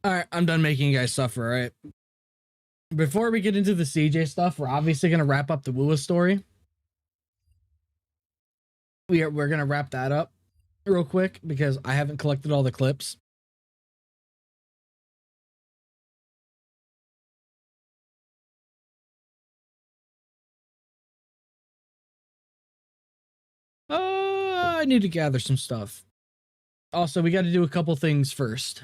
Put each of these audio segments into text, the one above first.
All right, I'm done making you guys suffer. All right. Before we get into the CJ stuff, we're obviously gonna wrap up the Wuwa story. We're gonna wrap that up real quick because I haven't collected all the clips. I need to gather some stuff. Also, we got to do a couple things first.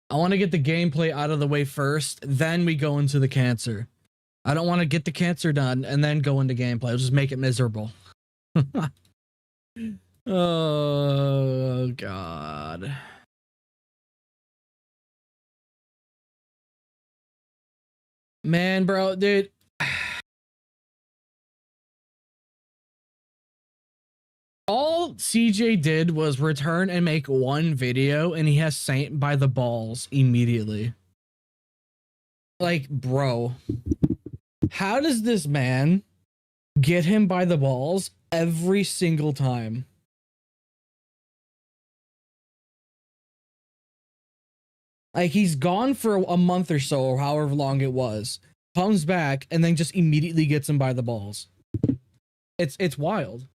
I want to get the gameplay out of the way first, then we go into the cancer. I don't want to get the cancer done and then go into gameplay. I'll just make it miserable. Oh, God. Man, bro, dude. All CJ did was return and make one video, and he has Saint by the balls immediately. Like, bro, how does this man get him by the balls every single time? Like, he's gone for a month or so, or however long it was, comes back, and then just immediately gets him by the balls. It's wild.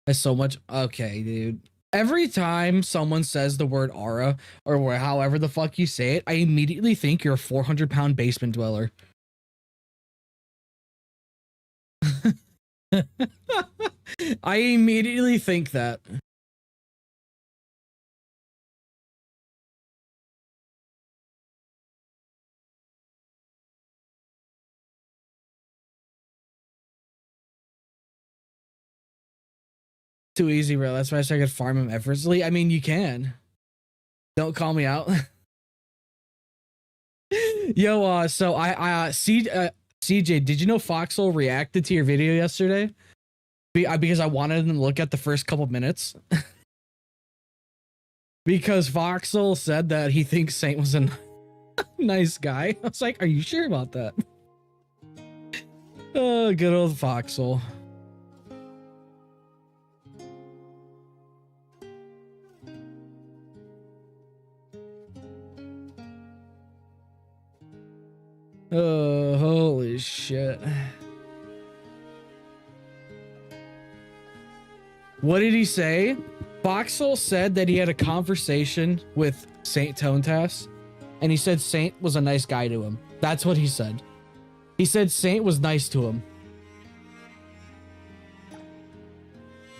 That's so much. Okay, dude. Every time someone says the word aura or however the fuck you say it, I immediately think you're a 400-pound basement dweller. I immediately think that. Too easy, bro. That's why I could farm him effortlessly. I mean, you can. Don't call me out. Yo, so CJ, did you know Foxhole reacted to your video yesterday? Because I wanted him to look at the first couple minutes. Because Foxhole said that he thinks Saint was a nice guy. I was like, are you sure about that? Oh, good old Foxhole. Oh, holy shit. What did he say? Foxhole said that he had a conversation with Saintontas, and he said Saint was a nice guy to him. That's what he said. He said Saint was nice to him.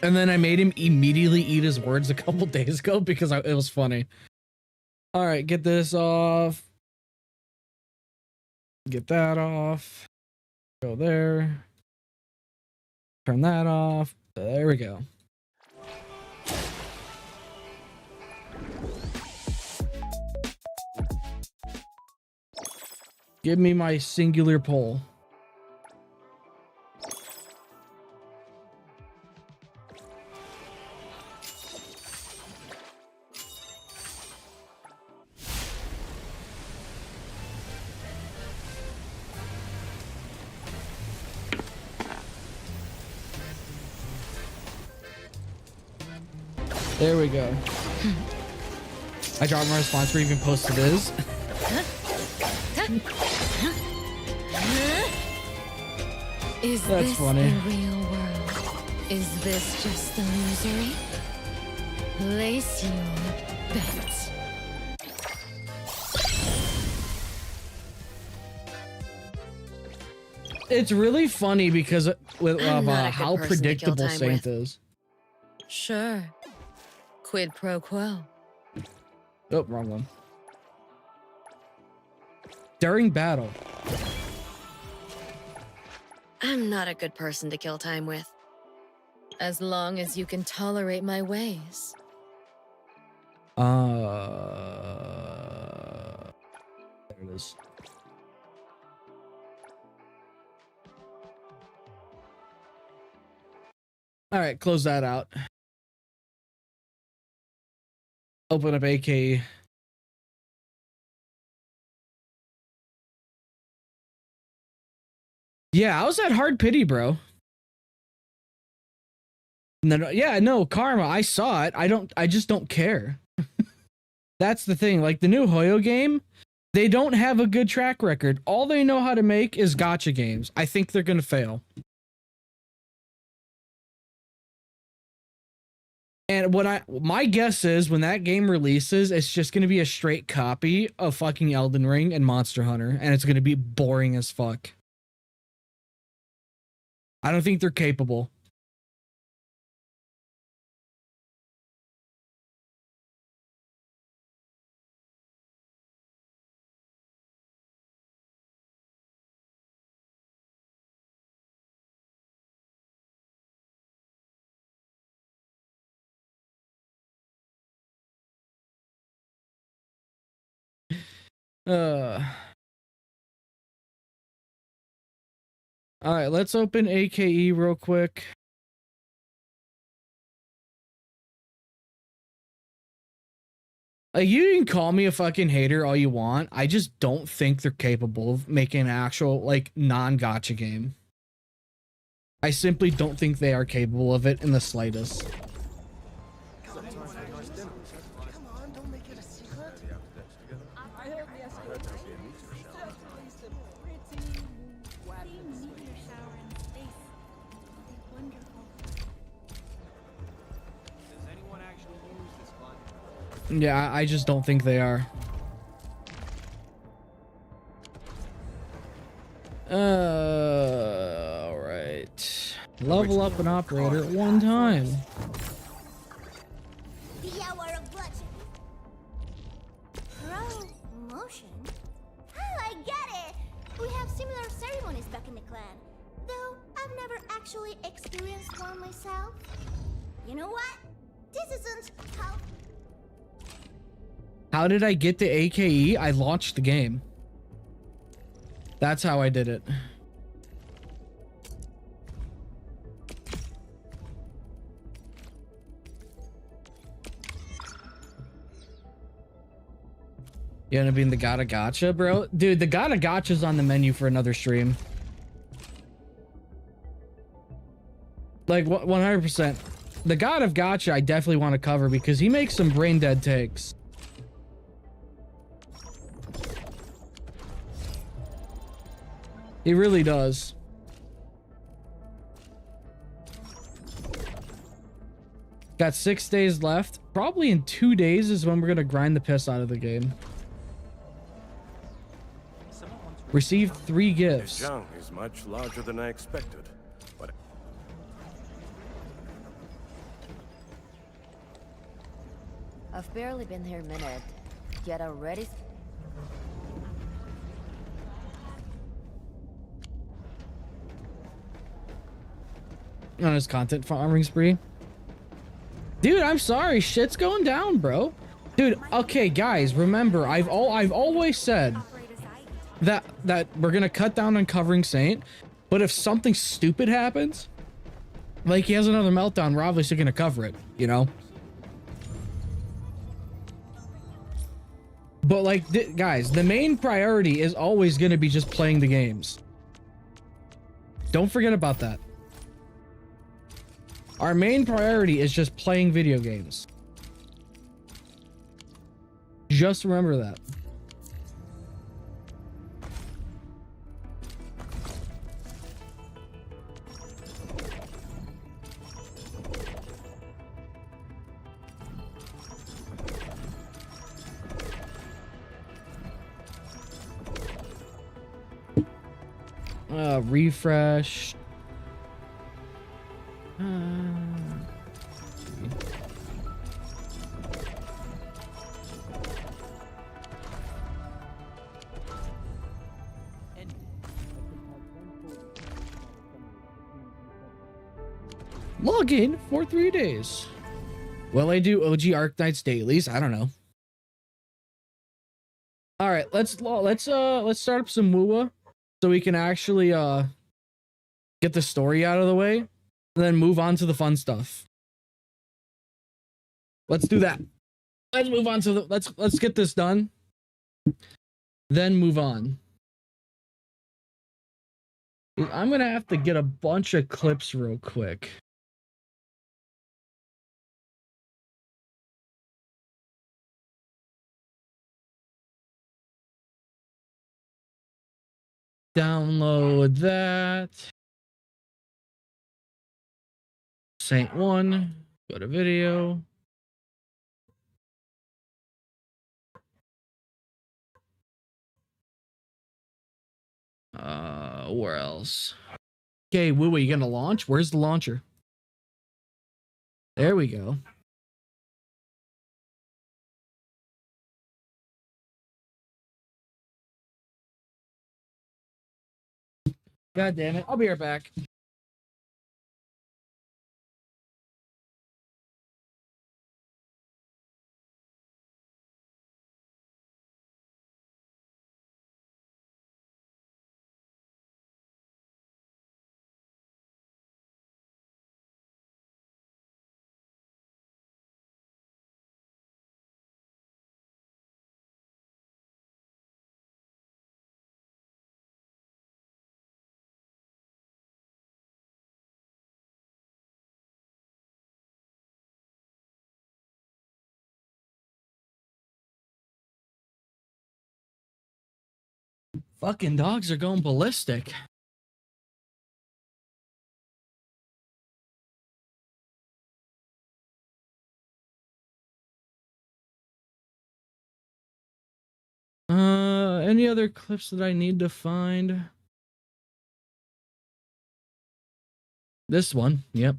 And then I made him immediately eat his words a couple days ago because it was funny. All right, get this off. Get that off. Go there. Turn that off. There we go. Give me my singular pole. There we go. I dropped my response where you can post it is. Is That's this funny. the real world? Is this just illusory? Place your bet. It's really funny because of how predictable Saint is. Sure. Quid pro quo. Oh, wrong one. During battle. I'm not a good person to kill time with. As long as you can tolerate my ways. There it is. All right, close that out. Open up AK. Yeah, I was at Hard Pity, bro. No, yeah, no, Karma. I saw it. I just don't care. That's the thing. Like the new Hoyo game, they don't have a good track record. All they know how to make is gotcha games. I think they're gonna fail. And my guess is when that game releases, it's just gonna be a straight copy of fucking Elden Ring and Monster Hunter, and it's gonna be boring as fuck. I don't think they're capable. All right, let's open AKE real quick. You can call me a fucking hater all you want. I just don't think they're capable of making an actual, like, non-gotcha game. I simply don't think they are capable of it in the slightest. Yeah, I just don't think they are. All right. Level up an operator at one time. The hour of bloodshed. Promotion? Oh, I get it. We have similar ceremonies back in the clan, though I've never actually experienced one myself. You know what? This isn't how. How did I get to AKE? I launched the game. That's how I did it. You wanna be in the Gotcha, bro? Dude, the Gotcha's on the menu for another stream. Like, 100%. The God of Gotcha I definitely want to cover because he makes some brain dead takes. He really does. Got 6 days left. Probably in 2 days is when we're gonna grind the piss out of the game. Received 3 gifts. This junk is much larger than I expected. But I've barely been here a minute, yet already. On his content farming spree. Dude, I'm sorry. Shit's going down, bro. Dude, okay, guys, remember, I've always said that we're gonna cut down on covering Saint, but if something stupid happens, like he has another meltdown, we're obviously gonna cover it, you know? But like, guys, the main priority is always gonna be just playing the games. Don't forget about that. Our main priority is just playing video games. Just remember that. Refresh. Log in for 3 days. Will I do OG Arknights dailies? I don't know. All right, let's start up some Wuwa so we can actually get the story out of the way and then move on to the fun stuff. Let's do that. Let's move on to the let's get this done. Then move on. I'm gonna have to get a bunch of clips real quick. Download that. Saint 1. Go to video. Where else? Okay, Wuwa, you gonna launch? Where's the launcher? There we go. God damn it. I'll be right back. Fucking dogs are going ballistic. Any other clips that I need to find? This one, yep.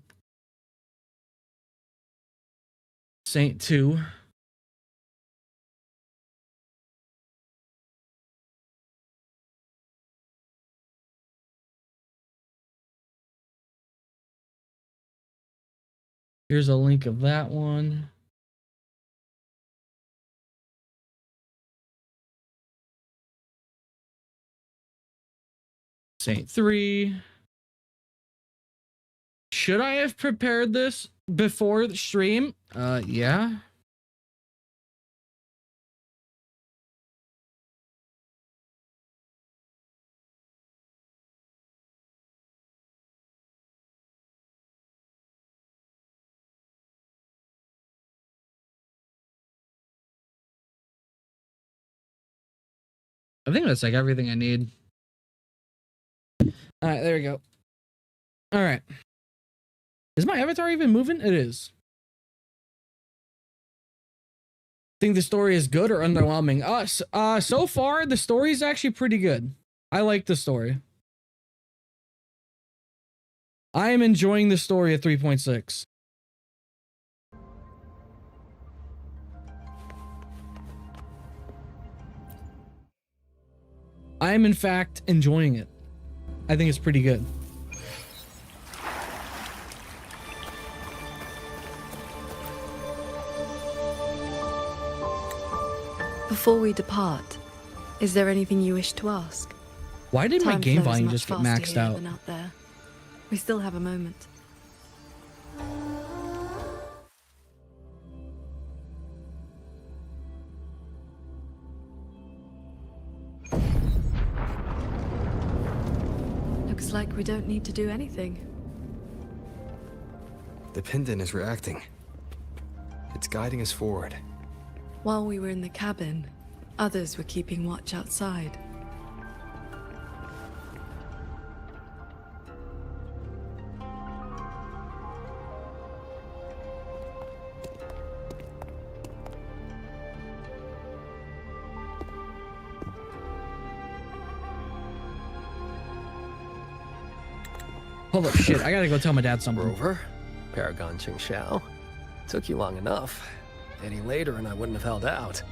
Saint 2. Here's a link of that one. Saint 3. Should I have prepared this before the stream? Yeah. I think that's like everything I need. All right, there we go. All right. Is my avatar even moving? It is. Think the story is good or underwhelming? So far, the story is actually pretty good. I like the story. I am enjoying the story at 3.6. I am, in fact, enjoying it. I think it's pretty good. Before we depart, is there anything you wish to ask? Why did my Time game flows volume much just get faster maxed here out? than out there. We still have a moment. Looks like we don't need to do anything. The pendant is reacting. It's guiding us forward. While we were in the cabin, others were keeping watch outside. Hold up, shit. I gotta go tell my dad something. Rover, Paragon Qingxiao. Took you long enough. Any later and I wouldn't have held out.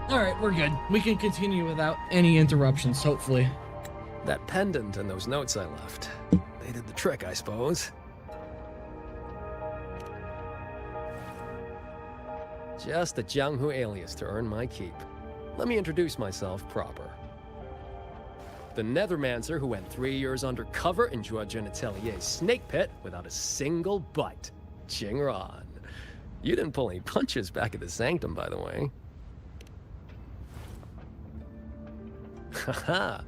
All right, we're good. We can continue without any interruptions, hopefully. That pendant and those notes I left. They did the trick, I suppose. Just a Jianghu alias to earn my keep. Let me introduce myself proper. The Nethermancer who went 3 years undercover in Jua Genitelier's snake pit without a single bite. Jingran. You didn't pull any punches back at the Sanctum, by the way. Haha.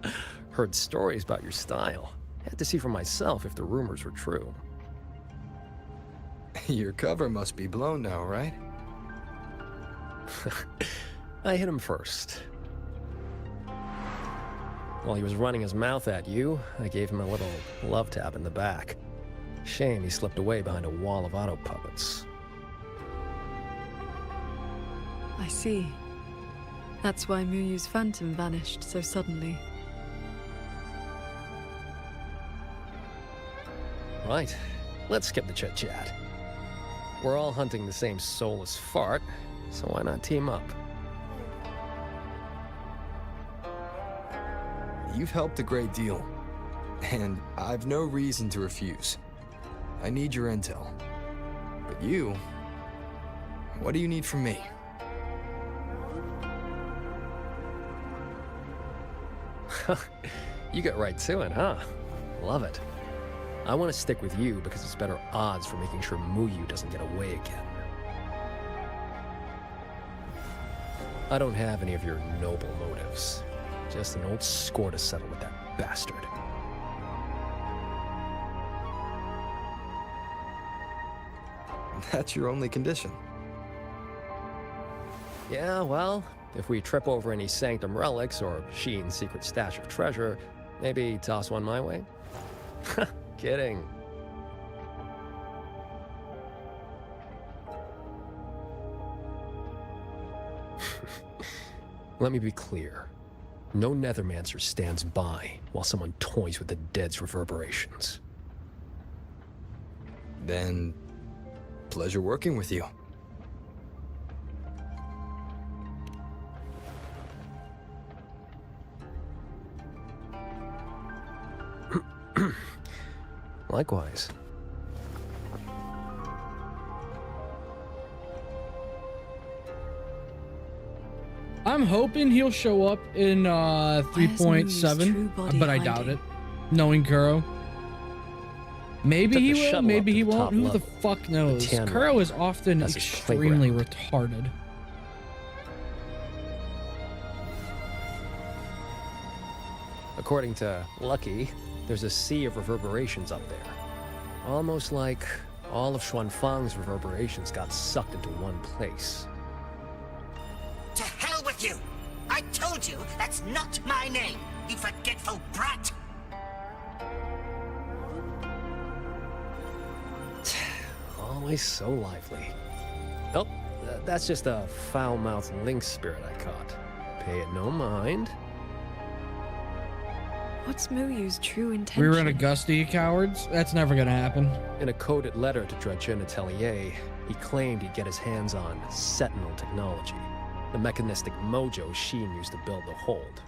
Heard stories about your style. Had to see for myself if the rumors were true. Your cover must be blown now, right? I hit him first. While he was running his mouth at you, I gave him a little love tap in the back. Shame he slipped away behind a wall of auto puppets. I see. That's why Muyu's phantom vanished so suddenly. Right. Let's skip the chit-chat. We're all hunting the same soulless fart, so why not team up? You've helped a great deal, and I've no reason to refuse. I need your intel. But you... what do you need from me? You get right to it, huh? Love it. I want to stick with you because it's better odds for making sure Muyu doesn't get away again. I don't have any of your noble motives. Just an old score to settle with that bastard. That's your only condition. Yeah, well, if we trip over any Sanctum relics or Sheen's secret stash of treasure, maybe toss one my way? Kidding. Let me be clear. No Nethermancer stands by while someone toys with the dead's reverberations. Then... pleasure working with you. Likewise. I'm hoping he'll show up in Muyu's true 3.7, body but I doubt hiding? it. Knowing Kuro. Maybe Took he the will, shuttle maybe up he to the won't. top Who the level. fuck knows? Tan Kuro Line. is often That's his extremely playground. retarded. According to Lucky, there's a sea of reverberations up there. Almost like all of Xuanfang's reverberations got sucked into one place. To hell with you! I told you that's not my name, you forgetful brat! Always so lively. Oh, that's just a foul-mouthed lynx spirit I caught. Pay it no mind. What's Muyu's true intention? We were in Augusta, you cowards. That's never gonna happen. In a coded letter to Dredgen Atelier, he claimed he'd get his hands on Sentinel technology, the mechanistic mojo Sheen used to build the hold.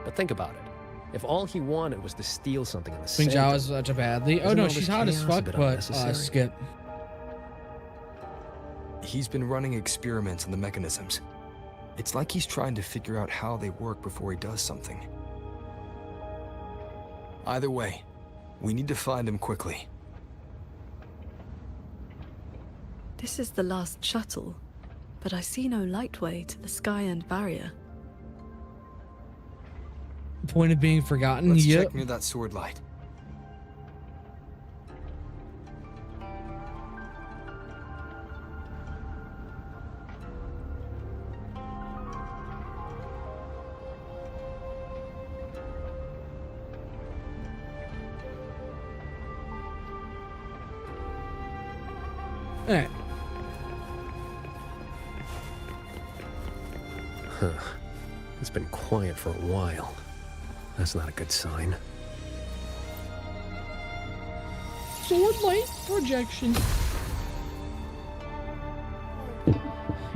But think about it. If all he wanted was to steal something in the Xing Zhao Sanctum, is such a badly. Oh Isn't no, all she's this hot as chaos a fuck, bit but unnecessary? skip. He's been running experiments on the mechanisms. It's like he's trying to figure out how they work before he does something. Either way, we need to find him quickly. This is the last shuttle, but I see no lightway to the sky and barrier. Point of being forgotten. Let's Yep. check near that sword light. Alright. Huh. It's been quiet for a while. That's not a good sign. Sword light projection.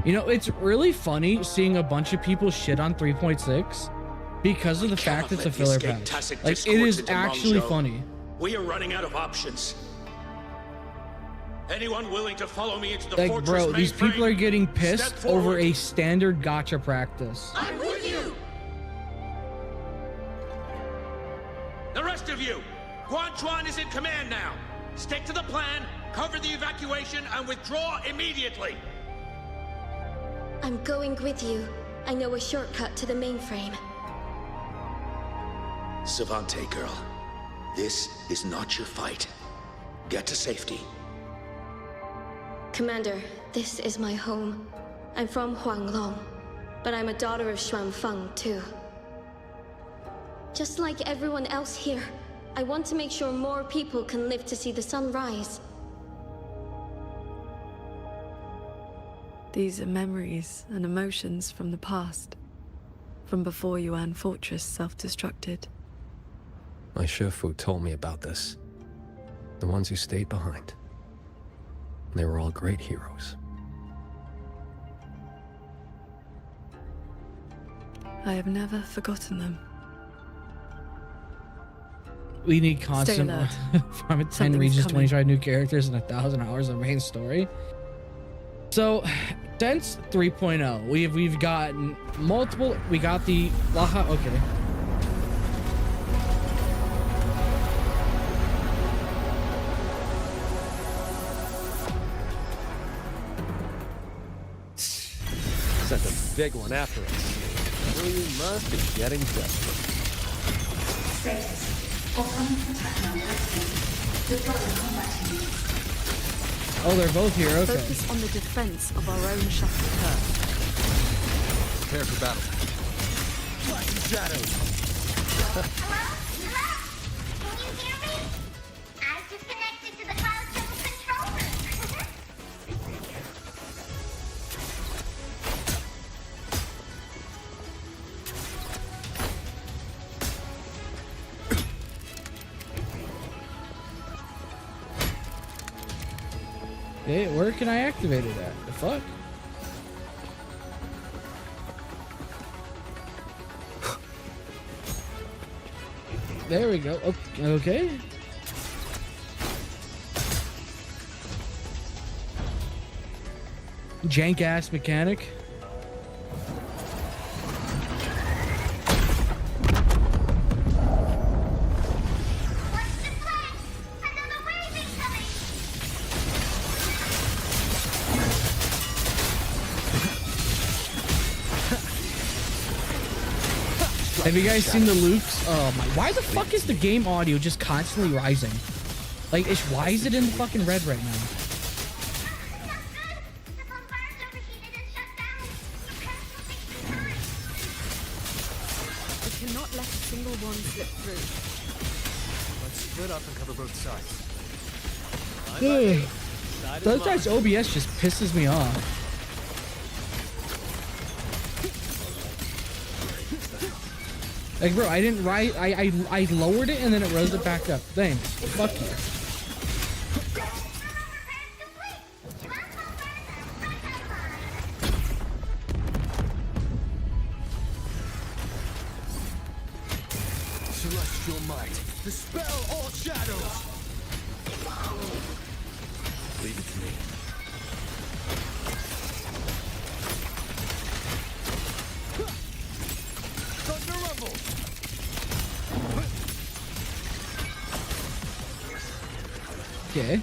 You know, it's really funny seeing a bunch of people shit on 3.6 because of the fact it's a filler patch. Like, it is actually funny. We are running out of options. Anyone willing to follow me into the Like, fortress bro, these people are getting pissed over a standard gotcha practice. I'm with you. The rest of you, Guan Chuan is in command now. Stick to the plan, cover the evacuation, and withdraw immediately. I'm going with you. I know a shortcut to the mainframe. Savante girl, this is not your fight. Get to safety. Commander, this is my home. I'm from Huanglong, but I'm a daughter of Xuanfeng too. Just like everyone else here, I want to make sure more people can live to see the sun rise. These are memories and emotions from the past, from before Yuan Fortress self-destructed. My Shifu told me about this. The ones who stayed behind. They were all great heroes. I have never forgotten them. We need constant alert. from 10 Something's regions, coming. 25 new characters, and 1,000 hours of main story. So, since 3.0, we've gotten multiple. We got the Laha. Okay. Sent a big one after us. Well, you must be getting desperate. Oh, they're both here. Okay. Focus on the defense of our own shuttle first. Prepare for battle. Shadows. Hello? Can you hear me? I've just connected to the cloud shuttle controller. Okay, where can I activate it at? The fuck? There we go. Okay. Jank ass mechanic. What's the plan? Another wave incoming! Have you guys seen the loops? Oh my! Why the fuck is the game audio just constantly rising? Like, why is it in the fucking red right now? The bombard's overheated and shut down. Repairs will take some time. We cannot let a single one slip through. Let's split up and cover both sides. Ugh. Sometimes OBS just pisses me off. Like, bro, I didn't write. I lowered it and then it rose it back up. Thanks. Fuck you. Celestial might, dispel all shadows. Leave it to me. Thunder rumble. Okay.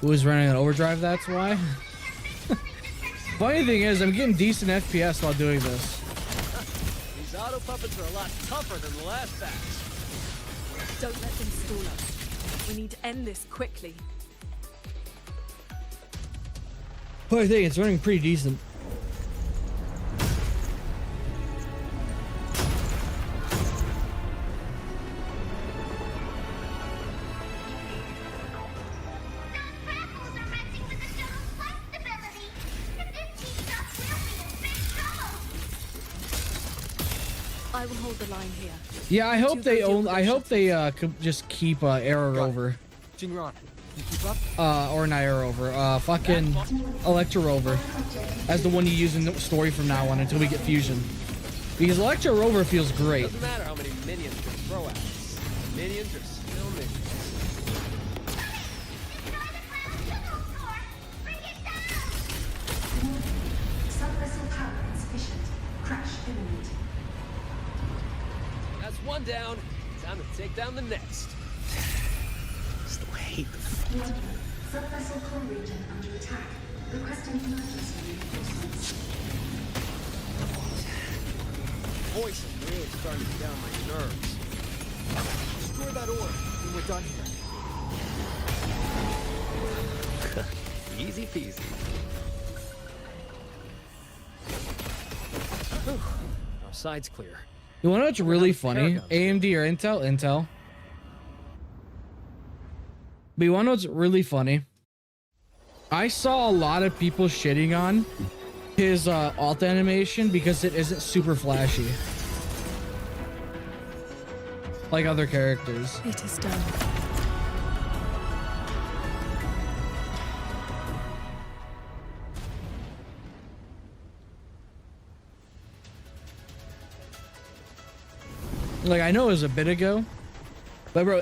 Who was running an overdrive? That's why. Funny thing is, I'm getting decent FPS while doing this. These auto puppets are a lot tougher than the last batch. Don't let them stall us. We need to end this quickly. Funny thing, it's running pretty decent. I will hold the line here. Yeah, I hope they own. I hope they could just keep error over. Jingron, you keep up? Or Nair Rover. Fucking Electro Rover. As the one you use in the story from now on until we get Fusion. Because Electro Rover feels great. Doesn't matter how many minions you throw at us. Minions are still minions. Sub-vessel power insufficient. Crash imminent. That's one down. Time to take down the next. Still hate the Sub-vessel core region under attack. Requesting emergency reinforcements. voice is really starting to get on my nerves. Destroy that orb, and we're done here. Easy peasy. Whew. Our side's clear. You wanna know what's really funny? AMD or Intel? Intel. But you wanna know what's really funny? I saw a lot of people shitting on his alt animation because it isn't super flashy. Like other characters. It is done. Like, I know it was a bit ago, but bro,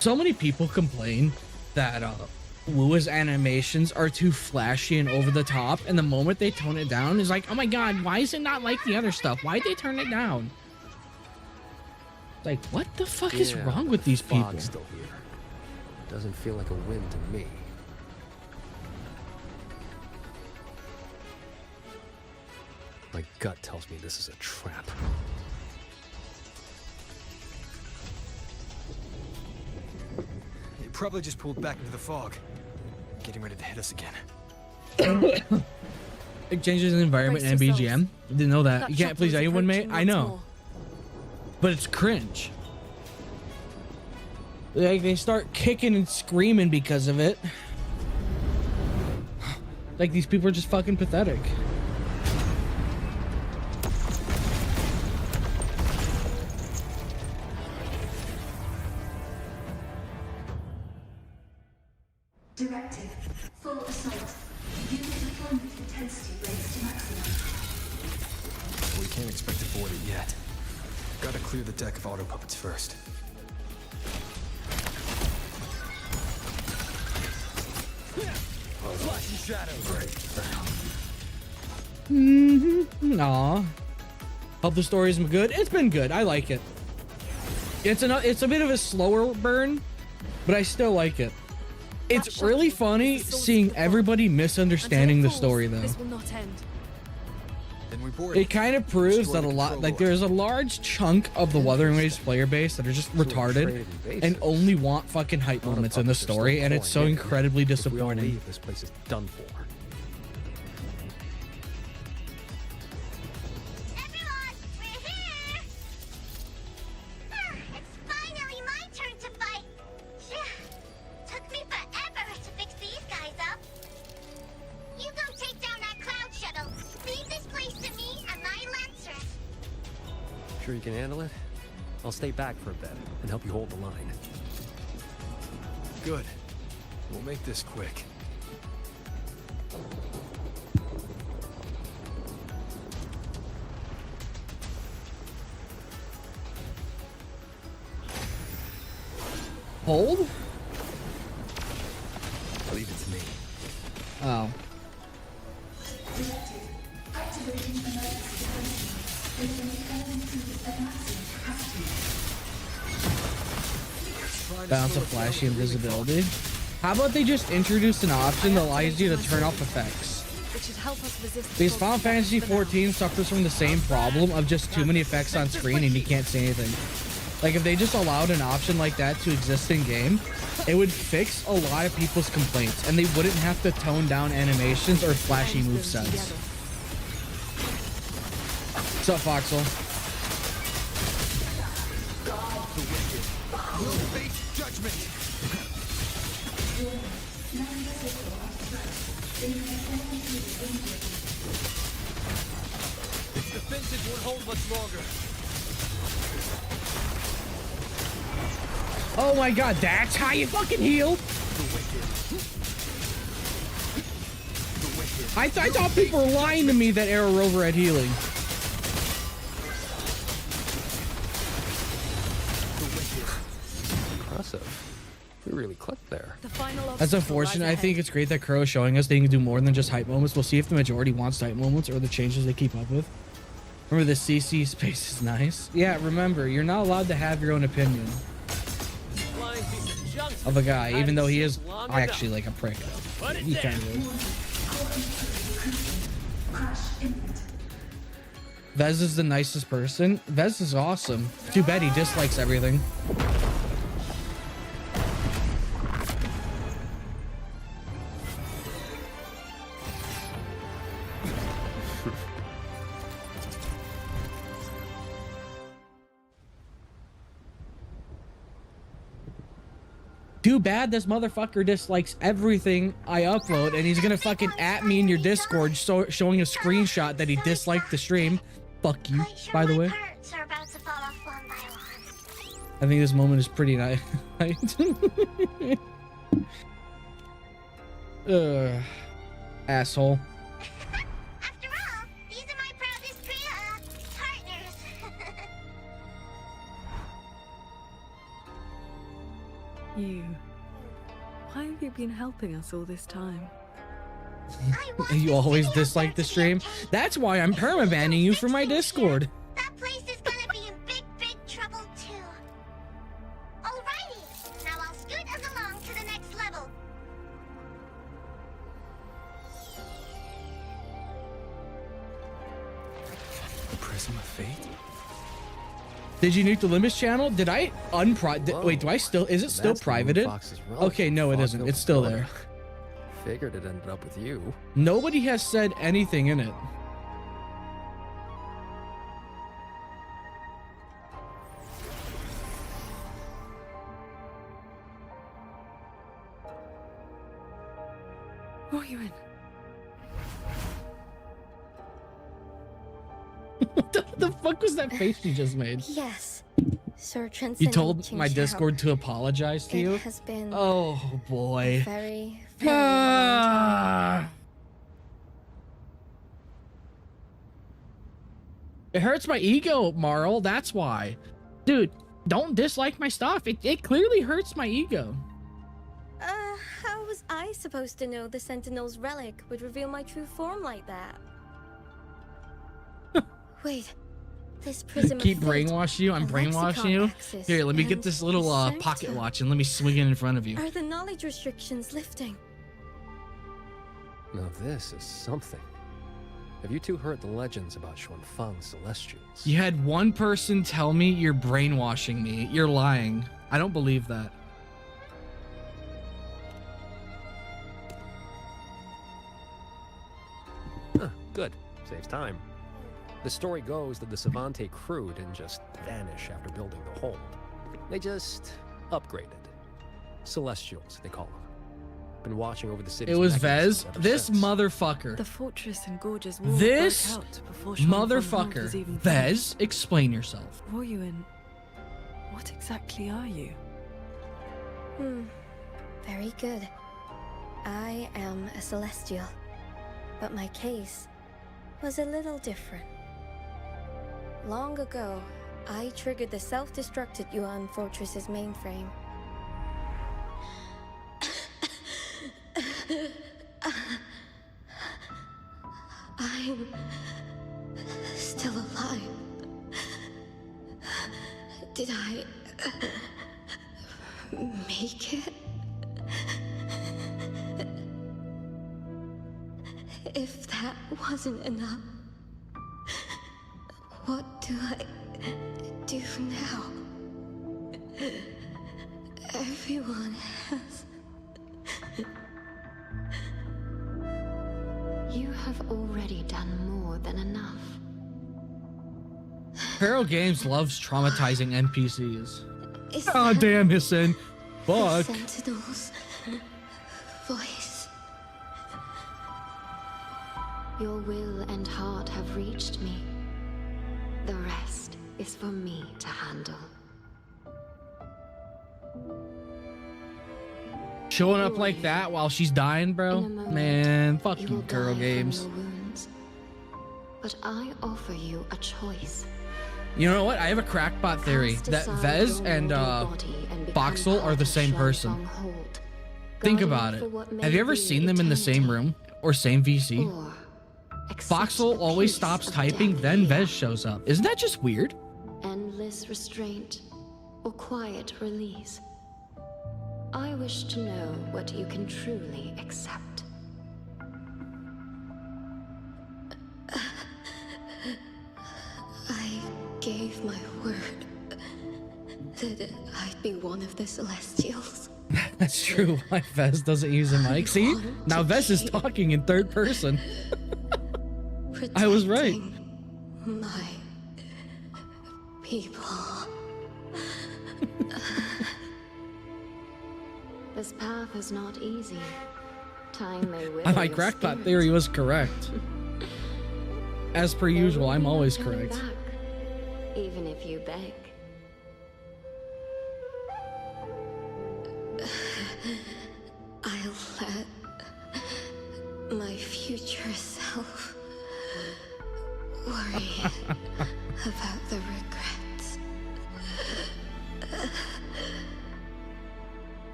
so many people complain that Wuwa's animations are too flashy and over the top, and the moment they tone it down, is like, oh my god, why is it not like the other stuff? Why'd they turn it down? Like, what the fuck is wrong with these people? Fog's still here. Doesn't feel like a win to me. My gut tells me this is a trap. They probably just pulled back into the fog, getting ready to hit us again. It changes the environment and BGM. Didn't know that. You can't please anyone, mate. I know. But it's cringe. Like, they start kicking and screaming because of it. Like, these people are just fucking pathetic. Directive. Full assault. Unit deployment intensity raised to maximum. We can't expect to board it yet. Gotta clear the deck of auto puppets first. Flashing shadows. Aw. Hope the story's good. It's been good. I like it. It's a bit of a slower burn, but I still like it. It's really funny seeing everybody misunderstanding the story, though. This will not end. Then we board It kind of proves that a lot, like, there's a large chunk of the Wuthering Waves player base that are just retarded and only want fucking hype moments in the story, and it's so incredibly If we all disappointing. leave, this place is done for. Everyone, we're here! It's finally my turn to fight! Took me forever to fix these guys up. You go take down that cloud shuttle. Leave this place to me and my lancers. Sure you can handle it? I'll stay back for a bit and help you hold the line. Good. We'll make this quick. Hold? Leave it to me. Oh. Directive. Activating emergency defense. Delivering element at maximum capacity. Bounce of flashy invisibility. How about they just introduce an option that allows you to turn off effects? It should help us resist. Because Final Fantasy XIV suffers from the same problem of just too many effects on screen and you can't see anything. Like, if they just allowed an option like that to exist in game, it would fix a lot of people's complaints, and they wouldn't have to tone down animations or flashy movesets. What's up, Foxel? Face judgment. Its defenses won't hold much longer. Oh my god, that's how you fucking heal? I thought people were lying to me that Arrow Rover had healing. Impressive. You really clicked there. That's unfortunate. I think it's great that Crow is showing us they can do more than just hype moments. We'll see if the majority wants hype moments or the changes they keep up with. Remember, the CC space is nice. Yeah, remember, you're not allowed to have your own opinion of a guy, even though he is actually like a prick. He kind of is. Vez is the nicest person. Vez is awesome. Too bad he dislikes everything. Too bad this motherfucker dislikes everything I upload, and he's gonna fucking at me in your Discord showing a screenshot that he disliked the stream. Fuck you, by the way. I think this moment is pretty nice. Asshole. After all, these are my proudest partners. You. Why have you been helping us all this time? You always dislike the stream? That's why I'm permabanning you from my Discord. That place is gonna be in big trouble too. Alrighty, now I'll scoot us along to the next level. The Prism of Fate? Did you nuke the Limits channel? Did I wait, do I still, is it still privated? Okay, no, it isn't. It's still there. Figured it ended up with you. Nobody has said anything in it. What are you in? What the fuck was that face you just made? Yes. Sir You told my Discord to apologize to you? It has been oh boy. very long time. It hurts my ego, Marl. That's why. Dude, don't dislike my stuff. It clearly hurts my ego. How was I supposed to know the Sentinel's relic would reveal my true form like that? Wait, this prism Keep brainwashing you. I'm brainwashing you. Here, let me get this little pocket watch and let me swing it in front of you. Are the knowledge restrictions lifting? Now this is something. Have you two heard the legends about Xuanfang's Celestials? You had one person tell me you're brainwashing me. You're lying. I don't believe that. Huh, good. Saves time. The story goes that the Savante crew didn't just vanish after building the hold. They just upgraded. Celestials, they call them. Been watching over the city. It was Vez. This motherfucker. The fortress and gorgeous walls This broke out before motherfucker. was even Vez, explain yourself. Were you in? What exactly are you? Very good. I am a Celestial. But my case was a little different. Long ago, I triggered the self-destructed Yuan Fortress's mainframe. I'm still alive. Did I make it? If that wasn't enough, what do I do now? Everyone has... You have already done more than enough. Pharaoh Games loves traumatizing NPCs. Is Oh that damn, Hissin. Fuck. the Sentinel's voice? Your will and heart have reached me. The rest is for me to handle. Showing up like that while she's dying, bro. Man, fuck you, girl games. But I offer you a choice. You know what? I have a crackpot theory that Vez and Voxel are the same person. Think about it. Have you ever seen them in the same room or same VC? Voxel always stops typing, then Vez shows up. Isn't that just weird? Endless restraint or quiet release. I wish to know what you can truly accept. I gave my word that I'd be one of the Celestials. That's true. Why Vez doesn't use a mic? See? Now Vez is talking in third person. I was right. My people. This path is not easy. Time may weary My crackpot theory was correct. As per usual, I'm always correct. back, even if you beg. I'll let my future self worry about the regrets.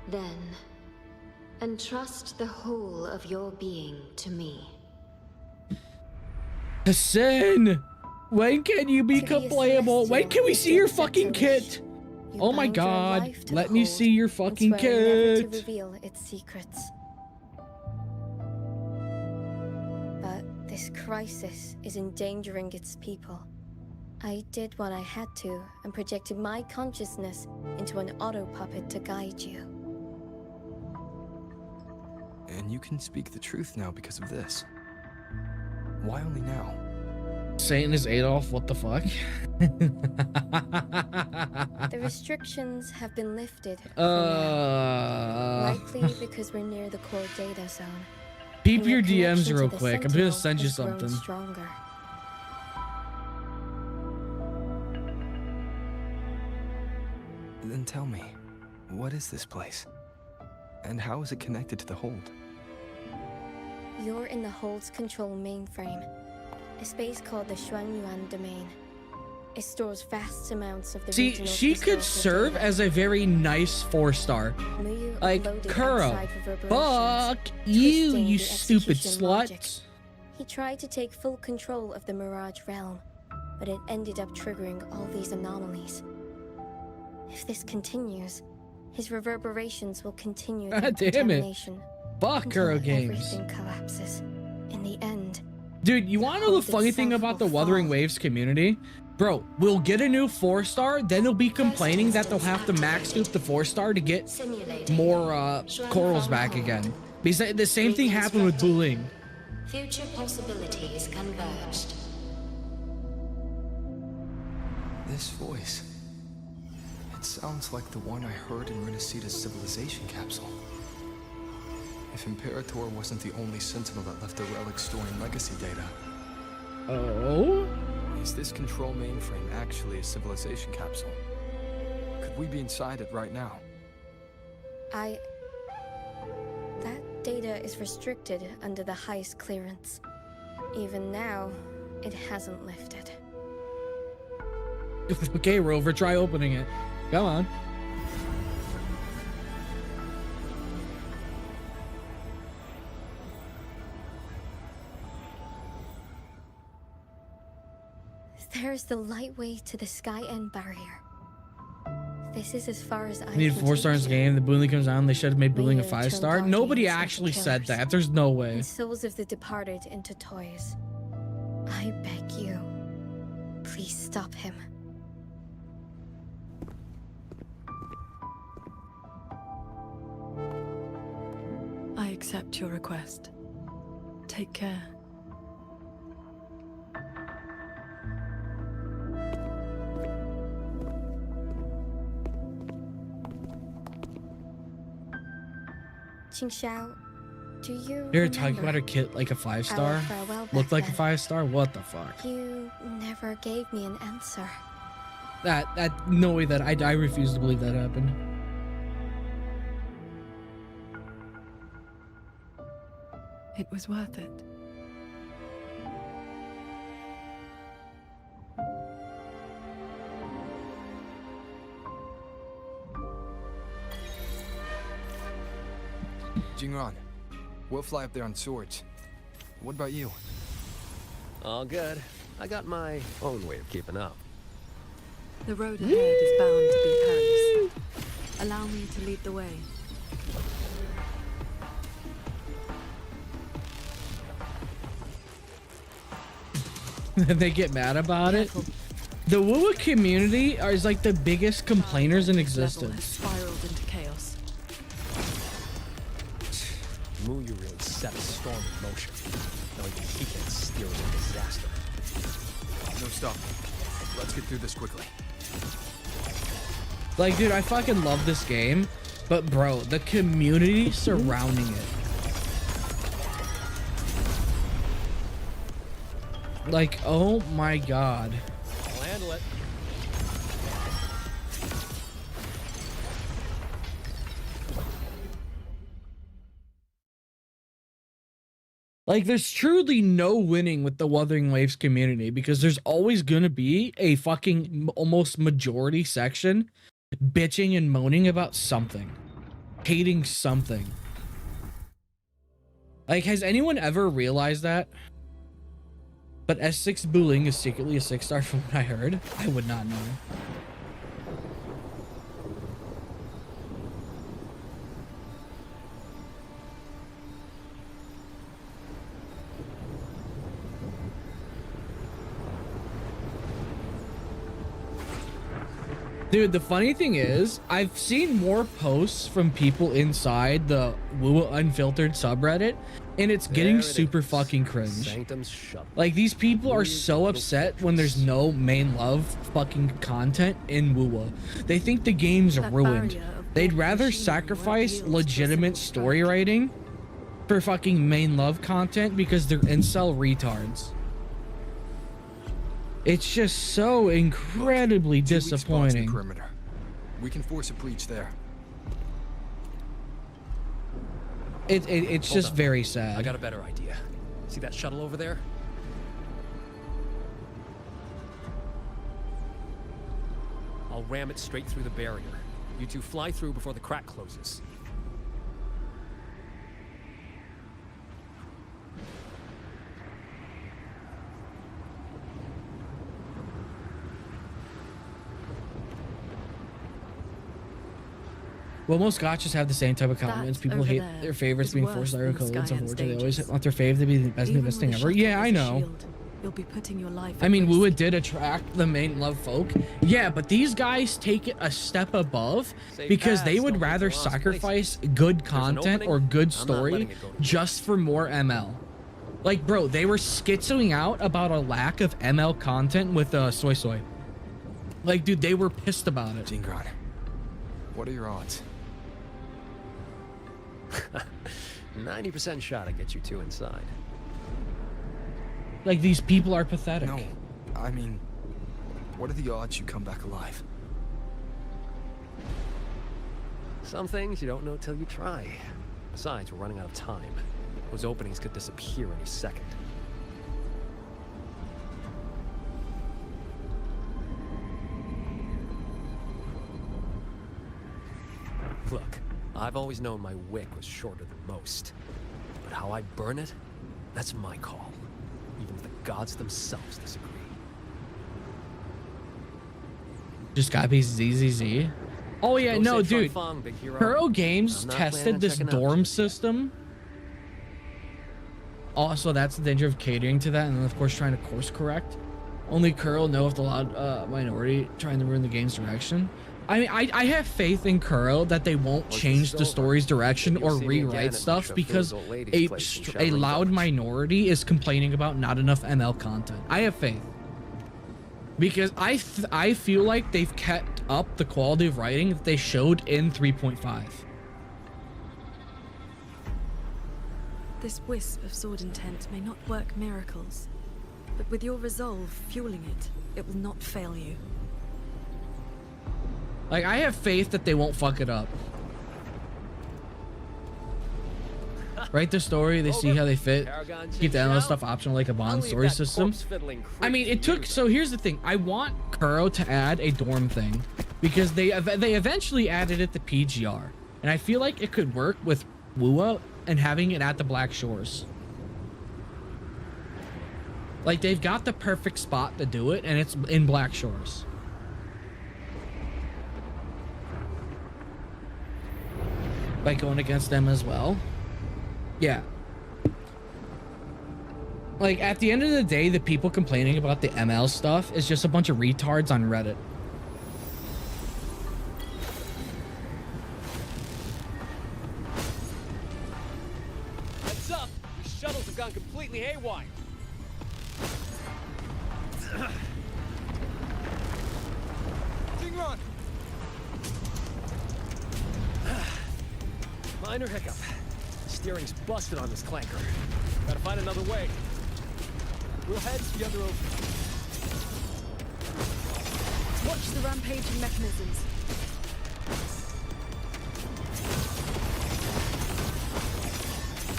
Then, entrust the whole of your being to me. Hassan! When can you become playable? When can we see your fucking kit? Oh my god, let me see your fucking kit. Never to reveal its secrets. But this crisis is endangering its people. I did what I had to and projected my consciousness into an auto puppet to guide you. And you can speak the truth now because of this. Why only now? Satan is Adolf, what the fuck? The restrictions have been lifted for now. Likely because we're near the core data zone. Peep And your connection DMs to real the quick. I'm Sentinel gonna send you has grown something. Stronger. Then tell me, what is this place? And how is it connected to the Hold? You're in the Hold's control mainframe, a space called the Xuanyuan domain. It stores vast amounts of the See, regional she could historical serve data. as a very nice 4-star. Muyu Like, uploaded Kuro. outside reverberations, Fuck you, twisting you the stupid execution logic. slut. He tried to take full control of the Mirage realm, but it ended up triggering all these anomalies. If this continues, his reverberations will continue God their damn it. contamination Fuck until Kuro games. everything collapses. In the end, Dude, you wanna know the Hold funny thing itself about the will Wuthering fall. Waves community? Bro, we'll get a new 4-star, then they'll be complaining that they'll have to max scoop the 4-star to get more corals back again. Because the same thing happened with Buling. Future possibilities converged. This voice. It sounds like the one I heard in Renacita's civilization capsule. If Imperator wasn't the only sentinel that left a relic storing legacy data. Oh? Is this control mainframe actually a civilization capsule? Could we be inside it right now? That data is restricted under the highest clearance. Even now, it hasn't lifted. Okay, Rover, try opening it. Come on. There's the lightway to the Sky End barrier. This is as far as I Need can 4 stars take game. The Buling comes on. They should have made Buling a Later 5-star. turned Nobody guardians actually into said killers. that. There's no way. The souls of the departed into toys. I beg you, please stop him. I accept your request. Take care. Qingxiao, do you You're talking remember about her kit like a 5-star? our farewell back Looked like a then? 5-star? What the fuck? You never gave me an answer. No way that I refuse to believe that happened. It was worth it. Jingran, we'll fly up there on swords. What about you? All good. I got my own way of keeping up. The road ahead is bound to be perilous. Allow me to lead the way. They get mad about it. The Wuwa community is like the biggest complainers in existence. Spiraled into chaos. Muyu really set a storm in motion. Now even he can steer it in disaster. No stop. Let's get through this quickly. Like, dude, I fucking love this game, but bro, the community surrounding it. Like, oh my god. I'll handle it. Like, there's truly no winning with the Wuthering Waves community because there's always gonna be a fucking almost majority section bitching and moaning about something, hating something. Like, has anyone ever realized that? But S6 Booling is secretly a 6-star from what I heard. I would not know. Dude, the funny thing is, I've seen more posts from people inside the Wuwa Unfiltered subreddit, and it's getting super fucking cringe. Like, these people are so upset when there's no main love fucking content in Wuwa. They think the game's ruined. They'd rather sacrifice legitimate story writing for fucking main love content because they're incel retards. It's just so incredibly disappointing. Perimeter. We can force a breach there. It's just very sad. I got a better idea. See that shuttle over there? I'll ram it straight through the barrier. You two fly through before the crack closes. Well, most gotchas have the same type of comments. People hate their favorites being forced iron codes. Unfortunately, they always want their fave to be the best thing ever. Yeah, I know. You'll be putting your life I mean, Wuwa did attract the main love folk. Yeah, but these guys take it a step above because they would rather sacrifice good content or good story just for more ML. Like, bro, they were schizoing out about a lack of ML content with Soy Soy. Like, dude, they were pissed about it. Jingran, what are your odds? 90% shot to get you two inside. Like, these people are pathetic. No, I mean, what are the odds you come back alive? Some things you don't know till you try. Besides, we're running out of time. Those openings could disappear any second. Look, I've always known my wick was shorter than most. But how I burn it, that's my call. Even if the gods themselves disagree. Just copy ZZZ. Oh yeah, no, dude. Kuro Games tested this dorm system. Also, that's the danger of catering to that, and then of course trying to course correct. Only Kuro know if the loud minority trying to ruin the game's direction. I mean, I have faith in Kuro that they won't change the story's direction or rewrite stuff because a loud minority is complaining about not enough ML content. I have faith. Because I feel like they've kept up the quality of writing that they showed in 3.5. This wisp of sword intent may not work miracles, but with your resolve fueling it, it will not fail you. Like, I have faith that they won't fuck it up. Write the story, they see how they fit. Keep the endless stuff optional like a Bond story system. I mean, it took, so here's the thing. I want Kuro to add a dorm thing because they eventually added it to PGR. And I feel like it could work with Wuwa and having it at the Black Shores. Like, they've got the perfect spot to do it, and it's in Black Shores. By going against them as well. Yeah. Like, at the end of the day, the people complaining about the ML stuff is just a bunch of retards on Reddit. Heads up! These shuttles have gone completely haywire. Run. Minor hiccup. Steering's busted on this clanker. Gotta find another way. We'll head to the other opening. Watch the rampaging mechanisms.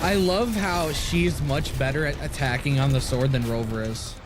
I love how she's much better at attacking on the sword than Rover is.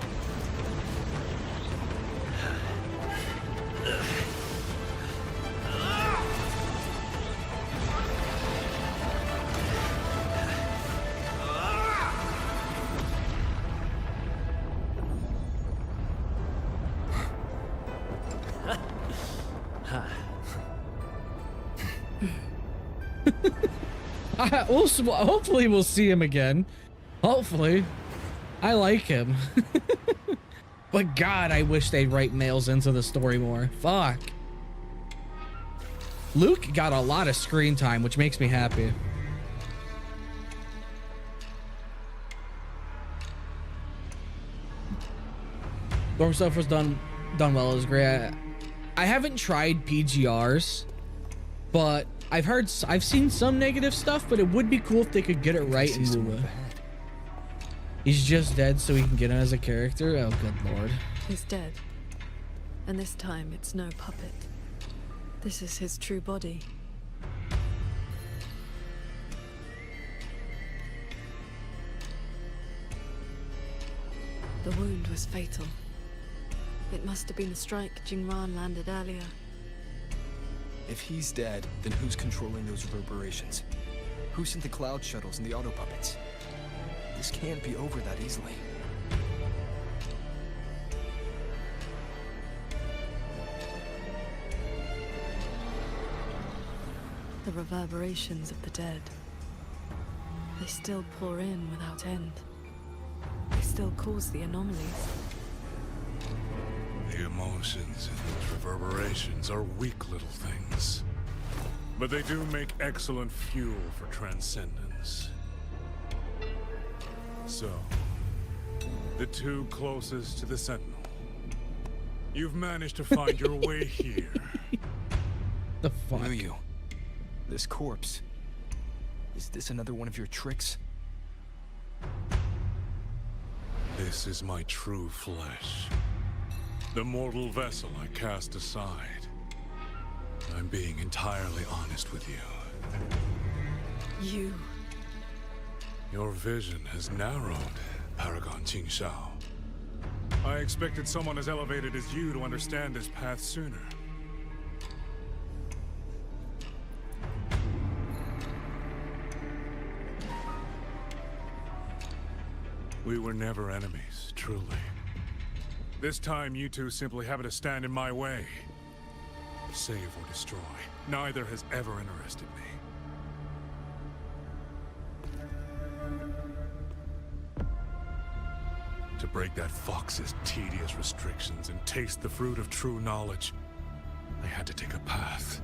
Hopefully we'll see him again. Hopefully. I like him. But God, I wish they'd write males into the story more. Fuck. Luke got a lot of screen time, which makes me happy. Dorm stuff was done well. It was great. I haven't tried PGRs, but I've seen some negative stuff, but it would be cool if they could get it right in Wuwa. He's just dead so he can get him as a character? Oh, good lord. He's dead. And this time it's no puppet. This is his true body. The wound was fatal. It must have been the strike Jingran landed earlier. If he's dead, then who's controlling those reverberations? Who sent the cloud shuttles and the auto puppets? This can't be over that easily. The reverberations of the dead. They still pour in without end. They still cause the anomalies. The emotions in those reverberations are weak little things. But they do make excellent fuel for transcendence. So, the two closest to the Sentinel. You've managed to find your way here. The fuck? Who are you? This corpse. Is this another one of your tricks? This is my true flesh. The mortal vessel I cast aside. I'm being entirely honest with you. You. Your vision has narrowed, Paragon Qingshao. I expected someone as elevated as you to understand this path sooner. We were never enemies, truly. This time, you two simply happen to stand in my way. Save or destroy. Neither has ever interested me. To break that fox's tedious restrictions and taste the fruit of true knowledge, I had to take a path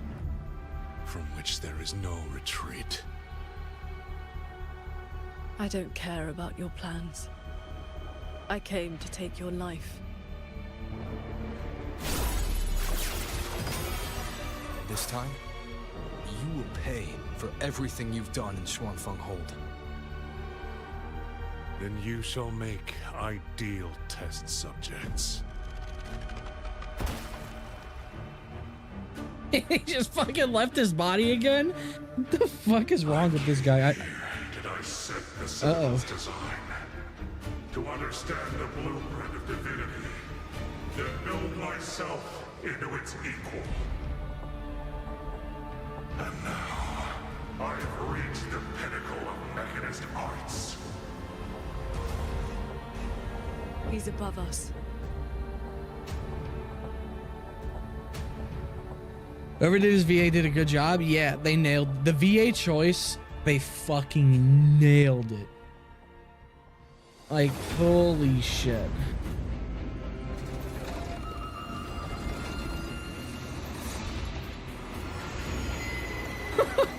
from which there is no retreat. I don't care about your plans. I came to take your life. This time, you will pay for everything you've done in Xuanfeng Hold. Then you shall make ideal test subjects. He just fucking left his body again? What the fuck is wrong with this guy? Did I Citadels design. To understand the blueprint of divinity, then build myself into its equal. And now, I have reached the pinnacle of mechanist arts. He's above us. Whoever did his VA did a good job. Yeah, they nailed the VA choice. They fucking nailed it. Like, holy shit.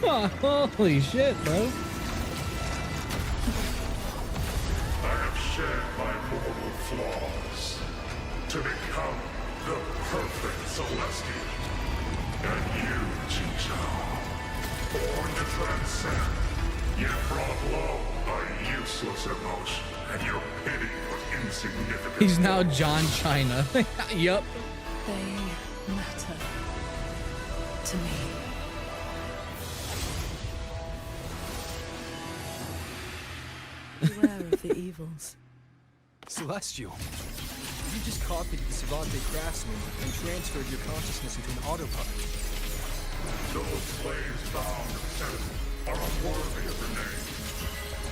Holy shit, bro. I have shed my mortal flaws to become the perfect Celestial. And you, Jinzhou, born to transcend, yet brought low by useless emotion, and your pity was insignificant. He's now John China. Yup. They matter to me. Beware of the evils. Celestial, you just copied the Savante craftsman and transferred your consciousness into an autopilot. Those slaves bound and settled are unworthy of the name.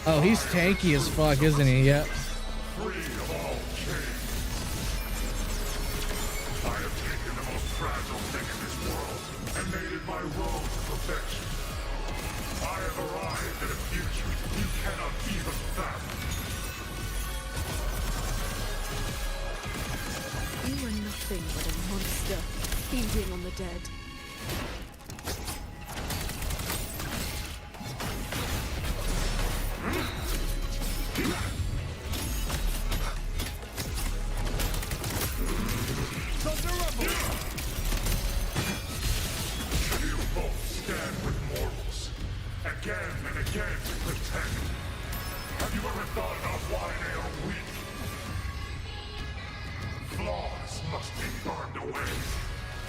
Oh, he's tanky as fuck, isn't he? Yep. Free of all chains. I have taken the most fragile thing in this world and made it my road to perfection. I have arrived at a future you cannot even fathom. You are nothing but a monster feeding on the dead. You both stand with mortals, again and again to protect. Have you ever thought about why they are weak? Flaws must be burned away.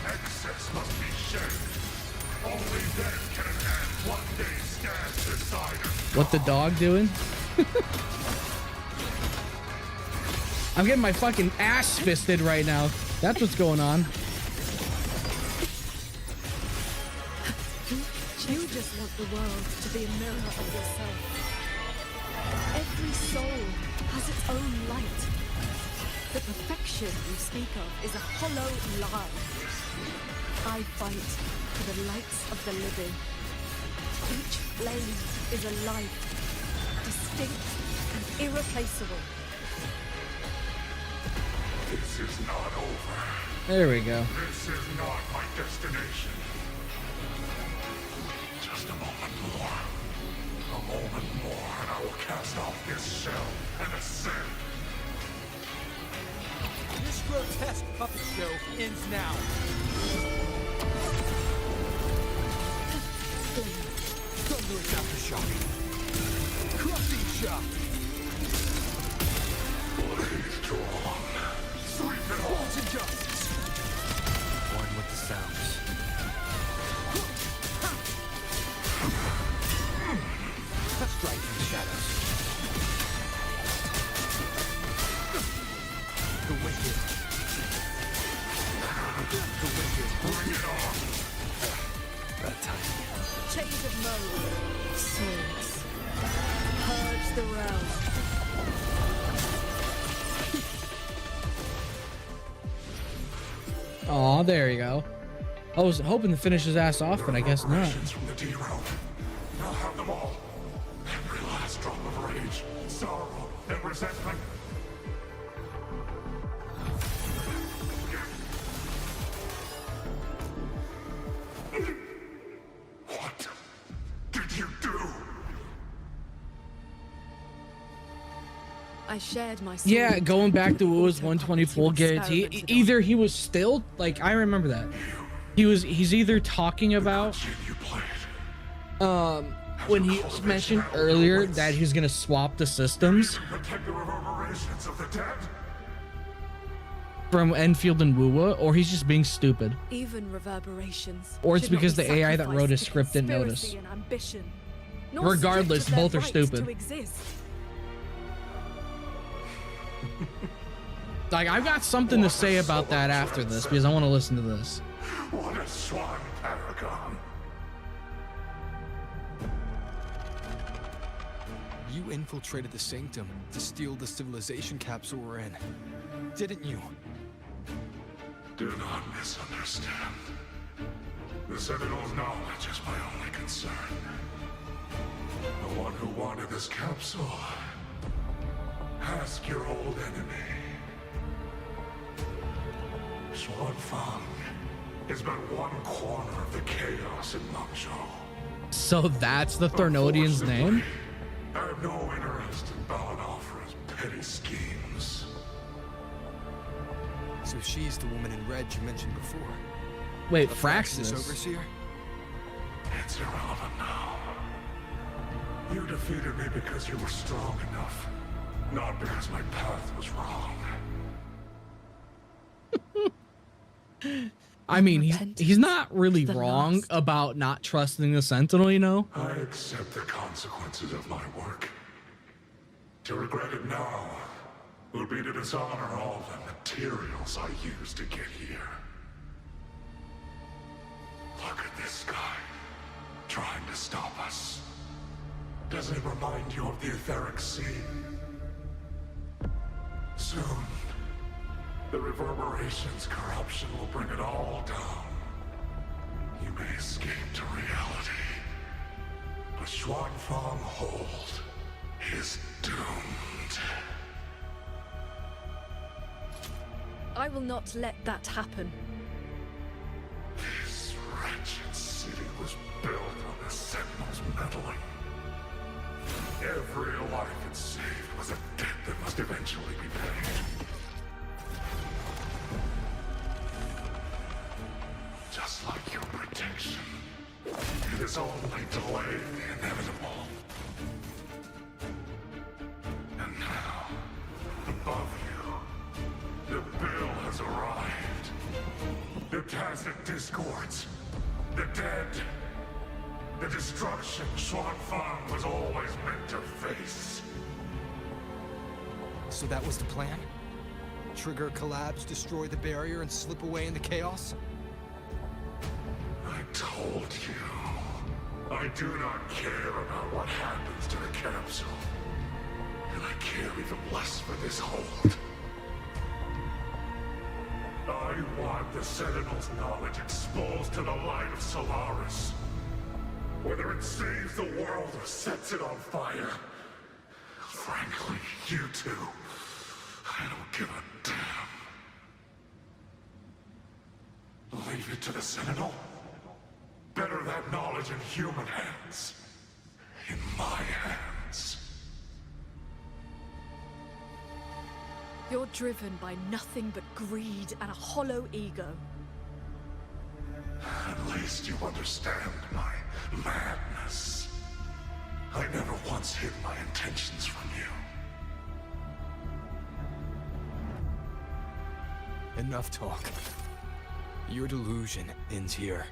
Excess must be shed. Only then can an end one day stand beside us. What the dog doing? I'm getting my fucking ass fisted right now. That's what's going on. You just want the world to be a mirror of yourself. Every soul has its own light. The perfection you speak of is a hollow lie. I fight for the lights of the living. Each flame is a life, distinct and irreplaceable. This is not over. There we go. This is not my destination. Just a moment more. A moment more, and I will cast off this shell and ascend. This grotesque puppet show ends now. Thunderous aftershock. Crushing shock. Blaze drawn. Sweep it Bolts and justice. One with the sounds. Strike from the shadows. The wicked. The wicked. Bring it on. That time. Change of mode. Souls. Purge the realm. Aw, there you go. I was hoping to finish his ass off, but I guess not. From the D-realm. I'll have them all. Every last drop of rage, sorrow, and resentment. What did you do? I shared my soul. Yeah, going back to Wuwa's Auto 120 full puppets you guarantee. experimented on. Either he was still like, I remember that. He's either talking about when he mentioned earlier that he's gonna swap the systems Protect the reverberations of the dead. from Enfield and Wuwa, or he's just being stupid. Even reverberations. Or it's should not because be the AI that wrote his sacrificed to script didn't conspiracy notice. and ambition, nor Regardless, stripped of their both are right stupid. to exist. Like, I've got something to say about that after this because I want to listen to this. What a swan paragon. You infiltrated the Sanctum to steal the civilization capsule we're in, didn't you? Do not misunderstand. The Sentinel's knowledge is my only concern. The one who wanted this capsule. Ask your old enemy. Xuanfang is but one corner of the chaos in Mengzhou. So that's the Thornodian's name? I have no interest in bowing off for his petty schemes. So she's the woman in red you mentioned before. Wait, The Fraxis. overseer? It's irrelevant now. You defeated me because you were strong enough, not because my path was wrong. I mean, he's not really wrong about not trusting the Sentinel, you know? I accept the consequences of my work. To regret it now would be to dishonor all the materials I used to get here. Look at this guy, trying to stop us. Doesn't it remind you of the etheric sea? Soon, the reverberation's corruption will bring it all down. You may escape to reality, but Xuanfang Hold is doomed. I will not let that happen. This wretched city was built on the Sentinel's meddling. Every life it saved was a debt that must eventually be paid. Just like your protection, it has only delayed the inevitable. And now, above you, the bill has arrived. The Tacit discords, the dead, the destruction Xuanfang was always meant to face. So that was the plan? Trigger collapse, destroy the barrier, and slip away in the chaos? I told you, I do not care about what happens to the capsule. And I care even less for this hold. I want the Sentinel's knowledge exposed to the light of Solaris. Whether it saves the world or sets it on fire. Frankly, you two, I don't give a damn. Leave it to the Sentinel? Better that knowledge in human hands. In my hands. You're driven by nothing but greed and a hollow ego. At least you understand my madness. I never once hid my intentions from you. Enough talk. Your delusion ends here.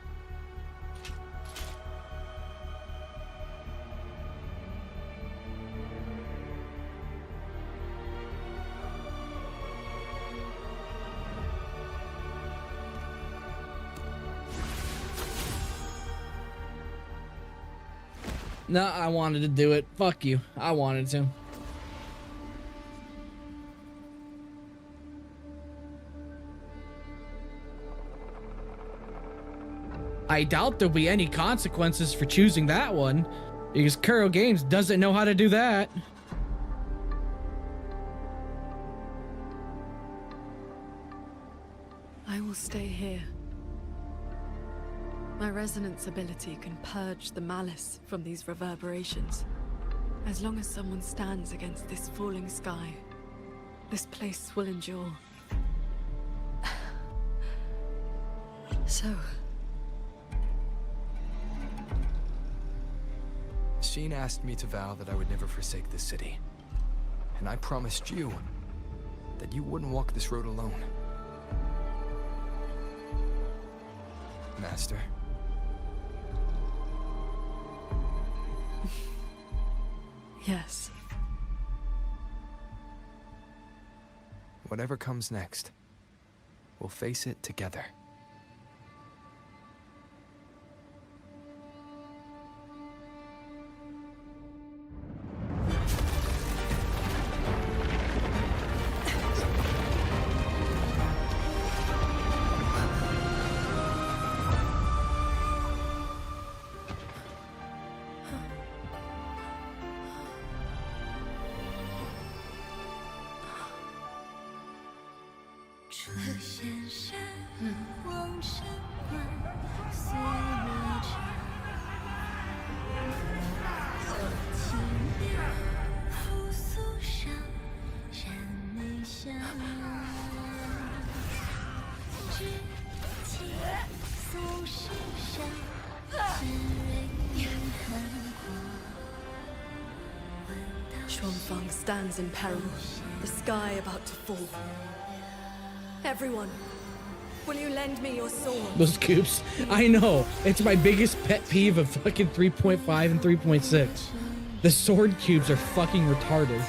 No, I wanted to do it. Fuck you. I wanted to. I doubt there'll be any consequences for choosing that one, because Kuro Games doesn't know how to do that. I will stay here. My resonance ability can purge the malice from these reverberations. As long as someone stands against this falling sky, this place will endure. So... Sheen asked me to vow that I would never forsake this city. And I promised you that you wouldn't walk this road alone. Master. Yes. Whatever comes next, we'll face it together. Xuanfang stands in peril, the sky about to fall. Everyone, will you lend me your sword? Those cubes. I know. It's my biggest pet peeve of fucking 3.5 and 3.6. The sword cubes are fucking retarded.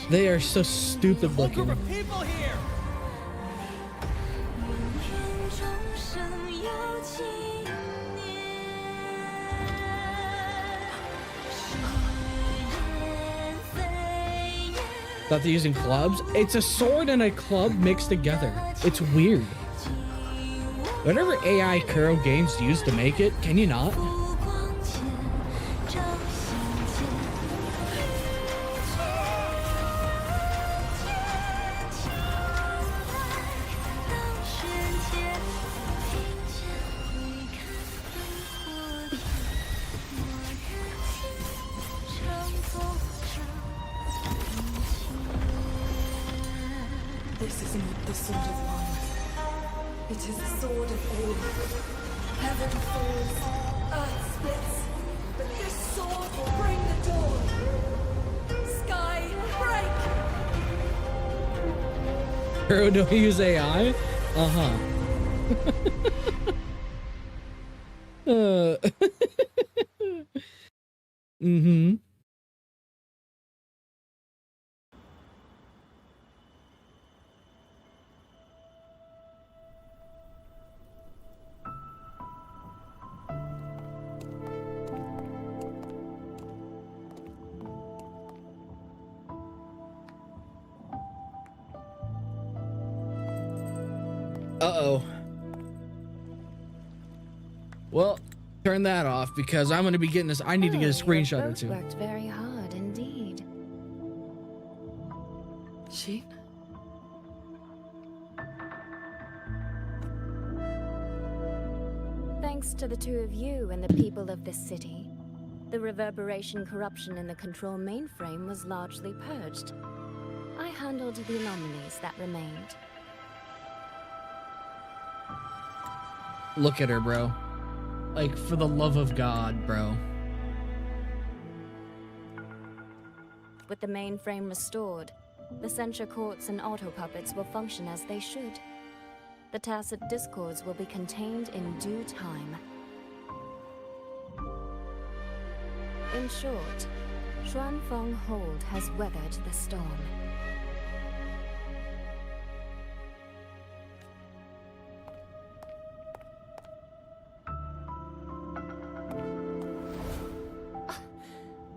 They are so stupid looking. People here! Thought they're using clubs? It's a sword and a club mixed together. It's weird. Whatever AI Kuro games use to make it, can you not? This is not the sword of one. It is the sword of all. Heaven falls, earth splits, but this sword will bring the dawn. Sky break! Kuro, don't use AI? Uh-huh. Mm-hmm. Uh-oh. Well, turn that off because I'm going to be getting this. I need to get a screenshot or two. Worked very hard indeed. She? Thanks to the two of you and the people of this city, the reverberation corruption in the control mainframe was largely purged. I handled the anomalies that remained. Look at her, bro. Like, for the love of God, bro. With the mainframe restored, the censure courts and auto puppets will function as they should. The tacit discords will be contained in due time. In short, Xuanfeng Hold has weathered the storm.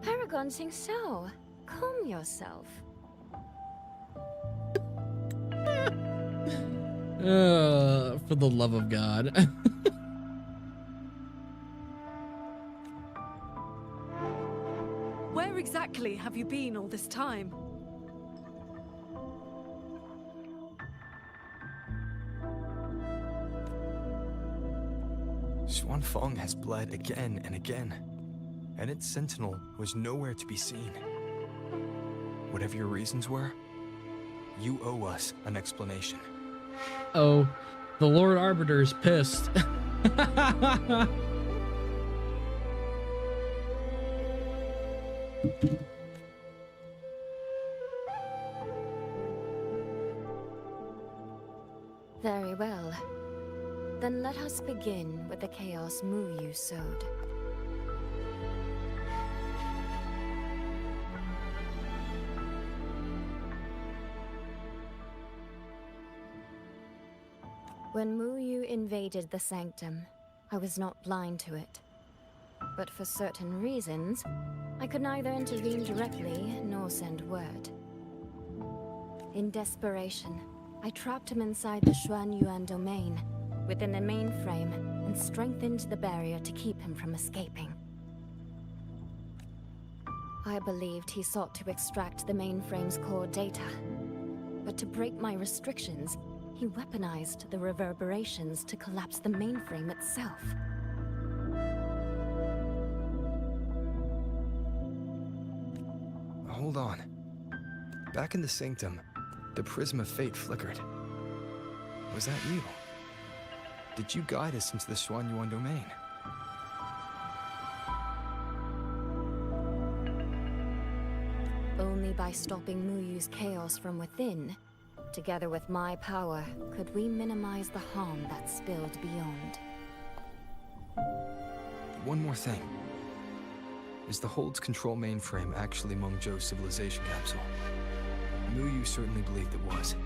Paragon Xingxiao, calm yourself. For the love of God. Where exactly have you been all this time? Xuanfeng has bled again and again, and its sentinel was nowhere to be seen. Whatever your reasons were, you owe us an explanation. Oh, the Lord Arbiter is pissed. Very well. Then let us begin with the chaos Muyu sowed. When Muyu invaded the Sanctum, I was not blind to it. But for certain reasons, I could neither intervene directly nor send word. In desperation, I trapped him inside the Xuanyuan domain, within the mainframe, and strengthened the barrier to keep him from escaping. I believed he sought to extract the mainframe's core data. But to break my restrictions, he weaponized the reverberations to collapse the mainframe itself. Hold on. Back in the Sanctum, the Prism of Fate flickered. Was that you? Did you guide us into the Xuanyuan domain? Only by stopping Muyu's chaos from within, together with my power, could we minimize the harm that spilled beyond. One more thing. Is the Hold's control mainframe actually Mengzhou's civilization capsule? Muyu certainly believed it was.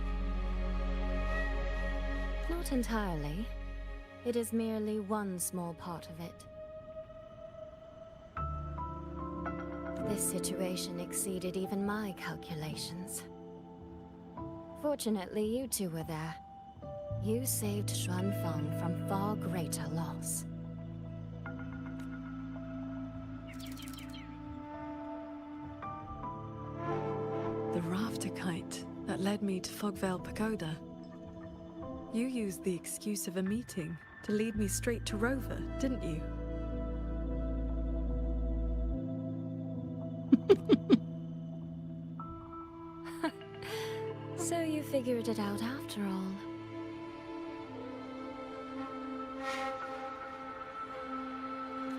Not entirely. It is merely one small part of it. This situation exceeded even my calculations. Fortunately, you two were there. You saved Xuanfeng from far greater loss. The rafter kite that led me to Fogvale Pagoda. You used the excuse of a meeting to lead me straight to Rover, didn't you? So you figured it out after all.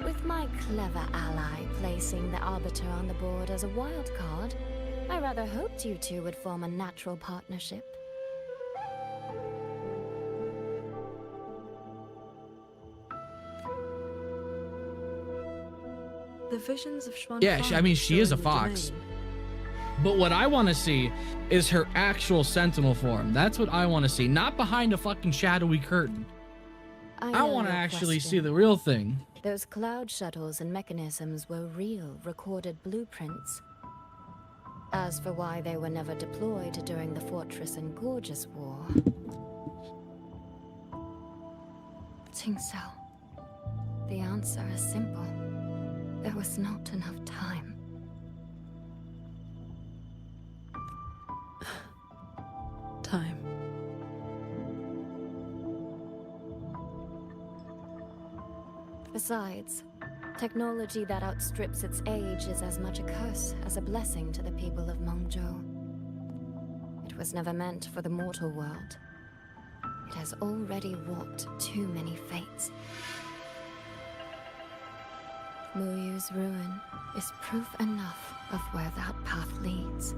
With my clever ally placing the Arbiter on the board as a wild card, I rather hoped you two would form a natural partnership. The visions of Xuanfeng. Yeah, I mean, she is a fox. But what I want to see is her actual sentinel form. That's what I want to see, not behind a fucking shadowy curtain. I want to actually see the real thing. Those cloud shuttles and mechanisms were real, recorded blueprints. As for why they were never deployed during the Fortress and Gorgeous War... Qingxiao, the answer is simple. There was not enough time. Time. Besides, technology that outstrips its age is as much a curse as a blessing to the people of Mengzhou. It was never meant for the mortal world. It has already warped too many fates. Muyu's ruin is proof enough of where that path leads.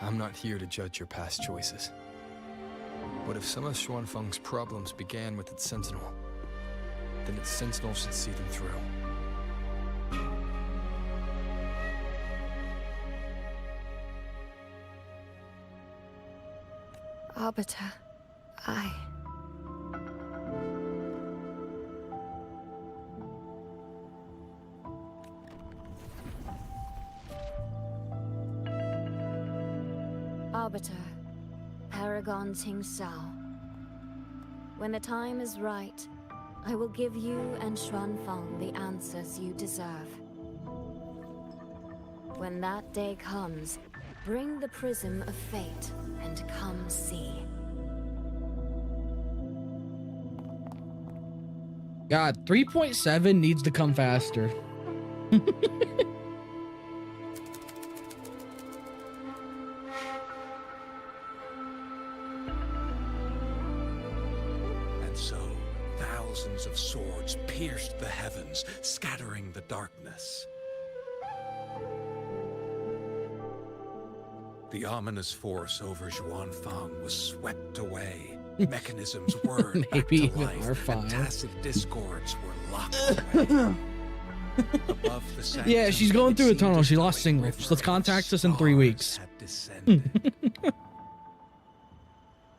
I'm not here to judge your past choices. But if some of Xuanfeng's problems began with its sentinel, then its sentinel should see them through. Arbiter, Arbiter, Paragon Qingxiao. When the time is right, I will give you and Xuanfeng the answers you deserve. When that day comes, bring the Prism of Fate and come see. God, 3.7 needs to come faster. Thousands of swords pierced the heavens, scattering the darkness. The ominous force over Xuanfang was swept away. Mechanisms whirred back Maybe to even life, and R5. tacit discords were locked away. Above the sanctum, Yeah, she's going it through a seemed tunnel. as She though lost a signal. river Let's contact us in 3 of weeks. stars had descended.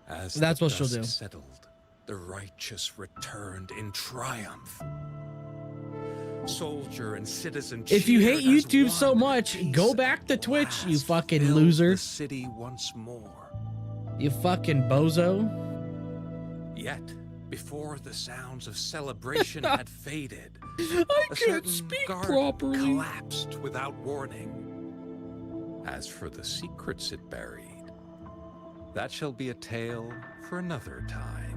As That's the what she'll dust do. settled, the righteous returned in triumph. Soldier and citizen If you hate cheered as YouTube so one. much, go back to Twitch, you Blast fucking filled loser. The city once more. You fucking bozo. Yet, before the sounds of celebration had faded, I a can't certain speak guard properly. collapsed without warning. As for the secrets it buried, that shall be a tale for another time.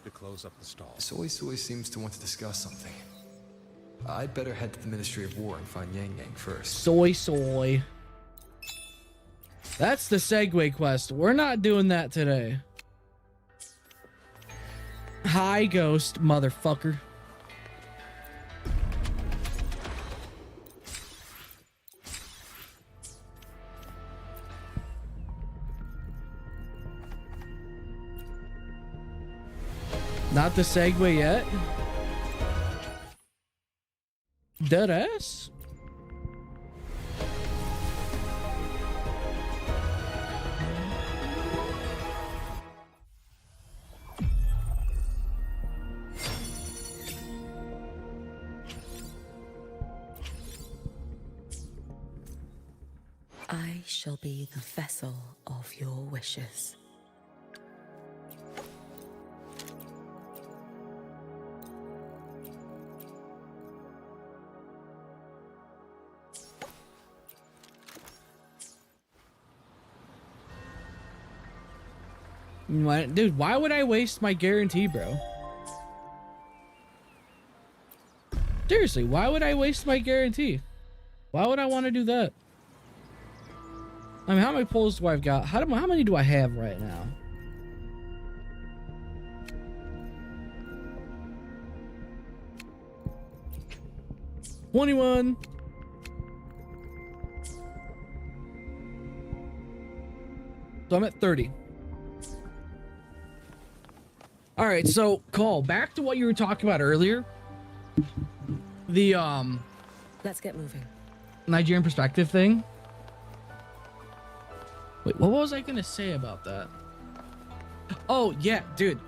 To close up the stall. Soy seems to want to discuss something. I'd better head to the Ministry of War and find Yang Yang first. Soy. That's the segue quest. We're not doing that today. Hi, ghost, motherfucker. Not the segue yet. Dead ass. I shall be the vessel of your wishes. What? Dude, why would I waste my guarantee, bro? Seriously, why would I waste my guarantee? Why would I want to do that? I mean, how many polls do I've got? How many do I have right now? $21. So I'm at 30. All right, so Cole, back to what you were talking about earlier. The Let's get moving. Nigerian perspective thing. Wait, what was I gonna say about that? Oh yeah, dude.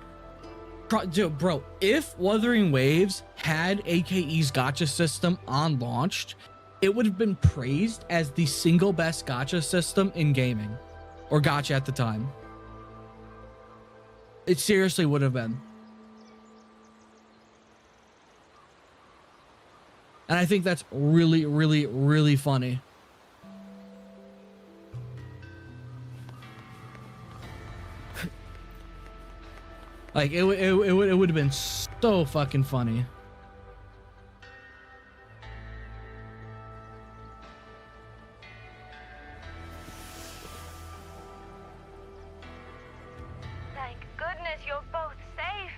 Bro, if Wuthering Waves had AKE's gacha system on launched, it would have been praised as the single best gacha system in gaming, or gacha at the time. It seriously would have been. And I think that's really, really, really funny. Like, it would have been so fucking funny. Thank goodness you're both safe.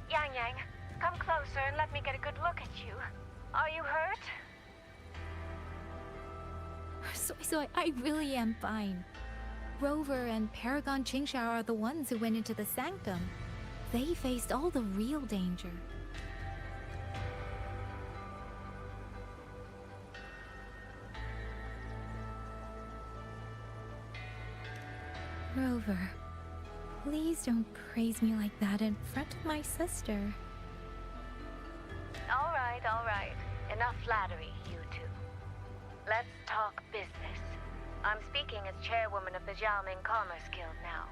Yang Yang, come closer and let me get a good look at you. Are you hurt? So I really am fine. Rover and Paragon Qingshao are the ones who went into the sanctum. They faced all the real danger. Rover, please don't praise me like that in front of my sister. All right. Enough flattery, you two. Let's talk business. I'm speaking as chairwoman of the Xiaoming Commerce Guild now.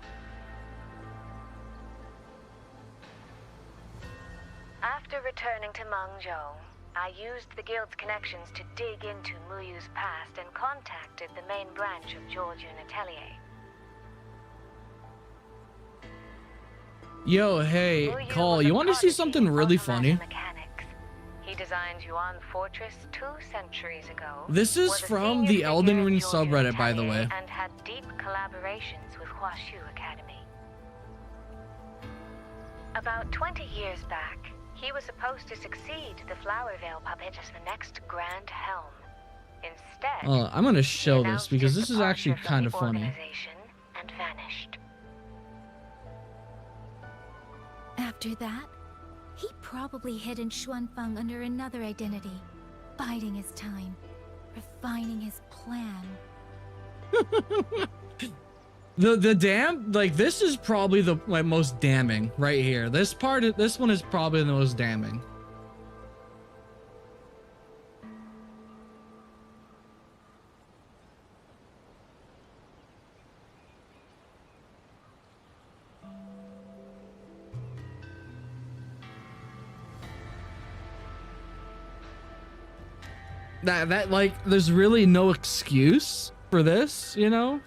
After returning to Mengzhou, I used the guild's connections to dig into Muyu's past and contacted the main branch of Georgian Atelier. Yo, hey, Cole, you want to see something really funny? He redesigned Yuan Fortress 2 centuries ago. This is was a from senior the Elden figure in Ring Georgian subreddit, by the Atelier way. And had deep collaborations with Huashu Academy. About 20 years back, he was supposed to succeed the Flower Veil puppet as the next Grand Helm. Instead, I'm gonna show he this announced because his this is actually departure from kind the of funny. organization and vanished. After that, he probably hid in Xuanfeng under another identity, biding his time, refining his plan. The damn, like, this is probably the most damning right here. This one is probably the most damning. That like, there's really no excuse for this, you know?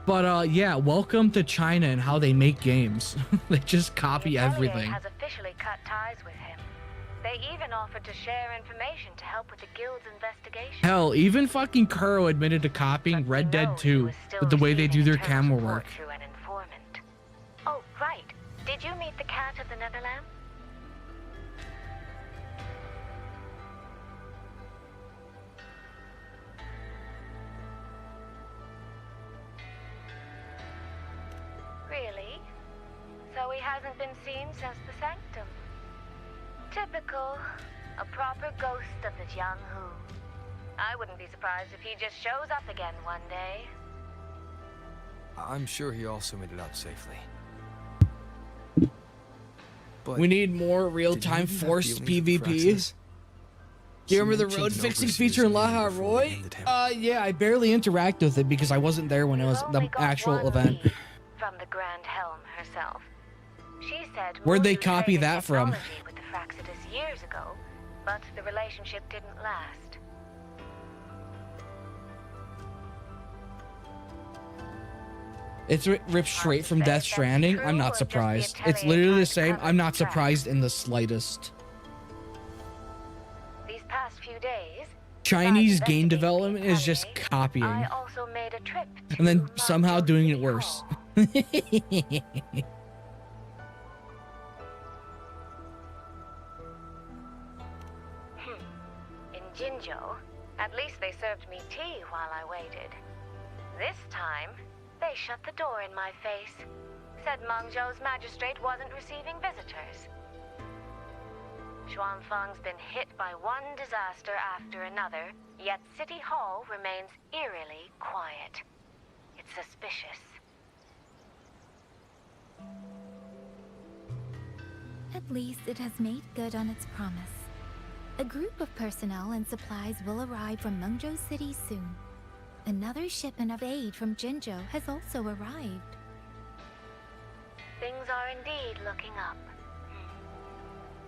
But yeah, welcome to China and how they make games. They just copy everything. Has officially cut ties with him. They even offered to share information to help with the guild's investigation. Hell, even fucking Kuro admitted to copying Red Dead 2 with the way they do their camera work. Through an informant. Oh, right. Did you meet the cat of the Netherlands? Really? So he hasn't been seen since the Sanctum. Typical. A proper ghost of the Jianghu. I wouldn't be surprised if he just shows up again one day. I'm sure he also made it out safely. But we need more real-time forced PvP. Do you remember the road fixing feature in Laha Roy? Yeah, I barely interact with it because I wasn't there when it was the actual event. From the Grand Helm herself. She said Where'd they copy that from? with the Fraxidus years ago, but the relationship didn't last. It's ripped straight from Death Stranding. I'm not surprised. It's literally the same. I'm not surprised in the slightest. These past few daes, Chinese game development is just copying. I also made a trip to And then somehow doing it worse. In Jinzhou, at least they served me tea while I waited. This time, they shut the door in my face. Said Mengzhou's magistrate wasn't receiving visitors. Xuanfeng's been hit by one disaster after another, yet City Hall remains eerily quiet. It's suspicious. At least it has made good on its promise. A group of personnel and supplies will arrive from Mengzhou City soon. Another shipment of aid from Jinzhou has also arrived. Things are indeed looking up.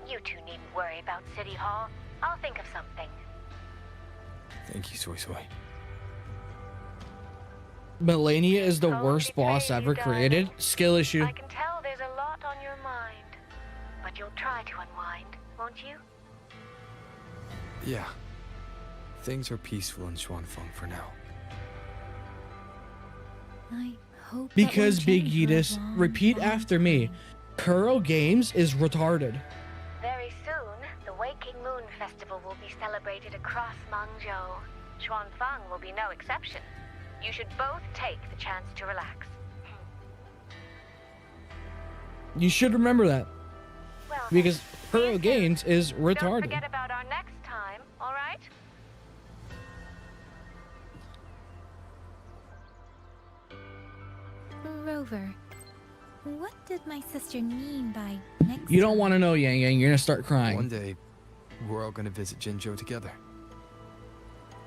You two needn't worry about City Hall. I'll think of something. Thank you, Soy Soy. Melania is the worst boss ever created. Skill issue. I can tell there's a lot on your mind. But you'll try to unwind, won't you? Yeah. Things are peaceful in Xuanfeng for now. I hope Because Big Yeetus, repeat after me. Kuro Games is retarded. Very soon, the Waking Moon Festival will be celebrated across Mengzhou. Xuanfeng will be no exception. You should both take the chance to relax. You should remember that. Well, Because Kuro Games is don't retarded. forget about our next time, all right? Rover, what did my sister mean by next You don't want to know, Yang Yang. You're going to start crying. One day, we're all gonna visit Jinzhou together.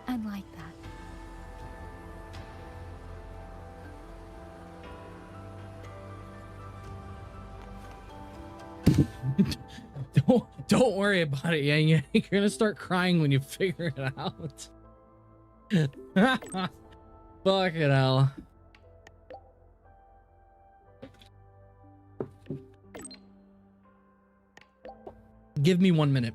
I'd like that. Don't worry about it, Yang Yang. You're going to start crying when you figure it out. Fuck it hell. Give me 1 minute.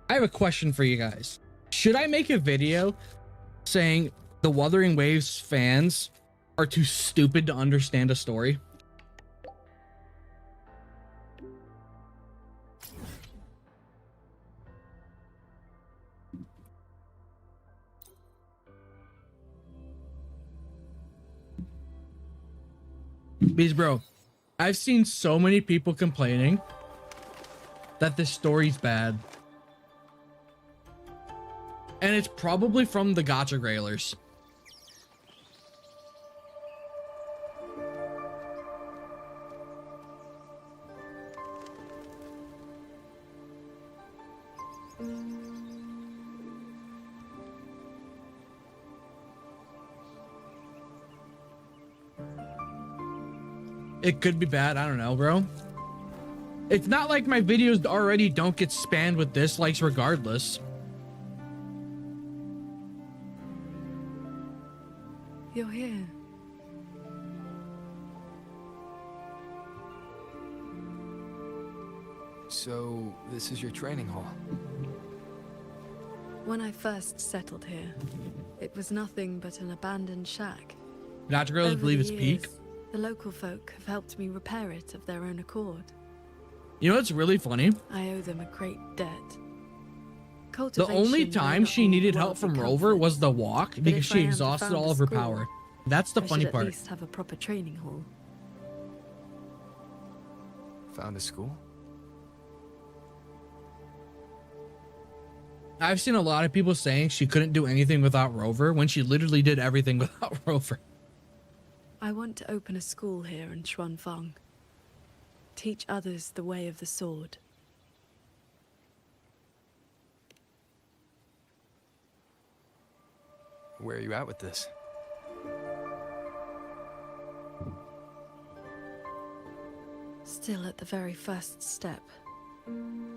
I have a question for you guys. Should I make a video saying the Wuthering Waves fans are too stupid to understand a story? Because, bro, I've seen so many people complaining that this story's bad. And it's probably from the gatcha grailers. It could be bad. I don't know, bro. It's not like my videos already don't get spammed with dislikes regardless. You're here. So, this is your training hall? When I first settled here, it was nothing but an abandoned shack. Gatcha grailers believe it's peak. The local folk have helped me repair it of their own accord. You know what's really funny? I owe them a great debt. The only time she needed help from Rover was the walk because she exhausted all of her power. That's the funny part. At least have a proper training hall. Found a school? I've seen a lot of people saying she couldn't do anything without Rover when she literally did everything without Rover. I want to open a school here in Xuanfang. Teach others the way of the sword. Where are you at with this? Still at the very first step.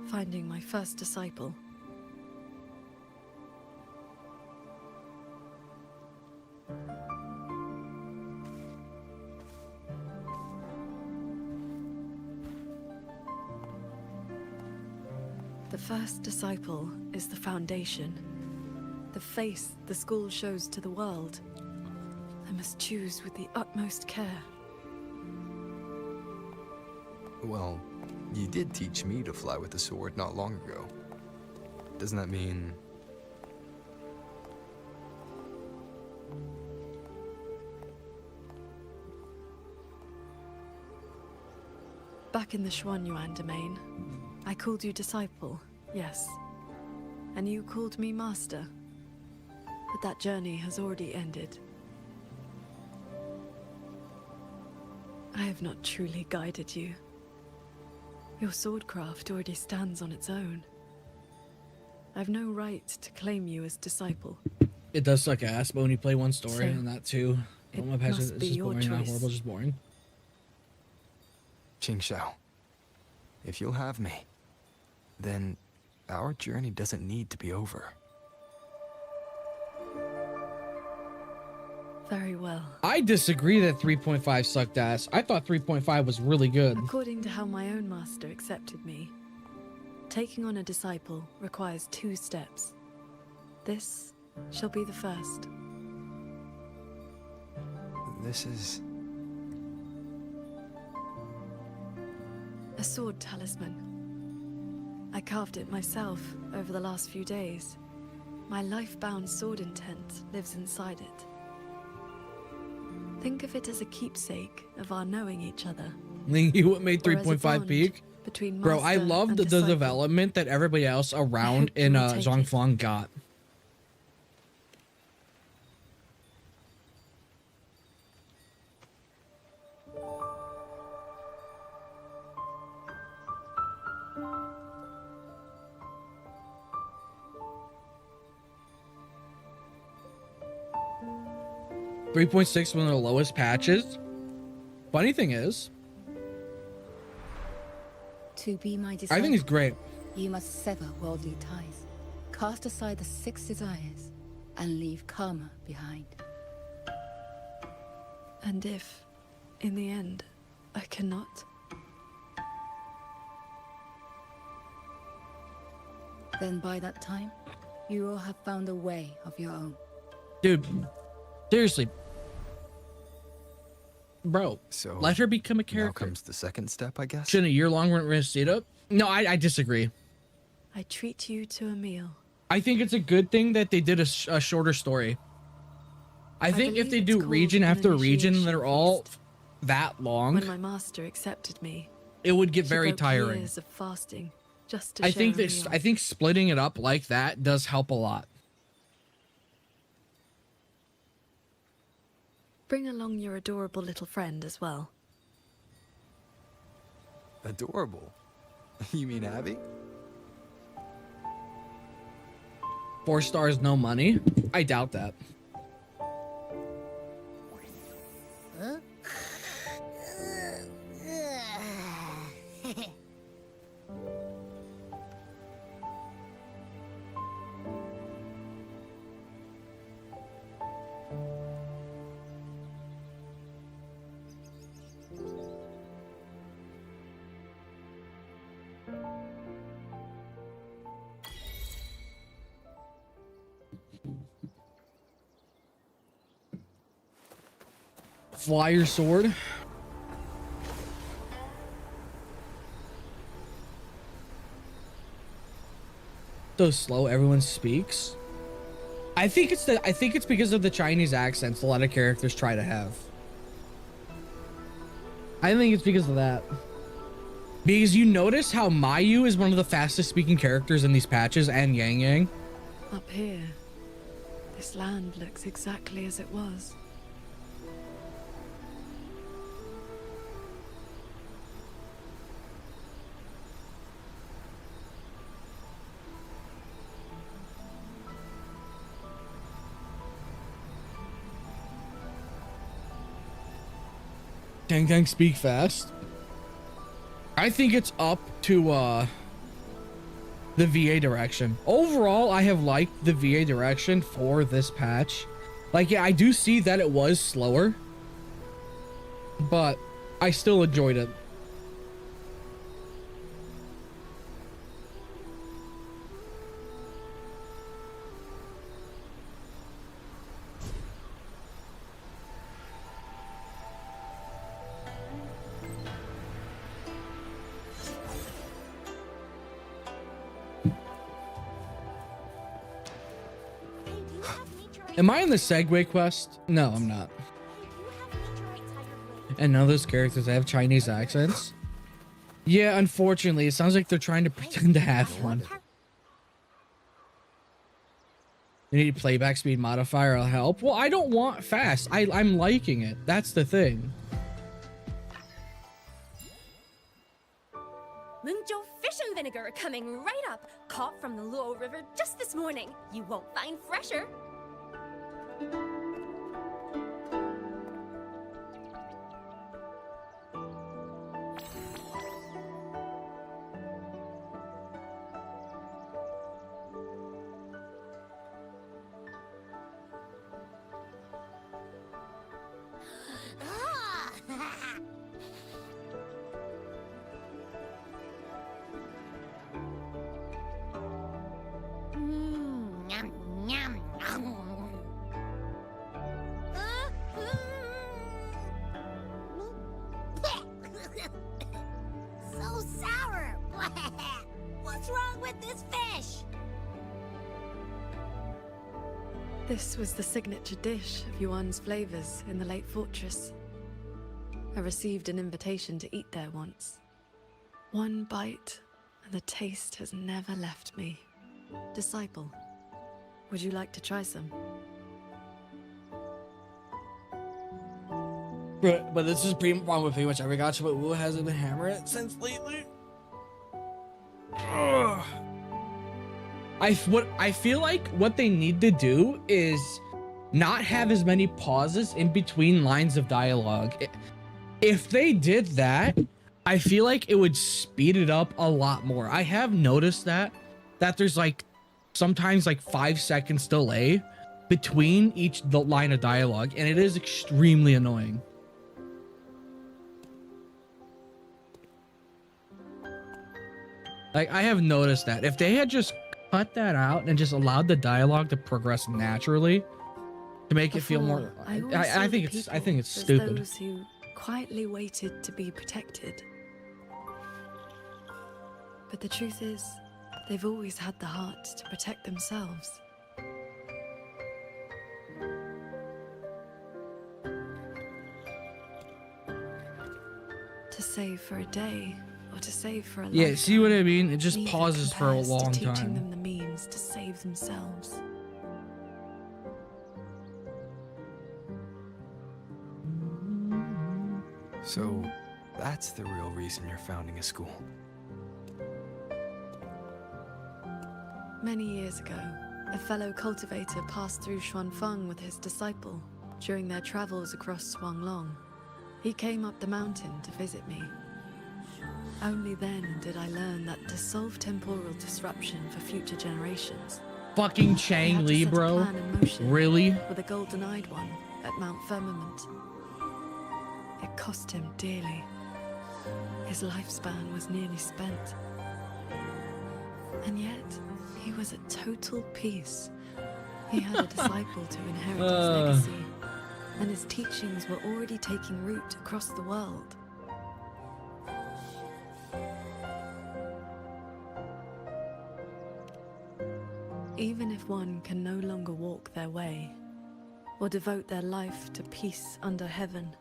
Finding my first disciple. The first disciple is the foundation. The face the school shows to the world. I must choose with the utmost care. Well, you did teach me to fly with the sword not long ago. Doesn't that mean... Back in the Xuanyuan domain, I called you disciple, yes. And you called me master. But that journey has already ended. I have not truly guided you. Your swordcraft already stands on its own. I've no right to claim you as disciple. It does suck ass, but when you play one story and that too, It my passion must is be just your boring, not choice. horrible, just boring. Qingxiao, if you'll have me, then our journey doesn't need to be over. Very well. I disagree that 3.5 sucked ass. I thought 3.5 was really good. According to how my own master accepted me, taking on a disciple requires 2 steps. This shall be the first. This is... a sword talisman. I carved it myself over the last few days. My life-bound sword intent lives inside it. Think of it as a keepsake of our knowing each other. You what made Or as a 3.5 bond peak? between Bro, I master loved and the disciple. development that everybody else around you in will take Zhongfang got. .6 one of the lowest patches. Funny thing is, To be my disciple, I think it's great. you must sever worldly ties, cast aside the 6 desires, and leave karma behind. And if, in the end, I cannot, Then by that time, you will have found a way of your own. Dude, seriously. Bro, So let her become a now character. comes the second step, I guess. Shouldn't a year-long seat up? No, I disagree. I treat you to a meal. I think it's a good thing that they did a shorter story. I think if believe they it's do called region an after region that initiation are all feast. that long, When my master accepted me, it would get she very broke tiring. years of fasting just to I share think a this. meal. I think splitting it up like that does help a lot. Bring along your adorable little friend as well. Adorable. You mean Abby? 4 stars, no money. I doubt that. Huh? Flyer sword. So slow, everyone speaks. I think it's because of the Chinese accents a lot of characters try to have. I think it's because of that. Because you notice how Mayu is one of the fastest speaking characters in these patches, and Yang Yang. Up here, this land looks exactly as it was. Gang Gang speak fast. I think it's up to the VA direction. Overall, I have liked the VA direction for this patch. Like, yeah, I do see that it was slower, but I still enjoyed it. Am I in the Segway quest? No, I'm not. And none of those characters have Chinese accents? Yeah, unfortunately, it sounds like they're trying to pretend to have one. You need playback speed modifier, I'll help. Well, I don't want fast. I'm liking it. That's the thing. Mungzhou fish and vinegar coming right up. Caught from the Luo River just this morning. You won't find fresher. with this fish? This was the signature dish of Yuan's flavors in the Lake Fortress. I received an invitation to eat there once. One bite, and the taste has never left me. Disciple, would you like to try some? But this is pretty wrong with pretty much every gacha, but Wuwa hasn't been hammering it since lately. Ugh. I feel like what they need to do is not have as many pauses in between lines of dialogue. If they did that, I feel like it would speed it up a lot more. I have noticed that there's like sometimes like 5 seconds delay between each line of dialogue, and it is extremely annoying. Like, I have noticed that if they had just cut that out and just allowed the dialogue to progress naturally to make it feel more, I think it's stupid. Those who quietly waited to be protected. But the truth is, they've always had the heart to protect themselves. To save for a day, or to save for a Yeah, lifetime, see what I mean? It just neither pauses for a compares to long teaching time. them the means to save themselves. So, that's the real reason you're founding a school. Many years ago, a fellow cultivator passed through Xuanfeng with his disciple during their travels across Swanglong. He came up the mountain to visit me. Only then did I learn that to solve temporal disruption for future generations, Fucking Chang Li, bro. Really? with a golden-eyed one at Mount Firmament. It cost him dearly. His lifespan was nearly spent. And yet, he was at total peace. He had a disciple to inherit his legacy, and his teachings were already taking root across the world. Even if one can no longer walk their way, or devote their life to peace under heaven,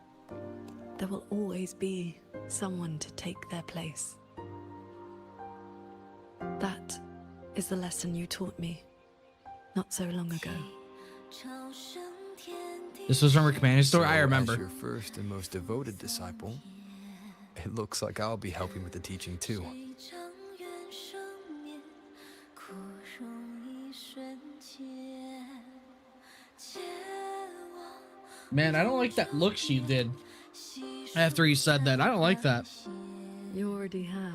there will always be someone to take their place. That is the lesson you taught me not so long ago. This was from a companion story? I remember. As your first and most devoted disciple, it looks like I'll be helping with the teaching too. Man, I don't like that look she did after he said that. I don't like that. You already have.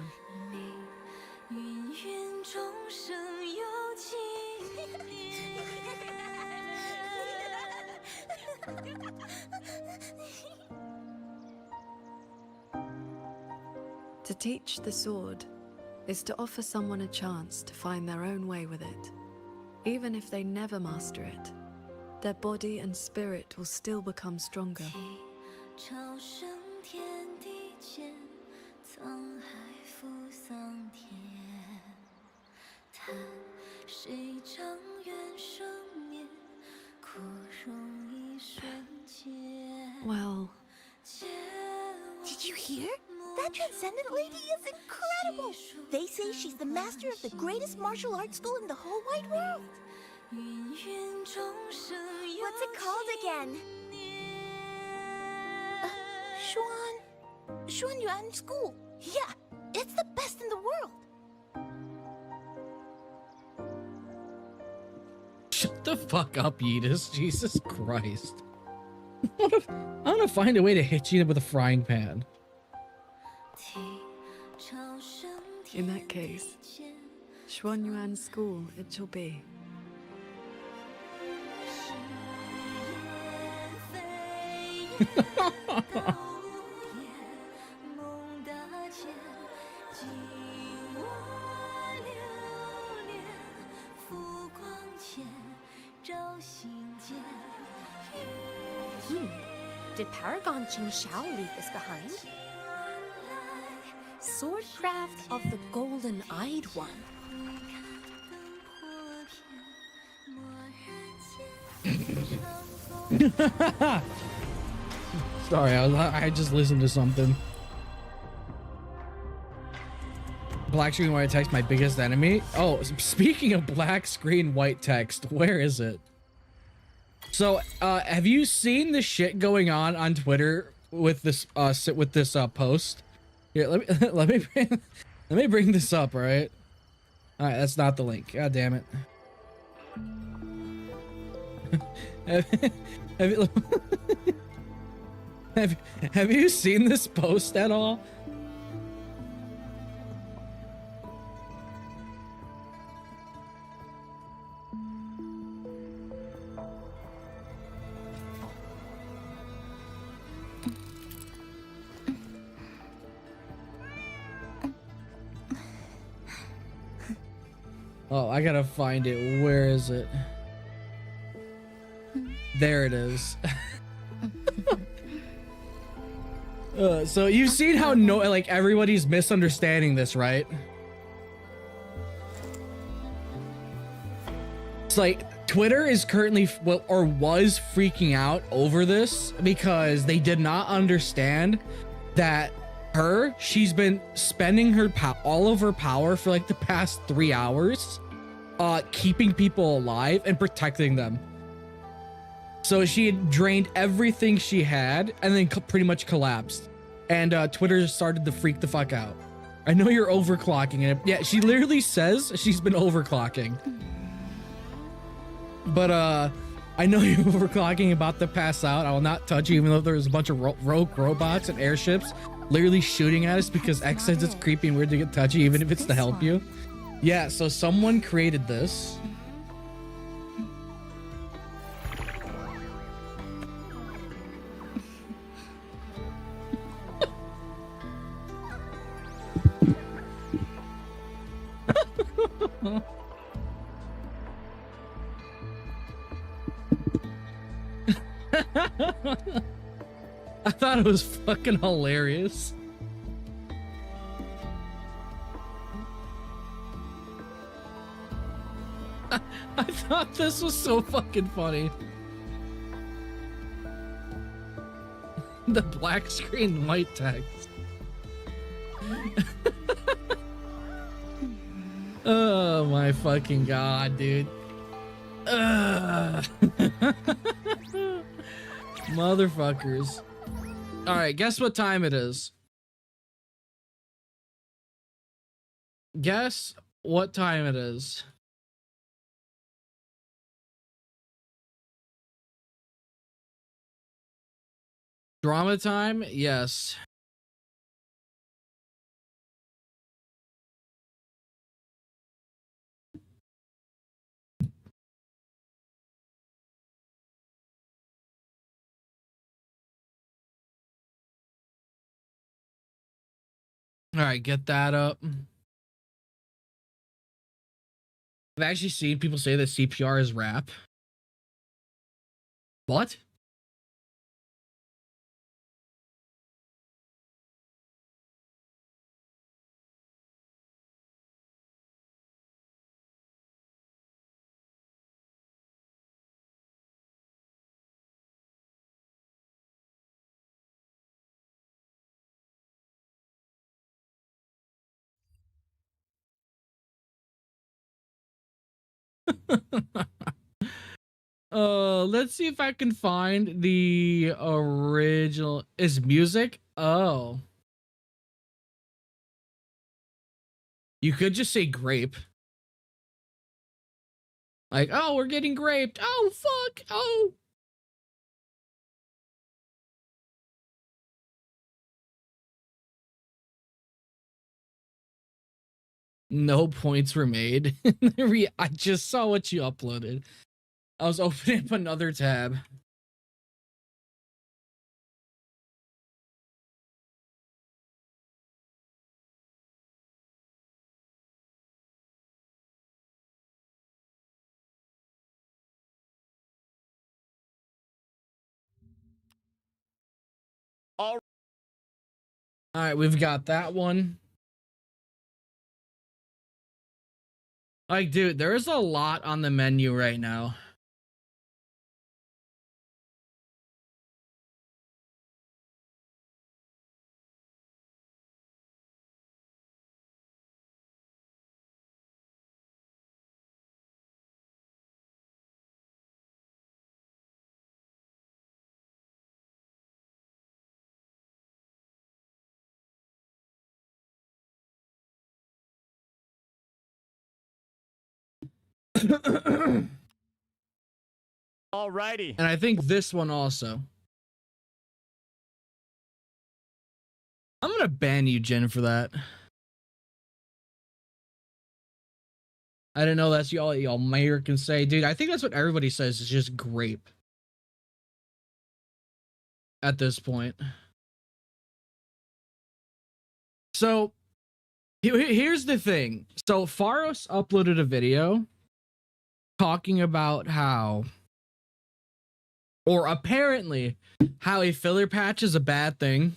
To teach the sword is to offer someone a chance to find their own way with it. Even if they never master it, their body and spirit will still become stronger. Well, Did you hear? That transcendent lady is incredible! They say she's the master of the greatest martial arts school in the whole wide world! What's it called again? Xuanyuan School. Yeah, it's the best in the world! Shut the fuck up, Yeetus. Jesus Christ. I want to find a way to hit you with a frying pan. in that case, Xuanyuan School it shall be. Did Paragon Qing Shao leave this behind? Swordcraft of the Golden-Eyed One. Sorry, I just listened to something. Black screen white text, my biggest enemy. Oh, speaking of black screen white text, where is it? So, have you seen the shit going on Twitter with this post? Here, let me bring this up, all right? All right, that's not the link. God damn it. Have you seen this post at all? Oh, I gotta find it. Where is it? There it is. So you've seen how like everybody's misunderstanding this, right? It's like Twitter is currently or was freaking out over this because they did not understand that she's been spending all of her power for like the past 3 hours keeping people alive and protecting them. So she had drained everything she had and then pretty much collapsed, and Twitter started to freak the fuck out. I know you're overclocking it. Yeah, she literally says she's been overclocking, but I know you're overclocking, about to pass out. I will not touch you, even though there's a bunch of rogue robots and airships literally shooting at us because X says it's creepy and weird to get touchy, even if it's to help you. Yeah, so someone created this. I thought it was fucking hilarious. I thought this was so fucking funny. The black screen white text. Oh my fucking god, dude. Motherfuckers. Alright, guess what time it is? Guess what time it is? Drama time? Yes. All right, get that up. I've actually seen people say that CPR is rap. What? Let's see if I can find the original. Is music? Oh. You could just say grape. Like, oh, we're getting graped. Oh, fuck. Oh. No points were made. I just saw what you uploaded. I was opening up another tab. All right, we've got that one. Like, dude, there's a lot on the menu right now. Alrighty. And I think this one also. I'm gonna ban you, Jen, for that. I didn't know that's y'all mayor can say. Dude, I think that's what everybody says is just grape. At this point. So, here's the thing. So, Faros uploaded a video talking about how, or apparently, how a filler patch is a bad thing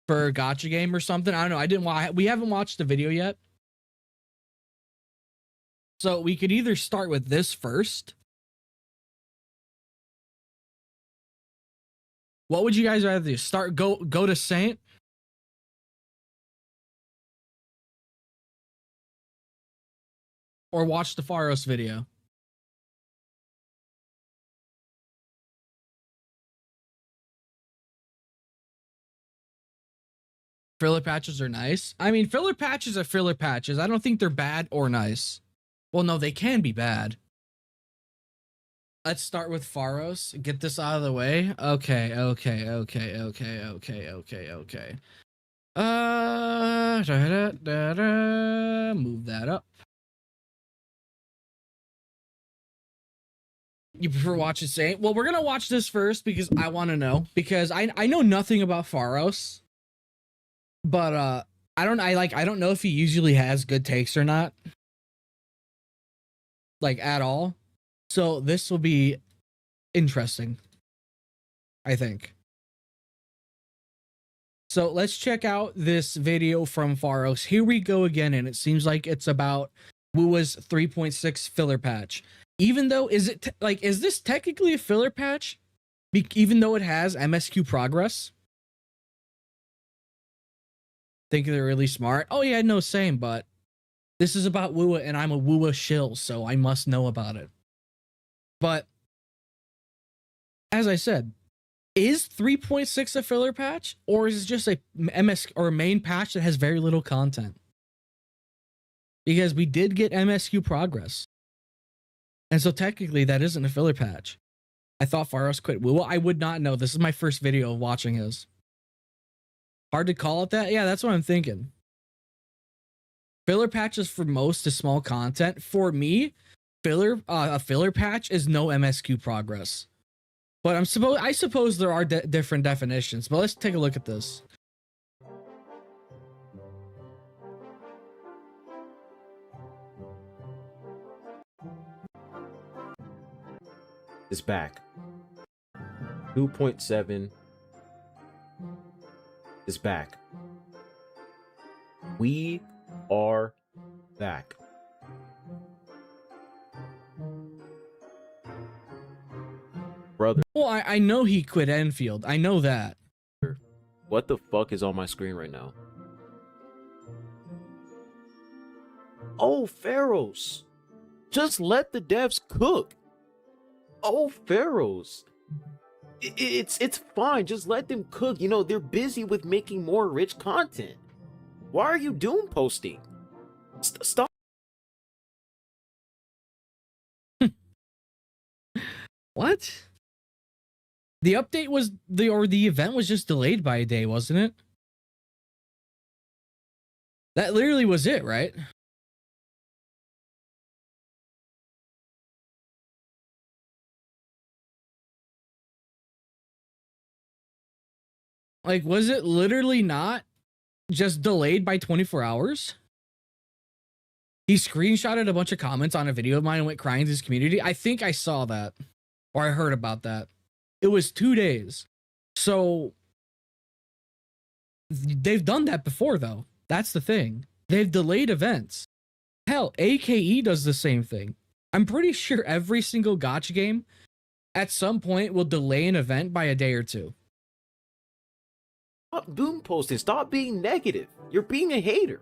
for a gacha game or something. I don't know. I didn't watch. We haven't watched the video yet. So we could either start with this first. What would you guys rather do? Go to Saint? Or watch the Faros video? Filler patches are nice. I mean, filler patches are filler patches. I don't think they're bad or nice. Well, no, they can be bad. Let's start with Faros. Get this out of the way. Okay. Move that up. You prefer watching Saint? Well, we're gonna watch this first because I want to know, because I know nothing about Faros. But I don't know if he usually has good takes or not. Like at all. So this will be interesting, I think. So let's check out this video from Faros. Here we go again, and it seems like it's about Wuwa's 3.6 filler patch. Even though, is this technically a filler patch? Even though it has MSQ progress? Think they're really smart. Oh yeah, no, same, but this is about Wuwa, and I'm a Wuwa shill, so I must know about it. But as I said, is 3.6 a filler patch, or is it just a MS or a main patch that has very little content? Because we did get MSQ progress, and so technically that isn't a filler patch. I thought Faros quit Wuwa. I would not know. This is my first video of watching his. Hard to call it that? Yeah, that's what I'm thinking. Filler patches for most is small content. For me, a filler patch is no MSQ progress. But I suppose there are different definitions. But let's take a look at this. Is back. 2.7 is back. We are back. Brother. Well, I know he quit Enfield. I know that. What the fuck is on my screen right now? Oh, Faros. Just let the devs cook. Oh, Faros. It's fine. Just let them cook. You know, they're busy with making more rich content. Why are you doom posting? Stop. What? The update was the event was just delayed by a day, wasn't it? That literally was it, right? Like, was it literally not just delayed by 24 hours? He screenshotted a bunch of comments on a video of mine and went crying to his community. I think I saw that, or I heard about that. It was 2 days. So they've done that before, though. That's the thing. They've delayed events. Hell, AKE does the same thing. I'm pretty sure every single gacha game at some point will delay an event by a day or two. Stop doom posting. Stop being negative. You're being a hater.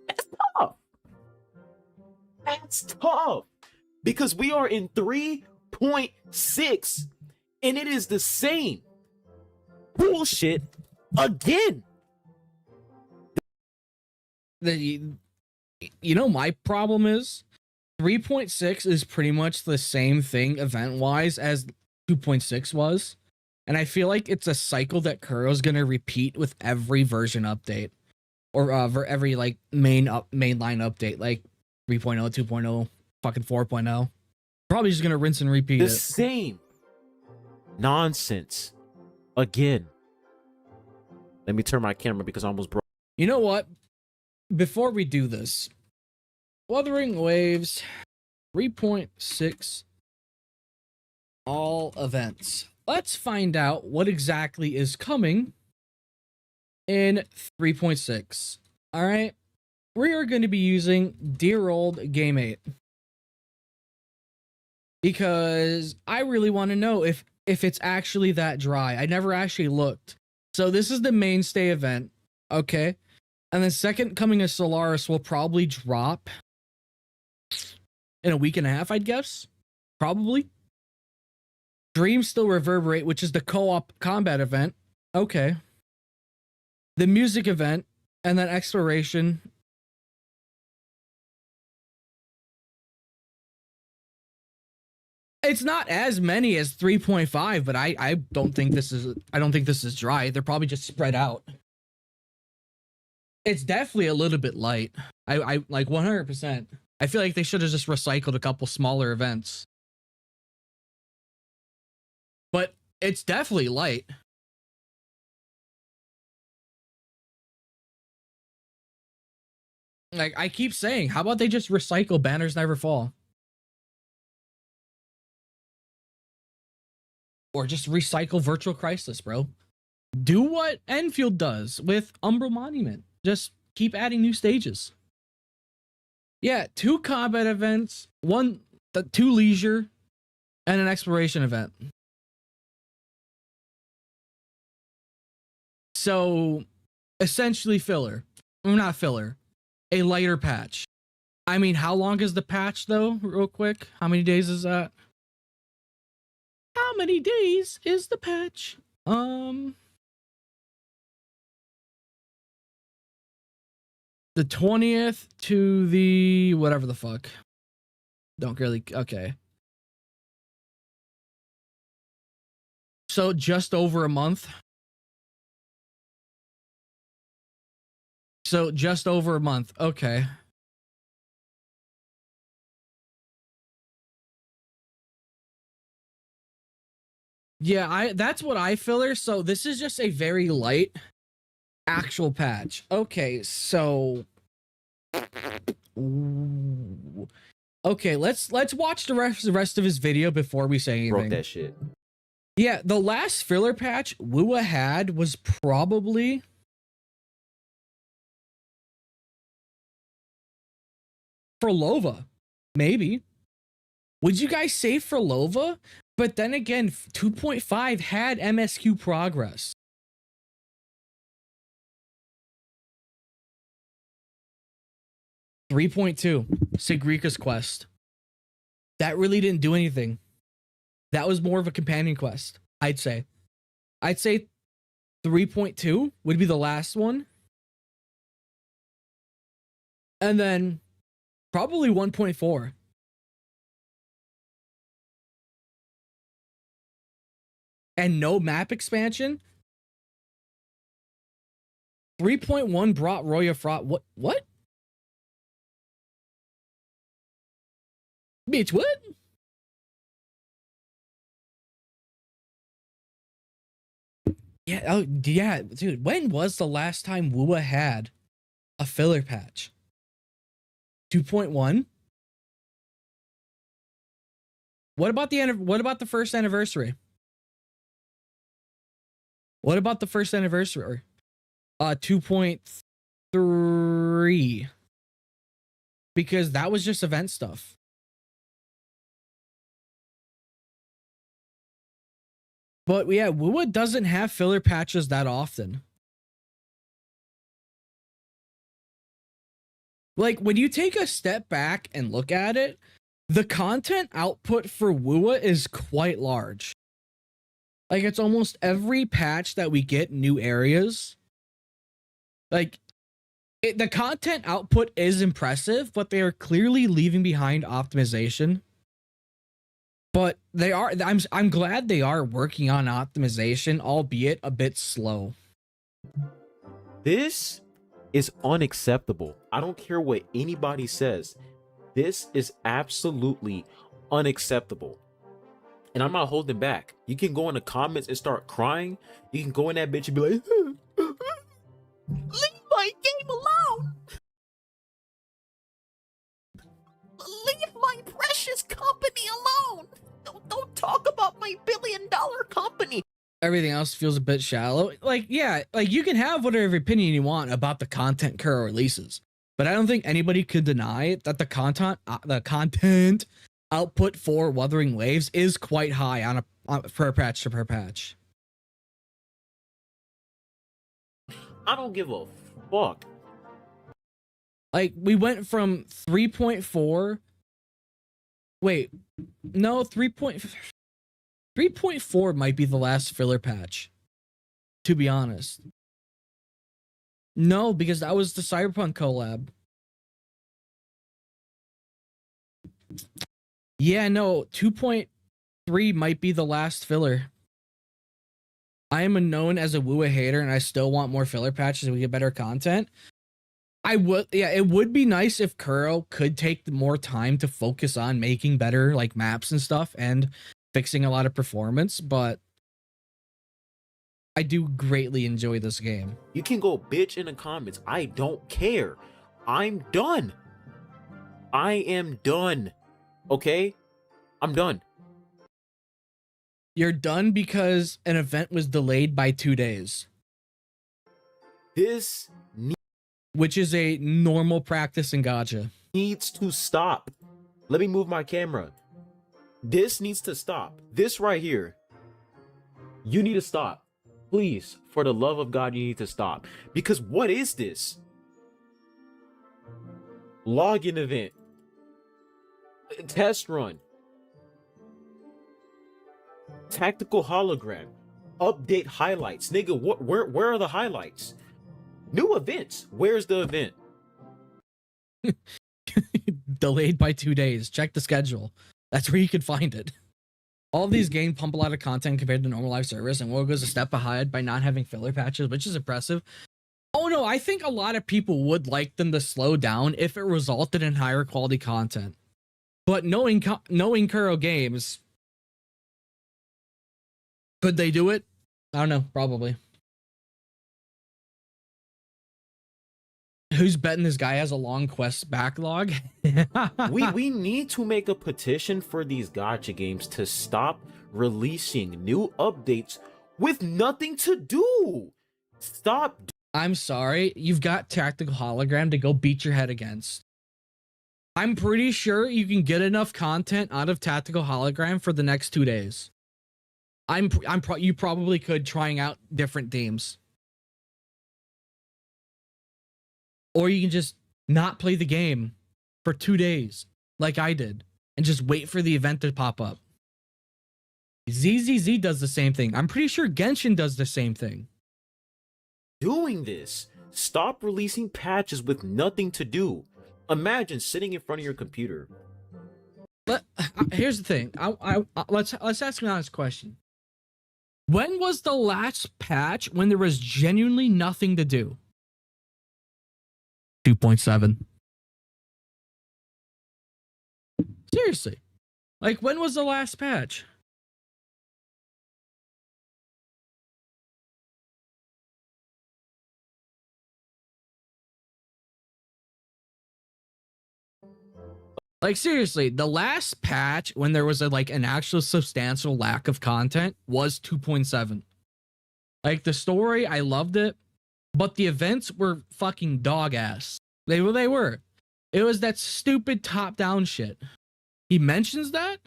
That's tough. That's tough. Because we are in 3.6 and it is the same bullshit again. my problem is 3.6 is pretty much the same thing event-wise as 2.6 was. And I feel like it's a cycle that Kuro's going to repeat with every version update. Or every like mainline update, like 3.0, 2.0, fucking 4.0. Probably just going to rinse and repeat The it. same nonsense again. Let me turn my camera because I almost broke. You know what? Before we do this, Wuthering Waves 3.6 all events. Let's find out what exactly is coming in 3.6. All right. We are going to be using dear old Game 8. Because I really want to know if it's actually that dry. I never actually looked. So this is the mainstay event. Okay. And the second coming of Solaris will probably drop in a week and a half, I'd guess. Probably. Dreams Still Reverberate, which is the co-op combat event. Okay. The music event, and then exploration. It's not as many as 3.5, but I don't think this is dry. They're probably just spread out. It's definitely a little bit light. I like 100%. I feel like they should have just recycled a couple smaller events. But it's definitely light. Like, I keep saying, how about they just recycle Banners Never Fall? Or just recycle Virtual Crisis, bro. Do what Enfield does with Umbral Monument. Just keep adding new stages. Yeah, 2 combat events, 2 leisure, and an exploration event. So, essentially filler. Not filler. A lighter patch. I mean, how long is the patch, though? Real quick. How many days is that? How many days is the patch? The 20th to the whatever the fuck. Don't really. Okay. So just over a month. So just over a month. Okay. Yeah, that's what I filler. So this is just a very light actual patch. Okay, so okay, let's watch the rest of his video before we say anything. Broke that shit. Yeah, the last filler patch Wuwa had was probably for Lova. Maybe. Would you guys say for Lova? But then again, 2.5 had MSQ progress. .2 Sigrika's quest. That really didn't do anything. That was more of a companion quest, I'd say. I'd say 3.2 would be the last one. And then probably 1.4. And no map expansion. 3.1 brought Roya Fraught. What? Bitch, what? Yeah, oh, yeah, dude. When was the last time Wuwa had a filler patch? 2.1? What about the first anniversary? What about the first anniversary? 2.3. Because that was just event stuff. But yeah, Wuwa doesn't have filler patches that often. Like, when you take a step back and look at it, the content output for Wuwa is quite large. Like, it's almost every patch that we get new areas. Like, The content output is impressive, but they are clearly leaving behind optimization. But they are. I'm glad they are working on optimization, albeit a bit slow. This is unacceptable. I don't care what anybody says. This is absolutely unacceptable. And I'm not holding back. You can go in the comments and start crying. You can go in that bitch and be like, leave my game alone. Leave my precious company alone. Don't talk about my billion-dollar company. Everything else feels a bit shallow. Like, yeah, like you can have whatever opinion you want about the content Kuro releases, but I don't think anybody could deny that the content output for Wuthering Waves is quite high on per patch to per patch. I don't give a fuck. Like, we went from 3.4. Wait, no, 3.4 might be the last filler patch, to be honest. No, because that was the Cyberpunk collab. Yeah, no, 2.3 might be the last filler. I am known as a Wuwa hater, and I still want more filler patches and we get better content. It would be nice if Kuro could take more time to focus on making better like maps and stuff and fixing a lot of performance, but I do greatly enjoy this game. You can go bitch in the comments. I don't care. I'm done. I am done. Okay? I'm done. You're done because an event was delayed by 2 days. This which is a normal practice in gacha. Needs to stop. Let me move my camera. This needs to stop. This right here. You need to stop. Please, for the love of God, you need to stop. Because what is this? Login event. Test run. Tactical hologram. Update highlights. Nigga, where are the highlights? New events. Where's the event? Delayed by 2 days. Check the schedule. That's where you can find it. All of these games pump a lot of content compared to normal live service, and Wuwa goes a step ahead by not having filler patches, which is impressive. Oh no, I think a lot of people would like them to slow down if it resulted in higher quality content. But knowing Kuro Games, could they do it? I don't know, probably. Who's betting this guy has a long quest backlog? we need to make a petition for these gacha games to stop releasing new updates with nothing to do. Stop. I'm sorry, you've got Tactical Hologram to go beat your head against. I'm pretty sure you can get enough content out of Tactical Hologram for the next 2 days. You probably could, trying out different themes. Or you can just not play the game for 2 days, like I did, and just wait for the event to pop up. ZZZ does the same thing. I'm pretty sure Genshin does the same thing. Doing this. Stop releasing patches with nothing to do. Imagine sitting in front of your computer. But here's the thing. Let's ask an honest question. When was the last patch when there was genuinely nothing to do? 2.7. Seriously. Like, when was the last patch? Like, seriously, the last patch when there was an actual substantial lack of content was 2.7. Like, the story, I loved it. But the events were fucking dog ass. They were. It was that stupid top-down shit. He mentions that?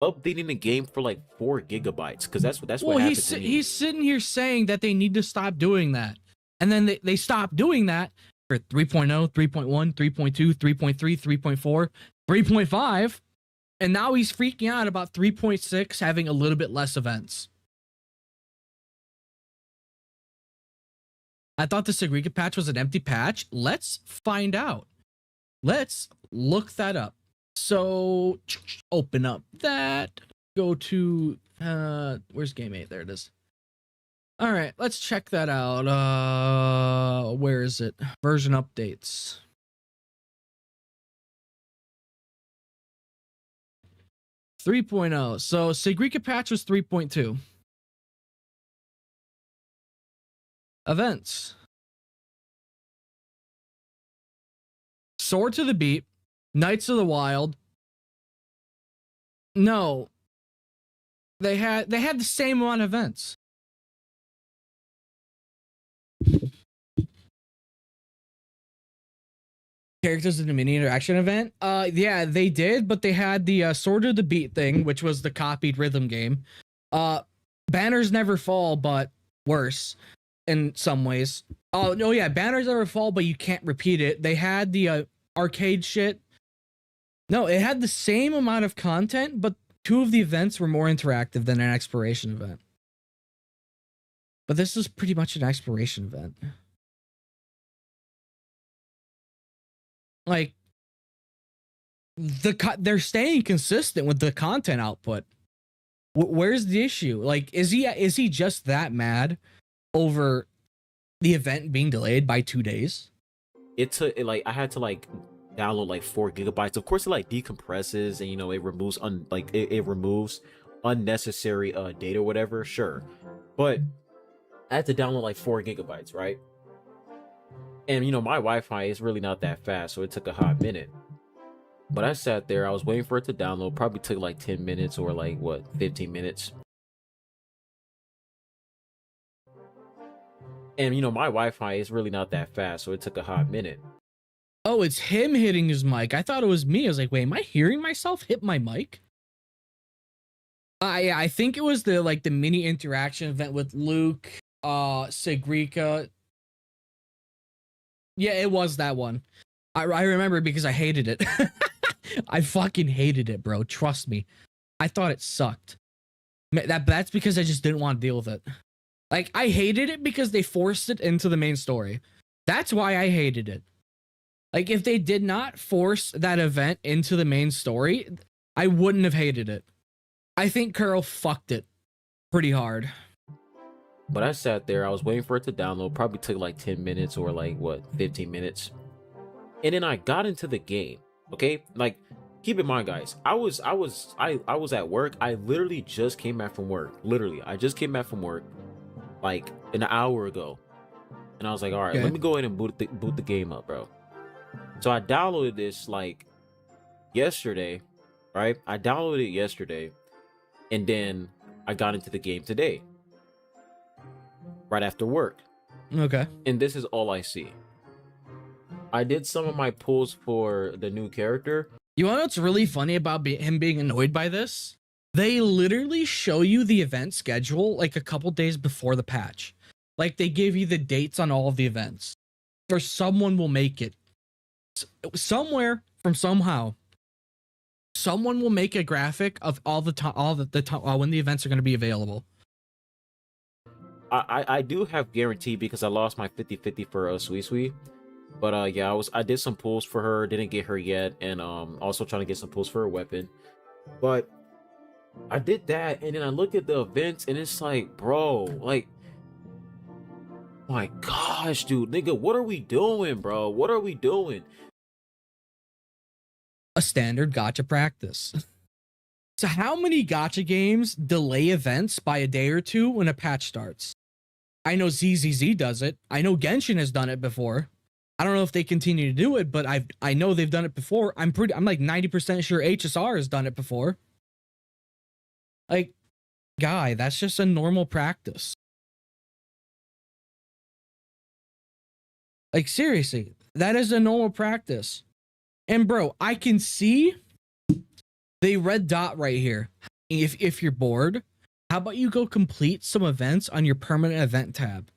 Updating the game for like 4 gigabytes, because that's what happened to me. He's sitting here saying that they need to stop doing that. And then they stopped doing that for 3.0, 3.1, 3.2, 3.3, 3.4, 3.5. And now he's freaking out about 3.6 having a little bit less events. I thought the Segrika patch was an empty patch. Let's find out. Let's look that up. So open up that. Go to where's game 8? There it is. All right, let's check that out. Where is it? Version updates. .3.0. So Segrika patch was 3.2. Events. Sword to the Beat. Knights of the Wild. No. They had the same amount of events. Characters in the mini interaction event. Yeah, they did, but they had the Sword of the Beat thing, which was the copied rhythm game. Banners Never Fall, but worse in some ways. Oh no, yeah, Banners Never Fall, but you can't repeat it. They had the arcade shit. No, it had the same amount of content, but 2 of the events were more interactive than an exploration event. But this is pretty much an exploration event. Like, they're staying consistent with the content output. Where's the issue? Like, is he just that mad over the event being delayed by 2 days? It took like I had to like download like 4 gigabytes. Of course, it like decompresses and it removes it removes unnecessary data or whatever. Sure, but I had to download like 4 gigabytes, right? And my Wi-Fi is really not that fast, so it took a hot minute. But I sat there, I was waiting for it to download. Probably took like 10 minutes or like 15 minutes. And my Wi-Fi is really not that fast, so it took a hot minute. Oh, it's him hitting his mic. I thought it was me. I was like, wait, am I hearing myself hit my mic? Yeah, I think it was the mini interaction event with Luke, Segrika. Yeah, it was that one. I remember because I hated it. I fucking hated it, bro. Trust me. I thought it sucked. That's because I just didn't want to deal with it. Like, I hated it because they forced it into the main story. That's why I hated it. Like, if they did not force that event into the main story, I wouldn't have hated it. I think Curl fucked it pretty hard. But I sat there, I was waiting for it to download. Probably took like 10 minutes or like 15 minutes. And then I got into the game. Okay, like, keep in mind, guys, I was at work. I literally just came back from work. Literally, I just came back from work like an hour ago. And I was like, all right, let me go ahead and boot the game up, bro. So I downloaded this like yesterday, right? I downloaded it yesterday, and then I got into the game today, right after work. Okay. And this is all I see. I did some of my pulls for the new character. You want to know what's really funny about him being annoyed by this? They literally show you the event schedule like a couple days before the patch. Like, they give you the dates on all of the events. Or someone will make it. Somewhere from somehow. Someone will make a graphic of all the time, when the events are going to be available. I do have guarantee because I lost my 50-50 for Sweet Sweet. But yeah, I did some pulls for her, didn't get her yet, and also trying to get some pulls for her weapon. But I did that, and then I look at the events, and it's like, bro, like, my gosh, dude, nigga, what are we doing, bro? What are we doing? A standard gacha practice. So how many gacha games delay events by a day or two when a patch starts? I know ZZZ does it. I know Genshin has done it before. I don't know if they continue to do it, but I know they've done it before. I'm like 90% sure HSR has done it before. Like, guy, that's just a normal practice. Like, seriously, that is a normal practice. And bro, I can see the red dot right here. If you're bored, how about you go complete some events on your permanent event tab?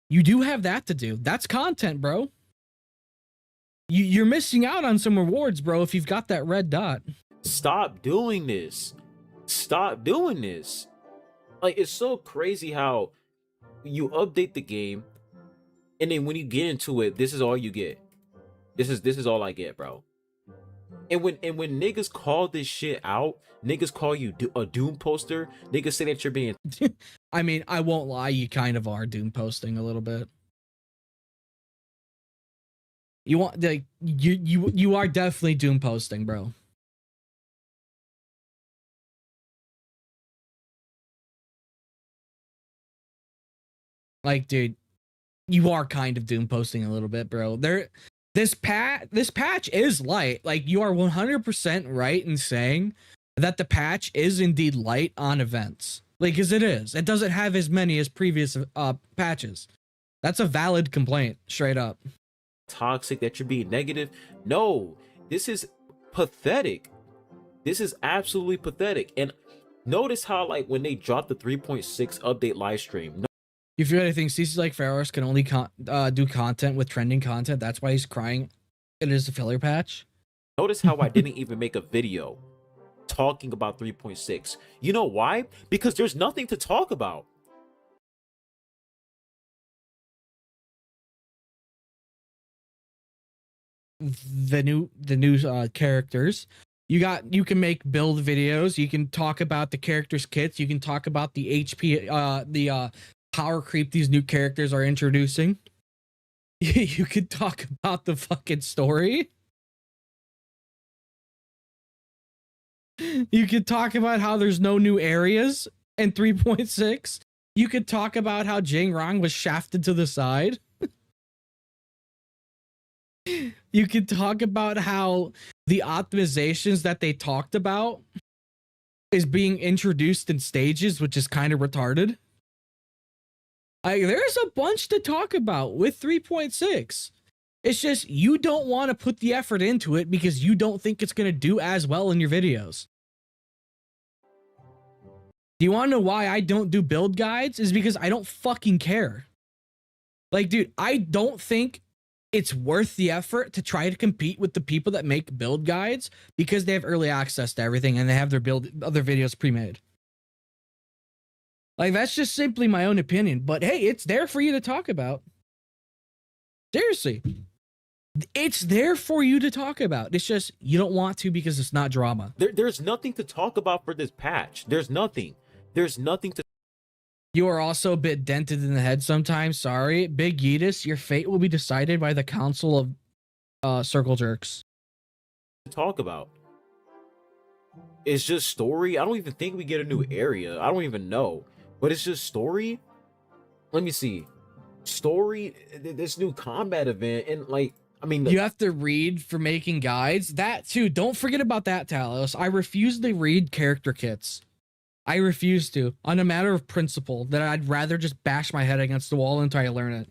You do have that to do. That's content, bro. You're missing out on some rewards, bro, if you've got that red dot. Stop doing this. Stop doing this. Like, it's so crazy how you update the game And then when you get into it, this is all you get. This is all I get, bro. And when niggas call this shit out, niggas call you a Doom poster. Niggas say that you're being. I mean, I won't lie, you kind of are Doom posting a little bit. You want like you are definitely Doom posting, bro. Like, dude, you are kind of Doom posting a little bit, bro. This patch is light. Like, you are 100% right in saying that the patch is indeed light on events. Like, because it is. It doesn't have as many as previous patches. That's a valid complaint, straight up. Toxic, that you're being negative. No, this is pathetic. This is absolutely pathetic. And notice how, like, when they dropped the 3.6 update live stream. You feel anything? CC's like Faros can only do content with trending content. That's why he's crying. It is a filler patch. Notice how I didn't even make a video talking about 3.6. You know why? Because there's nothing to talk about. The new characters. You can make build videos. You can talk about the characters' kits. You can talk about the HP, power creep these new characters are introducing. You could talk about the fucking story. You could talk about how there's no new areas in 3.6. You could talk about how Jing Rong was shafted to the side. You could talk about how the optimizations that they talked about is being introduced in stages, which is kind of retarded. There's a bunch to talk about with 3.6. It's just you don't want to put the effort into it because you don't think it's going to do as well in your videos. Do you want to know why I don't do build guides? Is because I don't fucking care. Like, dude, I don't think it's worth the effort to try to compete with the people that make build guides because they have early access to everything and they have their other videos pre-made. Like, that's just simply my own opinion. But hey, it's there for you to talk about. Seriously. It's there for you to talk about. It's just you don't want to because it's not drama. There's nothing to talk about for this patch. There's nothing. There's nothing to. You are also a bit dented in the head sometimes. Sorry. Big Yeetus, your fate will be decided by the Council of Circle Jerks. Talk about. It's just story. I don't even think we get a new area. I don't even know. But it's just story. Let me see. Story, this new combat event, and like, I mean, you have to read for making guides. That too. Don't forget about that, Talos. I refuse to read character kits. I refuse to, on a matter of principle, that I'd rather just bash my head against the wall until I learn it.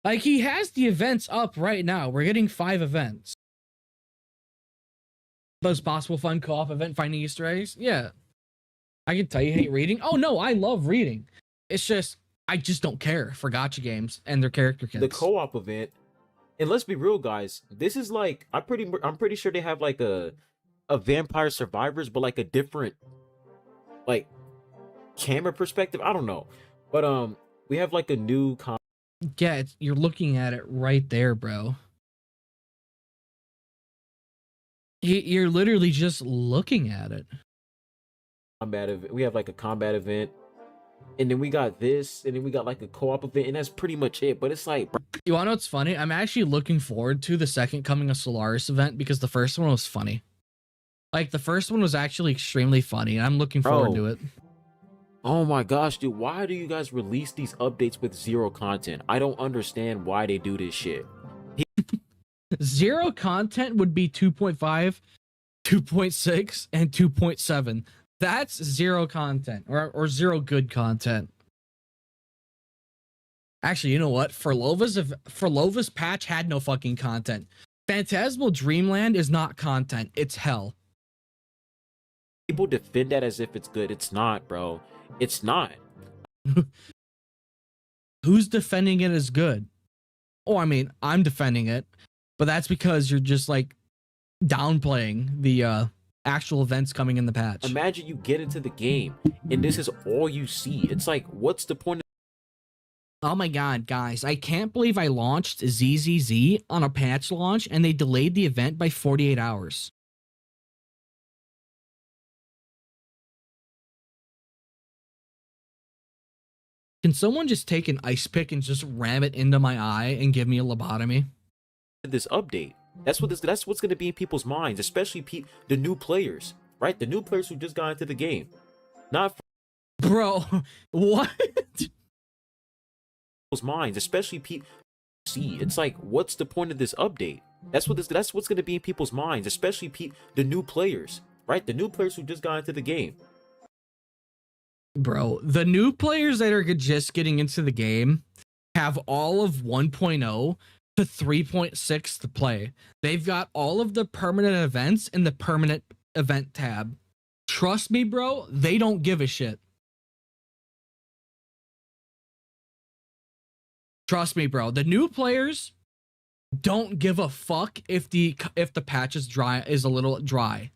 Like, he has the events up right now. We're getting 5 events. Most possible fun co-op event, finding Easter eggs. Yeah. I can tell you hate reading. Oh no, I love reading. It's just, I just don't care for gacha games and their character kits. The co-op event, and let's be real, guys. This is like, I'm pretty sure they have like a Vampire Survivors, but like a different, like, camera perspective. I don't know, but we have like a new yeah, you're looking at it right there, bro. You're literally just looking at it. Combat event. We have like a combat event, and then we got this, and then we got like a co-op event, and that's pretty much it. But it's like, you wanna know what's funny? I'm actually looking forward to the second coming of Solaris event because the first one was funny. Like, the first one was actually extremely funny, and I'm looking forward to it. Oh my gosh, dude, why do you guys release these updates with 0 content? I don't understand why they do this shit. 0 content would be 2.5, 2.6, and 2.7. That's 0 content, or 0 good content. Actually, you know what? Forlova's patch had no fucking content. Phantasmal Dreamland is not content. It's hell. People defend that as if it's good. It's not, bro. It's not. Who's defending it as good? Oh, I mean, I'm defending it, but that's because you're just like downplaying the actual events coming in the patch. Imagine you get into the game and this is all you see. It's like, what's the point Oh my god, guys, I can't believe I launched ZZZ on a patch launch and they delayed the event by 48 hours. Can someone just take an ice pick and just ram it into my eye and give me a lobotomy? This update. That's what's going to be in people's minds, especially the new players, right? The new players who just got into the game. Not bro, what? People's minds, especially see, it's like, what's the point of this update? That's what's going to be in people's minds, especially the new players, right? The new players who just got into the game. Bro, the new players that are just getting into the game have all of 1.0 to 3.6 to play. They've got all of the permanent events in the permanent event tab. Trust me, bro, they don't give a shit. Trust me, bro. The new players don't give a fuck if the patch is a little dry.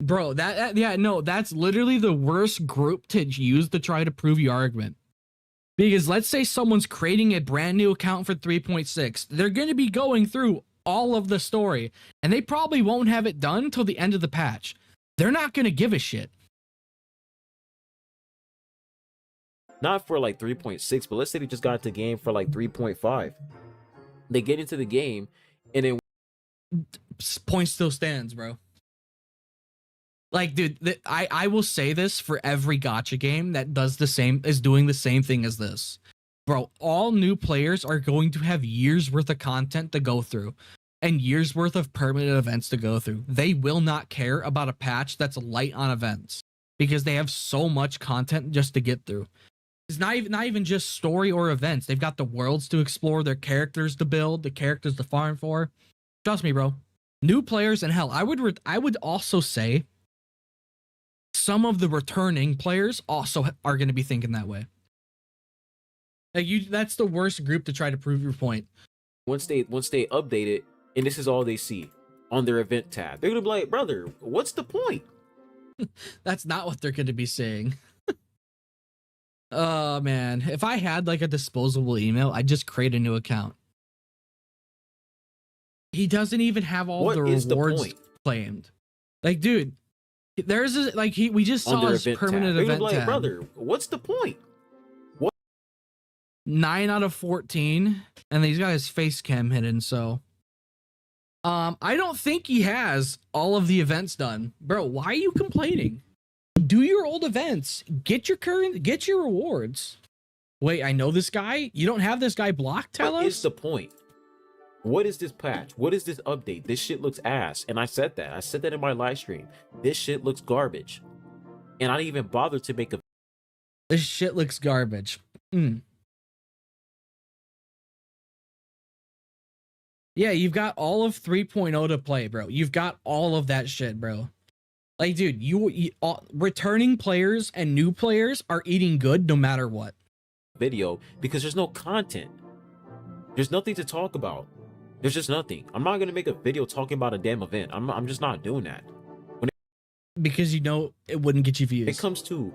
Bro, that's literally the worst group to use to try to prove your argument. Because let's say someone's creating a brand new account for 3.6. They're going to be going through all of the story, and they probably won't have it done till the end of the patch. They're not going to give a shit. Not for like 3.6, but let's say they just got into the game for like 3.5. They get into the game, and then point still stands, bro. Like, dude, I will say this for every gacha game that is doing the same thing as this. Bro, all new players are going to have years worth of content to go through and years worth of permanent events to go through. They will not care about a patch that's light on events because they have so much content just to get through. It's not even just story or events. They've got the worlds to explore, their characters to build, the characters to farm for. Trust me, bro. New players, and hell, I would also say some of the returning players also are going to be thinking that way. Like that's the worst group to try to prove your point. Once they update it, and this is all they see on their event tab, they're gonna be like, brother, what's the point? That's not what they're going to be saying. Oh man, if I had like a disposable email, I'd just create a new account. He doesn't even have all the rewards claimed. Like, dude, there's we just saw his permanent event tab. Brother, what's the point? What? 9 out of 14, and he's got his face cam hidden. So, I don't think he has all of the events done, bro. Why are you complaining? Do your old events. Get your rewards. Wait, I know this guy. You don't have this guy blocked. Tell us. What is the point? What is this patch? What is this update? This shit looks ass. And I said that in my live stream. This shit looks garbage. And I didn't even bother to make a... This shit looks garbage. Yeah, you've got all of 3.0 to play, bro. You've got all of that shit, bro. Like, dude, returning players and new players are eating good no matter what. Video, because there's no content. There's nothing to talk about. There's just nothing. I'm not gonna make a video talking about a damn event. I'm just not doing that. Because you know it wouldn't get you views. It comes to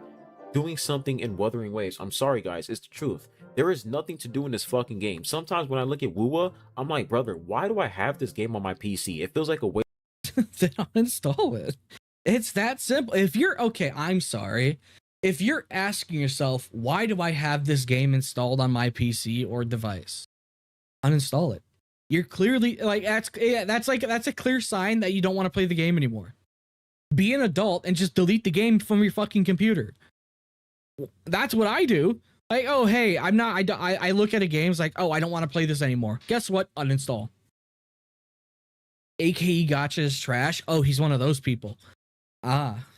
doing something in Wuthering Waves. I'm sorry, guys. It's the truth. There is nothing to do in this fucking game. Sometimes when I look at Wuwa, I'm like, brother, why do I have this game on my PC? It feels like a waste. Then uninstall it. It's that simple. If you're okay, I'm sorry. If you're asking yourself, why do I have this game installed on my PC or device? Uninstall it. You're clearly like that's a clear sign that you don't want to play the game anymore. Be an adult and just delete the game from your fucking computer. That's what I do. Like, oh hey, I look at a game like, oh, I don't want to play this anymore. Guess what? Uninstall. AKE Gotcha is trash. Oh, he's one of those people.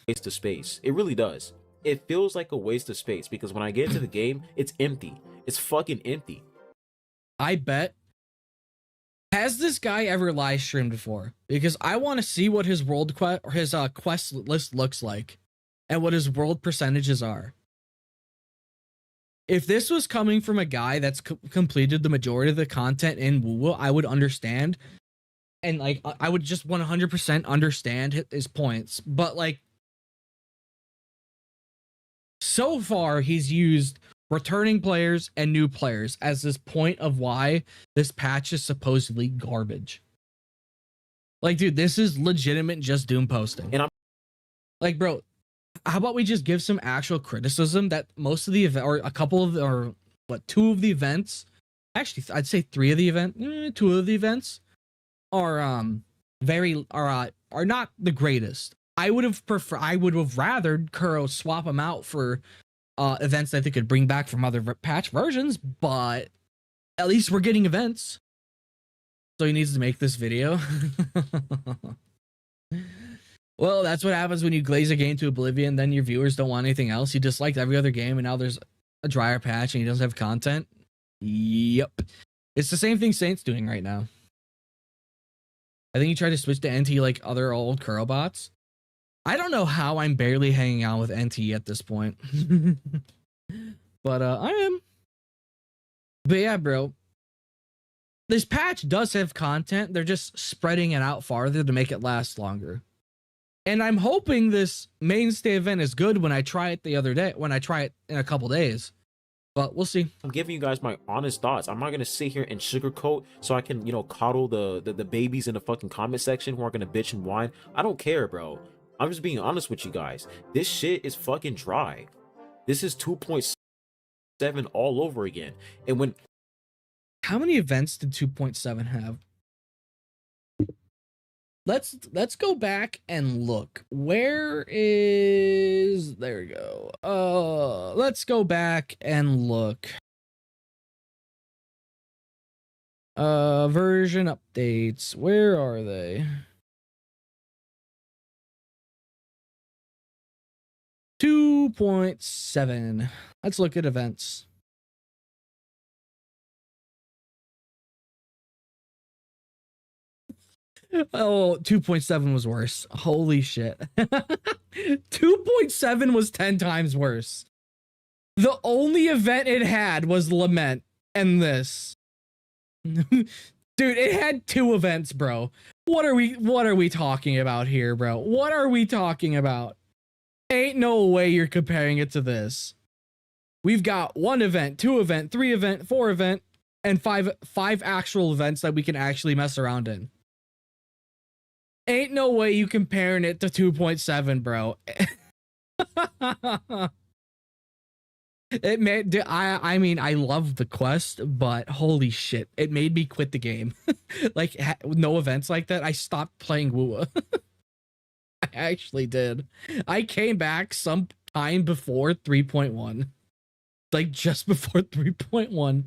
Waste of space. It really does. It feels like a waste of space because when I get into the game, it's empty. It's fucking empty. I bet. Has this guy ever live streamed before? Because I want to see what his world quest list looks like and what his world percentages are. If this was coming from a guy that's completed the majority of the content in Wuwa, I would understand. And like, I would just 100% understand his points. But like, so far he's used returning players and new players as this point of why this patch is supposedly garbage. Like, dude, this is legitimate just Doom posting. And I'm like, bro, how about we just give some actual criticism that most of the event, or a couple of, or what, 2 of the events, actually, I'd say 3 of the event, 2 of the events are are not the greatest. I would have rathered Kuro swap them out for events that they could bring back from other patch versions, but at least we're getting events. So he needs to make this video. Well, that's what happens when you glaze a game to oblivion. Then your viewers don't want anything else. You disliked every other game, and now there's a drier patch and he doesn't have content. Yep. It's the same thing Saint's doing right now. I think he tried to switch to NT like other old Kuro bots. I don't know how I'm barely hanging out with NT at this point. But I am. But yeah, bro. This patch does have content. They're just spreading it out farther to make it last longer. And I'm hoping this mainstay event is good when I try it the other day, when I try it in a couple days. But we'll see. I'm giving you guys my honest thoughts. I'm not gonna sit here and sugarcoat so I can, you know, coddle the babies in the fucking comment section who are gonna bitch and whine. I don't care, bro. I'm just being honest with you guys. This shit is fucking dry. This is 2.7 all over again. And when... How many events did 2.7 have? Let's go back and look. Where is... There we go. Let's go back and look. Version updates. Where are they? 2.7. Let's look at events. Oh, 2.7 was worse. Holy shit. 2.7 was 10 times worse. The only event it had was Lament and this. Dude, it had 2 events, bro. What are we talking about here, bro? What are we talking about? Ain't no way you're comparing it to this. We've got 1 event, 2 event, 3 event, 4 event, and 5 actual events that we can actually mess around in. Ain't no way you comparing it to 2.7, bro. It made I mean, I love the quest, but holy shit, it made me quit the game. Like, no events like that, I stopped playing Wuwa. I actually did. I came back some time before 3.1. Like, just before 3.1.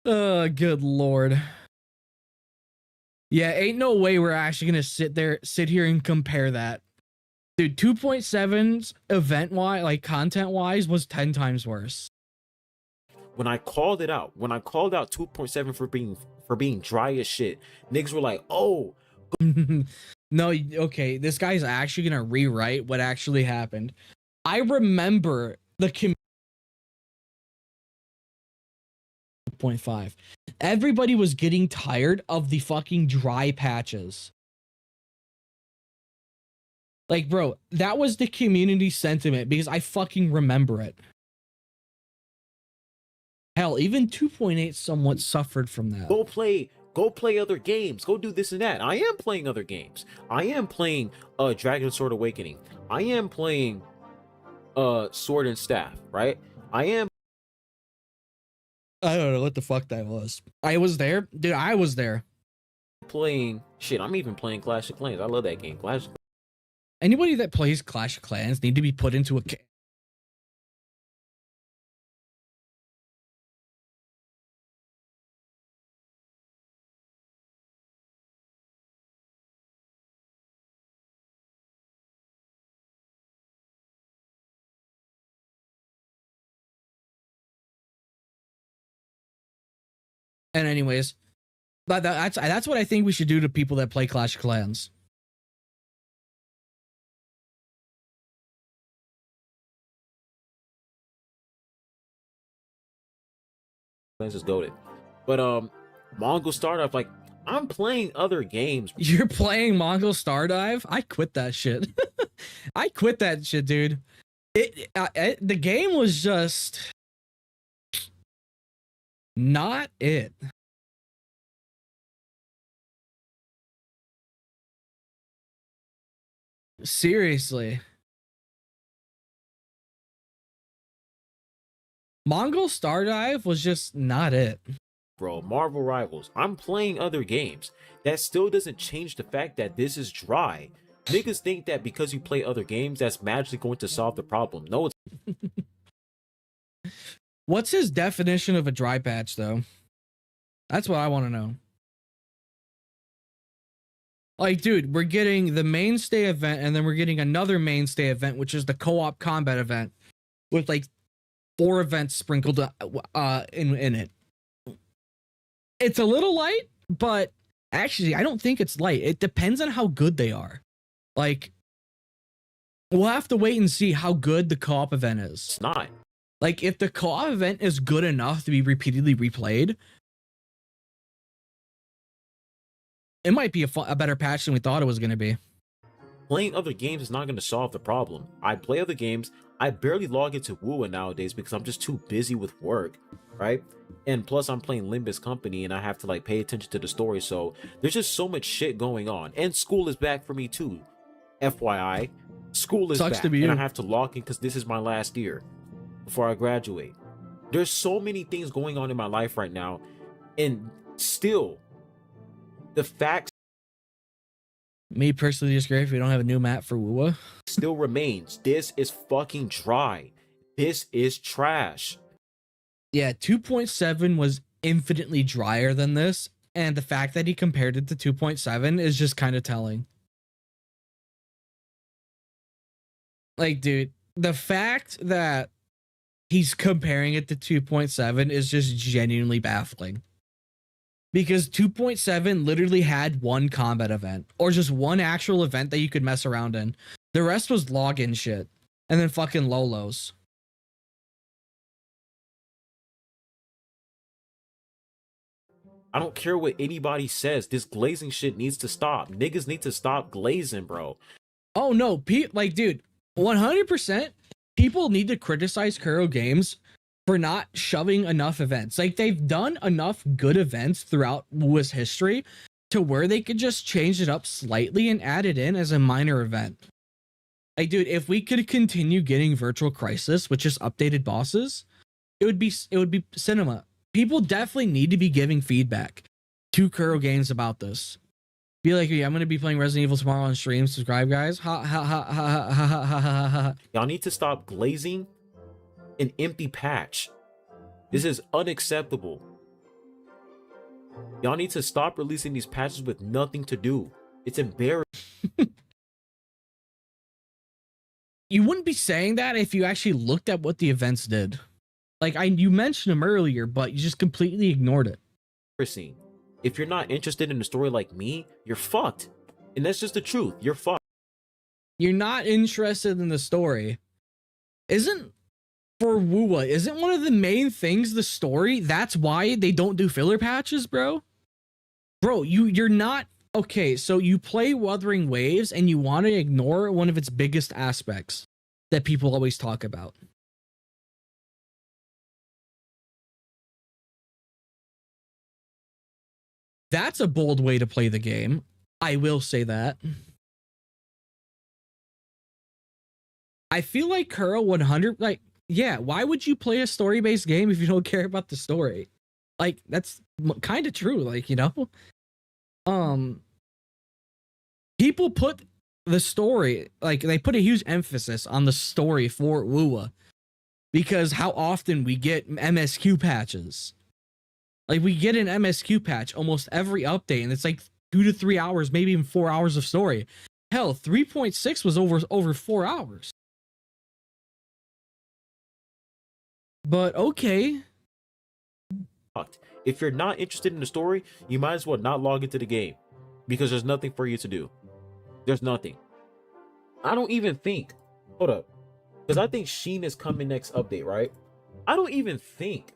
Oh, good lord. Yeah, ain't no way we're actually gonna sit here and compare that. Dude, 2.7's event-wise, like content-wise, was 10 times worse. When I called it out, when I called out 2.7 for being dry as shit, niggas were like, oh. No, okay, this guy's actually gonna rewrite what actually happened. I remember the 2.5. Everybody was getting tired of the fucking dry patches. Like, bro, that was the community sentiment because I fucking remember it. Hell, even 2.8 somewhat suffered from that. Go play other games. Go do this and that. I am playing other games. I am playing Dragon Sword Awakening. I am playing Sword and Staff, right? I don't know what the fuck that was. I was there. Dude, I was there. Playing shit. I'm even playing Clash of Clans. I love that game. Clash of Clans. Anybody that plays Clash of Clans need to be put into a... And anyways, but that's what I think we should do to people that play Clash of Clans. Clans is goated. But Mongol Stardive, like, I'm playing other games. You're playing Mongol Stardive? I quit that shit. I quit that shit, dude. The game was just... Not it. Seriously. Mongol Stardive was just not it. Bro, Marvel Rivals, I'm playing other games. That still doesn't change the fact that this is dry. Niggas think that because you play other games, that's magically going to solve the problem. No, it's What's his definition of a dry patch, though? That's what I want to know. Like, dude, we're getting the mainstay event, and then we're getting another mainstay event, which is the co-op combat event, with like 4 events sprinkled in it. It's a little light, but actually, I don't think it's light. It depends on how good they are. Like, we'll have to wait and see how good the co-op event is. It's not. Like, if the co-op event is good enough to be repeatedly replayed, it might be a better patch than we thought it was going to be. Playing other games is not going to solve the problem. I play other games. I barely log into Wuwa nowadays because I'm just too busy with work, right? And plus I'm playing Limbus Company and I have to like pay attention to the story. So there's just so much shit going on. And school is back for me too. FYI, school is back and I have to log in because this is my last year before I graduate. There's so many things going on in my life right now. And still, the facts Me personally disagree if we don't have a new map for Wuwa. still remains. This is fucking dry. This is trash. Yeah, 2.7 was infinitely drier than this, and the fact that he compared it to 2.7 is just kind of telling. Like, dude, the fact that he's comparing it to 2.7 is just genuinely baffling. Because 2.7 literally had one combat event, or just one actual event that you could mess around in. The rest was login shit, and then fucking Lolos. I don't care what anybody says. This glazing shit needs to stop. Niggas need to stop glazing, bro. Oh no, like, dude, 100% people need to criticize Kuro Games for not shoving enough events. Like, they've done enough good events throughout Wuwa's history to where they could just change it up slightly and add it in as a minor event. Like, dude, if we could continue getting Virtual Crisis, which is updated bosses, it would be cinema. People definitely need to be giving feedback to Kuro Games about this. Be like, yeah, I'm gonna be playing Resident Evil tomorrow on stream. Subscribe, guys. Ha ha ha ha ha ha ha ha ha. Y'all need to stop glazing an empty patch. This is unacceptable. Y'all need to stop releasing these patches with nothing to do. It's embarrassing. You wouldn't be saying that if you actually looked at what the events did. Like, you mentioned them earlier, but you just completely ignored it. If you're not interested in a story like me, you're fucked. And that's just the truth. You're fucked. You're not interested in the story. For Wuwa, isn't one of the main things the story? That's why they don't do filler patches, bro? Bro, you're not... Okay, so you play Wuthering Waves and you want to ignore one of its biggest aspects that people always talk about. That's a bold way to play the game. I will say that. I feel like Kuro 100... Like, yeah, why would you play a story-based game if you don't care about the story? Like, that's kind of true, like, you know? People put the story, like, they put a huge emphasis on the story for Wuwa because how often we get MSQ patches. Like, we get an MSQ patch almost every update, and it's like 2 to 3 hours, maybe even 4 hours of story. Hell, 3.6 was over 4 hours. But okay. If you're not interested in the story, you might as well not log into the game because there's nothing for you to do. There's nothing. I don't even think. Hold up. Because I think Sheen is coming next update, right? I don't even think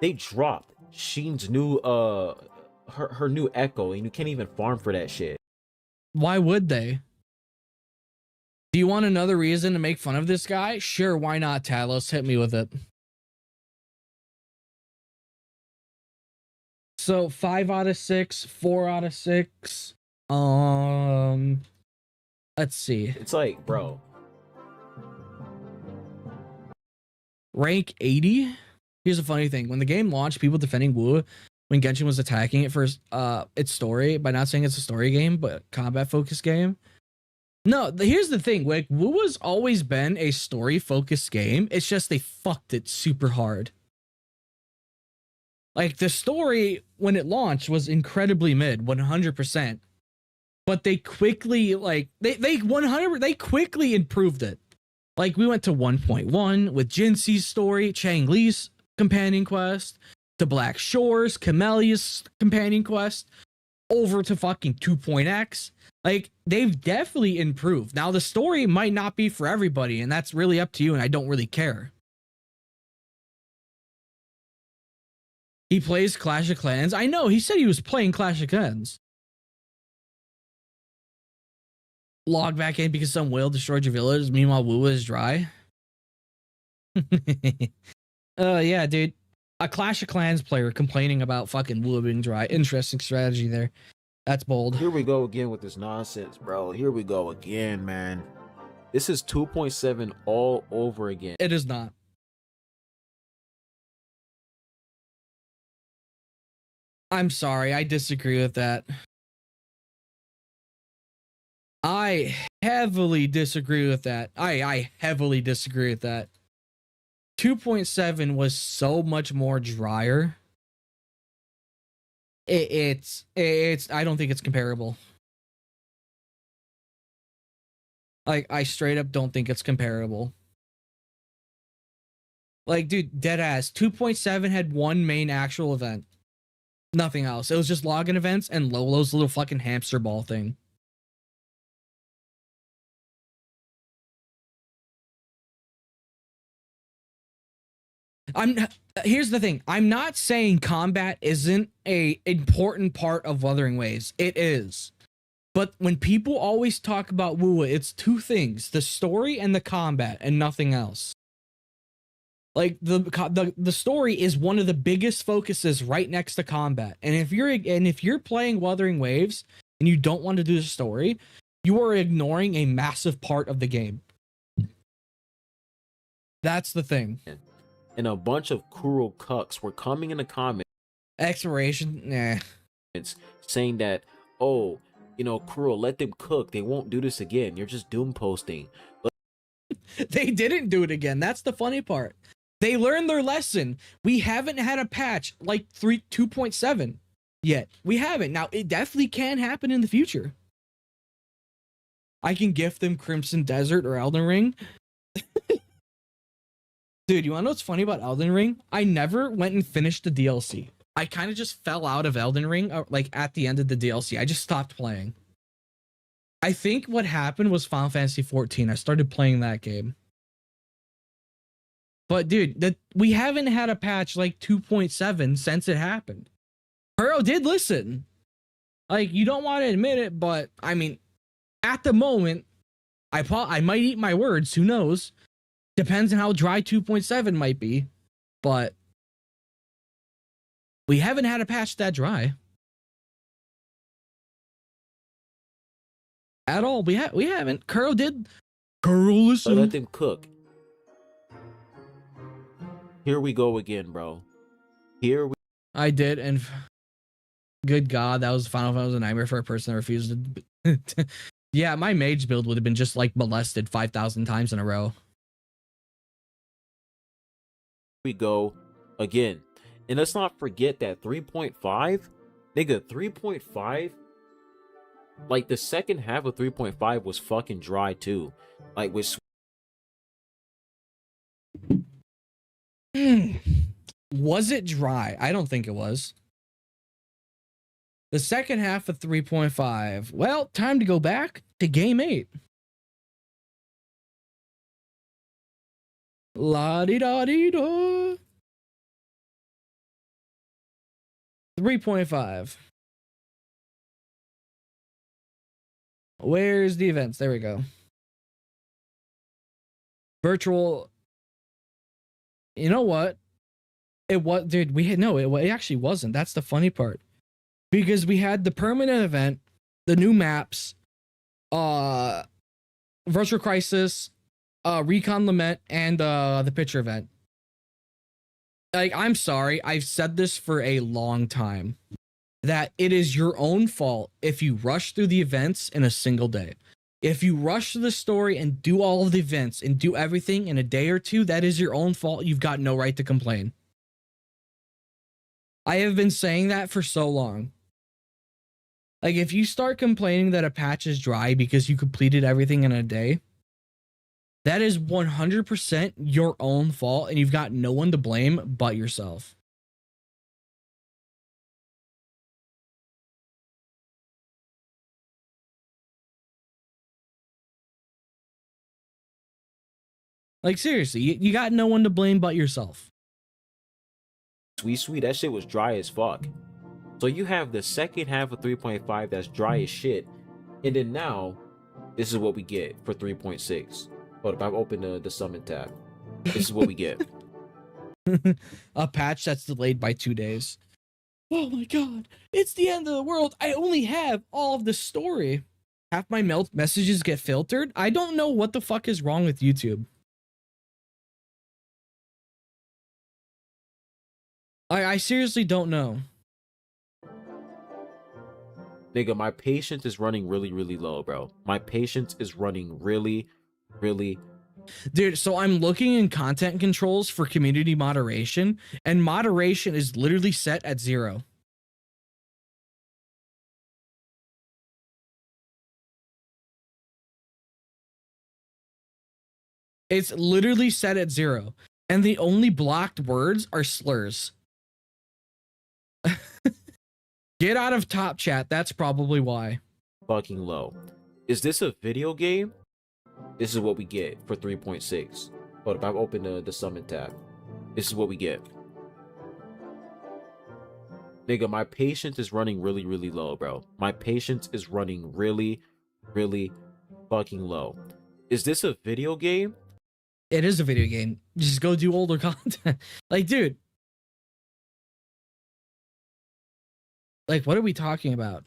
they dropped Sheen's new her new Echo, and you can't even farm for that shit. Why would they? Do you want another reason to make fun of this guy? Sure, why not, Talos? Hit me with it. So 5 out of 6, 4 out of 6. Let's see. It's like, bro. Rank 80. Here's a funny thing. When the game launched, people defending Wuwa when Genshin was attacking it for its story, by not saying it's a story game, but combat focused game. No, here's the thing. Like, Wuwa's always been a story focused game. It's just they fucked it super hard. Like, the story when it launched was incredibly mid, 100%. But they quickly, like, they quickly improved it. Like, we went to 1.1 with Jinxi's story, Chang Li's companion quest, to Black Shores, Camellia's companion quest, over to fucking 2.x. Like, they've definitely improved. Now, the story might not be for everybody, and that's really up to you, and I don't really care. He plays Clash of Clans. I know, he said he was playing Clash of Clans. Log back in because some whale destroyed your village. Meanwhile, Wuwa is dry. Yeah, dude. A Clash of Clans player complaining about fucking Wuwa being dry. Interesting strategy there. That's bold. Here we go again with this nonsense, bro. Here we go again, man. This is 2.7 all over again. It is not. I'm sorry. I disagree with that. I heavily disagree with that. I heavily disagree with that. 2.7 was so much more drier. It's I don't think it's comparable. Like, I straight up don't think it's comparable. Like, dude, deadass. 2.7 had one main actual event. Nothing else. It was just login events and Lolo's little fucking hamster ball thing. Here's the thing. I'm not saying combat isn't a important part of Wuthering Waves. It is. But when people always talk about Wuwa, it's two things: the story and the combat, and nothing else. Like, the story is one of the biggest focuses right next to combat. And if you're playing Wuthering Waves and you don't want to do the story, you are ignoring a massive part of the game. That's the thing. And a bunch of cruel cucks were coming in the comments. Exploration, nah. It's saying that, oh, you know, cruel, let them cook. They won't do this again. You're just doom posting. But they didn't do it again. That's the funny part. They learned their lesson. We haven't had a patch like 2.7 yet. We haven't. Now, it definitely can happen in the future. I can gift them Crimson Desert or Elden Ring. Dude, you wanna know what's funny about Elden Ring? I never went and finished the DLC. I kind of just fell out of Elden Ring, like, at the end of the DLC. I just stopped playing. I think what happened was Final Fantasy 14. I started playing that game. But dude, we haven't had a patch like 2.7 since it happened. Hero did listen. Like, you don't want to admit it, but I mean, at the moment, I might eat my words. Who knows? Depends on how dry 2.7 might be, but we haven't had a patch that dry at all. We haven't. Kuro did. Kuro, listen. Let them cook. Here we go again, bro. I did, and good God, that was Final Fantasy nightmare for a person that refused to. Yeah, my mage build would have been just like molested 5,000 times in a row. We go again. And let's not forget that 3.5, nigga, 3.5, like, the second half of 3.5 was fucking dry too. Like, with was it dry? I don't think it was. The second half of 3.5. Well, time to go back to game 8. La-di-da-di-da. 3.5. Where's the events? There we go. Virtual. You know what? It was, dude. We had no. It actually wasn't. That's the funny part, because we had the permanent event, the new maps, Virtual Crisis, Recon Lament, and the picture event. Like, I'm sorry, I've said this for a long time, that it is your own fault if you rush through the events in a single day. If you rush through the story and do all of the events and do everything in a day or two, that is your own fault. You've got no right to complain. I have been saying that for so long. Like, if you start complaining that a patch is dry because you completed everything in a day, that is 100% your own fault, and you've got no one to blame but yourself. Like, seriously, you got no one to blame but yourself. Sweet, that shit was dry as fuck. So you have the second half of 3.5 that's dry as shit, and then now this is what we get for 3.6. Hold up, I've opened the summon tab. This is what we get. A patch that's delayed by 2 days. Oh my god, it's the end of the world. I only have all of the story. Half my messages get filtered. I don't know what the fuck is wrong with YouTube. I seriously don't know. Nigga, my patience is running really, really low, bro. My patience is running really, really. Dude, so I'm looking in content controls for community moderation, and moderation is literally set at 0. It's literally set at 0, and the only blocked words are slurs. Get out of top chat. That's probably why. Fucking low. Is this a video game? This is what we get for 3.6. Hold up, I've opened the summon tab. This is what we get. Nigga, my patience is running really, really low, bro. My patience is running really, really fucking low. Is this a video game? It is a video game. Just go do older content. Like, dude. Like, what are we talking about?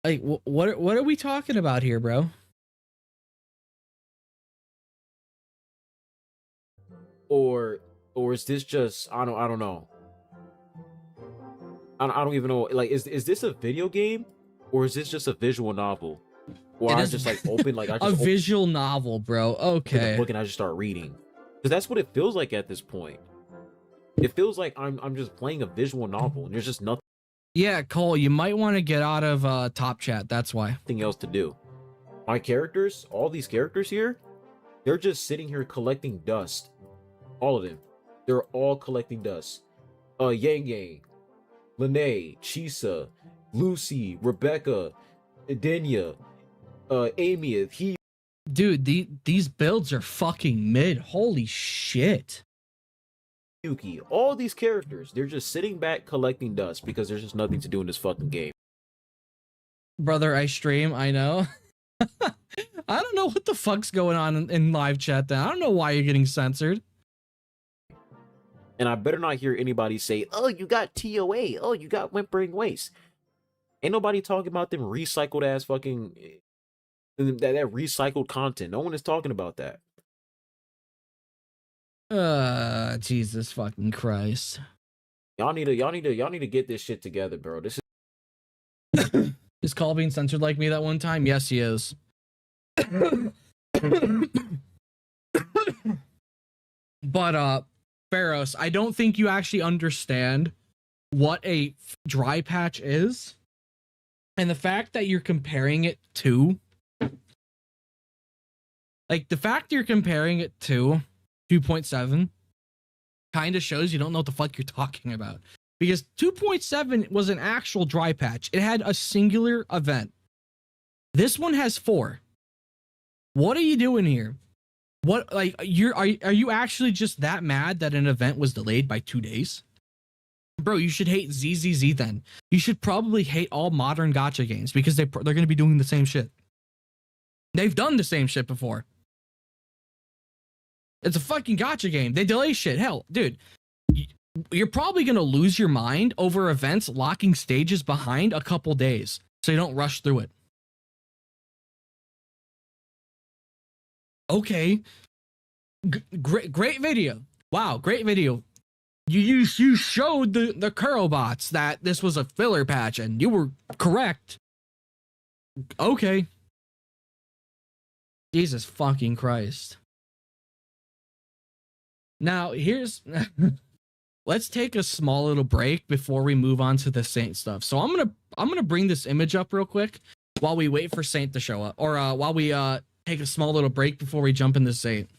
Like, what are we talking about here, bro? Or is this just I don't know. I don't even know. Like, is this a video game, or is this just a visual novel? Or I just like open like I just a visual novel, bro. Okay. The book and I just start reading, because that's what it feels like at this point. It feels like I'm just playing a visual novel, and there's just nothing. Yeah, Cole, you might want to get out of top chat. That's why. Nothing else to do. My characters, all these characters here, they're just sitting here collecting dust. All of them. They're all collecting dust. Yang Yang, Lene, Chisa, Lucy, Rebecca, Edenia, Amy, he. Dude, these builds are fucking mid. Holy shit. Yuki, all these characters, they're just sitting back collecting dust because there's just nothing to do in this fucking game. Brother, I stream, I know. I don't know what the fuck's going on in live chat then. I don't know why you're getting censored. And I better not hear anybody say, oh, you got TOA, oh, you got Whimpering Waste. Ain't nobody talking about them recycled ass fucking that recycled content. No one is talking about that. Jesus fucking Christ. Y'all need to get this shit together, bro. This is Is Call being censored like me that one time? Yes, he is. But Faros, I don't think you actually understand what a dry patch is. And the fact that you're comparing it to, like, the fact you're comparing it to 2.7 kind of shows you don't know what the fuck you're talking about. Because 2.7 was an actual dry patch. It had a singular event. This one has 4. What are you doing here? What, like, are you actually just that mad that an event was delayed by 2 days? Bro, you should hate ZZZ then. You should probably hate all modern gacha games because they're going to be doing the same shit. They've done the same shit before. It's a fucking gotcha game. They delay shit. Hell, dude, you're probably gonna lose your mind over events locking stages behind a couple days, so you don't rush through it. Okay, great video. Wow, great video. You showed the Curl bots that this was a filler patch, and you were correct. Okay. Jesus fucking Christ. Now here's let's take a small little break before we move on to the Saint stuff. So I'm gonna bring this image up real quick while we wait for Saint to show up, or while we take a small little break before we jump into Saint.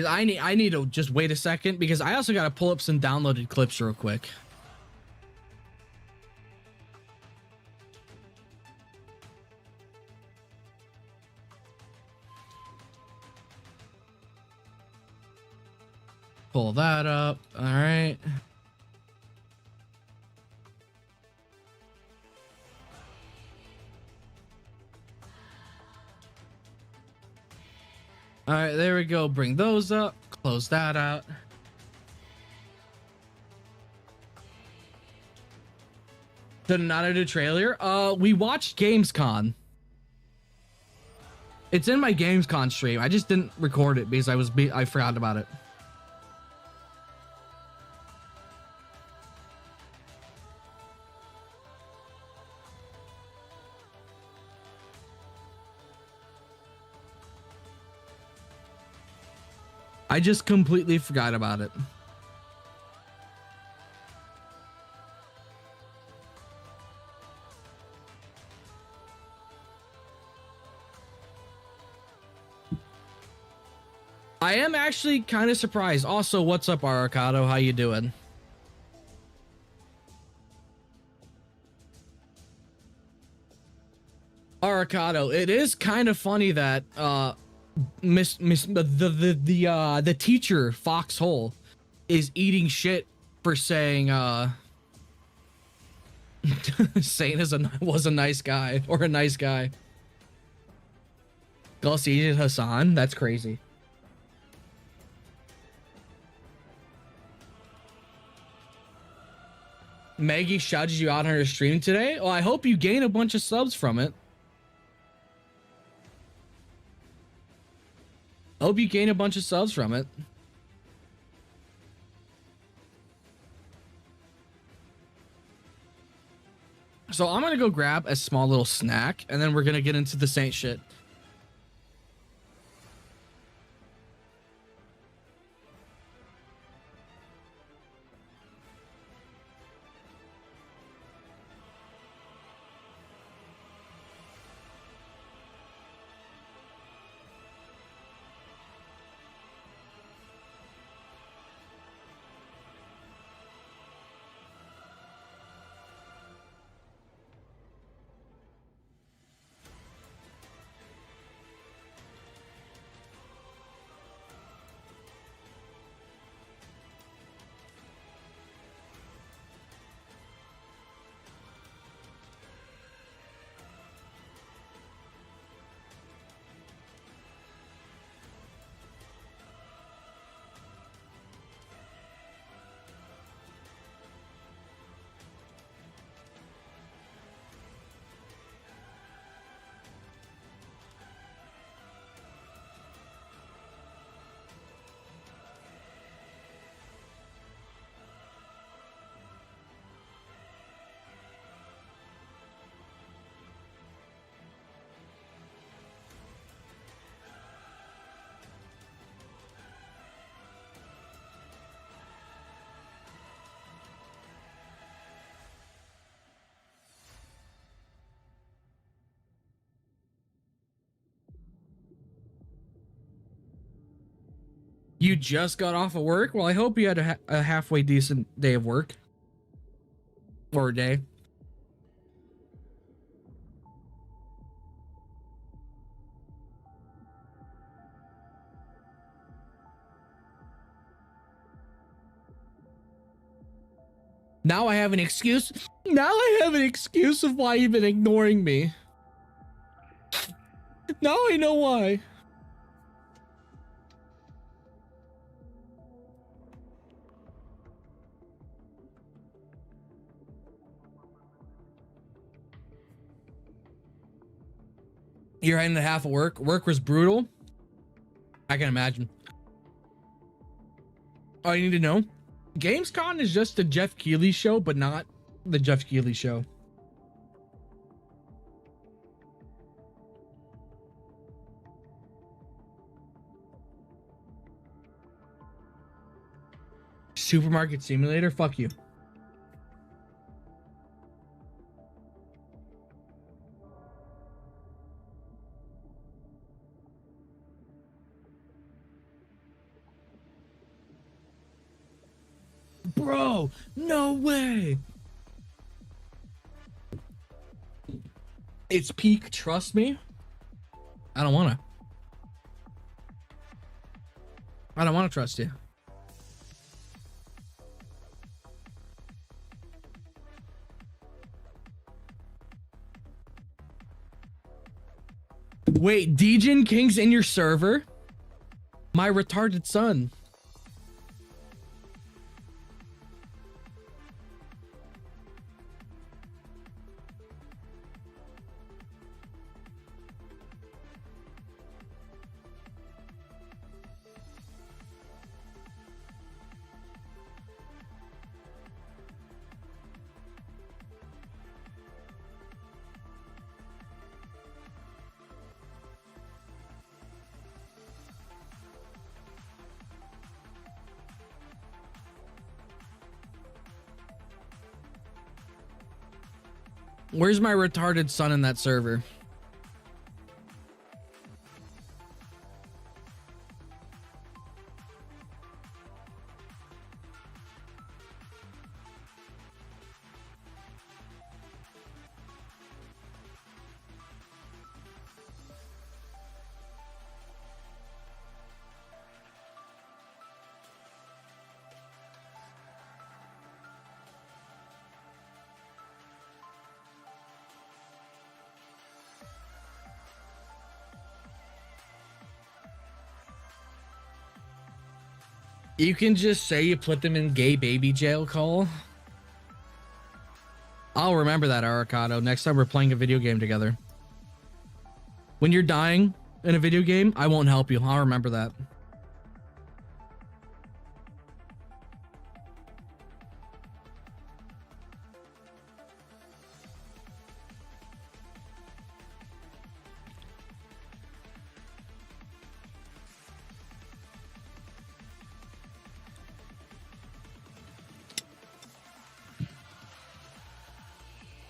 I need to just wait a second because I also got to pull up some downloaded clips real quick. Pull that up. All right. All right, there we go. Bring those up. Close that out. Did not do trailer. We watched Gamescom. It's in my Gamescom stream. I just didn't record it because I forgot about it. I just completely forgot about it. I am actually kind of surprised. Also, what's up, Arcado? How you doing? Arcado, it is kind of funny that the teacher Foxhole is eating shit for saying Saint was a nice guy or a nice guy. Gulcid Hassan, that's crazy. Maggie shouted you out on her stream today. Well, I hope you gain a bunch of subs from it. Hope you gain a bunch of subs from it. So I'm gonna go grab a small little snack and then we're gonna get into the Saint shit. You just got off of work? Well, I hope you had a halfway decent day of work. Or a day. Now I have an excuse. Now I have an excuse of why you've been ignoring me. Now I know why. You're heading to half of work. Work was brutal. I can imagine. All you need to know, Gamescom is just the Jeff Keighley show, but not the Jeff Keighley show. Supermarket Simulator? Fuck you. Bro, no way. It's peak, trust me. I don't wanna trust you. Wait, Djinn King's in your server? My retarded son. Where's my retarded son in that server? You can just say you put them in gay baby jail, Cole. I'll remember that, Arcado, next time we're playing a video game together. When you're dying in a video game, I won't help you. I'll remember that.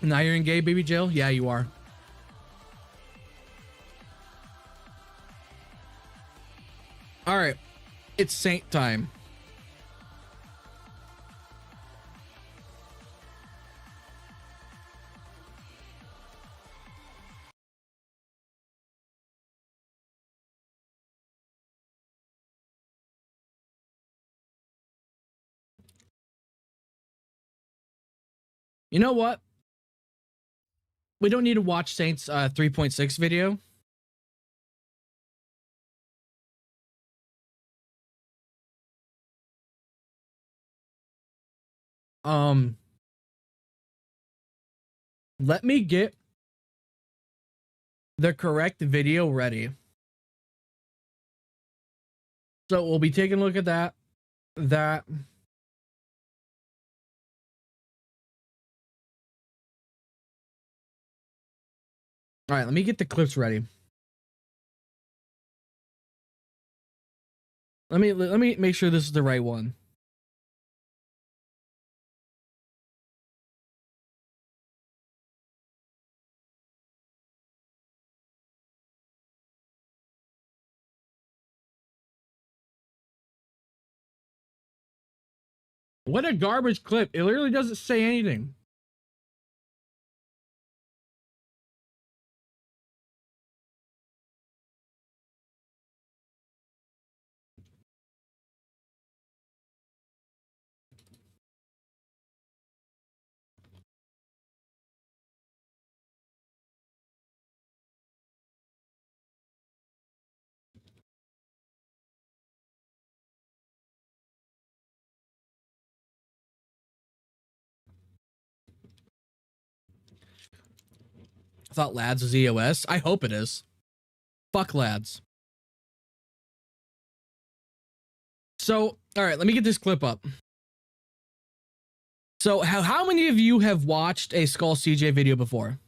Now you're in gay baby jail? Yeah, you are. All right. It's Saint time. You know what? We don't need to watch Saint's 3.6 video. Let me get the correct video ready. So we'll be taking a look at that. All right, let me get the clips ready. Let me make sure this is the right one. What a garbage clip. It literally doesn't say anything. I thought Lads was EOS. I hope it is. Fuck Lads. So, all right, let me get this clip up. So, how many of you have watched a Skull CJ video before?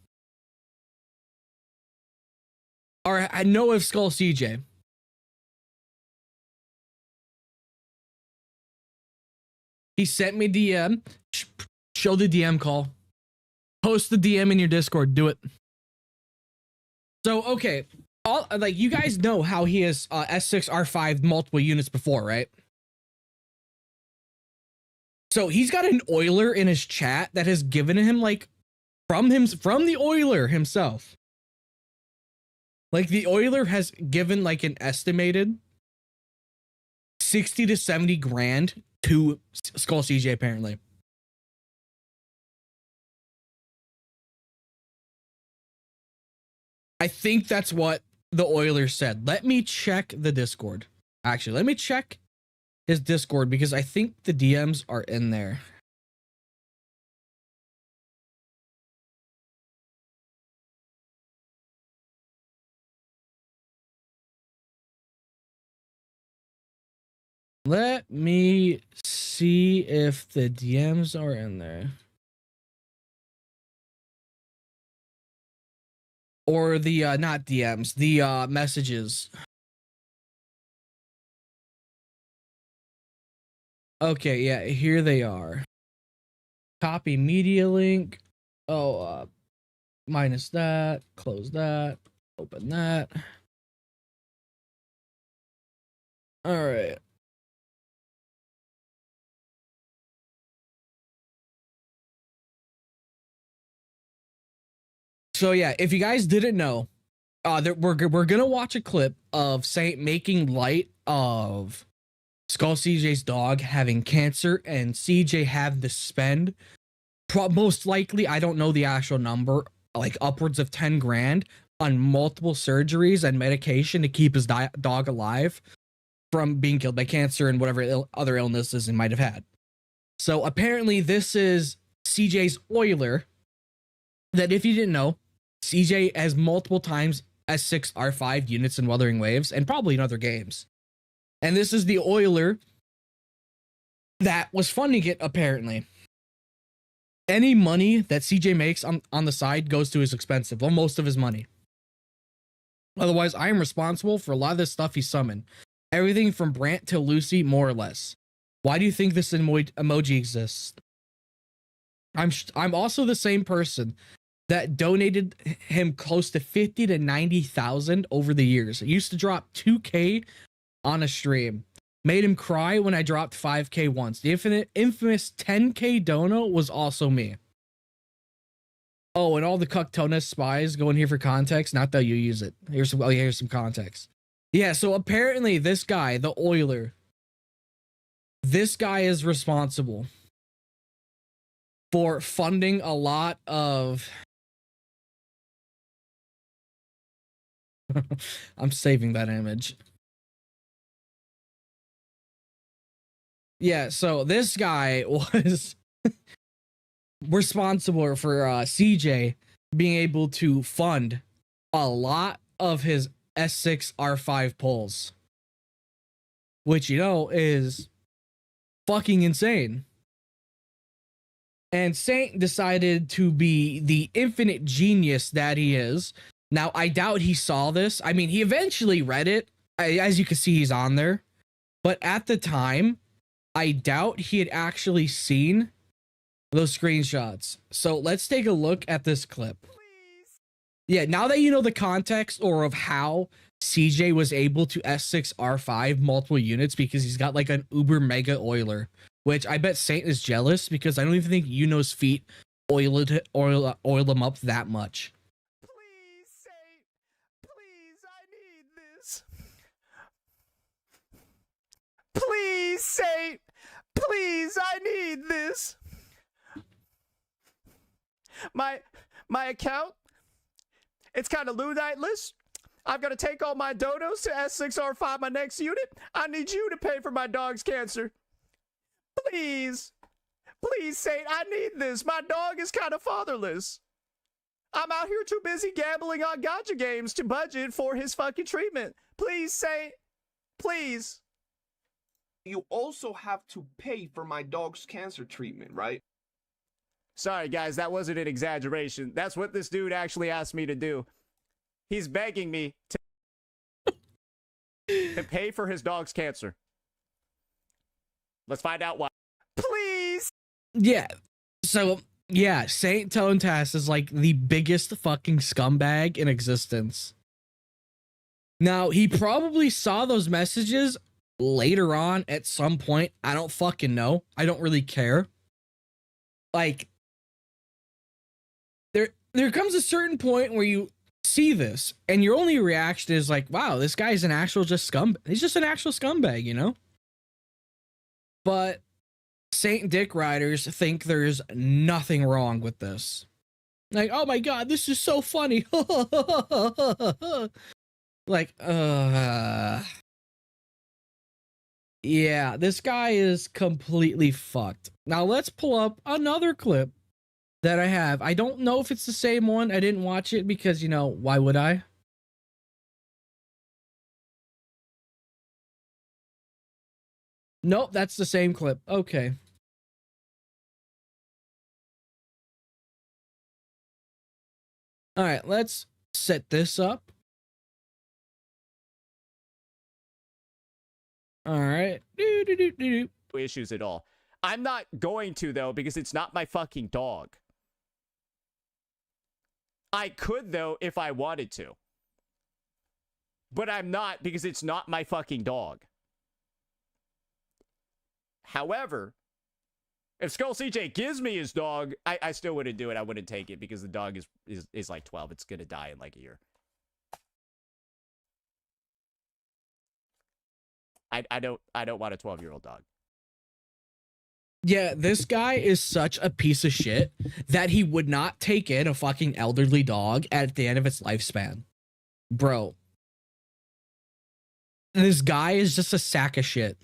Or I know of Skull CJ. He sent me DM. Show the DM call. Post the DM in your Discord. Do it. So, okay. All like you guys know how he has S6 R5 multiple units before, right? So he's got an oiler in his chat that has given him like from the oiler himself. Like the oiler has given like an estimated 60 to 70 grand to Skull CJ apparently. I think that's what the oiler said. Let me check the Discord. Actually, let me check his Discord because I think the DMs are in there. Let me see if the DMs are in there. Or the, not DMs, the messages. Okay, yeah, here they are. Copy media link. Oh, minus that, close that, open that. All right. So yeah, if you guys didn't know, we're gonna watch a clip of Saint making light of Skull CJ's dog having cancer, and CJ have to spend most likely, I don't know the actual number, like upwards of 10 grand on multiple surgeries and medication to keep his dog alive from being killed by cancer and whatever other illnesses he might have had. So apparently this is CJ's oiler that, if you didn't know, CJ has multiple times S6 R5 units in Wuthering Waves and probably in other games. And this is the oiler that was funding it, apparently. Any money that CJ makes on the side goes to his expensive. Well, most of his money. Otherwise, I am responsible for a lot of this stuff he summoned. Everything from Brant to Lucy, more or less. Why do you think this emoji exists? I'm also the same person that donated him close to 50 to 90,000 over the years. I used to drop 2K on a stream. Made him cry when I dropped 5K once. The infamous 10K dono was also me. Oh, and all the Cucktona spies go in here for context. Not that you use it. Here's some context. Yeah, so apparently this guy, the oiler, this guy is responsible for funding a lot of... I'm saving that image. Yeah, so this guy was responsible for CJ being able to fund a lot of his S6 R5 pulls, which, you know, is fucking insane. And Saint decided to be the infinite genius that he is. Now, I doubt he saw this. I mean, he eventually read it. As you can see, he's on there. But at the time, I doubt he had actually seen those screenshots. So let's take a look at this clip. Please. Yeah, now that you know the context or of how CJ was able to S6 R5 multiple units because he's got like an uber mega oiler, which I bet Saint is jealous because I don't even think Yuno's feet oil him up that much. Please, Saint. Please, I need this. Please, Saint. Please, I need this. My account, it's kind of Ludightless. I've got to take all my donos to S6R5, my next unit. I need you to pay for my dog's cancer. Please. Please, Saint, I need this. My dog is kind of fatherless. I'm out here too busy gambling on gatcha games to budget for his fucking treatment. Please, Saint. Please. You also have to pay for my dog's cancer treatment, right? Sorry, guys, that wasn't an exaggeration. That's what this dude actually asked me to do. He's begging me to pay for his dog's cancer. Let's find out why. Please! Yeah. So, yeah, Saintontas is like the biggest fucking scumbag in existence. Now, he probably saw those messages later on at some point. I don't fucking know. I don't really care. Like, there comes a certain point where you see this and your only reaction is like, wow, this guy's an actual just scumbag. He's just an actual scumbag, you know? But Saint Dick Riders think there's nothing wrong with this. Like, oh my god, this is so funny. Like, yeah, this guy is completely fucked. Now let's pull up another clip that I have. I don't know if it's the same one. I didn't watch it because, you know, why would I? Nope, that's the same clip. Okay. All right, let's set this up. All right. Issues at all. I'm not going to, though, because it's not my fucking dog. I could, though, if I wanted to. But I'm not, because it's not my fucking dog. However, if Skull CJ gives me his dog, I still wouldn't do it. I wouldn't take it because the dog is like 12. It's gonna die in like a year. I don't want a 12-year-old dog. Yeah, this guy is such a piece of shit that he would not take in a fucking elderly dog at the end of its lifespan. Bro. This guy is just a sack of shit.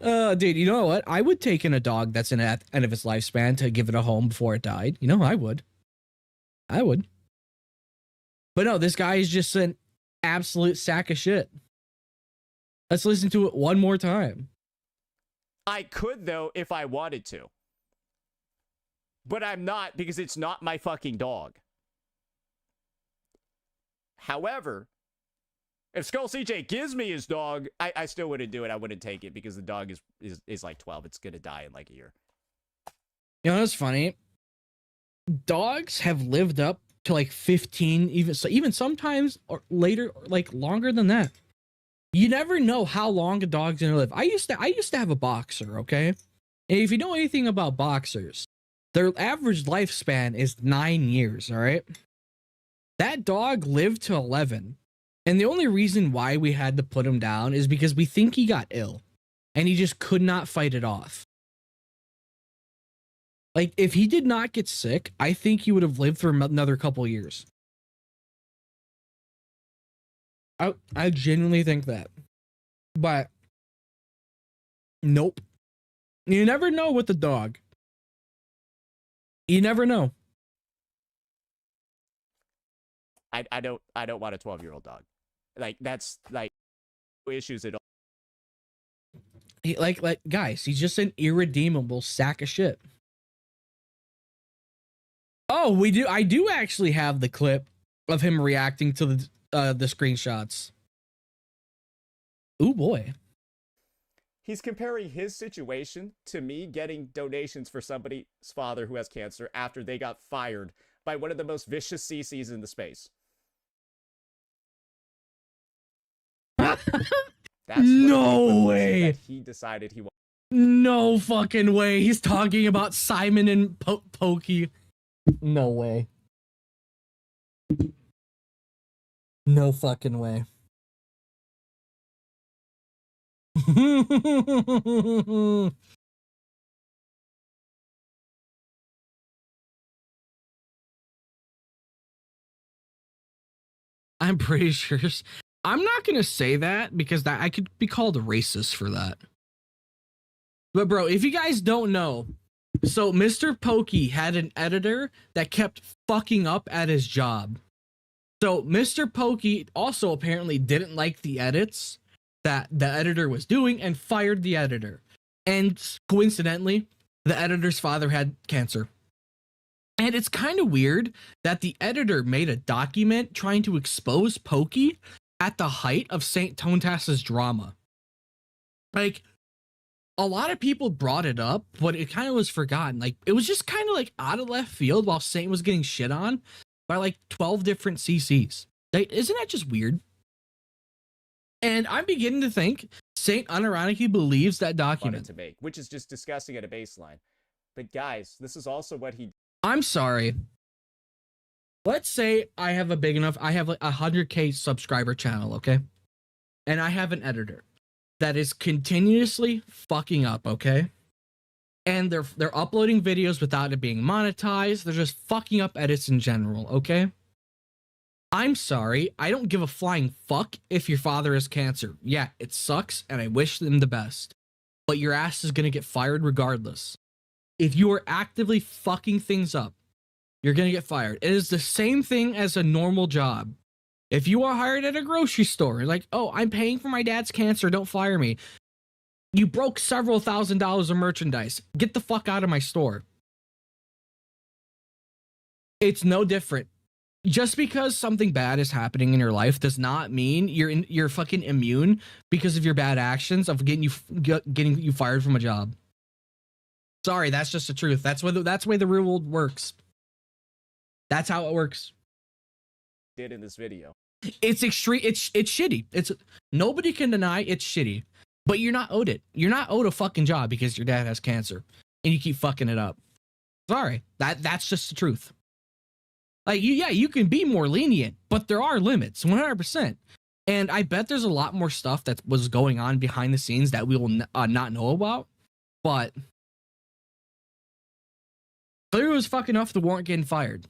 Dude, you know what? I would take in a dog that's in at the end of its lifespan to give it a home before it died. You know, I would. But no, this guy is just an absolute sack of shit. Let's listen to it one more time. I could, though, if I wanted to. But I'm not, because it's not my fucking dog. However, if Skull CJ gives me his dog, I still wouldn't do it. I wouldn't take it because the dog is like 12. It's gonna die in like a year. You know what's funny? Dogs have lived up to like 15, even sometimes or later, like longer than that. You never know how long a dog's gonna live. I used to have a boxer, okay? And if you know anything about boxers, their average lifespan is 9 years, all right? That dog lived to 11. And the only reason why we had to put him down is because we think he got ill and he just could not fight it off. Like, if he did not get sick, I think he would have lived for another couple years. I genuinely think that. But nope. You never know with the dog. You never know. I don't want a 12-year-old dog. Like, that's like issues at all. Like guys, he's just an irredeemable sack of shit. Oh, I do actually have the clip of him reacting to the screenshots. Ooh boy. He's comparing his situation to me getting donations for somebody's father who has cancer after they got fired by one of the most vicious CCs in the space. That's no way. He decided he wanted. No fucking way. He's talking about Simon and Pokey. No way. No fucking way. I'm pretty sure. I'm not going to say that because I could be called racist for that. But bro, if you guys don't know, So Mr. Pokey had an editor that kept fucking up at his job. So Mr. Pokey also apparently didn't like the edits that the editor was doing and fired the editor. And coincidentally, the editor's father had cancer. And it's kind of weird that the editor made a document trying to expose Pokey at the height of Saintontas' drama. Like, a lot of people brought it up, but it kind of was forgotten. Like, it was just kind of like out of left field while Saint was getting shit on by like 12 different CCs. Like, isn't that just weird? And I'm beginning to think Saint unironically believes that document. To make, which is just disgusting at a baseline. But guys, this is also what he... I'm sorry. Let's say I have a big enough, I have like 100K subscriber channel, okay? And I have an editor that is continuously fucking up, okay? And they're uploading videos without it being monetized. They're just fucking up edits in general, okay? I'm sorry. I don't give a flying fuck if your father has cancer. Yeah, it sucks, and I wish them the best. But your ass is gonna get fired regardless. If you are actively fucking things up, you're gonna get fired. It is the same thing as a normal job. If you are hired at a grocery store, like, oh, I'm paying for my dad's cancer, don't fire me. You broke several $1,000s of merchandise. Get the fuck out of my store. It's no different. Just because something bad is happening in your life does not mean you're fucking immune because of your bad actions of getting you fired from a job. Sorry, that's just the truth. That's the way the real world works. That's how it works. Did in this video. It's extreme. It's shitty. It's nobody can deny it's shitty. But you're not owed it. You're not owed a fucking job because your dad has cancer and you keep fucking it up. Sorry, that's just the truth. Like you can be more lenient, but there are limits, 100%. And I bet there's a lot more stuff that was going on behind the scenes that we will not know about. But clearly it was fucking off the warrant getting fired.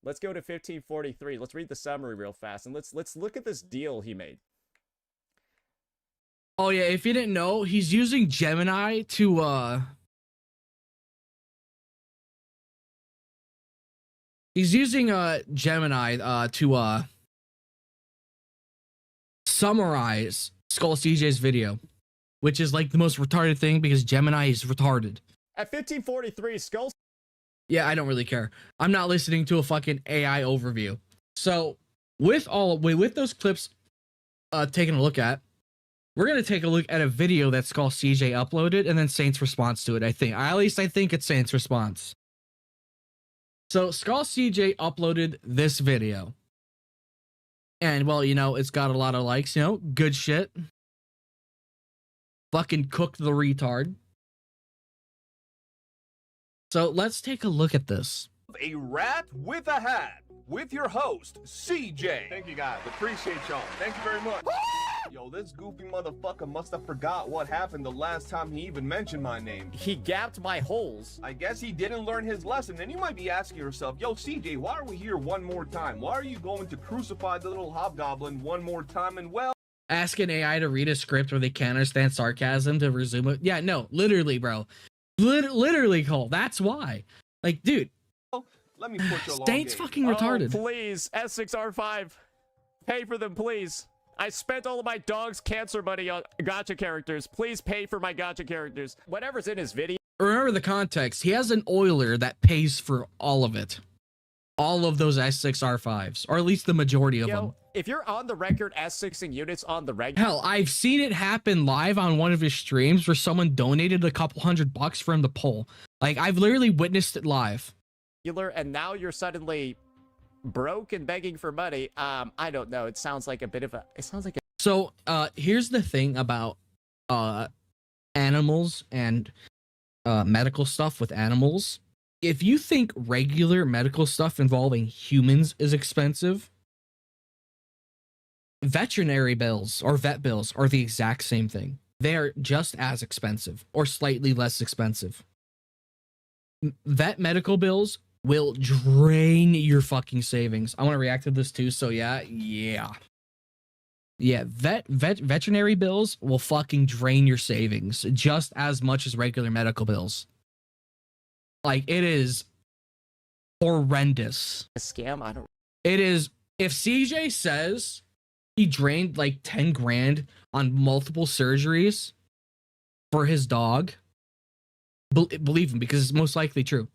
Let's go to 1543. Let's read the summary real fast, and let's look at this deal he made. Oh yeah, if you didn't know, he's using Gemini to summarize Skull CJ's video, which is like the most retarded thing because Gemini is retarded. At 1543, Skull... Yeah, I don't really care. I'm not listening to a fucking AI overview. So with those clips taking a look at, we're gonna take a look at a video that Skull CJ uploaded and then Saint's response to it. I think it's Saint's response. So Skull CJ uploaded this video. And well, you know, it's got a lot of likes, you know, good shit. Fucking cooked the retard. So let's take a look at this. A rat with a hat with your host, CJ. Thank you guys. Appreciate y'all. Thank you very much. Yo, this goofy motherfucker must have forgot what happened the last time he even mentioned my name. He gapped my holes. I guess he didn't learn his lesson. And you might be asking yourself, yo, CJ, why are we here one more time? Why are you going to crucify the little hobgoblin one more time? And well... Ask an AI to read a script where they can't understand sarcasm to resume it. Yeah, no, literally, bro. Literally, Cole. That's why. Like, dude. Let me put you along. Saint's fucking retarded. Oh, please, S6R5. Pay for them, please. I spent all of my dog's cancer money on gacha characters. Please pay for my gacha characters. Whatever's in his video. Remember the context. He has an oiler that pays for all of it. All of those S6R5s. Or at least the majority of them. If you're on the record S6ing units on the regular... Hell, I've seen it happen live on one of his streams where someone donated a couple $100 for him to pull. Like, I've literally witnessed it live. And now you're suddenly broke and begging for money. I don't know. It sounds like a bit of a... So, here's the thing about animals and medical stuff with animals. If you think regular medical stuff involving humans is expensive, veterinary bills or vet bills are the exact same thing. They are just as expensive or slightly less expensive. Vet medical bills will drain your fucking savings. I want to react to this too, so yeah. Yeah, veterinary bills will fucking drain your savings just as much as regular medical bills. Like, it is horrendous. A scam? I don't. It is. If CJ says he drained like 10 grand on multiple surgeries for his dog, believe him, because it's most likely true.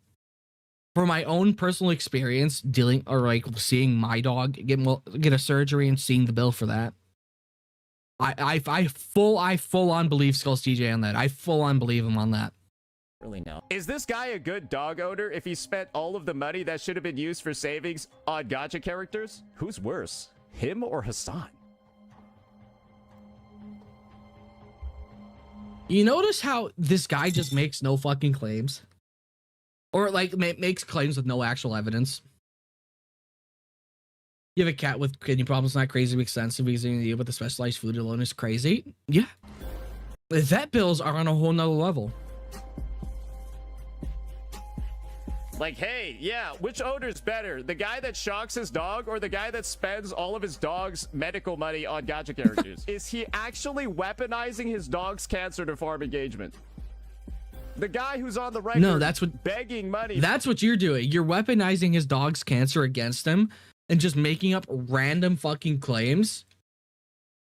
From my own personal experience dealing or like seeing my dog get a surgery and seeing the bill for that, I full on believe Skulls TJ on that. I full on believe him on that. Really know. Is this guy a good dog owner if he spent all of the money that should have been used for savings on gacha characters? Who's worse, him or Hassan? You notice how this guy just makes no fucking claims? Or like makes claims with no actual evidence? You have a cat with kidney problems, not crazy extensive, visiting you with the specialized food alone is crazy? Yeah. Vet bills are on a whole nother level. Like, hey, yeah, which owner's better? The guy that shocks his dog or the guy that spends all of his dog's medical money on gacha characters? Is he actually weaponizing his dog's cancer to farm engagement? The guy who's on the record begging money. That's what you're doing. You're weaponizing his dog's cancer against him and just making up random fucking claims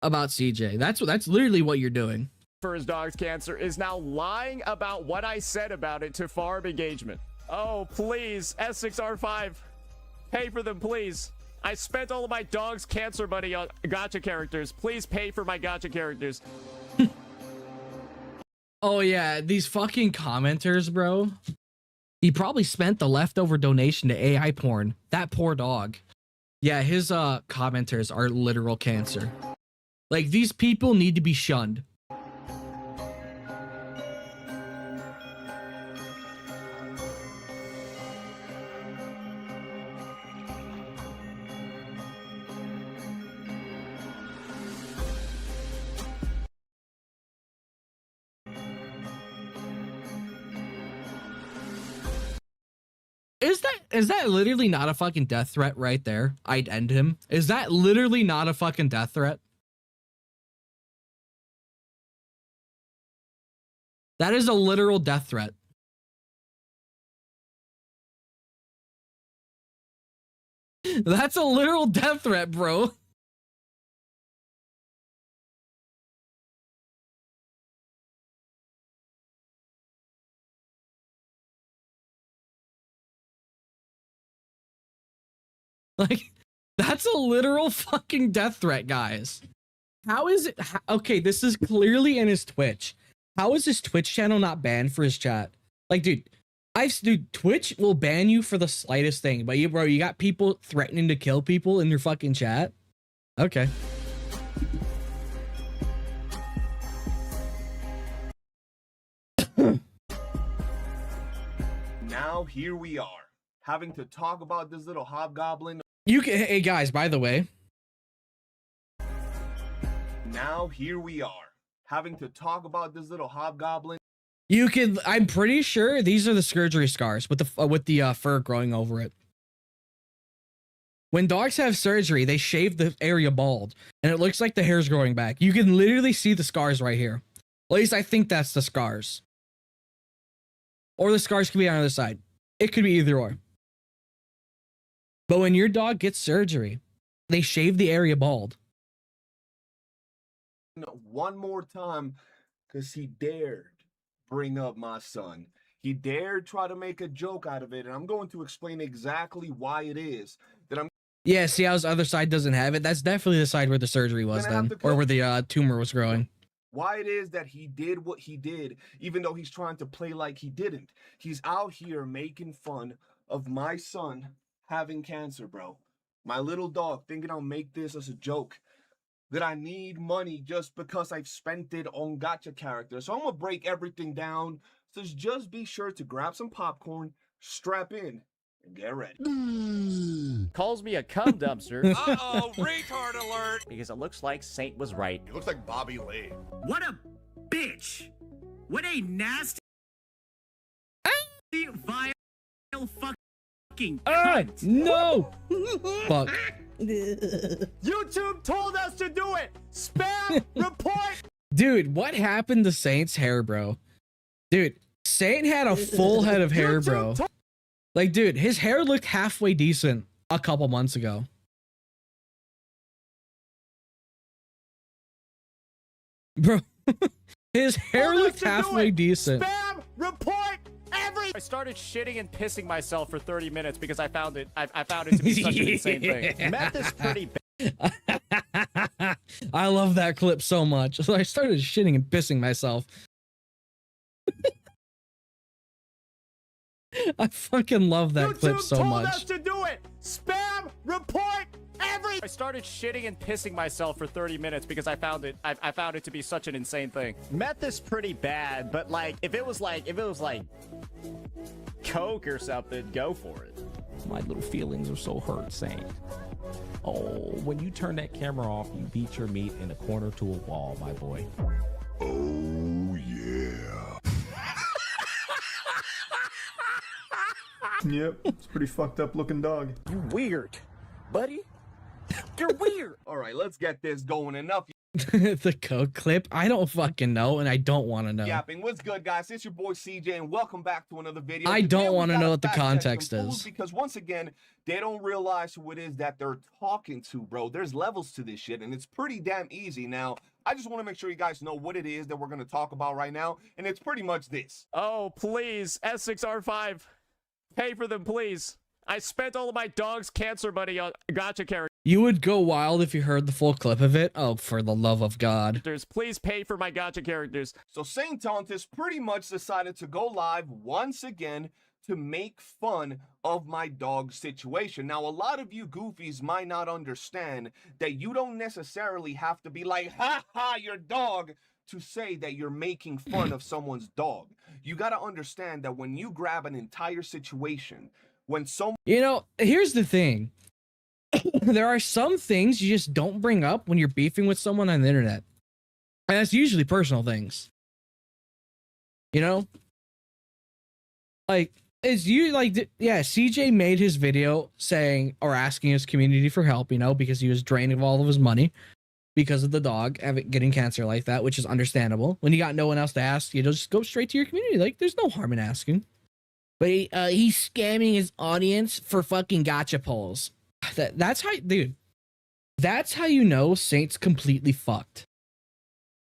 about CJ. That's literally what you're doing. For his dog's cancer is now lying about what I said about it to farm engagement. Oh, please, S6R5, pay for them, please. I spent all of my dog's cancer money on gacha characters. Please pay for my gacha characters. Oh yeah, these fucking commenters, bro. He probably spent the leftover donation to AI porn. That poor dog. Yeah, his commenters are literal cancer. Like, these people need to be shunned. Is that literally not a fucking death threat right there? I'd end him. Is that literally not a fucking death threat? That is a literal death threat. That's a literal death threat, bro. Like, that's a literal fucking death threat, guys. How is it? Okay, this is clearly in his Twitch. How is his Twitch channel not banned for his chat? Like, dude, Twitch will ban you for the slightest thing, but you got people threatening to kill people in your fucking chat? Okay. Now here we are, having to talk about this little hobgoblin. Hey guys, by the way. Now here we are, having to talk about this little hobgoblin. I'm pretty sure these are the surgery scars with the fur growing over it. When dogs have surgery, they shave the area bald, and it looks like the hair's growing back. You can literally see the scars right here. At least I think that's the scars. Or the scars could be on the other side. It could be either or. But when your dog gets surgery, they shave the area bald. One more time, because he dared bring up my son. He dared try to make a joke out of it, and I'm going to explain exactly why it is that I'm... Yeah, see how his other side doesn't have it? That's definitely the side where the surgery was then, or where the tumor was growing. Why it is that he did what he did, even though he's trying to play like he didn't. He's out here making fun of my son having cancer, bro. My little dog thinking I'll make this as a joke. That I need money just because I've spent it on gacha characters. So I'm gonna break everything down. So just be sure to grab some popcorn, strap in, and get ready. Calls me a cum dumpster. Uh-oh, retard alert! Because it looks like Saint was right. He looks like Bobby Lee. What a bitch! What a nasty, vile fucking cunt! No! Fuck. YouTube told us to do it. Spam report. Dude, what happened to Saint's hair, bro? Dude, Saint had a full head of hair, bro. Like, dude, his hair looked halfway decent a couple months ago. Bro, his hair looked halfway decent. Spam report every. I started shitting and pissing myself for 30 minutes because I found it. I found it to be such an insane thing. Meth is pretty bad. I love that clip so much. So I started shitting and pissing myself. I fucking love that clip so much. YouTube told us to do it. Spam report every. I started shitting and pissing myself for 30 minutes because I found it. I found it to be such an insane thing. Meth is pretty bad, but like if it was like coke or something, go for it. My little feelings are so hurt, Saint. Oh, when you turn that camera off, you beat your meat in a corner to a wall, my boy. Oh, yeah. Yep, it's a pretty fucked up looking dog. You weird, buddy. You're weird. All right, let's get this going. Enough The coke clip? I don't fucking know, and I don't want to know. yapping. What's good, guys? It's your boy CJ, and welcome back to another video. I Today don't we want to gotta know what the fact check context some fools is. because once again, they don't realize who it is that they're talking to, bro. There's levels to this shit, and it's pretty damn easy. Now, I just want to make sure you guys know what it is that we're going to talk about right now, and it's pretty much this. Oh, please, S6R5. Pay for them, please. I spent all of my dog's cancer money on gotcha characters. You would go wild if you heard the full clip of it. Oh, for the love of God. Please pay for my gotcha characters. So Saintontas pretty much decided to go live once again to make fun of my dog situation. Now, a lot of you goofies might not understand that you don't necessarily have to be like, ha ha, your dog, to say that you're making fun of someone's dog. You got to understand that when you grab an entire situation, when someone... You know, here's the thing. There are some things you just don't bring up when you're beefing with someone on the internet. And that's usually personal things. You know? Like, it's you like, yeah, CJ made his video saying or asking his community for help, you know, because he was drained of all of his money because of the dog getting cancer like that, which is understandable. When you got no one else to ask, you just go straight to your community. Like, there's no harm in asking. But he's scamming his audience for fucking gotcha polls. That's how, dude. That's how you know Saint's completely fucked.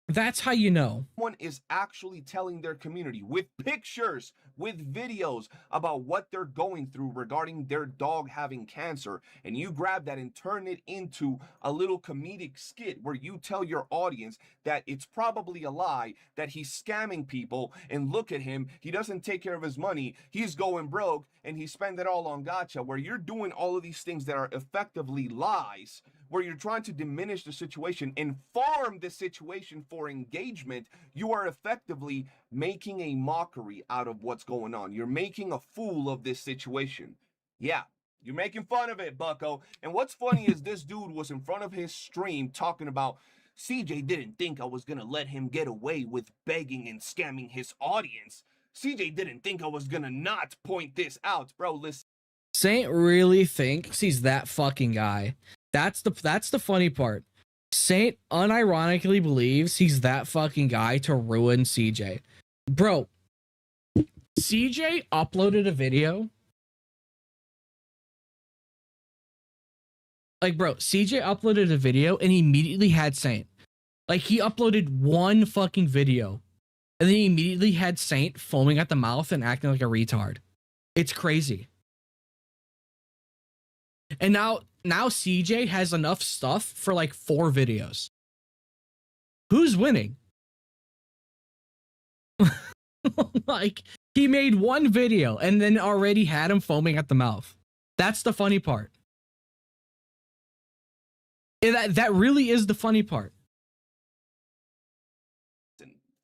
That's how you know. Someone is actually telling their community with pictures, with videos about what they're going through regarding their dog having cancer, and you grab that and turn it into a little comedic skit where you tell your audience that it's probably a lie, that he's scamming people, and look at him, he doesn't take care of his money, he's going broke, and he spent it all on gotcha, where you're doing all of these things that are effectively lies, where you're trying to diminish the situation and farm the situation for engagement, you are effectively making a mockery out of what's going on. You're making a fool of this situation. Yeah, you're making fun of it, bucko. And what's funny is this dude was in front of his stream talking about, CJ didn't think I was gonna let him get away with begging and scamming his audience. CJ didn't think I was gonna not point this out. Bro, listen. Saint really thinks he's that fucking guy. That's the funny part. Saint unironically believes he's that fucking guy to ruin CJ. Bro, CJ uploaded a video. Like, bro, CJ uploaded a video and he immediately had Saint. Like, he uploaded one fucking video and then he immediately had Saint foaming at the mouth and acting like a retard. It's crazy. And now CJ has enough stuff for like 4 videos. Who's winning? Like, he made one video and then already had him foaming at the mouth. That's the funny part. That really is the funny part.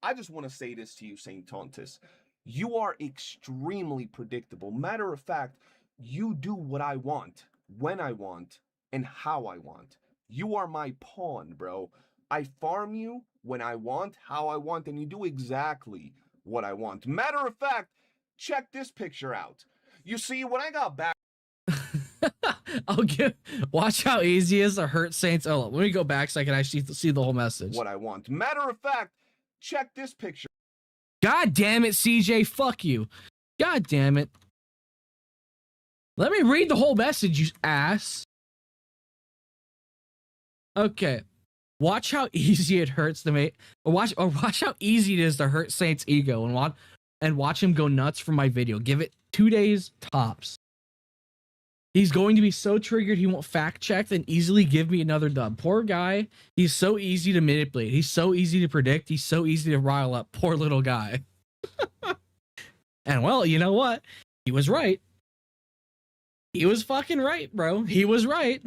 I just want to say this to you, Saintontas. You are extremely predictable. Matter of fact, you do what I want, when I want, and how I want. You are my pawn, bro. I farm you when I want, how I want, and you do exactly what I want. Matter of fact, check this picture out. You see, when I got back... I'll give. Watch how easy it is to hurt Saints. Oh, let me go back so I can actually see the whole message. What I want. Matter of fact, check this picture. God damn it, CJ. Fuck you. God damn it. Let me read the whole message, you ass. Okay. Watch how easy it hurts to make. Watch how easy it is to hurt Saint's ego and watch him go nuts for my video. Give it 2 days tops. He's going to be so triggered he won't fact check and easily give me another dub. Poor guy. He's so easy to manipulate. He's so easy to predict. He's so easy to rile up. Poor little guy. And well, you know what? He was right. He was fucking right, bro. He was right.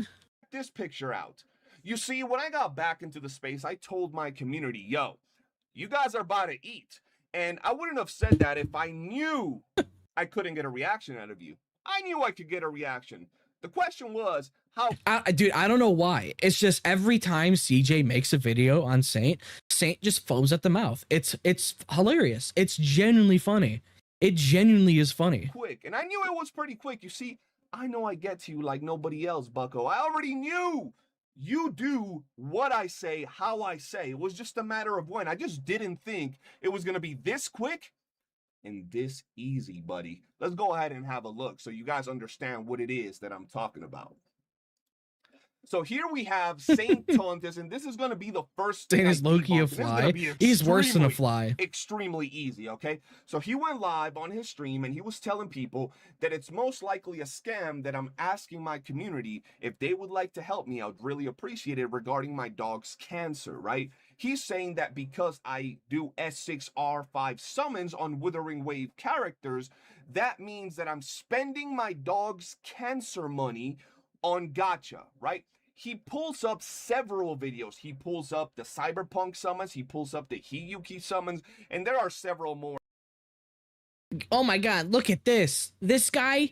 This picture out. You see, when I got back into the space, I told my community, yo, you guys are about to eat. And I wouldn't have said that if I knew I couldn't get a reaction out of you. I knew I could get a reaction. The question was, how... Dude, I don't know why. It's just every time CJ makes a video on Saint just foams at the mouth. It's hilarious. It's genuinely funny. It genuinely is funny. Quick. And I knew it was pretty quick. You see, I know I get to you like nobody else, bucko. I already knew. You do what I say, how I say. It was just a matter of when. I just didn't think it was going to be this quick and this easy, buddy. Let's go ahead and have a look so you guys understand what it is that I'm talking about. So here we have Saintontas, and this is going to be the first Saint is low-key a fly. He's worse than a fly. Extremely easy, okay? So he went live on his stream, and he was telling people that it's most likely a scam, that I'm asking my community if they would like to help me. I would really appreciate it regarding my dog's cancer, right? He's saying that because I do S6R5 summons on Withering Wave characters, that means that I'm spending my dog's cancer money on gatcha, right? He pulls up several videos. He pulls up the Cyberpunk summons, he pulls up the Hiyuki summons, and there are several more. Oh my god, look at this. This guy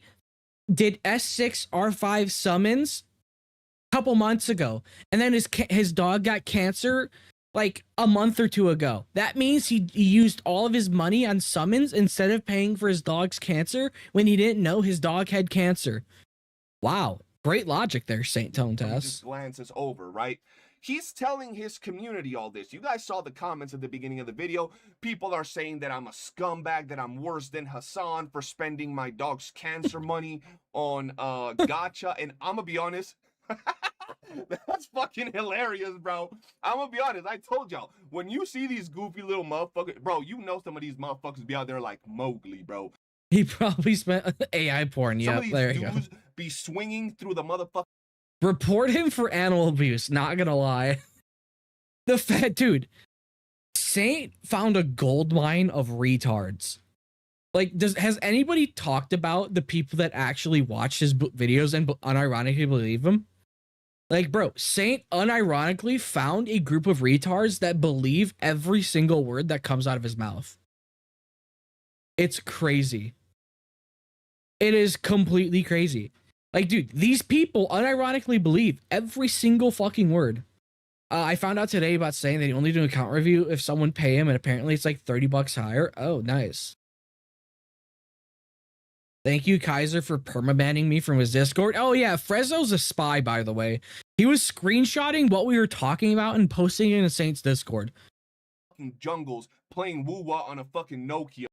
did S6R5 summons a couple months ago, and then his dog got cancer like a month or two ago. That means he used all of his money on summons instead of paying for his dog's cancer when he didn't know his dog had cancer. Wow. Great logic there, Saintontas. Just glances over, right? He's telling his community all this. You guys saw the comments at the beginning of the video. People are saying that I'm a scumbag, that I'm worse than Hassan for spending my dog's cancer money on gatcha. And I'm gonna be honest, that's fucking hilarious, bro. I'm gonna be honest. I told y'all, when you see these goofy little motherfuckers, bro, you know some of these motherfuckers be out there like Mowgli, bro. He probably spent AI porn. Yeah, there you go. Be swinging through the motherfucker. Report him for animal abuse. Not gonna lie. The fat dude. Saint found a gold mine of retards. Like, has anybody talked about the people that actually watch his videos and unironically believe him? Like, bro, Saint unironically found a group of retards that believe every single word that comes out of his mouth. It's crazy. It is completely crazy. Like, dude, these people unironically believe every single fucking word. I found out today about saying they only do an account review if someone pay him, and apparently it's like $30 higher. Oh, nice. Thank you, Kaiser, for permabanning me from his Discord. Oh, yeah, Fresno's a spy, by the way. He was screenshotting what we were talking about and posting it in Saint's Discord. Jungles playing Wuwa on a fucking Nokia.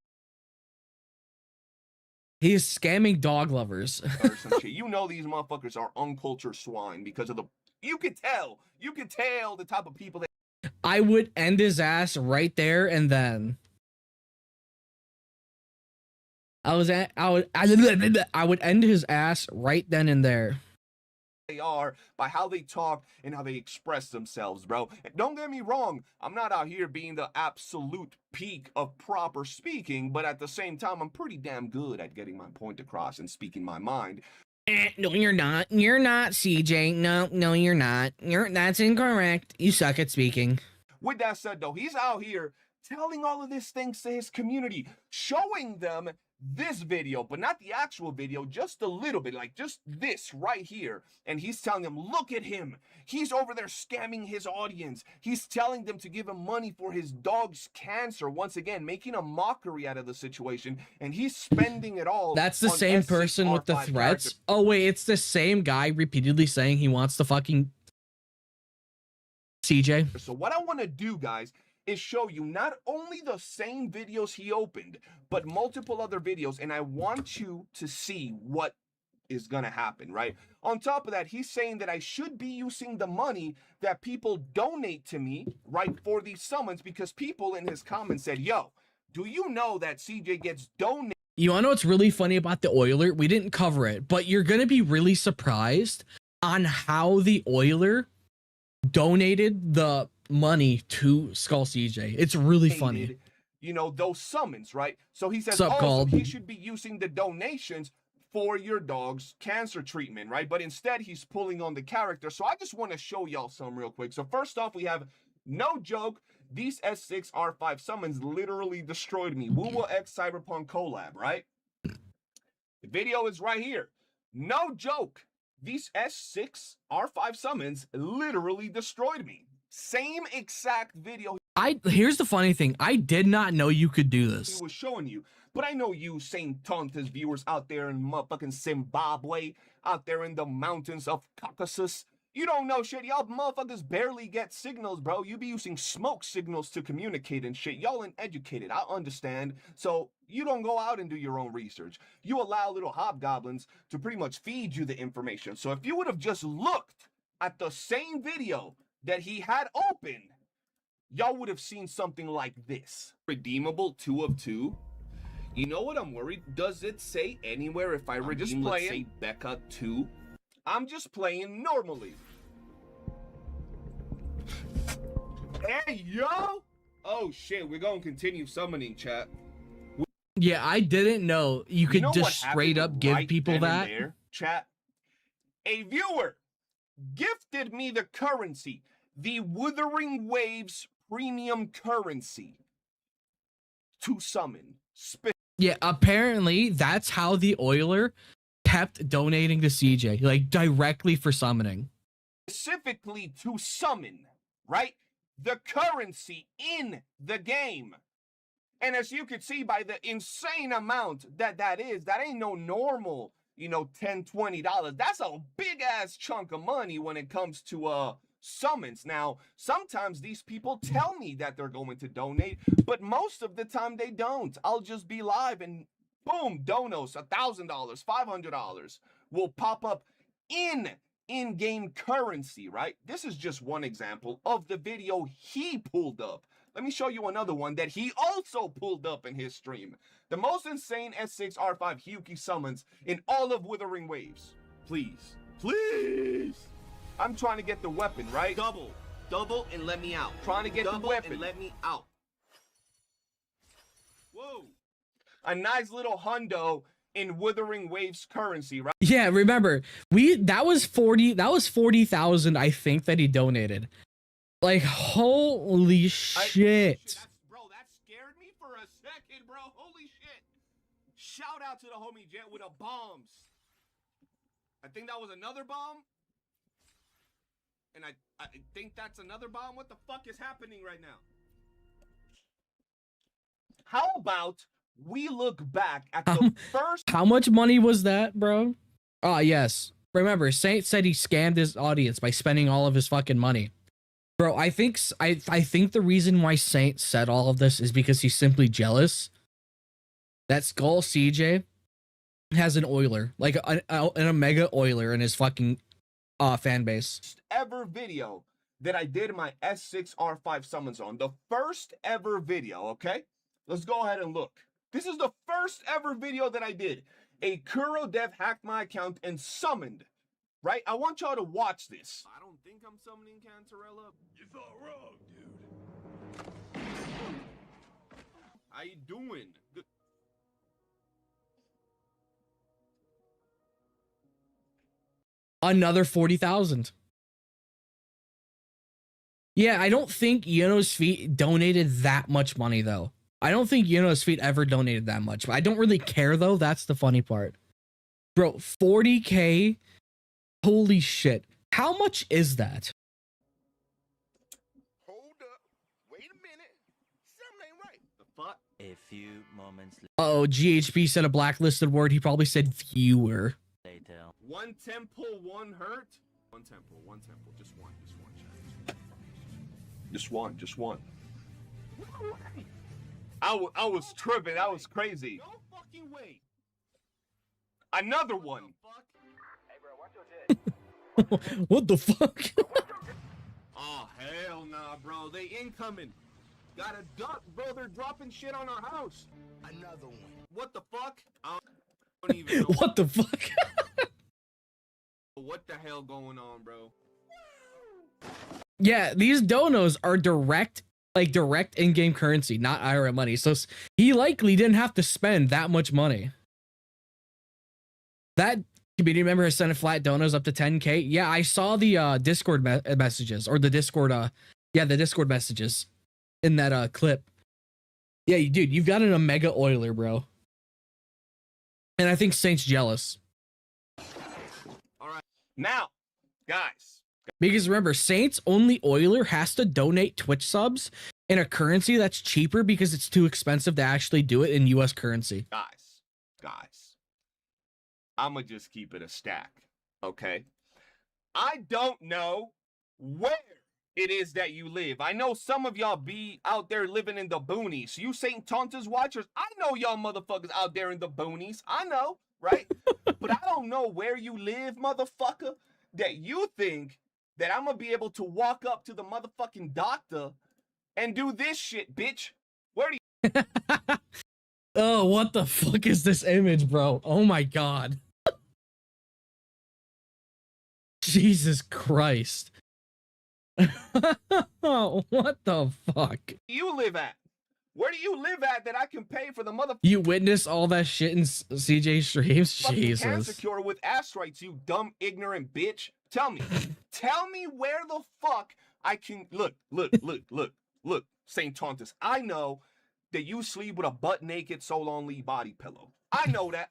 He is scamming dog lovers. Or some shit. You know these motherfuckers are uncultured swine because of the... You could tell the type of people that... I would end his ass right there and then. I would end his ass right then and there. They are by how they talk and how they express themselves, bro. And don't get me wrong, I'm not out here being the absolute peak of proper speaking, but at the same time, I'm pretty damn good at getting my point across and speaking my mind. No, you're not. You're not, CJ. No, you're not. That's incorrect. You suck at speaking. With that said, though, he's out here telling all of these things to his community, showing them this video, but not the actual video, just a little bit, like just this right here. And he's telling them, look at him. He's over there scamming his audience. He's telling them to give him money for his dog's cancer. Once again, making a mockery out of the situation. And he's spending it all. That's the same person with the threats. Characters. Oh, wait, it's the same guy repeatedly saying he wants to fucking CJ. So what I want to do, guys, is show you not only the same videos he opened, but multiple other videos, and I want you to see what is gonna happen, right? On top of that, he's saying that I should be using the money that people donate to me, right, for these summons, because people in his comments said, yo, do you know that CJ gets donated? You wanna know what's really funny about the Oiler? We didn't cover it, but you're gonna be really surprised on how the Oiler donated the money to Skull CJ. It's really funny. You know, those summons, right? So he says, Sup, so he should be using the donations for your dog's cancer treatment, right? But instead, he's pulling on the character. So I just want to show y'all some real quick. So first off, we have, no joke, these S6 R5 summons literally destroyed me. Wuwa X Cyberpunk collab, right? The video is right here. No joke. These S6 R5 summons literally destroyed me. Same exact video. Here's the funny thing. I did not know you could do this. He was showing you, but I know you Saintontas viewers out there in motherfucking Zimbabwe, out there in the mountains of Caucasus. You don't know shit. Y'all motherfuckers barely get signals, bro. You be using smoke signals to communicate and shit. Y'all uneducated. I understand. So you don't go out and do your own research. You allow little hobgoblins to pretty much feed you the information. So if you would have just looked at the same video that he had open, y'all would have seen something like this. Redeemable 2 of 2. You know what I'm worried? Does it say anywhere if I redeem, let's say, Becca 2? I'm just playing normally. Hey, yo! Oh, shit, we're gonna continue summoning, chat. Yeah, I didn't know you could just straight up give people that. There, chat? A viewer gifted me the currency, the Wuthering Waves premium currency, to summon. Yeah, apparently that's how the Oiler kept donating to CJ, like directly for summoning. Specifically to summon, right? The currency in the game. And as you can see by the insane amount that is, that ain't no normal, you know, $10, $20. That's a big ass chunk of money when it comes to summons. Now, sometimes these people tell me that they're going to donate, but most of the time they don't. I'll just be live and boom, donos, $1,000, $500 will pop up in-game currency, right? This is just one example of the video he pulled up. Let me show you another one that he also pulled up in his stream. The most insane S6 R5 Hyuki summons in all of Wuthering Waves. Please, please. I'm trying to get the weapon, right? Double, and let me out. Trying to get the weapon. And let me out. Whoa. A nice little hundo in Wuthering Waves currency, right? Yeah, remember, that was 40,000, I think, that he donated. Like, holy shit. Bro, that scared me for a second, bro. Holy shit. Shout out to the homie Jet with the bombs. I think that was another bomb. And I think that's another bomb. What the fuck is happening right now? How about we look back at the first... How much money was that, bro? Ah, yes. Remember, Saint said he scammed his audience by spending all of his fucking money. Bro, I think the reason why Saint said all of this is because he's simply jealous that Skull CJ has an Oiler, like a mega Oiler in his fucking fan base. Ever video that I did my S6 R5 summons on. The first ever video, okay? Let's go ahead and look. This is the first ever video that I did. A Kuro Dev hacked my account and summoned, right? I want y'all to watch this. I don't think I'm summoning Cantarella. You thought wrong, dude. How you doing? Good. Another 40,000. Yeah, I don't think Yono's feet donated that much money though. I don't think Yuno's feet ever donated that much. But I don't really care though. That's the funny part. Bro, 40K. Holy shit. How much is that? A few moments Oh, GHB said a blacklisted word. He probably said viewer. later. One temple, one hurt. One temple, just one, chat. Just one. I was tripping. That was crazy. No fucking way. Another one. What the fuck? Oh hell nah, bro. They incoming. Got a duck, bro. They're dropping shit on our house. Another one. What the fuck? I don't even know. What the fuck? What the hell going on, bro? Yeah, these donos are direct in-game currency, not IRA money. So he likely didn't have to spend that much money. That community member has sent flat donos up to 10K. Yeah, I saw the Discord messages or the Discord the Discord messages in that clip. Yeah, dude, you've got an Omega Oiler, bro. And I think Saint's jealous. All right. Now, guys. Because remember, Saint's only Oiler has to donate Twitch subs in a currency that's cheaper because it's too expensive to actually do it in US currency. Guys. I'ma just keep it a stack, okay? I don't know where it is that you live. I know some of y'all be out there living in the boonies. You Saintontas watchers, I know y'all motherfuckers out there in the boonies. I know, right? But I don't know where you live, motherfucker, that you think that I'm gonna be able to walk up to the motherfucking doctor and do this shit, bitch. Where do you... Oh, what the fuck is this image, bro? Oh my god. Jesus Christ. Oh, what the fuck? You live at? Where do you live at that I can pay for the motherfucker? You witness all that shit in CJ streams? Jesus. Cancer cure with asteroids, you dumb, ignorant bitch. Tell me where the fuck I can look, Saintontas. I know that you sleep with a butt naked Solon Lee body pillow. I know that.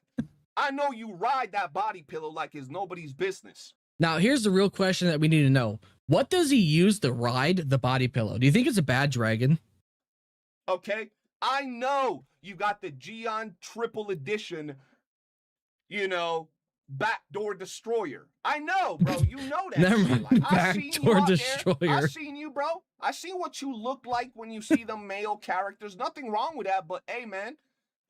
I know you ride that body pillow like it's nobody's business. Now, here's the real question that we need to know. What does he use to ride the body pillow? Do you think it's a bad dragon? Okay, I know you got the Geon triple edition, backdoor destroyer. I know, bro. You know that. Never shit. mind. Like, Backdoor destroyer. I seen you, bro. I seen what you look like when you see the male characters. Nothing wrong with that, but hey, man,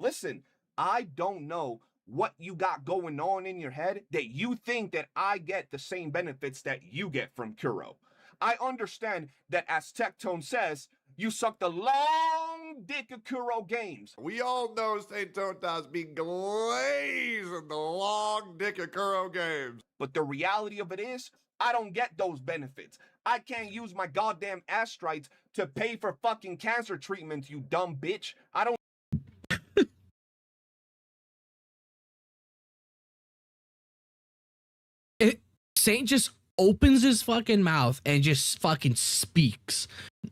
listen. I don't know what you got going on in your head that you think that I get the same benefits that you get from Kuro. I understand that, as Tectone says, you suck the long dick of Kuro games. We all know Saintontas be glazing the long dick of Kuro games. But the reality of it is, I don't get those benefits. I can't use my goddamn astrites to pay for fucking cancer treatment, you dumb bitch. I don't... Saint just opens his fucking mouth and just fucking speaks.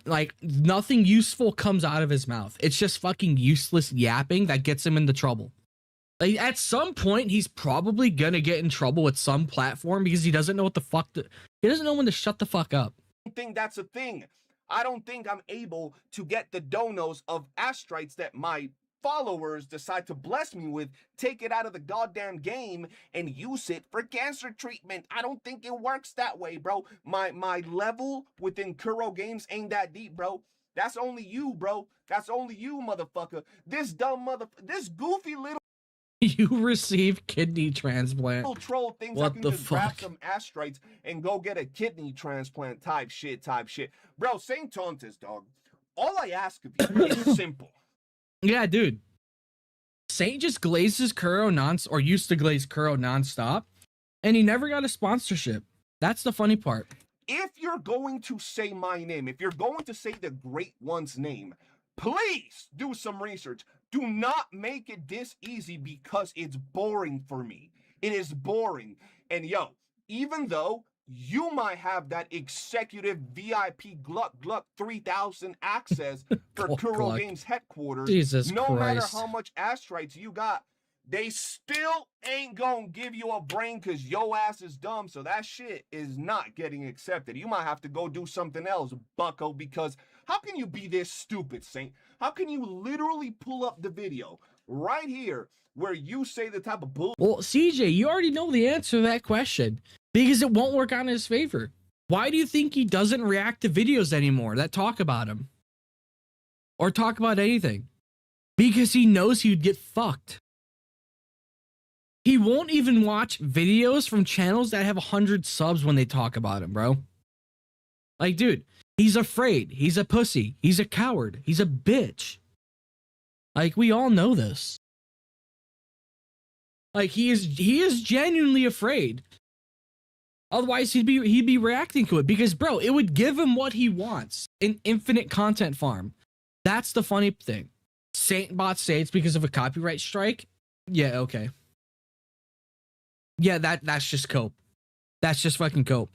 Like, nothing useful comes out of his mouth. It's just fucking useless yapping that gets him into trouble. Like, at some point, he's probably gonna get in trouble with some platform because he doesn't know what the fuck he doesn't know when to shut the fuck up. I don't think that's a thing. I don't think I'm able to get the donos of astrites that my followers decide to bless me with, take it out of the goddamn game and use it for cancer treatment. I don't think it works that way, bro. My level within Kuro games ain't that deep, bro. That's only you, bro. That's only you, motherfucker. This dumb this goofy little... You receive kidney transplant. Little troll thinks What I can the just grab fuck? some astrites and go get a kidney transplant type shit. Bro, Saintontas, dog. All I ask of you is simple. Yeah, dude. Saint just glazes Kuro used to glaze Kuro nonstop, and he never got a sponsorship. That's the funny part. If you're going to say my name, if you're going to say the Great One's name, please do some research. Do not make it this easy because it's boring for me. It is boring. And yo, even though you might have that executive VIP Gluck Gluck 3000 access for Kuro Gluck. Games headquarters. Jesus no matter Christ. how much astrites you got, they still ain't gonna give you a brain because your ass is dumb. So that shit is not getting accepted. You might have to go do something else, bucko, because how can you be this stupid, Saint? How can you literally pull up the video right here where you say the type of bull? Well, CJ, you already know the answer to that question because it won't work on his favor. Why do you think he doesn't react to videos anymore that talk about him or talk about anything? Because he knows he'd get fucked. He won't even watch videos from channels that have 100 subs when they talk about him, bro. Like, dude, he's afraid. He's a pussy. He's a coward. He's a bitch. Like, we all know this. Like, he is genuinely afraid. Otherwise, he'd be reacting to it because, bro, it would give him what he wants. An infinite content farm. That's the funny thing. Saint bought Saints because of a copyright strike? Yeah, okay. Yeah, that's just cope. That's just fucking cope.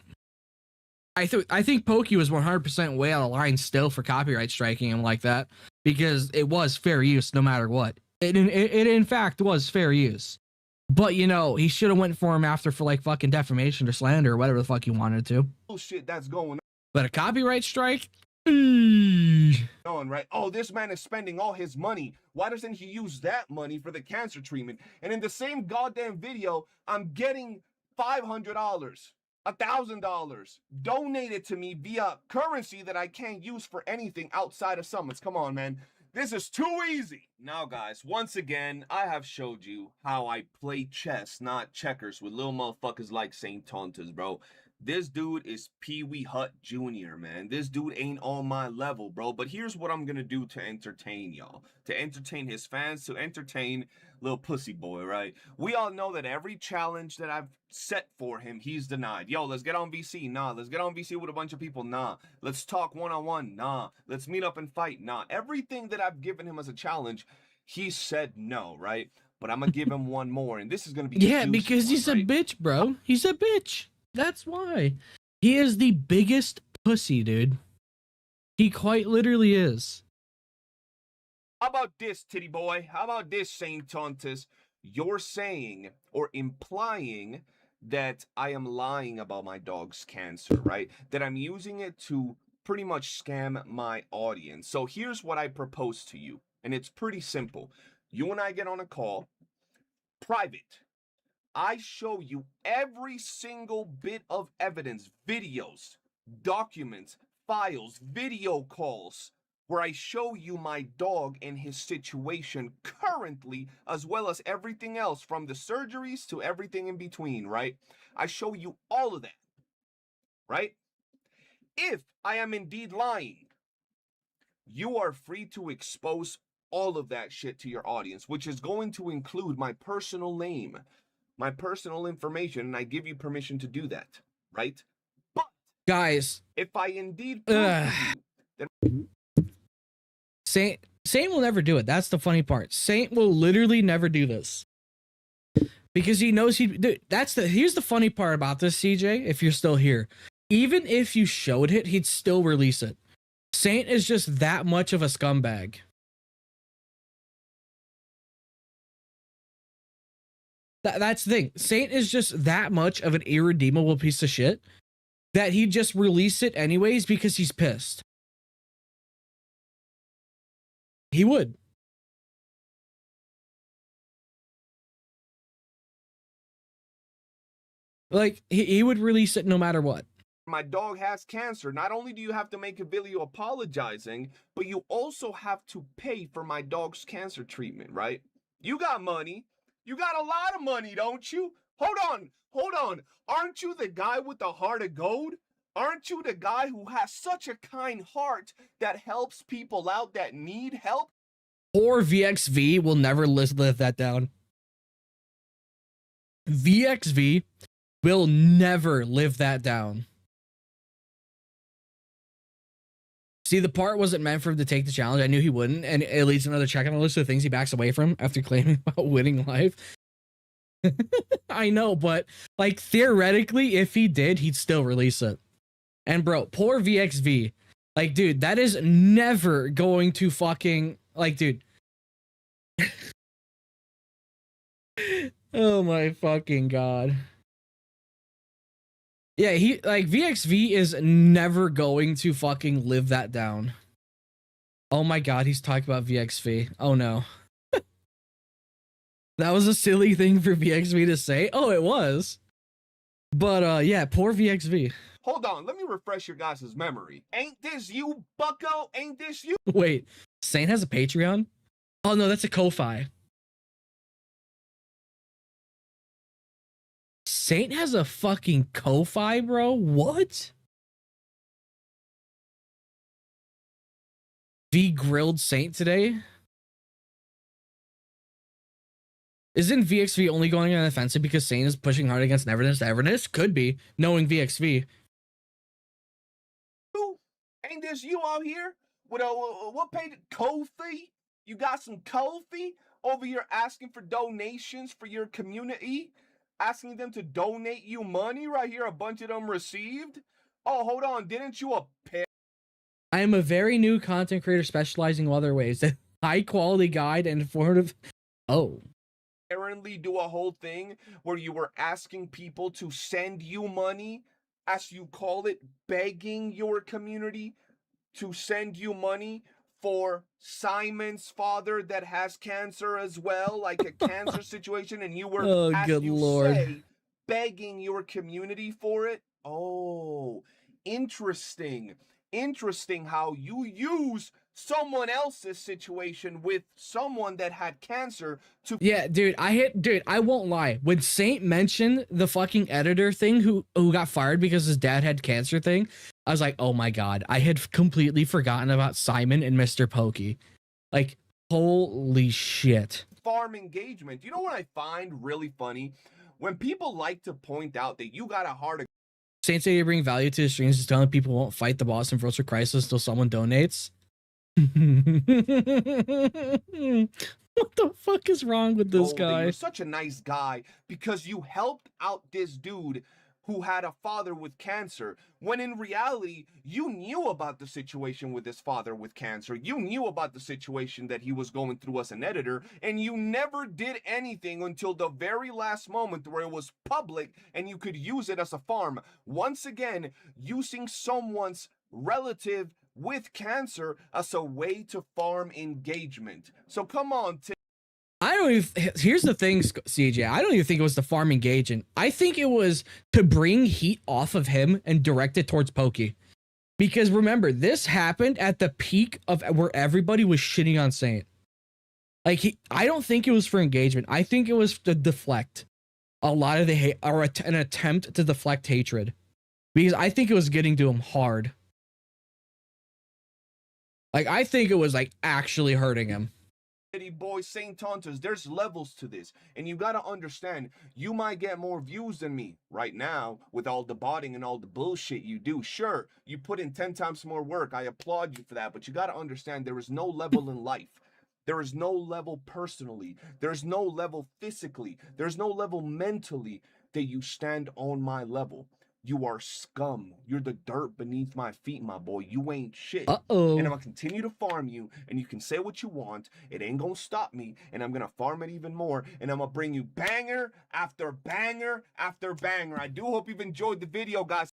I think Pokey was 100% way out of line still for copyright striking him like that because it was fair use no matter what. It in fact was fair use. But, you know, he should have went for him after for like fucking defamation or slander or whatever the fuck he wanted to. Bullshit that's going But a copyright strike? on, right? Oh, this man is spending all his money. Why doesn't he use that money for the cancer treatment? And in the same goddamn video, I'm getting $500, $1,000 donated to me via currency that I can't use for anything outside of summons. Come on, man. This is too easy. Now, guys, once again, I have showed you how I play chess, not checkers, with little motherfuckers like Saintontas, bro. This dude is Pee Wee Hut Jr., man. This dude ain't on my level, bro. But here's what I'm gonna do to entertain y'all. To entertain his fans, to entertain little pussy boy, right? We all know that every challenge that I've set for him, he's denied. Yo, let's get on VC. Nah. Let's get on VC with a bunch of people. Nah. Let's talk one-on-one. Nah. Let's meet up and fight. Nah. Everything that I've given him as a challenge, he said no, right? But I'm gonna give him one more, and this is gonna be yeah, because he's a bitch, bro. He's a bitch. That's why. He is the biggest pussy, dude. He quite literally is. How about this, titty boy? How about this, Saintontas? You're saying or implying that I am lying about my dog's cancer, right? That I'm using it to pretty much scam my audience. So here's what I propose to you, and it's pretty simple. You and I get on a call, private. I show you every single bit of evidence, videos, documents, files, video calls, where I show you my dog and his situation currently, as well as everything else from the surgeries to everything in between, right? I show you all of that, right? If I am indeed lying, you are free to expose all of that shit to your audience, which is going to include my personal name, my personal information, and I give you permission to do that, right? But guys, if I indeed prove to you that Saint will never do it. That's the funny part. Saint will literally never do this because he knows he. Dude, here's the funny part about this, CJ. If you're still here, even if you showed it, he'd still release it. Saint is just that much of a scumbag. That's the thing. Saint is just that much of an irredeemable piece of shit that he'd just release it anyways because he's pissed. He would. Like, he would release it no matter what. my dog has cancer, not only do you have to make a video apologizing, but you also have to pay for my dog's cancer treatment, right? You got money. You got a lot of money, don't you? Hold on. Aren't you the guy with the heart of gold? Aren't you the guy who has such a kind heart that helps people out that need help? Or VXV will never live that down. VXV will never live that down. See, the part wasn't meant for him to take the challenge. I knew he wouldn't, and it leads another check on the list of things he backs away from after claiming about winning life. I know, but like theoretically, if he did, he'd still release it. And bro, poor VXV. Like, dude, that is never going to fucking like, dude. Oh my fucking god. Yeah, he like VXV is never going to fucking live that down. Oh my god, he's talking about VXV. Oh no. That was a silly thing for VXV to say. Oh, it was. But yeah, poor VXV. Hold on, let me refresh your guys' memory. Ain't this you, bucko? Ain't this you? Wait, Saint has a Patreon? Oh no, that's a Ko-Fi. Saint has a fucking Ko-Fi, bro? What? V grilled Saint today? Isn't VXV only going on the offensive because Saint is pushing hard against Neverness? Could be, knowing VXV. Ain't this you out here with a what page? Ko-fi? You got some Ko-fi over here asking for donations for your community, asking them to donate you money right here. A bunch of them received. Oh, hold on, didn't you appear? I am a very new content creator specializing in other ways. A high quality guide and informative. Oh. Apparently do a whole thing where you were asking people to send you money, as you call it, begging your community to send you money for Simon's father that has cancer as well, like a cancer situation, and you were, oh, as good you Lord. say, begging your community for it. Oh, interesting. Interesting how you use someone else's situation with someone that had cancer to... Yeah, dude, I won't lie. When Saint mentioned the fucking editor thing who got fired because his dad had cancer thing, I was like, oh my god, I had completely forgotten about Simon and Mr. Pokey. Like, holy shit. Farm engagement. You know what I find really funny? When people like to point out that you got a hard... Saint say you bring value to the streams is telling people won't fight the Boston Frozen Crisis until someone donates. What the fuck is wrong with this guy? You're such a nice guy because you helped out this dude who had a father with cancer, when in reality, you knew about the situation with his father with cancer. You knew about the situation that he was going through as an editor, and you never did anything until the very last moment where it was public and you could use it as a farm. Once again, using someone's relative with cancer as a way to farm engagement. So come on, I don't even, here's the thing, CJ. I don't even think it was the farm engagement. I think it was to bring heat off of him and direct it towards Pokey. Because remember, this happened at the peak of where everybody was shitting on Saint. Like, I don't think it was for engagement. I think it was to deflect a lot of the hate, or an attempt to deflect hatred. Because I think it was getting to him hard. Like, I think it was, like, actually hurting him. Boy, Saintontas, there's levels to this, and you gotta understand, you might get more views than me right now with all the botting and all the bullshit you do. Sure, you put in 10 times more work. I applaud you for that, but you gotta understand there is no level in life. There is no level personally. There's no level physically. There's no level mentally that you stand on my level. You are scum. You're the dirt beneath my feet, my boy. You ain't shit. Uh-oh. And I'm gonna continue to farm you, and you can say what you want. It ain't gonna stop me, and I'm gonna farm it even more, and I'm gonna bring you banger after banger after banger. I do hope you've enjoyed the video, guys.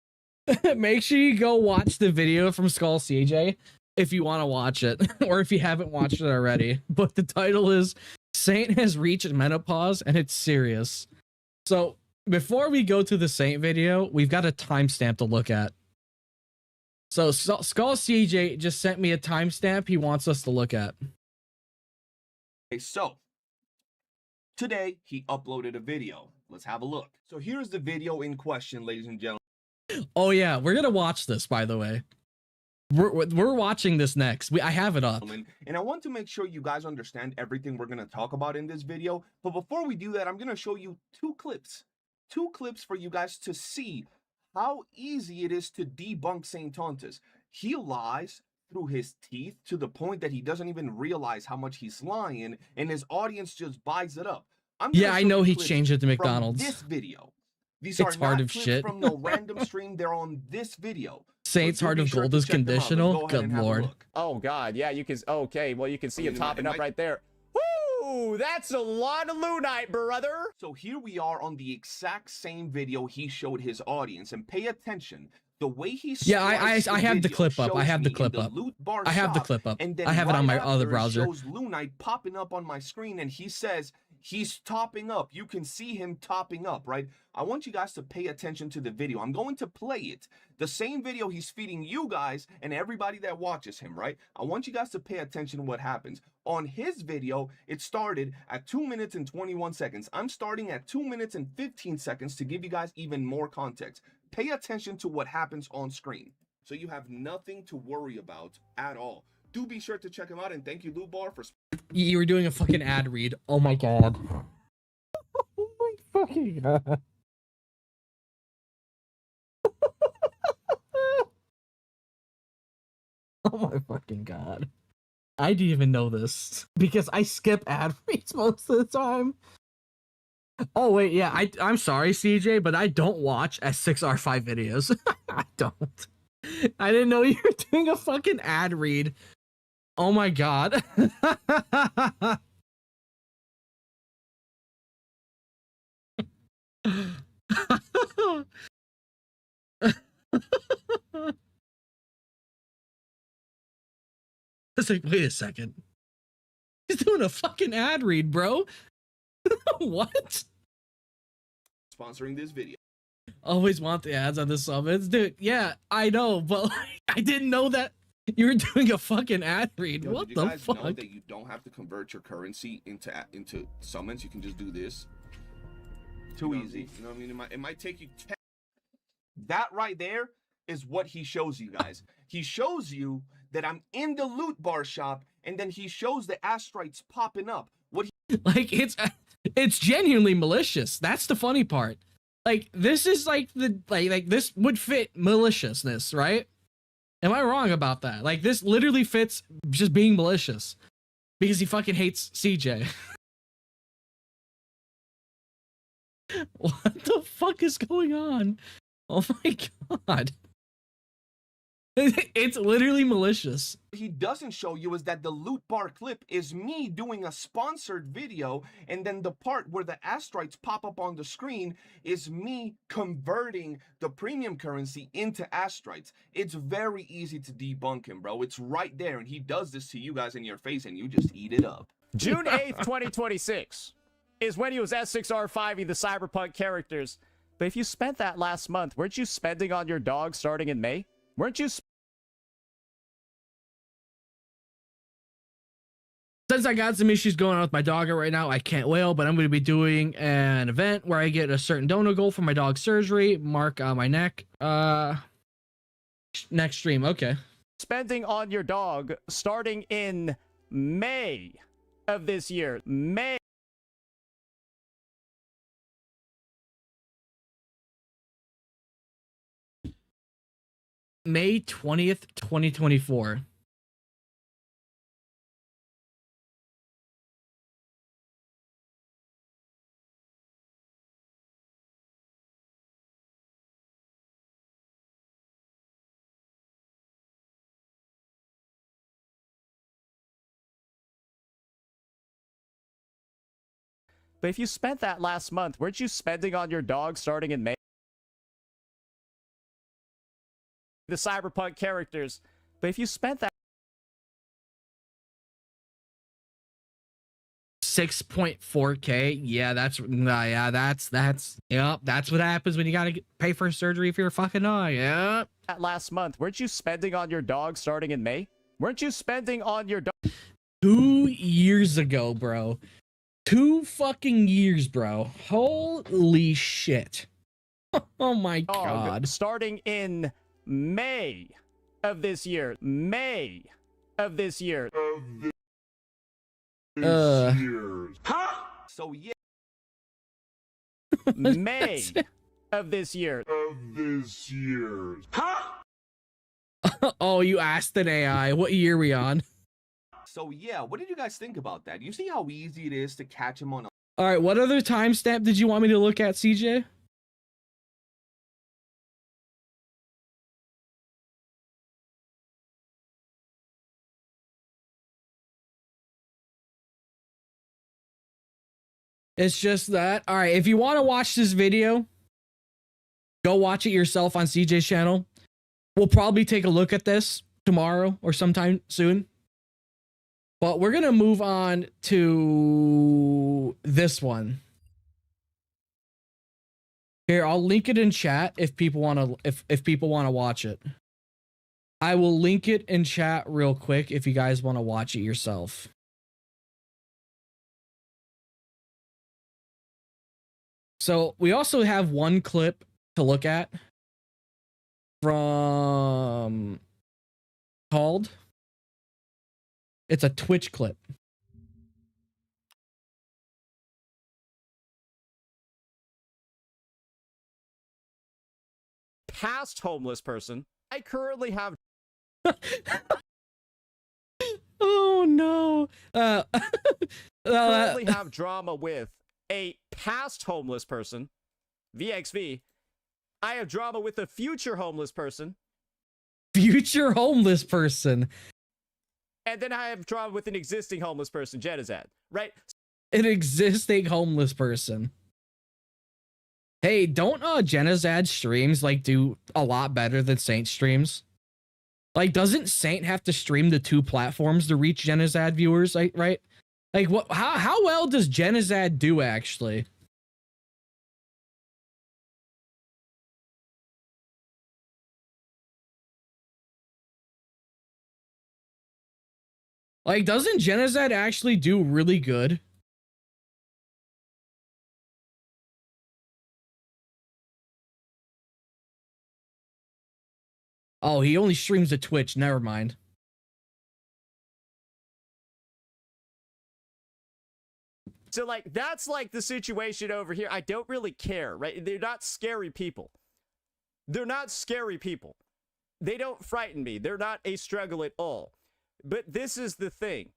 Make sure you go watch the video from Skull CJ if you want to watch it, or if you haven't watched it already. But the title is Saint has reached menopause, and it's serious. So before we go to the Saint video, we've got a timestamp to look at. So Skull CJ just sent me a timestamp he wants us to look at. Okay, so today he uploaded a video. Let's have a look. So here's the video in question, ladies and gentlemen. Oh yeah, we're gonna watch this, by the way. We're watching this next. I have it up. And I want to make sure you guys understand everything we're gonna talk about in this video. But before we do that, I'm gonna show you two clips for you guys to see how easy it is to debunk Saintontas. He lies through his teeth to the point that he doesn't even realize how much he's lying, and his audience just buys it up. Yeah, I know he clips changed it to from McDonald's. This video. These It's are Heart not of clips shit. from no random stream. They're on this video. Saints Heart of Gold is conditional. Good lord. Oh god, yeah, you can. Okay, well you can see him topping up right there. Woo! That's a lot of Lunite, brother. So here we are on the exact same video he showed his audience, and pay attention. The way he I have the clip up. I have the clip up. I have the clip up. I have it on my other browser. Shows Lunite popping up on my screen, and he says he's topping up. You can see him topping up, right? I want you guys to pay attention to the video. I'm going to play it. The same video he's feeding you guys and everybody that watches him, right? I want you guys to pay attention to what happens. On his video, it started at 2 minutes and 21 seconds. I'm starting at 2 minutes and 15 seconds to give you guys even more context. Pay attention to what happens on screen. So you have nothing to worry about at all. Do be sure to check him out, and thank you, Lou Bar, for... You were doing a fucking ad read. Oh my god. Oh my fucking god. Oh my fucking god. I didn't even know this because I skip ad reads most of the time. Oh wait, yeah, I'm sorry, CJ, but I don't watch S6R5 videos. I don't. I didn't know you were doing a fucking ad read. Oh my god. It's like, wait a second. He's doing a fucking ad read, bro. What? Sponsoring this video. Always want the ads on the summons, dude. Yeah, I know, but like, I didn't know that you were doing a fucking ad read. Yo, what did the you guys fuck? know that you don't have to convert your currency into summons? You can just do this. Too easy. You know what I mean? It might take you 10. That right there is what he shows you guys. He shows you that I'm in the loot bar shop, and then he shows the astrites popping up. What he Like it's genuinely malicious. That's the funny part. Like this is like the like this would fit maliciousness, right? Am I wrong about that? Like this literally fits just being malicious because he fucking hates CJ. What the fuck is going on? Oh my god. It's literally malicious. he doesn't show you is that the loot bar clip is me doing a sponsored video, and then the part where the astrites pop up on the screen is me converting the premium currency into astrites. It's very easy to debunk him, bro. It's right there, and he does this to you guys in your face, and you just eat it up. June 8th, 2026 is when he was S6R5ing the Cyberpunk characters. But if you spent that last month, weren't you spending on your dog starting in May? Weren't you? Since I got some issues going on with my dog right now, I can't wail, but I'm going to be doing an event where I get a certain donor goal for my dog's surgery, mark on my neck. Next stream, okay. Spending on your dog starting in May of this year. May. May 20th, 2024. But if you spent that last month, weren't you spending on your dog starting in May? The Cyberpunk characters. But if you spent that 6.4K, yeah, that's what happens when you gotta pay for surgery for your fucking eye. Yeah. That last month, weren't you spending on your dog starting in May? Weren't you spending on your dog 2 years ago, bro? 2 fucking years, bro. Holy shit. Oh my god. Starting in May of this year. May of this year. Huh? So yeah. May of this year. Huh? Oh, you asked an AI. What year are we on? So yeah, what did you guys think about that? You see how easy it is to catch him on a All right, what other timestamp did you want me to look at, CJ? It's just that. All right, if you want to watch this video, go watch it yourself on CJ's channel. We'll probably take a look at this tomorrow or sometime soon. But we're going to move on to this one. Here, I'll link it in chat if people want to if people want to watch it. I will link it in chat real quick if you guys want to watch it yourself. So, we also have one clip to look at from called, it's a Twitch clip. Past homeless person. I currently have Oh no. currently have drama with a past homeless person, VXV. I have drama with a future homeless person. Future homeless person. And then I have drama with an existing homeless person, Genizad, right? An existing homeless person. Hey, don't Genizad streams like do a lot better than Saint streams? Like, doesn't Saint have to stream the 2 platforms to reach Genizad viewers, right? Like, what? How well does Genizad do actually? Like, doesn't Genizad actually do really good? Oh, he only streams to Twitch. Never mind. So, like, that's like the situation over here. I don't really care, right? They're not scary people. They're not scary people. They don't frighten me. They're not a struggle at all. But this is the thing.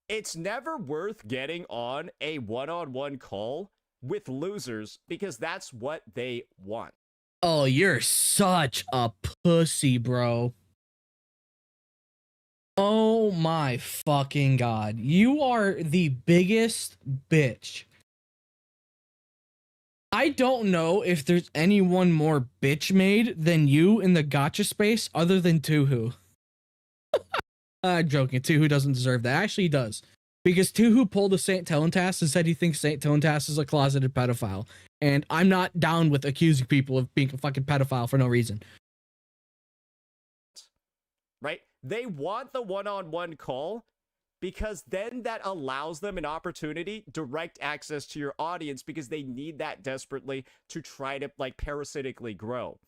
It's never worth getting on a one-on-one call with losers because that's what they want. Oh, you're such a pussy, bro. Oh my fucking god. You are the biggest bitch. I don't know if there's anyone more bitch made than you in the gacha space other than Tuhu. I'm joking. Tuhu doesn't deserve that. Actually, he does. Because Tuhu pulled a Saintontas and said he thinks Saintontas is a closeted pedophile. And I'm not down with accusing people of being a fucking pedophile for no reason. Right? They want the one-on-one call because then that allows them an opportunity, direct access to your audience because they need that desperately to try to, like, parasitically grow.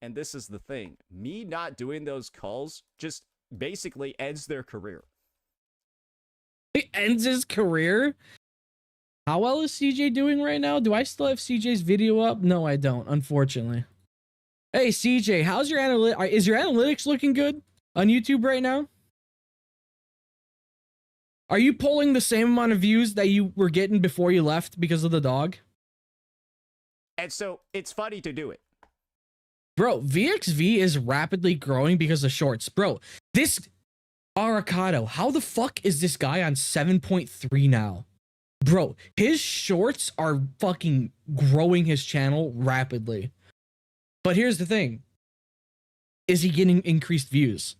And this is the thing. Me not doing those calls just basically ends their career. It ends his career? How well is CJ doing right now? Do I still have CJ's video up? No, I don't, unfortunately. Hey, CJ, how's your is your analytics looking good on YouTube right now? Are you pulling the same amount of views that you were getting before you left because of the dog? And so it's funny to do it. Bro, VXV is rapidly growing because of shorts. Bro, this Aracado, how the fuck is this guy on 7.3 now? Bro, his shorts are fucking growing his channel rapidly. But here's the thing. Is he getting increased views?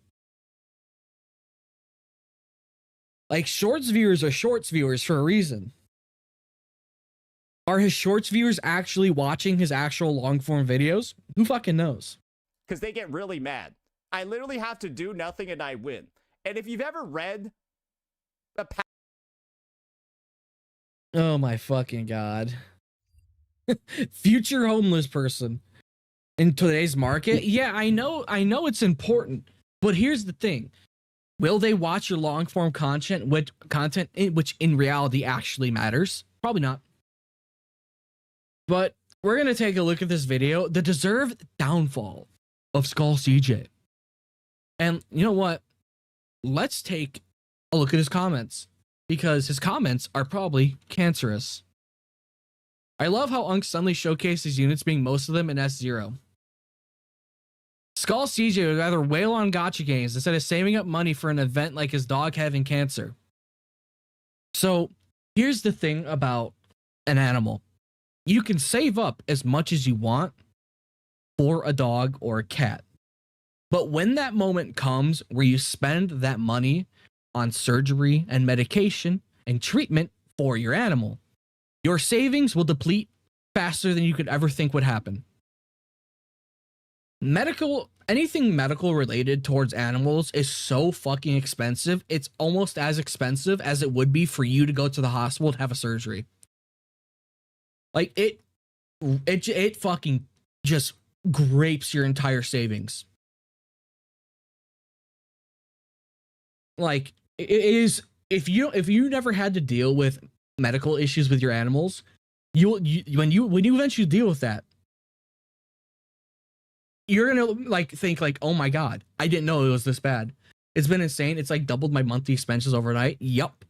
Like, shorts viewers are shorts viewers for a reason. Are his shorts viewers actually watching his actual long-form videos? Who fucking knows? Because they get really mad. I literally have to do nothing and I win. And if you've ever read the Oh my fucking god. Future homeless person in today's market? Yeah, I know it's important. But here's the thing. Will they watch your long-form content, which in reality actually matters? Probably not. But we're going to take a look at this video, the deserved downfall of Skull CJ. And you know what? Let's take a look at his comments. because his comments are probably cancerous. I love how Unk suddenly showcased his units, being most of them in S0. Skull CJ would rather wail on gacha games instead of saving up money for an event like his dog having cancer. So here's the thing about an animal. You can save up as much as you want for a dog or a cat. But when that moment comes where you spend that money on surgery and medication and treatment for your animal, your savings will deplete faster than you could ever think would happen. Anything medical related towards animals is so fucking expensive. It's almost as expensive as it would be for you to go to the hospital to have a surgery. Like it fucking just grapes your entire savings. Like it is, if you never had to deal with medical issues with your animals, when you eventually deal with that, you're gonna like think like, oh my god, I didn't know it was this bad. It's been insane. It's like doubled my monthly expenses overnight. Yup.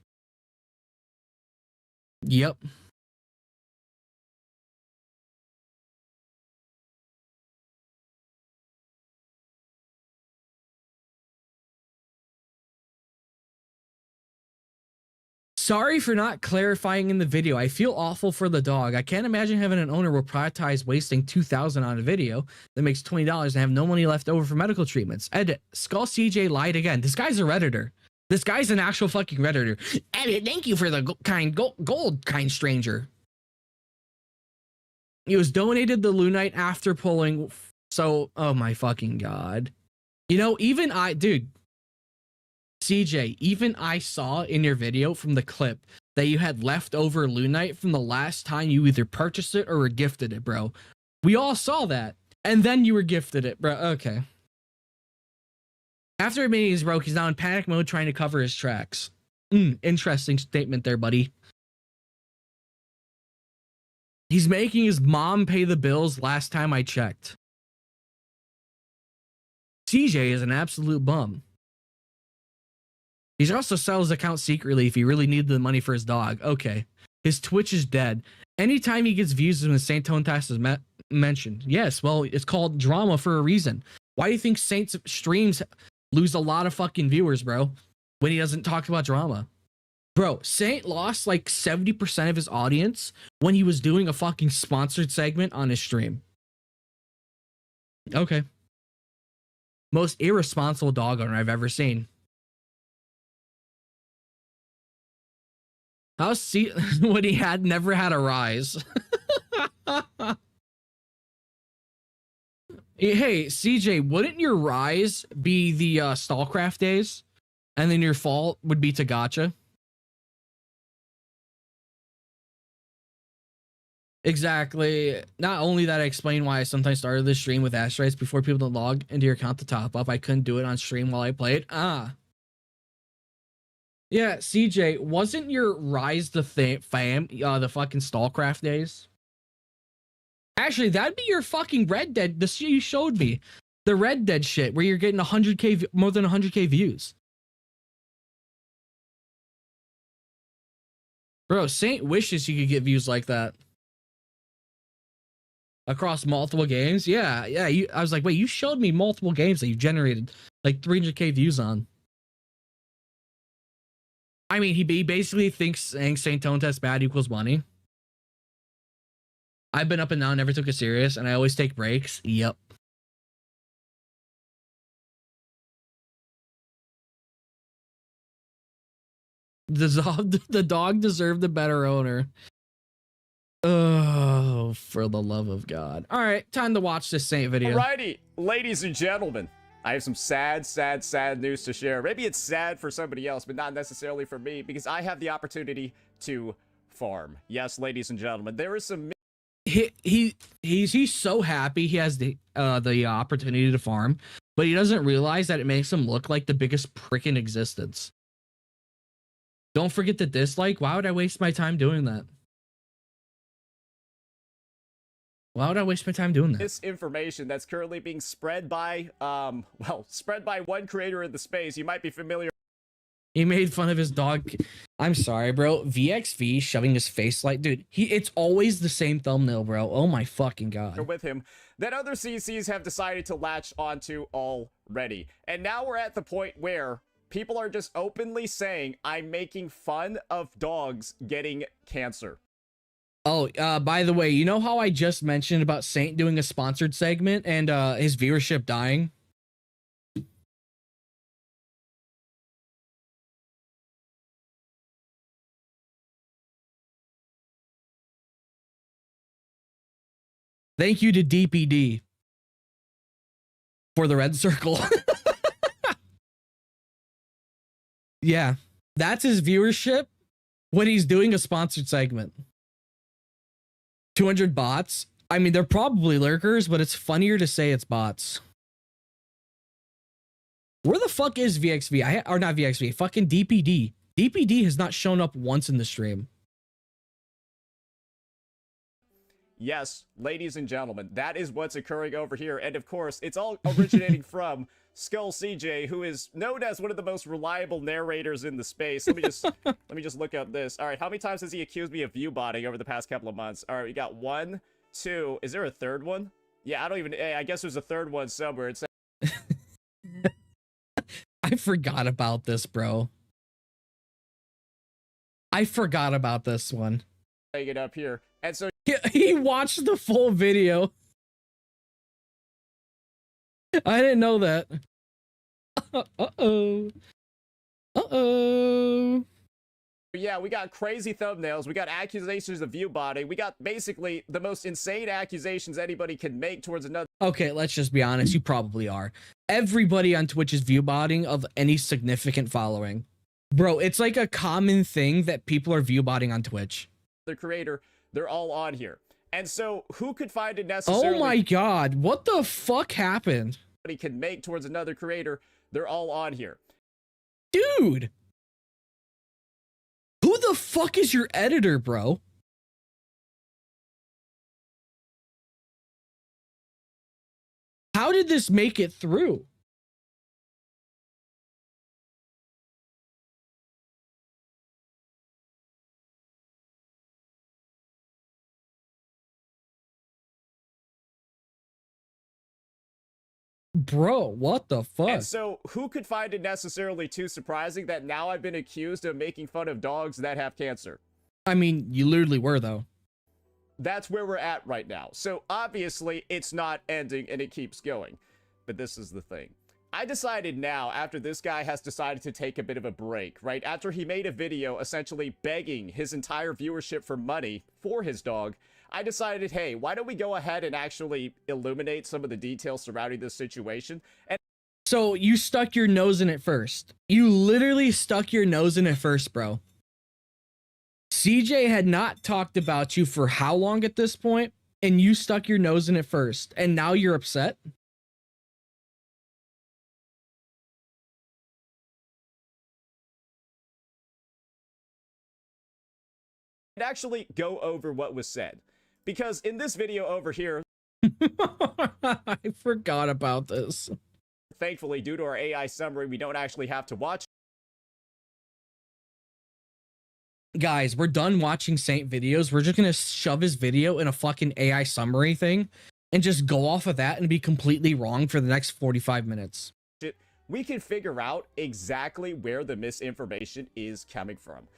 Sorry for not clarifying in the video. I feel awful for the dog. I can't imagine having an owner will prioritize wasting $2,000 on a video that makes $20 and have no money left over for medical treatments. Ed, Skull CJ lied again. This guy's a Redditor. This guy's an actual fucking Redditor. Ed, thank you for the gold kind stranger. He was donated the Lunite after pulling. So, oh my fucking god. You know, even dude, CJ, even I saw in your video from the clip that you had leftover Lunite from the last time you either purchased it or were gifted it, bro. We all saw that. And then you were gifted it, bro. Okay. After admitting he's broke, he's now in panic mode trying to cover his tracks. Interesting statement there, buddy. He's making his mom pay the bills last time I checked. CJ is an absolute bum. He's also sell his account secretly if he really needed the money for his dog. Okay. His Twitch is dead. Anytime he gets views when Saintontas is mentioned. Yes, well, it's called drama for a reason. Why do you think Saint's streams lose a lot of fucking viewers, bro, when he doesn't talk about drama? Bro, Saint lost like 70% of his audience when he was doing a fucking sponsored segment on his stream. Okay. Most irresponsible dog owner I've ever seen. How's when he never had a rise? Hey, CJ, wouldn't your rise be the Stallcraft days? And then your fall would be to gacha? Exactly. Not only that, I explain why I sometimes started this stream with asteroids before people don't log into your account to top up. I couldn't do it on stream while I played. Yeah, CJ, wasn't your rise the fam the fucking Stallcraft days? Actually, that'd be your fucking Red Dead. The shit you showed me, the Red Dead shit, where you're getting 100k, more than 100k views. Bro, Saint wishes he could get views like that across multiple games. Yeah. I was like, wait, you showed me multiple games that you generated like 300k views on. I mean, he basically thinks saying Saintontas bad equals money. I've been up and down, never took it serious, and I always take breaks. Yep. The dog deserved a better owner. Oh, for the love of God. All right, time to watch this Saint video. Alrighty, ladies and gentlemen. I have some sad news to share. Maybe it's sad for somebody else, but not necessarily for me, because I have the opportunity to farm. Yes, ladies and gentlemen, there is some... He's so happy he has the opportunity to farm, but he doesn't realize that it makes him look like the biggest prick in existence. Don't forget the dislike. Why would I waste my time doing that? Why would I waste my time doing that? This information that's currently being spread by, spread by one creator in the space. You might be familiar. He made fun of his dog. I'm sorry, bro. VXV shoving his face like, dude, it's always the same thumbnail, bro. Oh my fucking god. With him that other CCs have decided to latch onto already. And now we're at the point where people are just openly saying I'm making fun of dogs getting cancer. Oh, by the way, you know how I just mentioned about Saint doing a sponsored segment and his viewership dying? Thank you to DPD for the red circle. Yeah, that's his viewership when he's doing a sponsored segment. 200 bots. I mean, they're probably lurkers, but it's funnier to say it's bots. Where the fuck is VXV? Or not VXV, fucking DPD. DPD has not shown up once in the stream. Yes, ladies and gentlemen, that is what's occurring over here. And of course, it's all originating from Skull CJ, who is known as one of the most reliable narrators in the space. Let me just look up this. All right, how many times has he accused me of view botting over the past couple of months? All right, we got 1, 2. Is there a third one? Yeah, I guess there's a third one somewhere. It's I forgot about this, bro. I forgot about this one. it up here. And so he watched the full video. I didn't know that. Uh-oh. Uh-oh. Yeah, we got crazy thumbnails. We got accusations of view botting. We got basically the most insane accusations anybody can make towards another. Okay, let's just be honest. You probably are. Everybody on Twitch is view botting of any significant following. Bro, it's like a common thing that people are view botting on Twitch. The creator, they're all on here. And so who could find it necessarily? Oh my god, what the fuck happened? He can make towards another creator, they're all on here. Dude! Who the fuck is your editor, bro? How did this make it through? Bro, what the fuck? And so who could find it necessarily too surprising that now I've been accused of making fun of dogs that have cancer? I mean, you literally were, though. That's where we're at right now. So obviously it's not ending and it keeps going. But this is the thing. I decided now, after this guy has decided to take a bit of a break, right? After he made a video essentially begging his entire viewership for money for his dog, I decided, hey, why don't we go ahead and actually illuminate some of the details surrounding this situation? And so you stuck your nose in it first. You literally stuck your nose in it first, bro. CJ had not talked about you for how long at this point, and you stuck your nose in it first, and now you're upset? actually go over what was said. Because in this video over here, I forgot about this. Thankfully, due to our AI summary, we don't actually have to watch. Guys, we're done watching Saint videos. We're just gonna shove his video in a fucking AI summary thing and just go off of that and be completely wrong for the next 45 minutes. We can figure out exactly where the misinformation is coming from.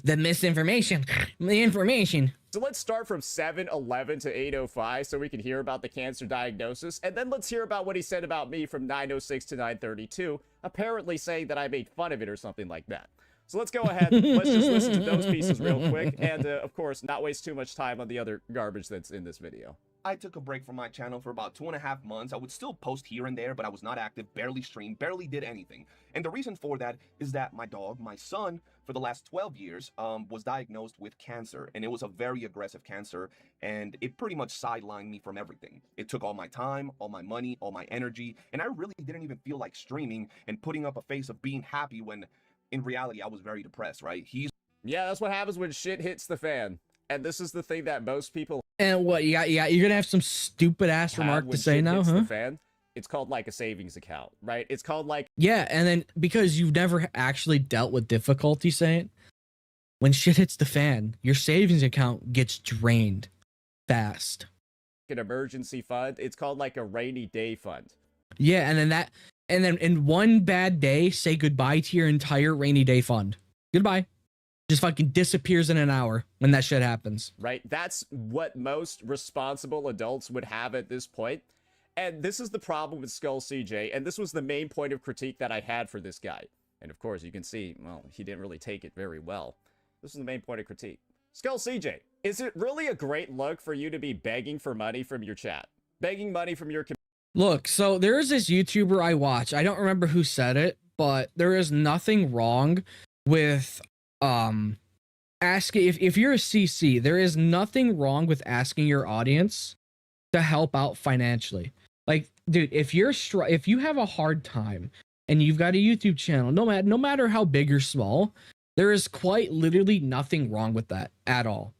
The misinformation. The information. So let's start from 7:11 to 8:05 so we can hear about the cancer diagnosis. And then let's hear about what he said about me from 9:06 to 9:32, apparently saying that I made fun of it or something like that. So let's go ahead. Let's just listen to those pieces real quick. And of course, not waste too much time on the other garbage that's in this video. I took a break from my channel for about 2.5 months. I would still post here and there, but I was not active, barely streamed, barely did anything. And the reason for that is that my dog, my son, for the last 12 years, was diagnosed with cancer. And it was a very aggressive cancer. And it pretty much sidelined me from everything. It took all my time, all my money, all my energy. And I really didn't even feel like streaming and putting up a face of being happy when, in reality, I was very depressed, right? Yeah, that's what happens when shit hits the fan. And this is the thing that most people... And what, you're gonna have some stupid ass remark to say now, huh? The fan, it's called like a savings account, right? It's called like... Yeah, and then because you've never actually dealt with difficulty, Saint, when shit hits the fan, your savings account gets drained fast. An emergency fund. It's called like a rainy day fund. Yeah, and then in one bad day, say goodbye to your entire rainy day fund. Goodbye. Just fucking disappears in an hour when that shit happens. Right? That's what most responsible adults would have at this point. And this is the problem with Skull CJ, and this was the main point of critique that I had for this guy. And of course, you can see, well, he didn't really take it very well. This is the main point of critique. Skull CJ, is it really a great look for you to be begging for money from your chat? Begging money from your community? Look, so there is this YouTuber I watch. I don't remember who said it, but there is nothing wrong with asking if you're a CC, there is nothing wrong with asking your audience to help out financially. Like, dude, if you have a hard time and you've got a YouTube channel, no matter how big or small, there is quite literally nothing wrong with that at all.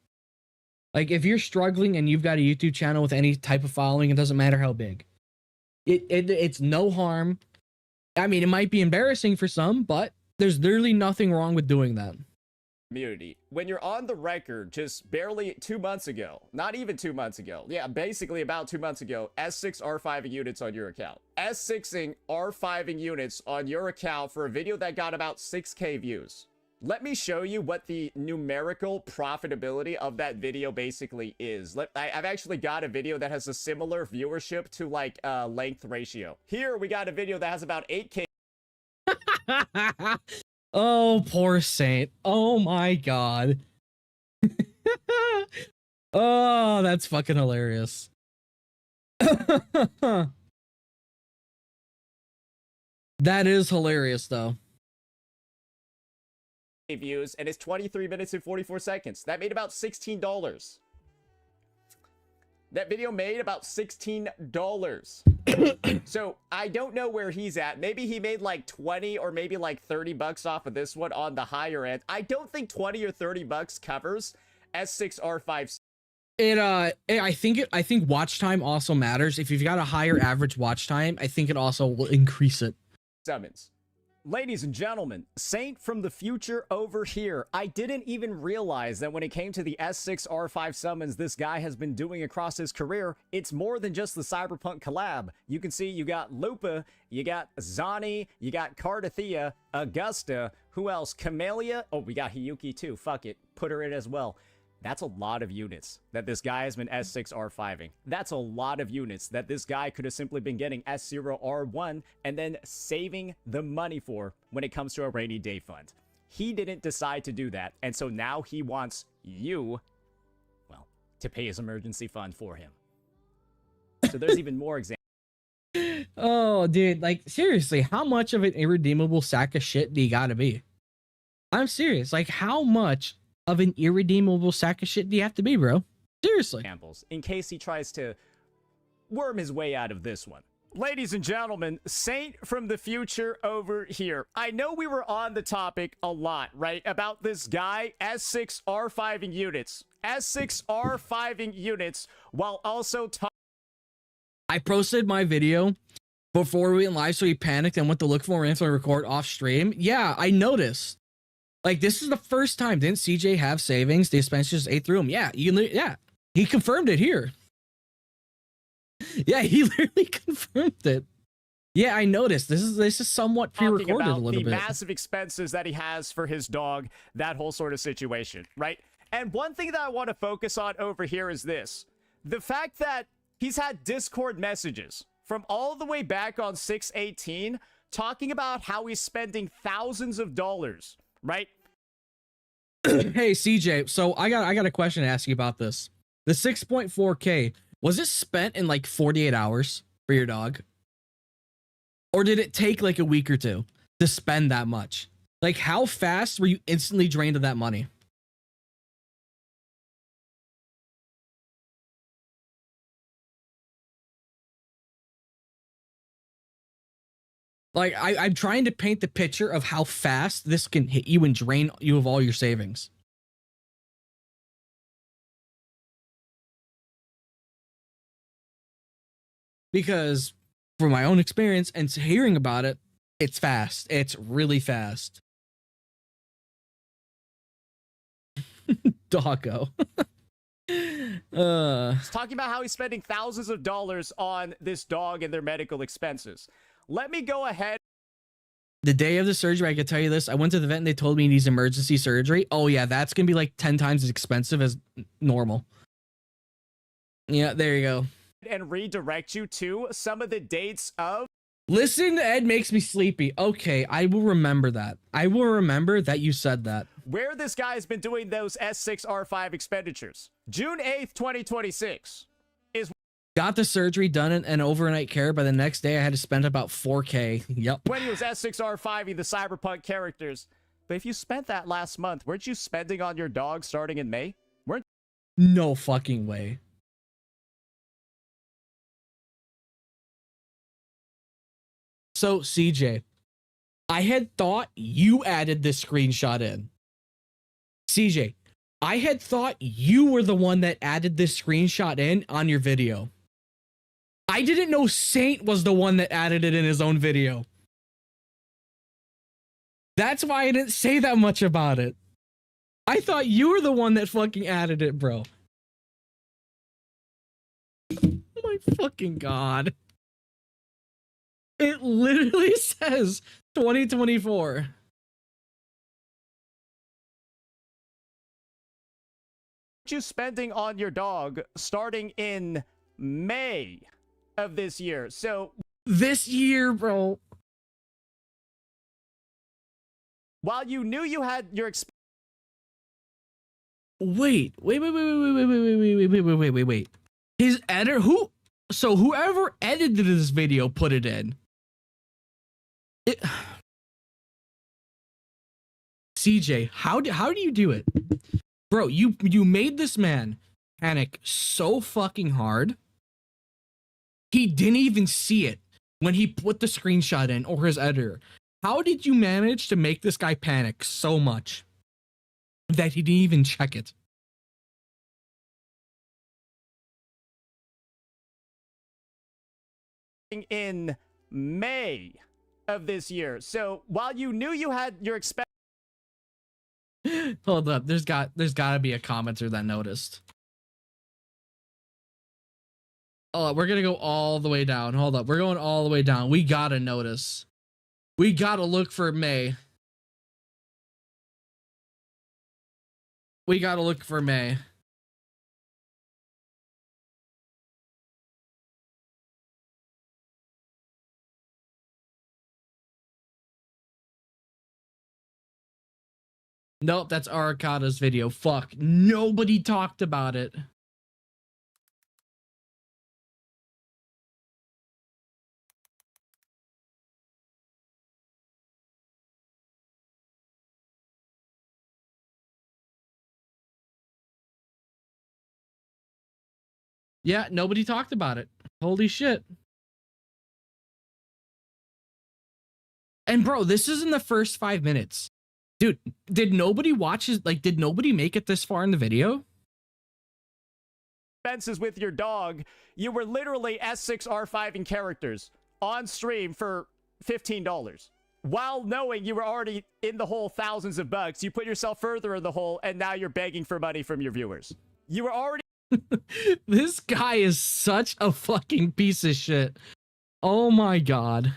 Like, if you're struggling and you've got a YouTube channel with any type of following, it doesn't matter how big. It's no harm. I mean, it might be embarrassing for some, but there's literally nothing wrong with doing that. Community. When you're on the record just barely 2 months ago, not even 2 months ago, yeah, basically about 2 months ago, S6 R5ing units on your account. S6ing R5ing units on your account for a video that got about 6K views. Let me show you what the numerical profitability of that video basically is. I've actually got a video that has a similar viewership to like length ratio. Here we got a video that has about 8K. Oh, poor Saint. Oh my god. Oh, that's fucking hilarious. That is hilarious though. Views, and it's 23 minutes and 44 seconds. That made about $16. That video made about $16. So I don't know where he's at. Maybe he made like 20 or maybe like 30 bucks off of this one on the higher end. I don't think 20 or 30 bucks covers S6R5. I think watch time also matters. If you've got a higher average watch time, I think it also will increase it. Summons. Ladies and gentlemen, Saint from the future over here. I didn't even realize that when it came to the S6R5 summons this guy has been doing across his career, it's more than just the Cyberpunk collab. You can see you got Lupa, you got Zani, you got Cardathea, Augusta, who else? Camellia? Oh, we got Hiyuki too. Fuck it. Put her in as well. That's a lot of units that this guy has been S6R5ing. That's a lot of units that this guy could have simply been getting S0R1 and then saving the money for when it comes to a rainy day fund. He didn't decide to do that, and so now he wants you, well, to pay his emergency fund for him. So there's even more examples. Oh, dude, like, seriously, how much of an irredeemable sack of shit do you gotta be? I'm serious. Like, how much of an irredeemable sack of shit do you have to be, bro? Seriously. In case he tries to worm his way out of this one. Ladies and gentlemen, Saint from the future over here. I know we were on the topic a lot, right? About this guy, S6R5ing units. S6R5ing units while also I posted my video before we went live, so he panicked and went to look for me and record off stream. Yeah, I noticed. Like, this is the first time. Didn't CJ have savings? The expense just ate through him. Yeah, he confirmed it here. Yeah, he literally confirmed it. Yeah, I noticed. This is somewhat pre-recorded a little bit. The massive expenses that he has for his dog, that whole sort of situation, right? And one thing that I want to focus on over here is this. The fact that he's had Discord messages from all the way back on 6/18 talking about how he's spending thousands of dollars, right? Hey, CJ, so I got a question to ask you about this. The 6.4K, was it spent in like 48 hours for your dog? Or did it take like a week or two to spend that much? Like, how fast were you instantly drained of that money? Like, I'm trying to paint the picture of how fast this can hit you and drain you of all your savings. Because from my own experience and hearing about it, it's fast. It's really fast. Doggo. He's talking about how he's spending thousands of dollars on this dog and their medical expenses. Let me go ahead. The day of the surgery, I can tell you this. I went to the vet and they told me he needs emergency surgery. Oh yeah, that's gonna be like 10 times as expensive as normal. Yeah, there you go. And redirect you to some of the dates of. Listen to Ed makes me sleepy. Okay, I will remember that. I will remember that you said that. Where this guy's been doing those S6R5 expenditures. June 8th, 2026 is. Got the surgery done in overnight care. By the next day, I had to spend about 4K. Yep. When he was S6R5ing the cyberpunk characters. But if you spent that last month, weren't you spending on your dog starting in May? No fucking way. So, CJ, I had thought you added this screenshot in. CJ, I had thought you were the one that added this screenshot in on your video. I didn't know Saint was the one that added it in his own video. That's why I didn't say that much about it. I thought you were the one that fucking added it, bro. Oh my fucking God. It literally says 2024. You spending on your dog starting in May of this year. So this year, bro. While you knew you had your wait. His editor, whoever edited this video put it in. CJ, how do you do it? Bro, you made this man panic so fucking hard. He didn't even see it when he put the screenshot in, or his editor. How did you manage to make this guy panic so much that he didn't even check it? In May of this year. So while you knew you had your Hold up, there's got to be a commenter that noticed. Oh, we're gonna go all the way down. Hold up, we're going all the way down. We gotta notice. We gotta look for May. We gotta look for May. Nope, that's Arakata's video. Fuck. Nobody talked about it. Yeah, nobody talked about it. Holy shit. And bro, this is in the first 5 minutes. Dude, did nobody watch his, like, did nobody make it this far in the video? Expenses with your dog, you were literally S6R5ing characters on stream for $15. While knowing you were already in the hole thousands of bucks, you put yourself further in the hole, and now you're begging for money from your viewers. You were already... This guy is such a fucking piece of shit. Oh my God.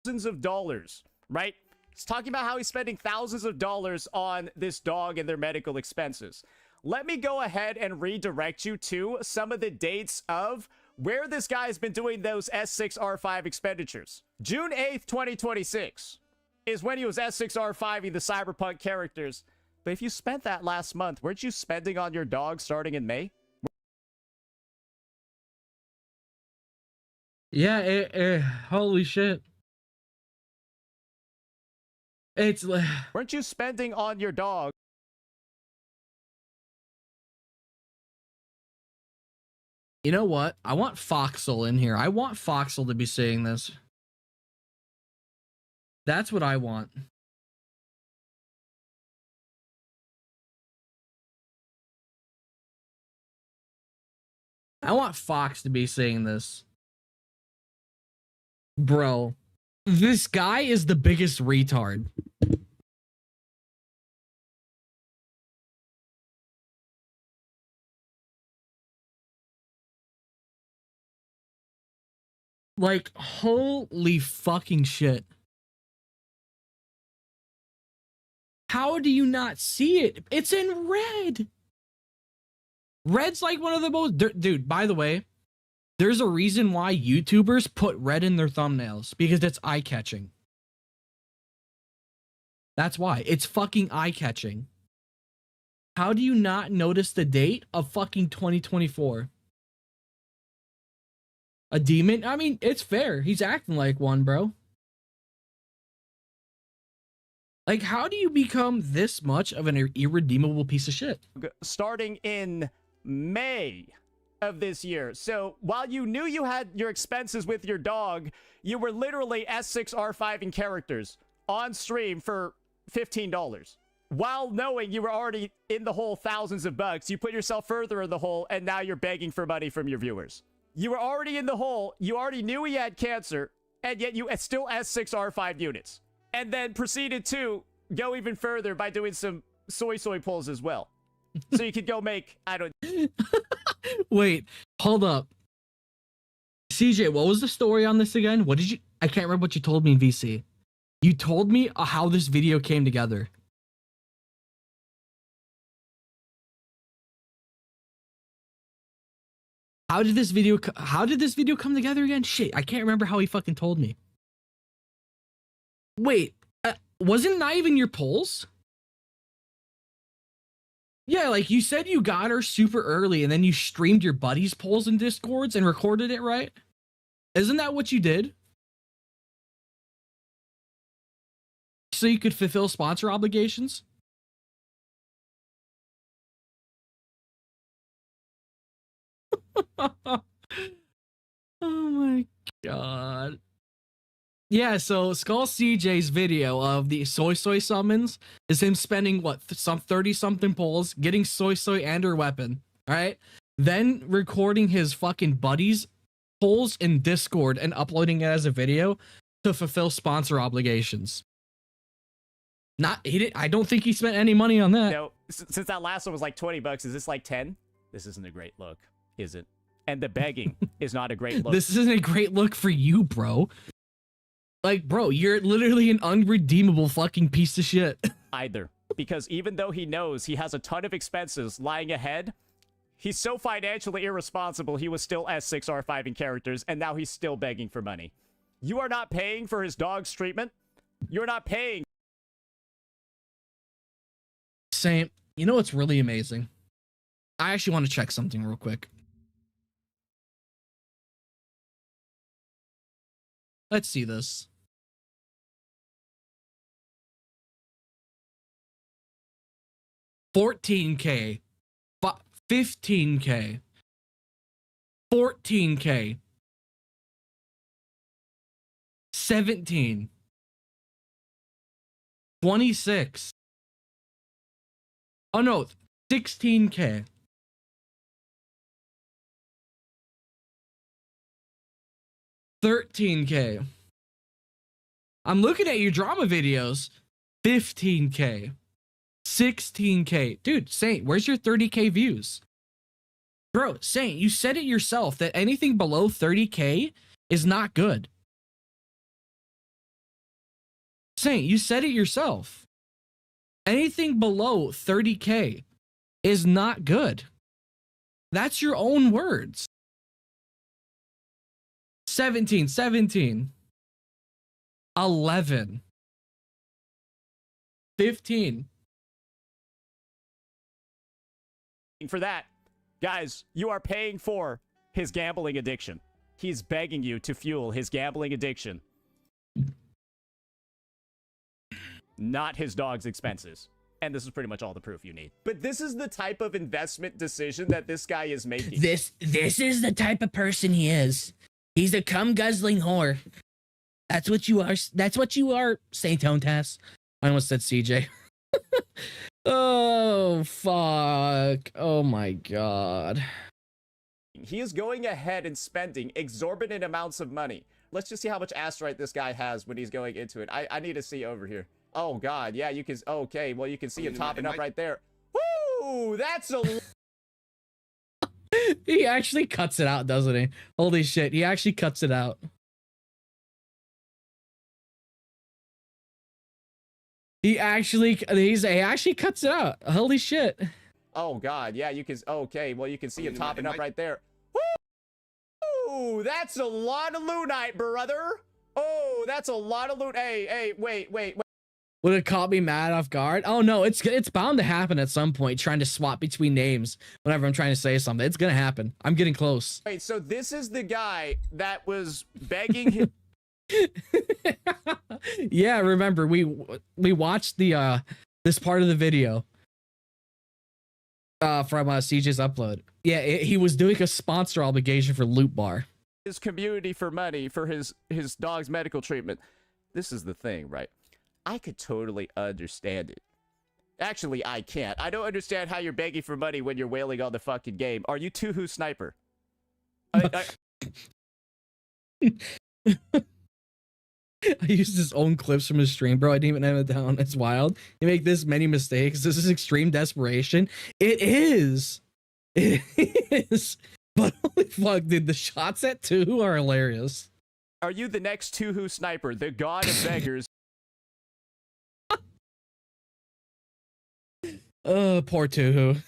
Thousands of dollars, right? He's talking about how he's spending thousands of dollars on this dog and their medical expenses. Let me go ahead and redirect you to some of the dates of where this guy's been doing those S6R5 expenditures. June 8th, 2026 is when he was S6R5ing the cyberpunk characters. But if you spent that last month, weren't you spending on your dog starting in May? Yeah, holy shit. It's like... Weren't you spending on your dog? You know what? I want Foxel in here. I want Foxel to be saying this. That's what I want. I want Fox to be saying this. Bro, this guy is the biggest retard. Like, holy fucking shit. How do you not see it? It's in red. Red's like one of the most... Dude, by the way, there's a reason why YouTubers put red in their thumbnails. Because it's eye-catching. That's why. It's fucking eye-catching. How do you not notice the date of fucking 2024? A demon? I mean, it's fair. He's acting like one, bro. Like, how do you become this much of an irredeemable piece of shit? Starting in May of this year. So while you knew you had your expenses with your dog, you were literally S6R5 in characters on stream for $15. While knowing you were already in the hole thousands of bucks, you put yourself further in the hole, and now you're begging for money from your viewers. You were already in the hole, you already knew he had cancer, and yet you still S6R5 units. And then proceeded to go even further by doing some soy pulls as well. So you could go make, I don't... Wait, hold up. CJ, what was the story on this again? What did you... I can't remember what you told me in VC. You told me how this video came together. How did this video come together again? Shit, I can't remember how he fucking told me. Wait, wasn't not even your polls? Yeah, like you said you got her super early and then you streamed your buddies' polls in Discords and recorded it, right? Isn't that what you did? So you could fulfill sponsor obligations? Oh my god. Yeah, so Skull CJ's video of the soy summons is him spending what, some 30-something polls, getting soy and her weapon, alright? Then recording his fucking buddies' polls in Discord and uploading it as a video to fulfill sponsor obligations. I don't think he spent any money on that. No, since that last one was like 20 bucks, is this like 10? This isn't a great look, is it? And the begging is not a great look. This isn't a great look for you, bro. Like, bro, you're literally an unredeemable fucking piece of shit. Either. Because even though he knows he has a ton of expenses lying ahead, he's so financially irresponsible he was still S6R5 in characters, and now he's still begging for money. You are not paying for his dog's treatment. You're not paying. Same. You know what's really amazing? I actually want to check something real quick. Let's see this. $14K, $15K, $14K, 17, 26. Oh no, 16K. 13K. I'm looking at your drama videos. 15K. 16K. Dude, Saint, where's your 30K views? Bro, Saint, you said it yourself that anything below 30K is not good. Saint, you said it yourself. Anything below 30K is not good. That's your own words. 17, 11, 15. For that, guys, you are paying for his gambling addiction. He's begging you to fuel his gambling addiction. Not his dog's expenses. And this is pretty much all the proof you need. But this is the type of investment decision that this guy is making. This is the type of person he is. He's a cum-guzzling whore. That's what you are. That's what you are, Saintontas. I almost said CJ. Oh, fuck. Oh, my God. He is going ahead and spending exorbitant amounts of money. Let's just see how much asterite this guy has when he's going into it. I need to see over here. Oh, God. Yeah, you can... Okay, well, you can see him topping up right there. Woo! That's a... He actually cuts it out, doesn't he? Holy shit. He actually cuts it out. He actually cuts it out. Holy shit. Oh, God. Yeah, you can... Okay, well, you can see him topping up right there. Woo! That's a lot of lunite, brother. Oh, that's a lot of loot. Hey, wait. Would it caught me mad off guard? Oh, no, it's bound to happen at some point, trying to swap between names whenever I'm trying to say something. It's going to happen. I'm getting close. Wait, so this is the guy that was begging him... Yeah, remember we watched the this part of the video from CJ's upload. Yeah, he was doing a sponsor obligation for Loot Bar. His community for money for his dog's medical treatment. This is the thing, right? I could totally understand it. Actually, I can't. I don't understand how you're begging for money when you're wailing on the fucking game. Are you Tuhu Sniper? I used his own clips from his stream, bro. I didn't even have it down. It's wild. You make this many mistakes. This is extreme desperation. It is. It is. But holy fuck, dude, the shots at Tuhu are hilarious. Are you the next Tuhu Sniper, the god of beggars? Oh, poor Tuhu.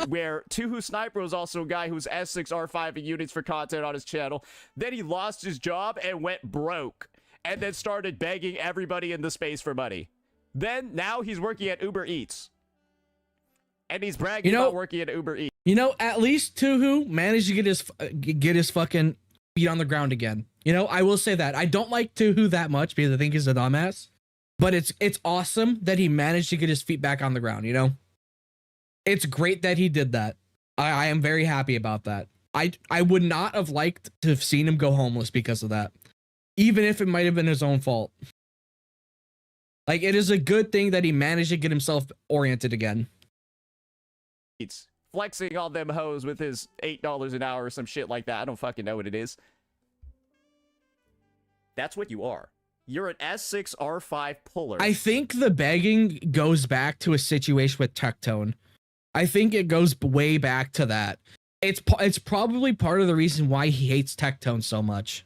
Where Tuhu Sniper was also a guy who's S6R5 units for content on his channel. Then he lost his job and went broke. And then started begging everybody in the space for money. Then, now he's working at Uber Eats. And he's bragging about working at Uber Eats. You know, at least Tuhu managed to get his fucking feet on the ground again. You know, I will say that. I don't like Tuhu that much because I think he's a dumbass. But it's awesome that he managed to get his feet back on the ground, you know? It's great that he did that. I am very happy about that. I would not have liked to have seen him go homeless because of that. Even if it might have been his own fault. Like, it is a good thing that he managed to get himself oriented again. It's flexing all them hoes with his $8 an hour or some shit like that. I don't fucking know what it is. That's what you are. You're an S6R5 puller. I think the begging goes back to a situation with Tectone. I think it goes way back to that. It's probably part of the reason why he hates Tectone so much.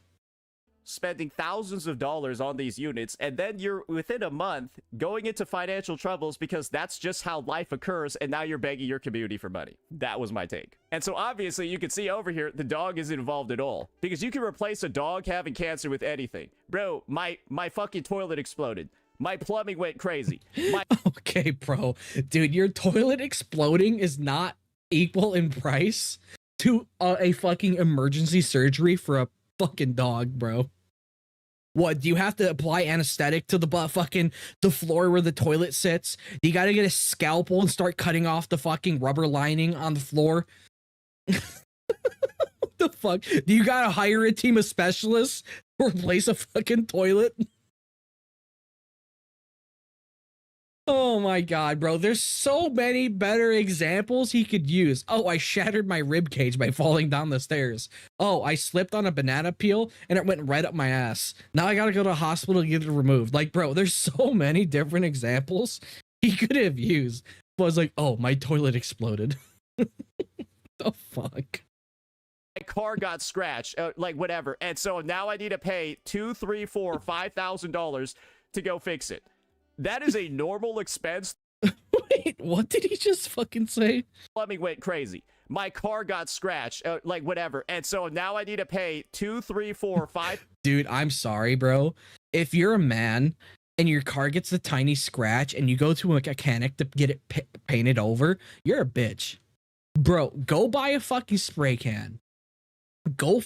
Spending thousands of dollars on these units, and then you're within a month going into financial troubles because that's just how life occurs, and now you're begging your community for money. That was my take. And so obviously you can see over here the dog isn't involved at all, because you can replace a dog having cancer with anything. Bro, my fucking toilet exploded. My plumbing went crazy. Okay, bro. Dude, your toilet exploding is not equal in price to a fucking emergency surgery for a fucking dog, bro. What, do you have to apply anesthetic to the floor where the toilet sits? Do you gotta get a scalpel and start cutting off the fucking rubber lining on the floor? What the fuck? Do you gotta hire a team of specialists to replace a fucking toilet? Oh my god, bro. There's so many better examples he could use. Oh, I shattered my rib cage by falling down the stairs. Oh, I slipped on a banana peel and it went right up my ass. Now I gotta go to a hospital to get it removed. Like, bro, there's so many different examples he could have used. But I was like, oh, my toilet exploded. The fuck? My car got scratched, like whatever. And so now I need to pay $2,000, $3,000, $4,000, $5,000 to go fix it. That is a normal expense. Wait, what did he just fucking say? Plumbing went crazy. My car got scratched, like whatever. And so now I need to pay $2,000, $3,000, $4,000, $5,000. Dude, I'm sorry, bro. If you're a man and your car gets a tiny scratch and you go to a mechanic to get it painted over, you're a bitch. Bro, go buy a fucking spray can. Go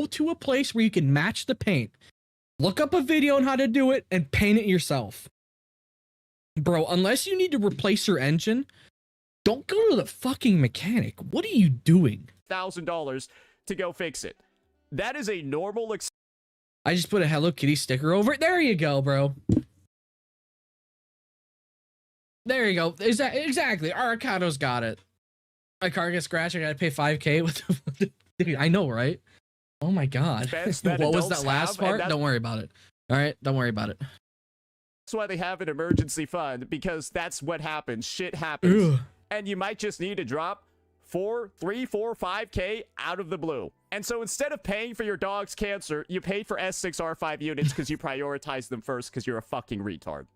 to a place where you can match the paint. Look up a video on how to do it and paint it yourself. Bro, unless you need to replace your engine, don't go to the fucking mechanic. What are you doing? $1,000 to go fix it. That is a normal I just put a Hello Kitty sticker over it. There you go, bro. There you go. Exactly. Arcado's got it. My car gets scratched. I gotta pay $5K. What the dude, I know, right? Oh my god. What was that last part? Don't worry about it. All right, don't worry about it. That's why they have an emergency fund, because that's what happens. Shit happens. Ugh. And you might just need to drop 5K out of the blue. And so instead of paying for your dog's cancer, you pay for S6R5 units because you prioritize them first because you're a fucking retard.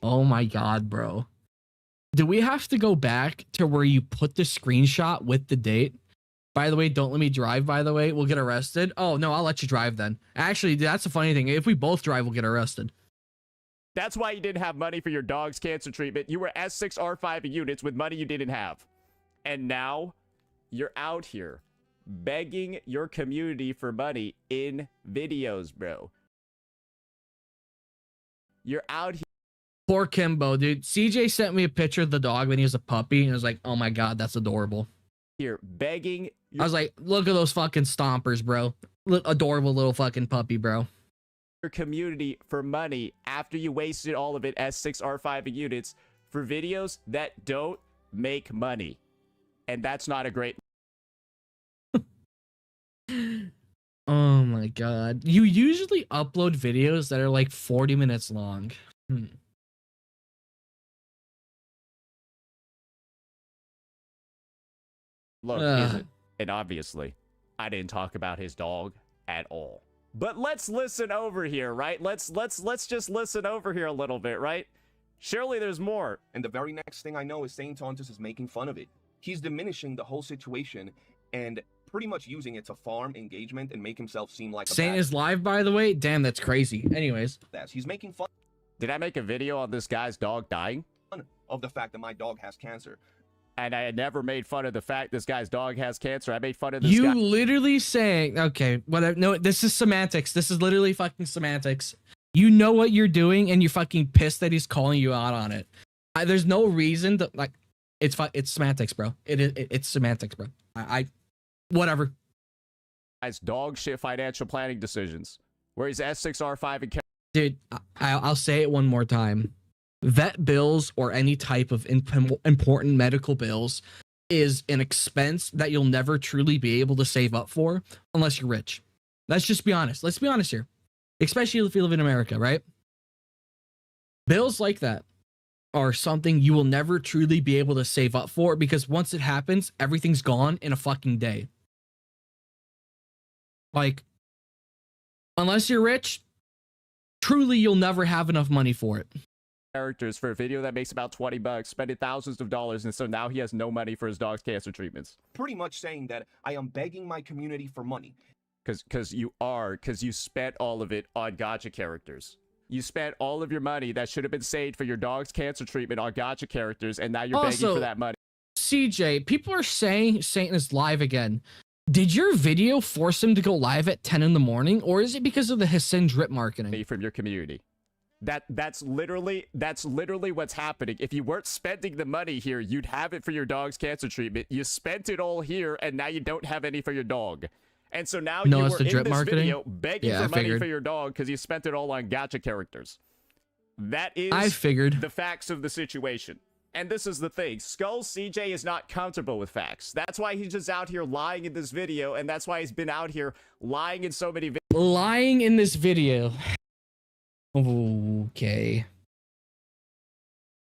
Oh my god, bro. Do we have to go back to where you put the screenshot with the date? By the way, don't let me drive, by the way. We'll get arrested. Oh, no, I'll let you drive then. Actually, that's a funny thing. If we both drive, we'll get arrested. That's why you didn't have money for your dog's cancer treatment. You were S6R5 units with money you didn't have. And now you're out here begging your community for money in videos, bro. You're out here. Poor Kimbo, dude. CJ sent me a picture of the dog when he was a puppy, and I was like, oh my god, that's adorable. Here, begging. I was like, look at those fucking stompers, bro. Adorable little fucking puppy, bro. Your community for money after you wasted all of it as S6R5 units for videos that don't make money. And that's not a great. Oh my god. You usually upload videos that are like 40 minutes long. Look, is it? And obviously, I didn't talk about his dog at all. But let's listen over here, right? Let's just listen over here a little bit, right? Surely there's more. And the very next thing I know is Saintontas is making fun of it. He's diminishing the whole situation and pretty much using it to farm engagement and make himself seem like a Saint is live, by the way. Damn, that's crazy. Anyways. He's making fun. Did I make a video on this guy's dog dying? Of the fact that my dog has cancer. And I had never made fun of the fact this guy's dog has cancer. I made fun of this You guy. literally saying, okay, whatever. No, this is semantics. This is literally fucking semantics. You know what you're doing, and you're fucking pissed that he's calling you out on it. There's no reason to, like, it's semantics, bro. It's semantics, bro. Whatever. Guy's dog shit financial planning decisions. Where he's S6R5 and. Dude, I'll say it one more time. Vet bills or any type of important medical bills is an expense that you'll never truly be able to save up for unless you're rich. Let's just be honest. Let's be honest here. Especially if you live in America, right? Bills like that are something you will never truly be able to save up for because once it happens, everything's gone in a fucking day. Like, unless you're rich, truly you'll never have enough money for it. Characters for a video that makes about $20, spending thousands of dollars, and so now he has no money for his dog's cancer treatments. Pretty much saying that I am begging my community for money. Because you spent all of it on gatcha characters. You spent all of your money that should have been saved for your dog's cancer treatment on gatcha characters, and now you're begging for that money. CJ, people are saying Saint is live again. Did your video force him to go live at 10 in the morning, or is it because of the Hissen drip marketing? From your community. That's literally what's happening. If you weren't spending the money here, you'd have it for your dog's cancer treatment. You spent it all here, and now you don't have any for your dog. And so now you were in this video begging for money for your dog because you spent it all on gacha characters. That is the facts of the situation. And this is the thing. Skull CJ is not comfortable with facts. That's why he's just out here lying in this video, and that's why he's been out here lying in so many videos. Lying in this video. Okay.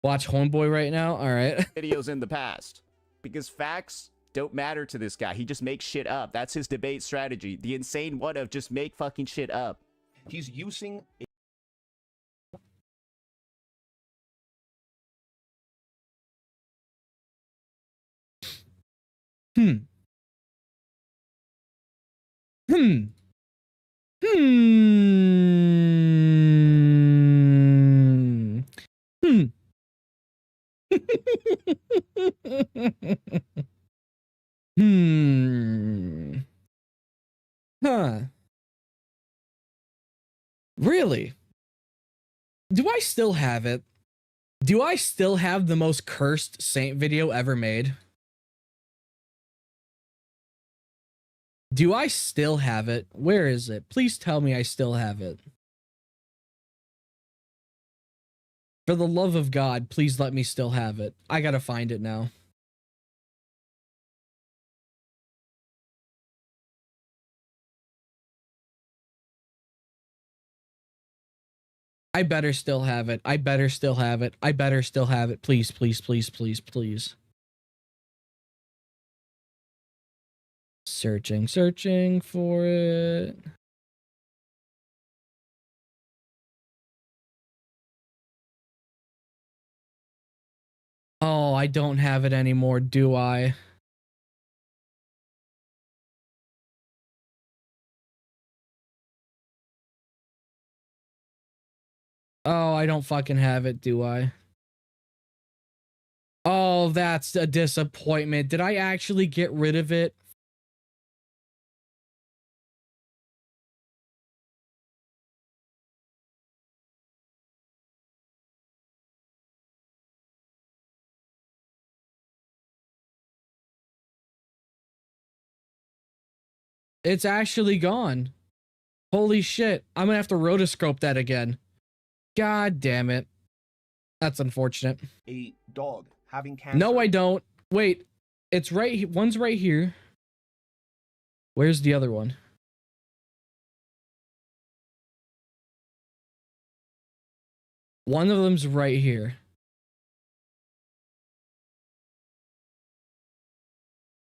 Watch Homeboy right now? Alright. Videos in the past. Because facts don't matter to this guy. He just makes shit up. That's his debate strategy. The insane one of just make fucking shit up. He's using... Huh. Really? Do I still have it? Do I still have the most cursed Saint video ever made? Do I still have it? Where is it? Please tell me I still have it. For the love of God, please let me still have it. I gotta find it now. I better still have it. I better still have it. I better still have it. Please, please, please, please, please. Searching for it. Oh, I don't have it anymore, do I? Oh, I don't fucking have it, do I? Oh, that's a disappointment. Did I actually get rid of it? It's actually gone. Holy shit. I'm gonna have to rotoscope that again. God damn it. That's unfortunate. A dog having cancer. No, I don't. Wait. It's right. One's right here. Where's the other one? One of them's right here.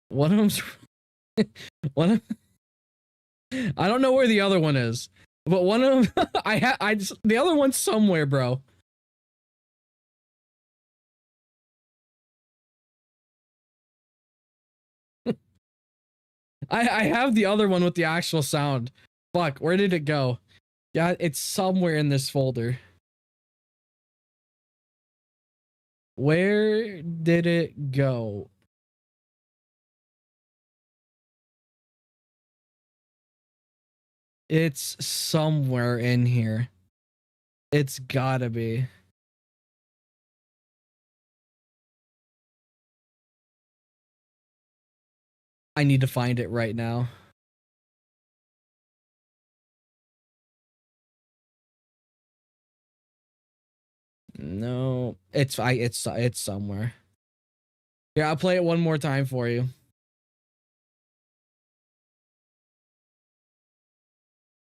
One of them's... one of... I don't know where the other one is. But one of them... the other one's somewhere, bro. I have the other one with the actual sound. Fuck, where did it go? Yeah, it's somewhere in this folder. Where did it go? It's somewhere in here. It's gotta be. I need to find it right now. No, it's somewhere. Yeah, I'll play it one more time for you.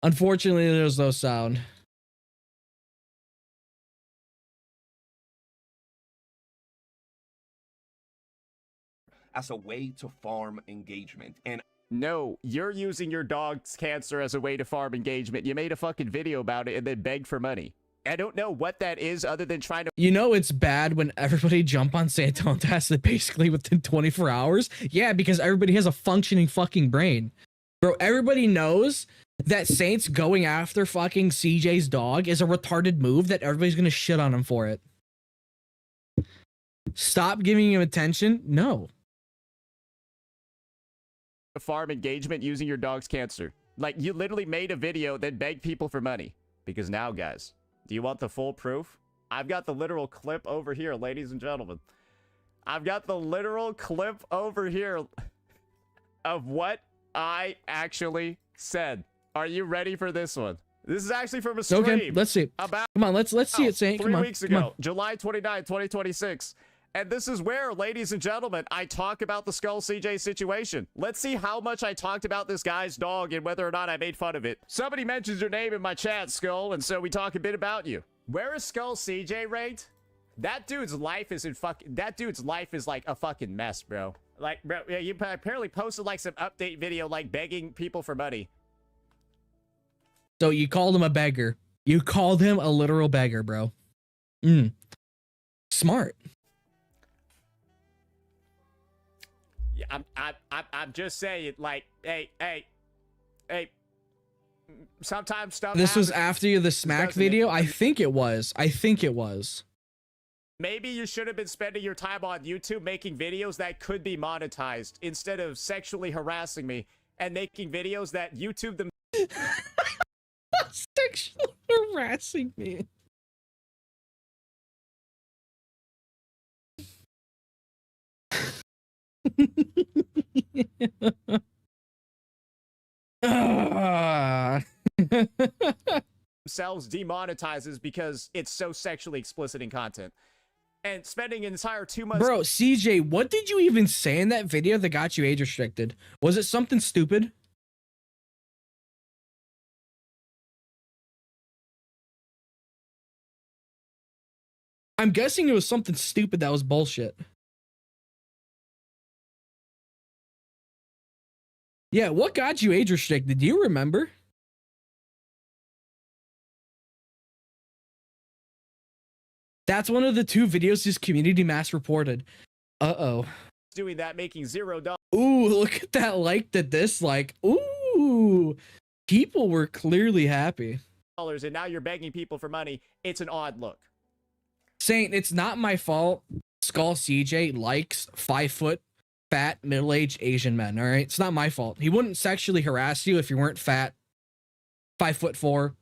Unfortunately, there's no sound. As a way to farm engagement. And no, you're using your dog's cancer as a way to farm engagement. You made a fucking video about it and then begged for money. I don't know what that is other than trying to... You know it's bad when everybody jump on Saintontas basically within 24 hours? Yeah, because everybody has a functioning fucking brain. Bro, everybody knows that Saint's going after fucking CJ's dog is a retarded move that everybody's gonna shit on him for it. Stop giving him attention? No. Farm engagement using your dog's cancer. Like, you literally made a video that begged people for money. Because now, guys, do you want the full proof? I've got the literal clip over here, ladies and gentlemen. I've got the literal clip over here of what I actually said. Are you ready for this one? This is actually from a stream. Okay, let's see. Come on, let's see it, Saint. Come on. 3 weeks ago, July 29, 2026. And this is where, ladies and gentlemen, I talk about the Skull CJ situation. Let's see how much I talked about this guy's dog and whether or not I made fun of it. Somebody mentions your name in my chat, Skull, and so we talk a bit about you. Where is Skull CJ ranked? That dude's life is like a fucking mess, bro. Like, bro, yeah, you apparently posted like some update video like begging people for money. So you called him a beggar. You called him a literal beggar, bro. Smart. Yeah, I'm just saying, like, hey. Sometimes stuff. This was after the smack video? I think it was. Maybe you should have been spending your time on YouTube making videos that could be monetized instead of sexually harassing me and making videos that YouTube them. Sexually harassing me. themselves demonetizes because it's so sexually explicit in content. And spending an entire 2 months. Bro, CJ, what did you even say in that video that got you age restricted? Was it something stupid? I'm guessing it was something stupid that was bullshit. Yeah, what got you age restricted? Do you remember? That's one of the 2 videos his community mass reported. Uh-oh. Doing that, making $0. Ooh, look at that like to dislike. Ooh. People were clearly happy. And now you're begging people for money. It's an odd look. Saint, it's not my fault. Skull CJ likes 5 foot, fat, middle-aged Asian men, all right? It's not my fault. He wouldn't sexually harass you if you weren't fat, 5'4",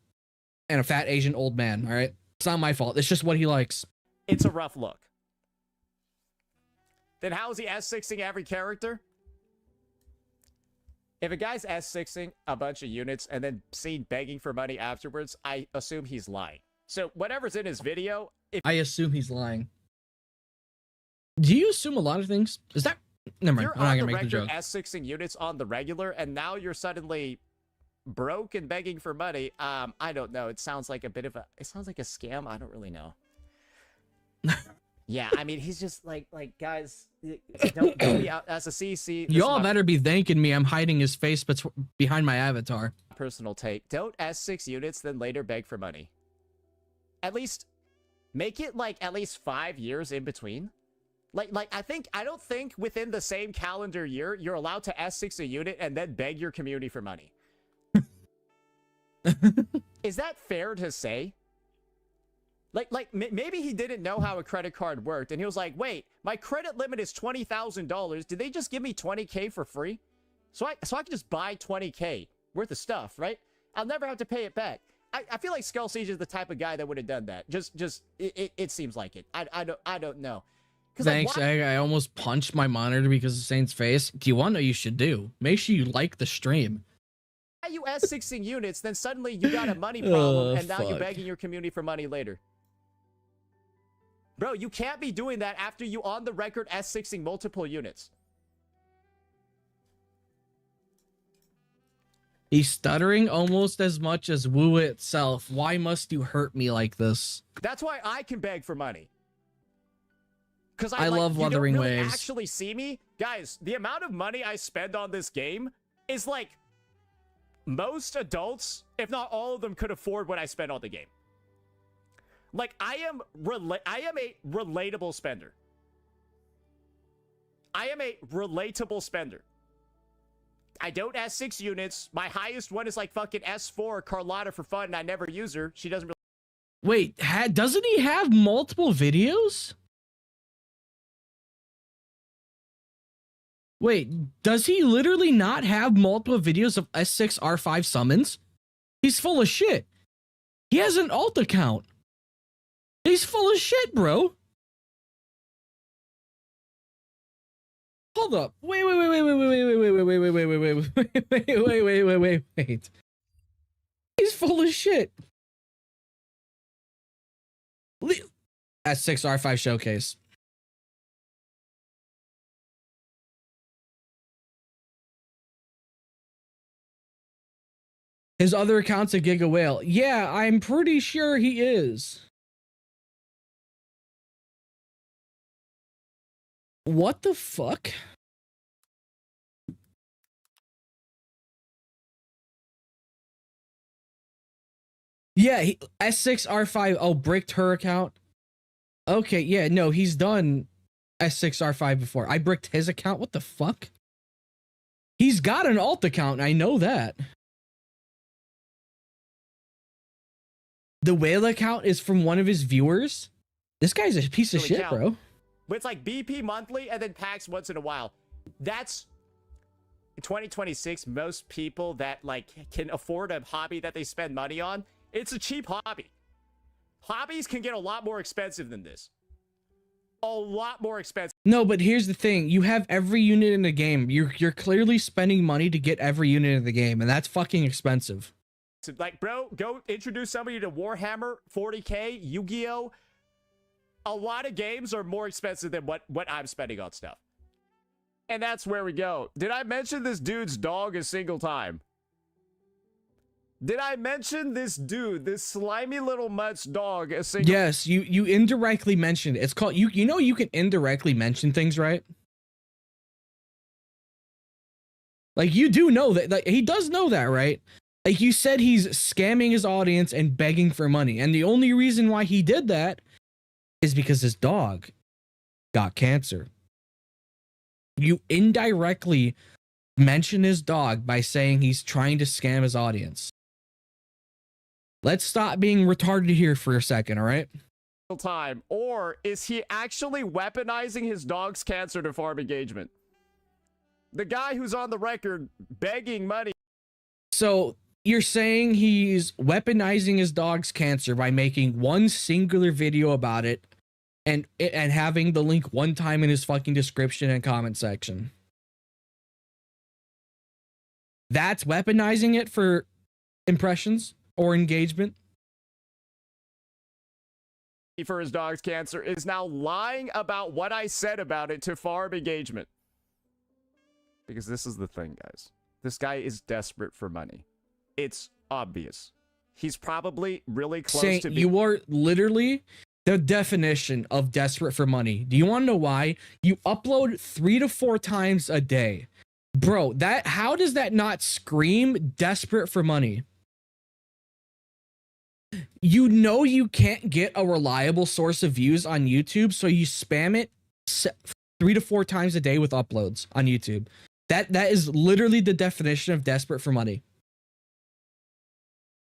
and a fat Asian old man, all right? It's not my fault. It's just what he likes. It's a rough look. Then how is he S6ing every character? If a guy's S6ing a bunch of units and then seen begging for money afterwards, I assume he's lying. So whatever's in his video... I assume he's lying. Do you assume a lot of things? Is that... Never mind. You're I'm not on going the to make the record joke. S6ing units on the regular, and now you're suddenly broke and begging for money. I don't know. It sounds like a bit of a... It sounds like a scam. I don't really know. Yeah, I mean, he's just like guys, don't be out as a CC. Y'all better be thanking me. I'm hiding his face behind my avatar. Personal take. Don't S6 units, then later beg for money. At least make it like at least 5 years in between. I don't think within the same calendar year, you're allowed to S6 a unit and then beg your community for money. Is that fair to say? Maybe he didn't know how a credit card worked, and he was like, wait, my credit limit is $20,000. Did they just give me $20K for free? So I can just buy $20K worth of stuff, right? I'll never have to pay it back. I feel like Skull Siege is the type of guy that would have done that. It seems like it. I don't know. Thanks, Egg. I almost punched my monitor because of Saint's face. Do you want to know what you should do? Make sure you like the stream. Why are you S6ing units, then suddenly you got a money problem, and now you're begging your community for money later? Bro, you can't be doing that after you on the record S6ing multiple units. He's stuttering almost as much as Wuwa itself. Why must you hurt me like this? That's why I can beg for money. Because I love Wuthering you don't really Waves. actually see me. Guys, the amount of money I spend on this game is like most adults, if not all of them, could afford what I spend on the game. Like, I am a relatable spender. I am a relatable spender. I don't S6 units. My highest one is like fucking S4 Carlotta for fun, and I never use her. She doesn't really... Wait, doesn't he have multiple videos? Wait, does he literally not have multiple videos of S6 R5 summons? He's full of shit. He has an alt account. He's full of shit, bro. Hold up. Wait. He's full of shit. S6 R5 showcase. His other account's a Giga Whale. Yeah, I'm pretty sure he is. What the fuck? Yeah, S6 R5. Oh, bricked her account. Okay, yeah, no, he's done S6 R5 before. I bricked his account. What the fuck? He's got an alt account. I know that. The whale account is from one of his viewers. This guy's a piece of shit, bro. But it's like BP monthly and then packs once in a while. That's in 2026. Most people that like can afford a hobby that they spend money on, it's a cheap hobby. Hobbies can get a lot more expensive than this. A lot more expensive. No, but here's the thing. You have every unit in the game. You're clearly spending money to get every unit in the game, and that's fucking expensive. So, like, bro, go introduce somebody to Warhammer 40K, Yu-Gi-Oh! A lot of games are more expensive than what I'm spending on stuff. And that's where we go. Did I mention this dude's dog a single time? Did I mention this dude, this slimy little mutt's dog a single? Yes, you indirectly mentioned it. It's called you know you can indirectly mention things, right? Like you do know that, like he does know that, right? Like you said he's scamming his audience and begging for money. And the only reason why he did that is because his dog got cancer. You indirectly mention his dog by saying he's trying to scam his audience. Let's stop being retarded here for a second, all right? Time, or is he actually weaponizing his dog's cancer to farm engagement? The guy who's on the record begging money. So you're saying he's weaponizing his dog's cancer by making one singular video about it and having the link one time in his fucking description and comment section. That's weaponizing it for impressions or engagement? For his dog's cancer is now lying about what I said about it to farm engagement. Because this is the thing, guys. This guy is desperate for money. It's obvious. He's probably really close to being... You are literally the definition of desperate for money. Do you want to know why? You upload 3 to 4 times a day. Bro, how does that not scream desperate for money? You know you can't get a reliable source of views on YouTube, so you spam it 3 to 4 times a day with uploads on YouTube. That is literally the definition of desperate for money.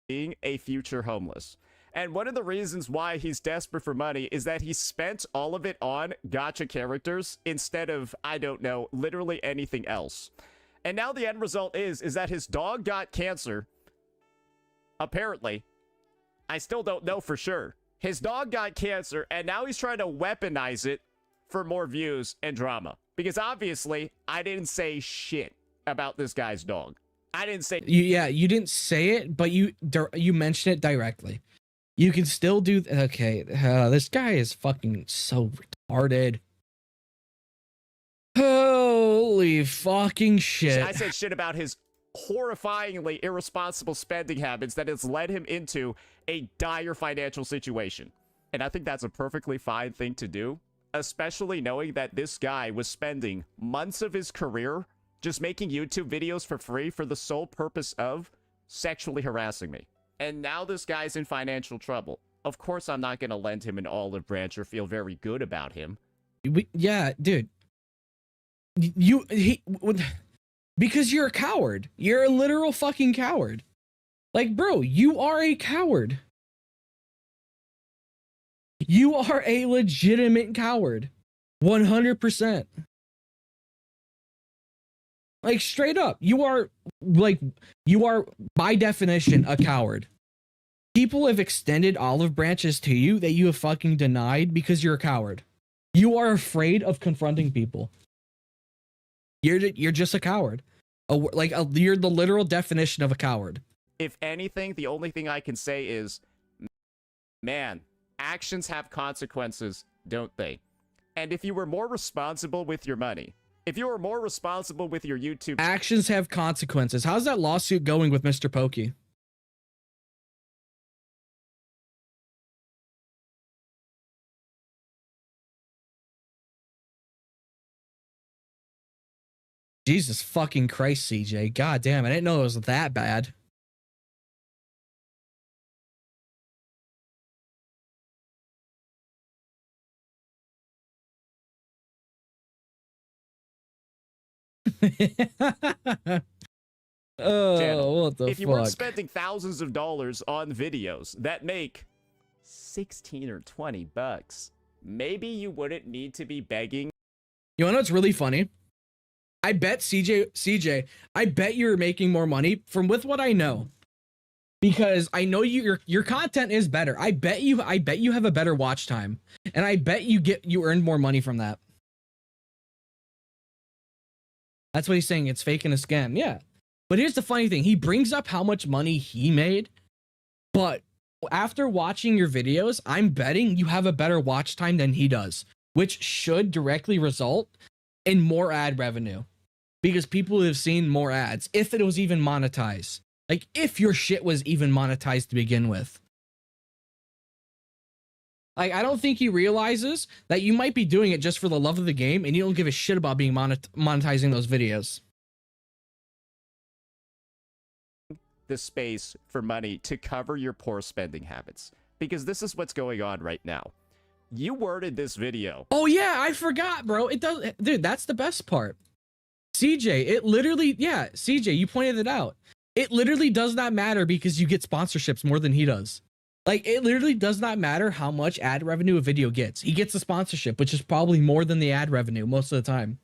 Being a future homeless. And one of the reasons why he's desperate for money is that he spent all of it on gacha characters instead of, I don't know, literally anything else. And now the end result is that his dog got cancer. Apparently. I still don't know for sure. His dog got cancer, and now he's trying to weaponize it for more views and drama. Because obviously, I didn't say shit about this guy's dog. I didn't say... You didn't say it, but you mentioned it directly. You can still do... Okay, this guy is fucking so retarded. Holy fucking shit. I said shit about his horrifyingly irresponsible spending habits that has led him into a dire financial situation. And I think that's a perfectly fine thing to do, especially knowing that this guy was spending months of his career just making YouTube videos for free for the sole purpose of sexually harassing me. And now this guy's in financial trouble. Of course, I'm not going to lend him an olive branch or feel very good about him. Yeah, dude. Because you're a coward. You're a literal fucking coward. Like, bro, you are a coward. You are a legitimate coward. 100%. Like, straight up. You are by definition a coward. People have extended olive branches to you that you have fucking denied because you're a coward. You are afraid of confronting people. You're just a coward. You're the literal definition of a coward. If anything, the only thing I can say is, man, actions have consequences, don't they? And if you were more responsible with your money, if you were more responsible with your YouTube... Actions have consequences. How's that lawsuit going with Mr. Pokey? Jesus fucking Christ, CJ. God damn, I didn't know it was that bad. Oh, what the fuck? If you weren't spending thousands of dollars on videos that make 16 or 20 bucks, maybe you wouldn't need to be begging. You wanna know what's really funny? I bet CJ, I bet you're making more money with what I know. because I know your content is better. I bet you have a better watch time, and I bet you earn more money from that. That's what he's saying. It's fake and a scam. Yeah. But here's the funny thing. He brings up how much money he made, but after watching your videos, I'm betting you have a better watch time than he does, which should directly result in more ad revenue because people have seen more ads if it was even monetized. Like if your shit was even monetized to begin with. Like, I don't think he realizes that you might be doing it just for the love of the game and you don't give a shit about being monetizing those videos. The space for money to cover your poor spending habits, because this is what's going on right now. You worded this video. Oh yeah, I forgot, bro. It does, dude. That's the best part. CJ, it literally, yeah, CJ, you pointed it out. It literally does not matter because you get sponsorships more than he does. Like, it literally does not matter how much ad revenue a video gets. He gets a sponsorship, which is probably more than the ad revenue most of the time.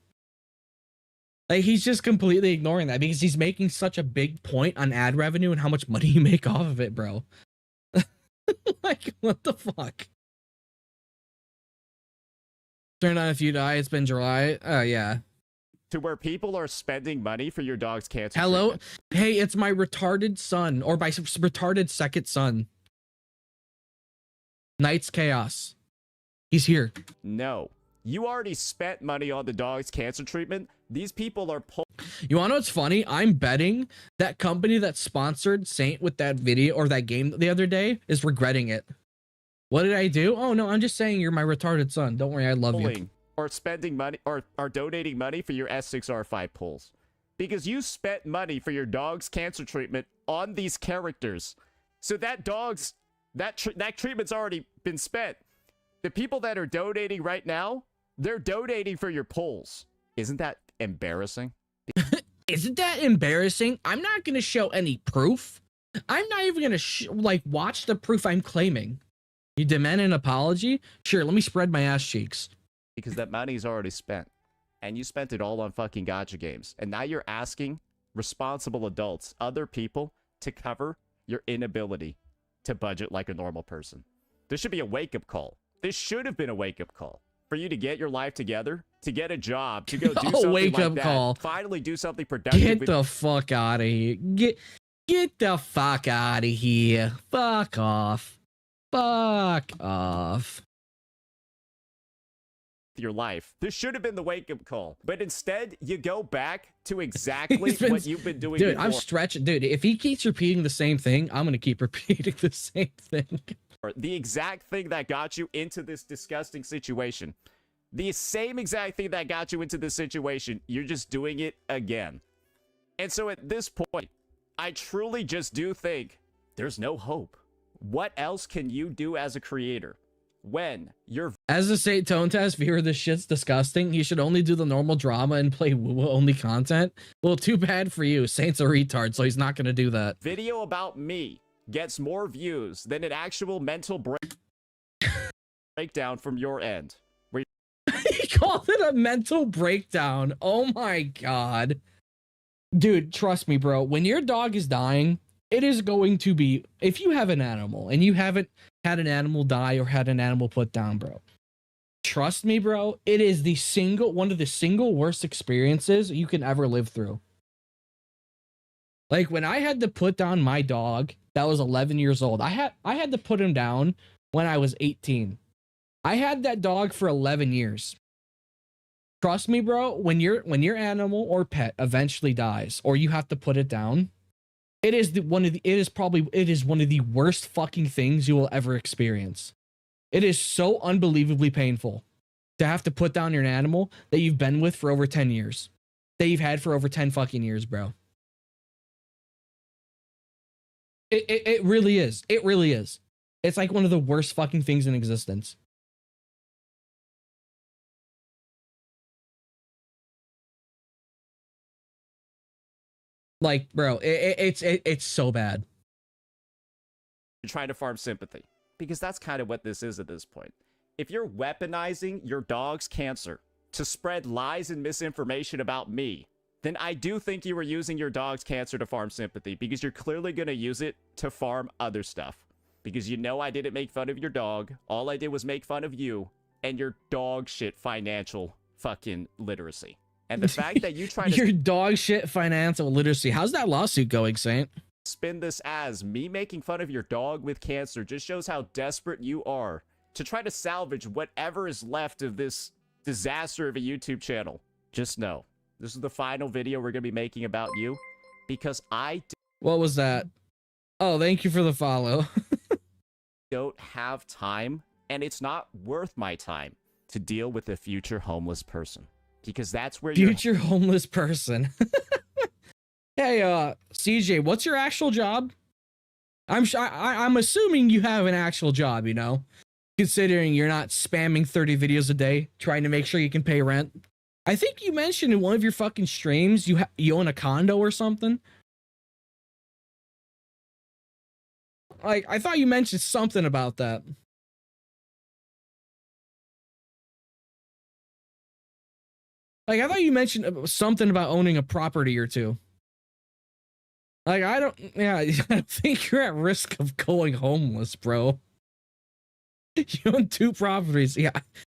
Like, he's just completely ignoring that because he's making such a big point on ad revenue and how much money you make off of it, bro. Like, what the fuck? Turn on if you die. It's been July. Oh, yeah. To where people are spending money for your dog's cancer. Hello? treatment. Hey, it's my retarded son, or my retarded second son. Knight's Chaos. He's here. No. You already spent money on the dog's cancer treatment. These people are You wanna know what's funny? I'm betting that company that sponsored Saint with that video or that game the other day is regretting it. What did I do? Oh no, I'm just saying you're my retarded son. Don't worry, I love you. Or spending money or are donating money for your S6R5 pulls. Because you spent money for your dog's cancer treatment on these characters. So that dog's that treatment's already been spent. The people that are donating right now, they're donating for your pulls. Isn't that embarrassing? Isn't that embarrassing? I'm not going to show any proof. I'm not even going to watch the proof I'm claiming. You demand an apology? Sure, let me spread my ass cheeks. Because that money's already spent. And you spent it all on fucking gacha games. And now you're asking responsible adults, other people, to cover your inability to budget like a normal person. This should be a wake-up call. This should have been a wake-up call. For you to get your life together, to get a job, to go do something wake like up that. call. Finally do something productive. Get the fuck out of here. Get the fuck out of here. Fuck off. Fuck off. Your life. This should have been the wake-up call. But instead, you go back to exactly what you've been doing Dude, before. I'm stretching. Dude, if he keeps repeating the same thing, I'm going to keep repeating the same thing. The exact thing that got you into this disgusting situation. The same exact thing that got you into this situation. You're just doing it again. And so at this point, I truly just do think there's no hope. What else can you do as a creator when you're... As a Saintontas viewer, this shit's disgusting. You should only do the normal drama and play Wuwa only content. Well, too bad for you. Saint's a retard, so he's not going to do that. Video about me gets more views than an actual mental breakdown from your end. He called it a mental breakdown. Oh my god. Dude, trust me, bro. When your dog is dying, it is going to be... If you have an animal and you haven't had an animal die or had an animal put down, bro, trust me, bro, it is one of the single worst experiences you can ever live through. Like, when I had to put down my dog that was 11 years old, I had to put him down when I was 18. I had that dog for 11 years. Trust me, bro, when your animal or pet eventually dies or you have to put it down, it is one of the worst fucking things you will ever experience. It is so unbelievably painful to have to put down your animal that you've been with for over 10 years. That you've had for over 10 fucking years, bro. It really is. It really is. It's like one of the worst fucking things in existence. Like, bro, it's so bad. You're trying to farm sympathy. Because that's kind of what this is at this point. If you're weaponizing your dog's cancer to spread lies and misinformation about me, then I do think you were using your dog's cancer to farm sympathy, because you're clearly going to use it to farm other stuff. Because you know I didn't make fun of your dog. All I did was make fun of you and your dog shit financial fucking literacy. And the fact that you try to your dog shit financial literacy. How's that lawsuit going, Saint? spin this as me making fun of your dog with cancer just shows how desperate you are to try to salvage whatever is left of this disaster of a YouTube channel. Just know, this is the final video we're going to be making about you, because What was that? Oh, thank you for the follow. don't have time, and it's not worth my time to deal with a future homeless person, because that's where future homeless person. Hey, CJ, what's your actual job? I'm assuming you have an actual job, you know, considering you're not spamming 30 videos a day trying to make sure you can pay rent. I think you mentioned in one of your fucking streams you own a condo or something. Like, I thought you mentioned something about that. Like, I thought you mentioned something about owning a property or two. Like, I don't think you're at risk of going homeless, bro. You own 2 properties. Yeah.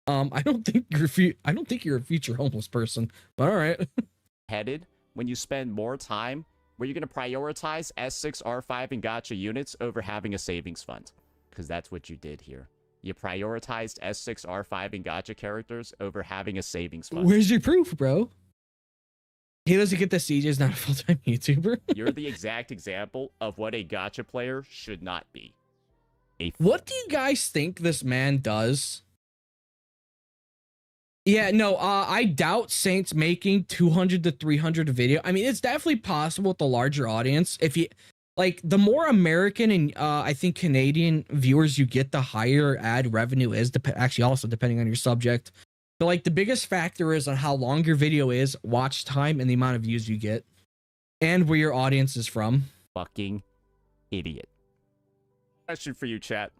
I don't think you're a future homeless person, but all right. headed when you spend more time where you're going to prioritize S6, R5, and gatcha units over having a savings fund, because that's what you did here. You prioritized S6, R5, and gatcha characters over having a savings fund. Where's your proof, bro? He doesn't get that CJ's not a full-time YouTuber. You're the exact example of what a gatcha player should not be. What do you guys think this man does? Yeah, no, I doubt Saint's making 200 to 300 video. I mean, it's definitely possible with the larger audience. If you like, the more American and I think Canadian viewers you get, the higher ad revenue is. Actually, also depending on your subject. But like, the biggest factor is on how long your video is, watch time, and the amount of views you get, and where your audience is from. Fucking idiot. Question for you, chat.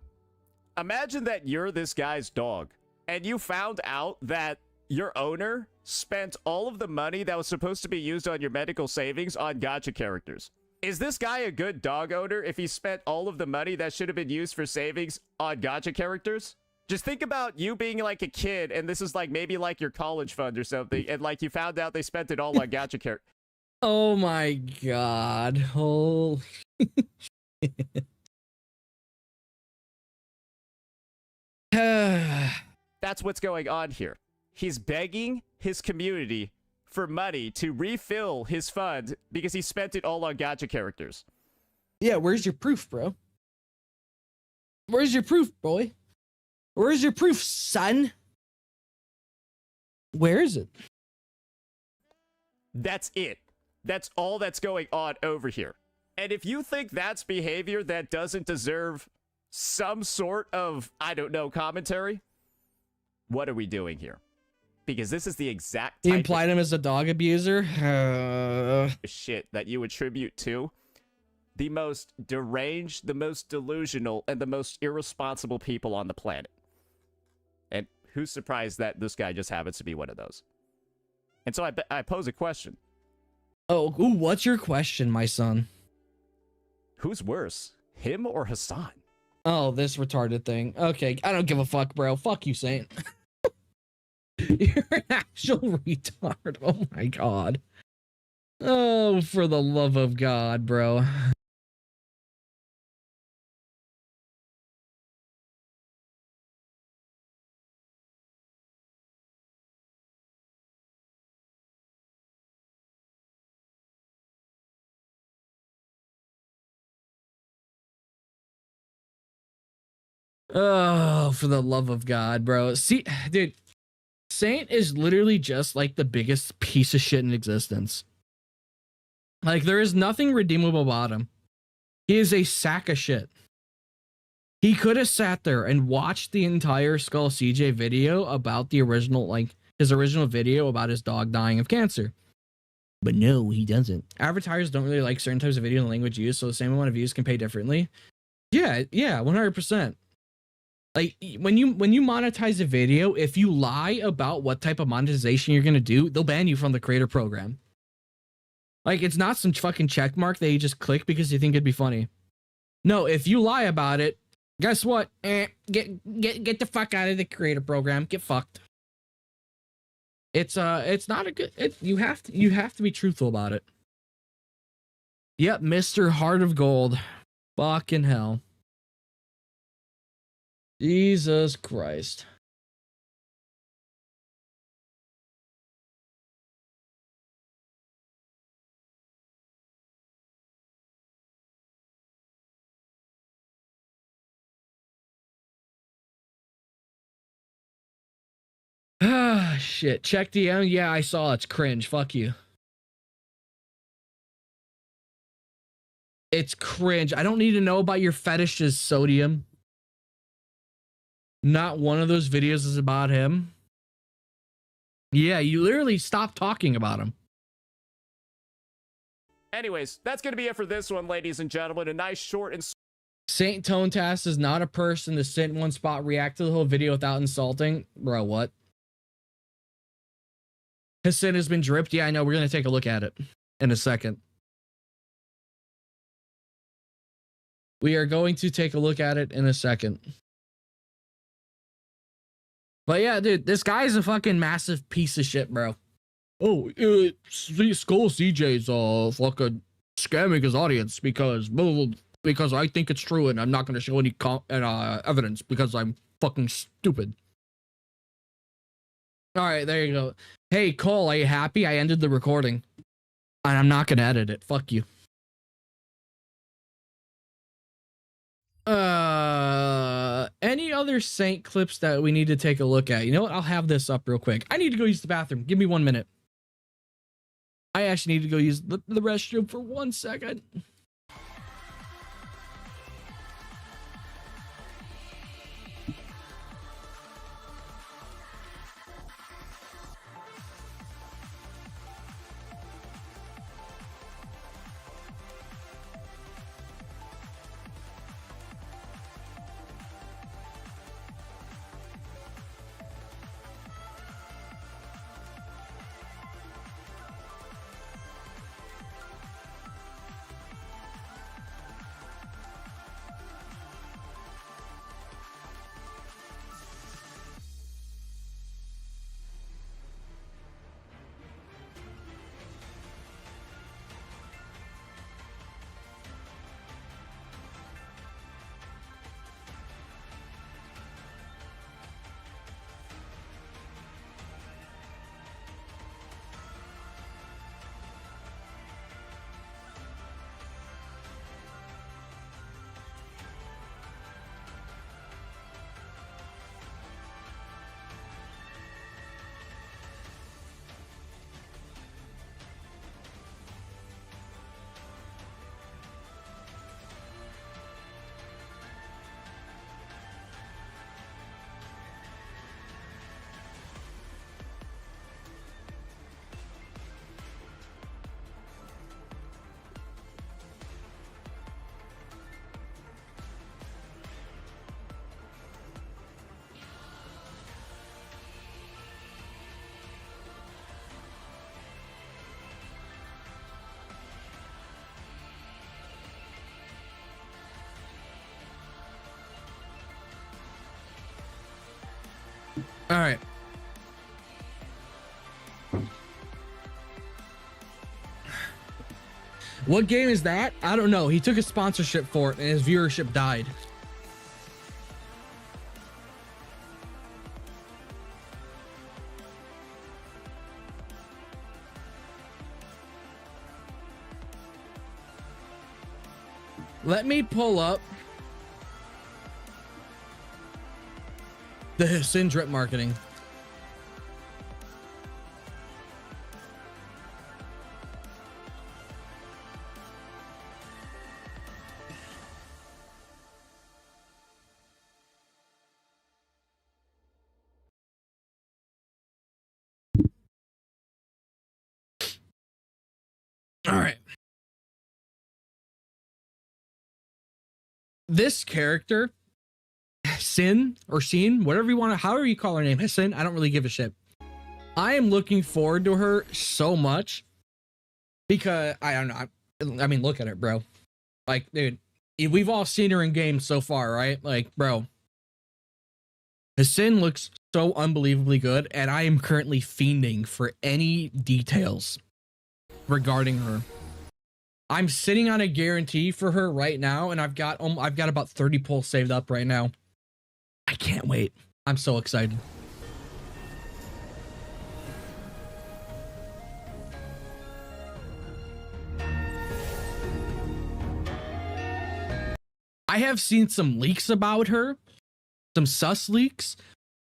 Imagine that you're this guy's dog, and you found out that your owner spent all of the money that was supposed to be used on your medical savings on gacha characters. Is this guy a good dog owner if he spent all of the money that should have been used for savings on gacha characters? Just think about you being like a kid, and this is like maybe like your college fund or something, and like you found out they spent it all on gacha characters. Oh my god. Holy That's what's going on here. He's begging his community for money to refill his fund because he spent it all on gacha characters. Yeah, where's your proof, bro? Where's your proof, boy? Where's your proof, son? Where is it? That's it. That's all that's going on over here. And if you think that's behavior that doesn't deserve some sort of, I don't know, commentary, what are we doing here? Because this is the exact type You implied him as a dog abuser? Shit that you attribute to the most deranged, the most delusional, and the most irresponsible people on the planet. And who's surprised that this guy just happens to be one of those? And so I pose a question. Oh, ooh, what's your question, my son? Who's worse, him or Hassan? Oh, this retarded thing. Okay, I don't give a fuck, bro. Fuck you, Saint. You're an actual retard. Oh my god. Oh, for the love of God, bro. Oh, for the love of God, bro. See, dude, Saint is literally just like the biggest piece of shit in existence. Like, there is nothing redeemable about him. He is a sack of shit. He could have sat there and watched the entire Skull CJ video about the original, like, his original video about his dog dying of cancer. But no, he doesn't. Advertisers don't really like certain types of video and language used, so the same amount of views can pay differently. Yeah, 100%. Like, when you monetize a video, if you lie about what type of monetization you're going to do, they'll ban you from the creator program. Like, it's not some fucking check mark that you just click because you think it'd be funny. No, if you lie about it, guess what? Get the fuck out of the creator program. Get fucked. It's not a good. You have to be truthful about it. Yep, Mr. Heart of Gold. Fucking hell. Jesus Christ. Ah, shit. Check DM. Yeah, I saw. It's cringe. Fuck you. It's cringe. I don't need to know about your fetishes, Sodium. Not one of those videos is about him. Yeah, you literally stopped talking about him. Anyways, that's going to be it for this one, ladies and gentlemen. A nice short and Saintontas is not a person to sit in one spot, react to the whole video without insulting. Bro, what? His sin has been dripped. Yeah, I know. We're going to take a look at it in a second. We are going to take a look at it in a second. But yeah, dude, this guy's a fucking massive piece of shit, bro. Oh, Skull CJ's fucking scamming his audience because I think it's true and I'm not going to show any evidence because I'm fucking stupid. All right, there you go. Hey, Cole, are you happy? I ended the recording. And I'm not going to edit it. Fuck you. Any other Saint clips that we need to take a look at? You know what? I'll have this up real quick. I need to go use the bathroom. Give me 1 minute. I actually need to go use the restroom for 1 second. All right. What game is that? I don't know. He took a sponsorship for it and his viewership died. Let me pull up the Sin drip marketing. All right. This character, Sin or Scene, whatever you want to, however you call her name, Sin, I don't really give a shit. I am looking forward to her so much because I don't know. I mean, look at it, bro. Like, dude, we've all seen her in games so far, right? Like, bro, Sin looks so unbelievably good, and I am currently fiending for any details regarding her. I'm sitting on a guarantee for her right now, and I've got about 30 pulls saved up right now. I can't wait. I'm so excited. I have seen some leaks about her, some sus leaks,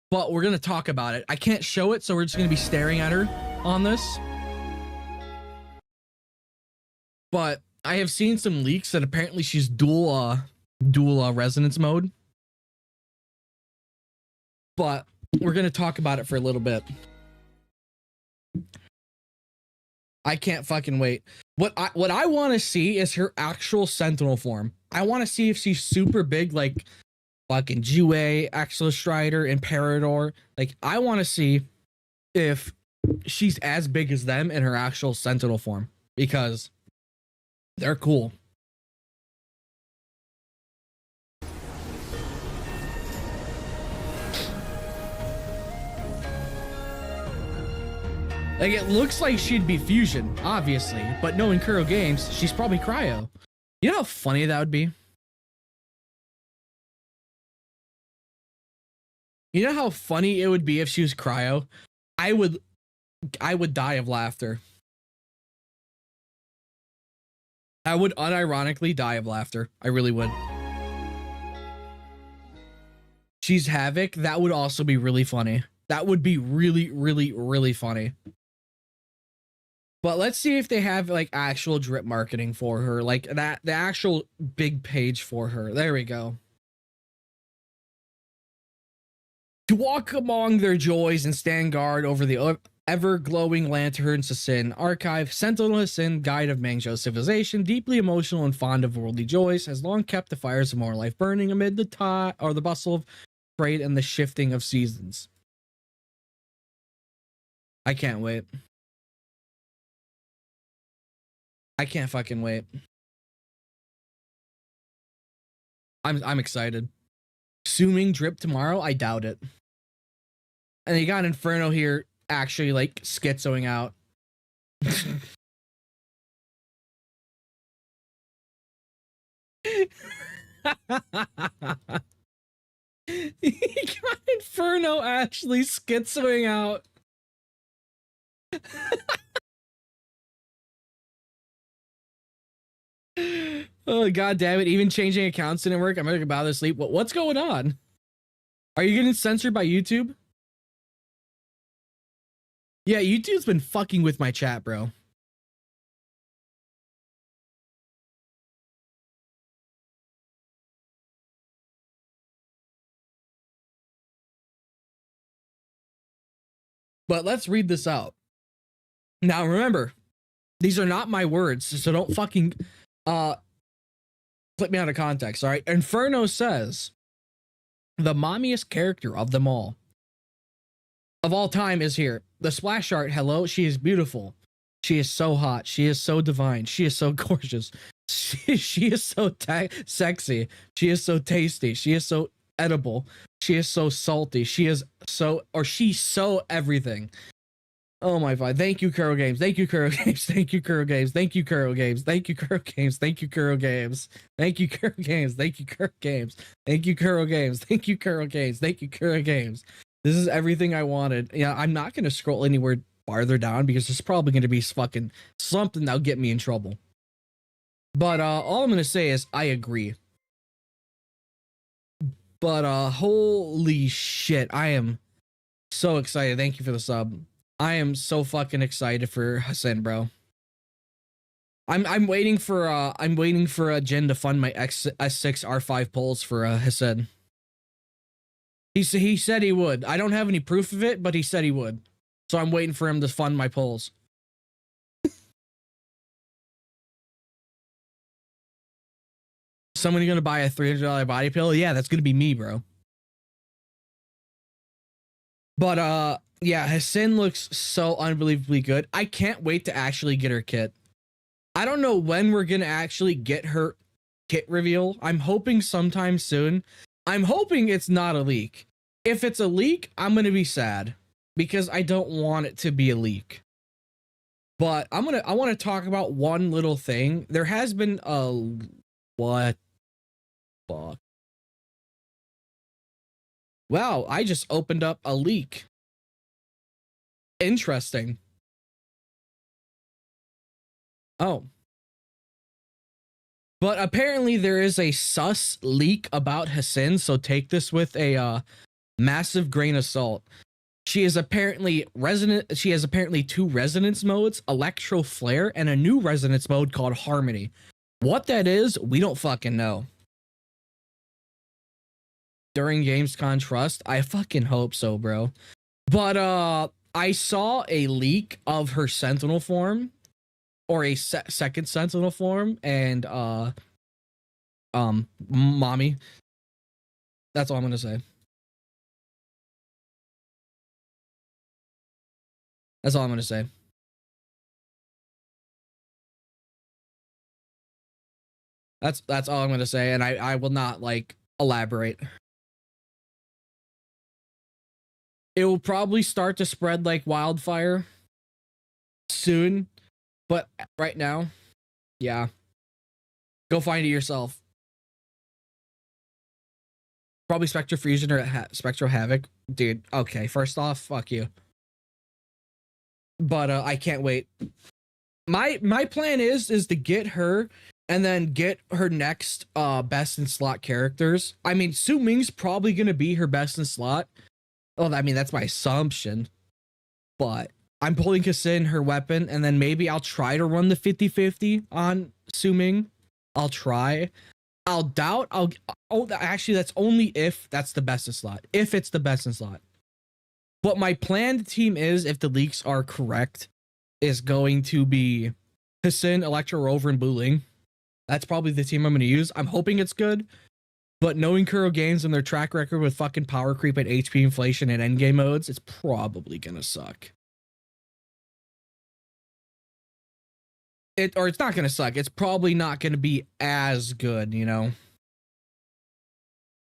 but we're going to talk about it. I can't show it, so we're just going to be staring at her on this. But I have seen some leaks that apparently she's dual resonance mode. But we're going to talk about it for a little bit. I can't fucking wait. What I want to see is her actual Sentinel form. I want to see if she's super big, like fucking Jue, Axel Strider, Imperator. Like, I want to see if she's as big as them in her actual Sentinel form, because they're cool. Like, it looks like she'd be Fusion, obviously, but knowing Kuro Games, she's probably Cryo. You know how funny that would be? You know how funny it would be if she was Cryo? I would die of laughter. I would unironically die of laughter. I really would. She's Havoc. That would also be really funny. That would be really, really, really funny. But let's see if they have like actual drip marketing for her, like the actual big page for her. There we go. To walk among their joys and stand guard over the ever-glowing lanterns of Sin, Archive, Sentinel of Sin, Guide of Mangzhou civilization, deeply emotional and fond of worldly joys, has long kept the fires of more life burning amid the bustle of trade and the shifting of seasons. I can't wait. I can't fucking wait. I'm excited. Assuming drip tomorrow, I doubt it. And you got Inferno here actually like schizoing out. You got Inferno actually schizoing out. Oh god damn it, even changing accounts didn't work. I'm gonna about to sleep. What's going on? Are you getting censored by YouTube? Yeah, YouTube's been fucking with my chat, bro. But let's read this out. Now remember, these are not my words, so don't fucking flip me out of context, all right? Inferno says, the mommiest character of them all, of all time, is here. The splash art, hello, she is beautiful. She is so hot. She is so divine. She is so gorgeous. She is so sexy. She is so tasty. She is so edible. She is so salty. She's so everything. Oh my god. Thank you, Kuro Games. Thank you, Kuro Games. Thank you, Kuro Games. Thank you, Kuro Games. Thank you, Kuro Games. Thank you, Kuro Games. Thank you, Kuro Games. Thank you, Kuro Games. Thank you, Kuro Games. Thank you, Kuro Games. Thank you, Kuro Games. This is everything I wanted. Yeah, I'm not going to scroll anywhere farther down because there's probably going to be fucking something that'll get me in trouble. But all I'm going to say is I agree. But holy shit, I am so excited. Thank you for the sub. I am so fucking excited for Hassan, bro. I'm waiting for Jin to fund my S6 R5 polls for Hassan. He said he would. I don't have any proof of it, but he said he would. So I'm waiting for him to fund my polls. Someone gonna buy a $300 body pillow? Yeah, that's gonna be me, bro. But yeah, Hassan looks so unbelievably good. I can't wait to actually get her kit. I don't know when we're gonna actually get her kit reveal. I'm hoping sometime soon. I'm hoping it's not a leak. If it's a leak, I'm gonna be sad because I don't want it to be a leak. But I want to talk about one little thing. There has been a what? Fuck. Wow, I just opened up a leak. Interesting. Oh. But apparently there is a sus leak about Hassan, so take this with a massive grain of salt. She has apparently 2 resonance modes, Electro Flare, and a new resonance mode called Harmony. What that is, we don't fucking know. During Gamescom Trust, I fucking hope so, bro. But I saw a leak of her Sentinel form, or a second Sentinel form, and mommy. That's all I'm gonna say. That's all I'm gonna say. That's all I'm gonna say, and I will not like elaborate. It will probably start to spread like wildfire soon, but right now, yeah. Go find it yourself. Probably Spectral Fusion or Spectral Havoc. Dude, okay, first off, fuck you. But I can't wait. My plan is to get her and then get her next best in slot characters. I mean, Su Ming's probably gonna be her best in slot. Well, I mean, that's my assumption. But I'm pulling Hassan, her weapon, and then maybe I'll try to run the 50-50 on Su Ming. I'll try. I'll doubt. Actually, that's only if that's the best in slot. If it's the best in slot. But my planned team is, if the leaks are correct, is going to be Hassan, Electro Rover, and Buling. That's probably the team I'm going to use. I'm hoping it's good. But knowing Kuro Games and their track record with fucking power creep and HP inflation and endgame modes, it's probably going to suck. It's not going to suck. It's probably not going to be as good, you know?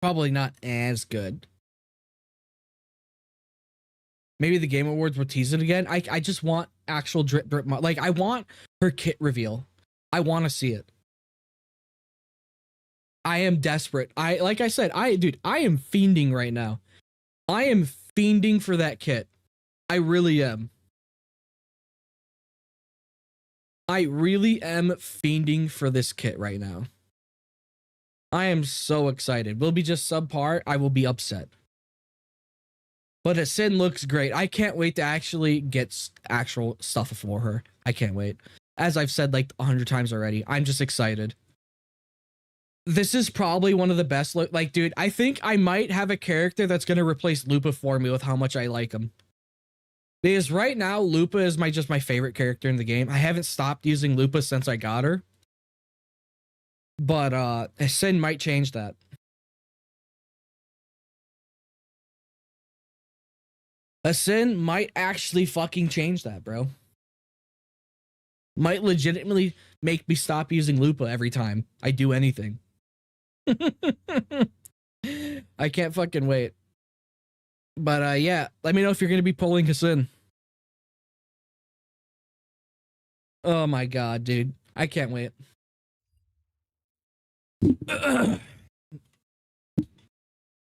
Probably not as good. Maybe the Game Awards will tease it again. I just want actual drip. Like, I want her kit reveal. I want to see it. I am desperate. Like I said, I am fiending right now. I am fiending for that kit. I really am. I really am fiending for this kit right now. I am so excited. Will be just subpar. I will be upset. But Hassan looks great. I can't wait to actually get actual stuff for her. I can't wait. As I've said like 100 times already, I'm just excited. This is probably one of the best. Like, dude, I think I might have a character that's going to replace Lupa for me with how much I like him. Because right now, Lupa is just my favorite character in the game. I haven't stopped using Lupa since I got her. But Hassan might change that. Hassan might actually fucking change that, bro. Might legitimately make me stop using Lupa every time I do anything. I can't fucking wait. But yeah, let me know if you're gonna be pulling Hassan. Oh my god, dude. I can't wait. How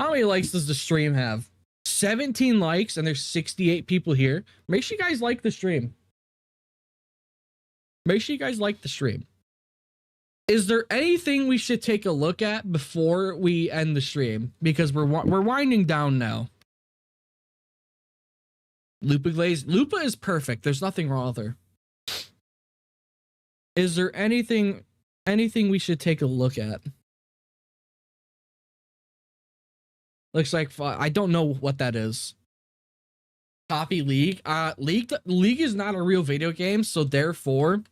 many likes does the stream have? 17 likes and there's 68 people here. Make sure you guys like the stream. Make sure you guys like the stream. Is there anything we should take a look at before we end the stream? Because we're winding down now. Lupa Glaze. Lupa is perfect. There's nothing wrong with her. Is there anything we should take a look at? Looks like I don't know what that is. Copy League. League is not a real video game, so therefore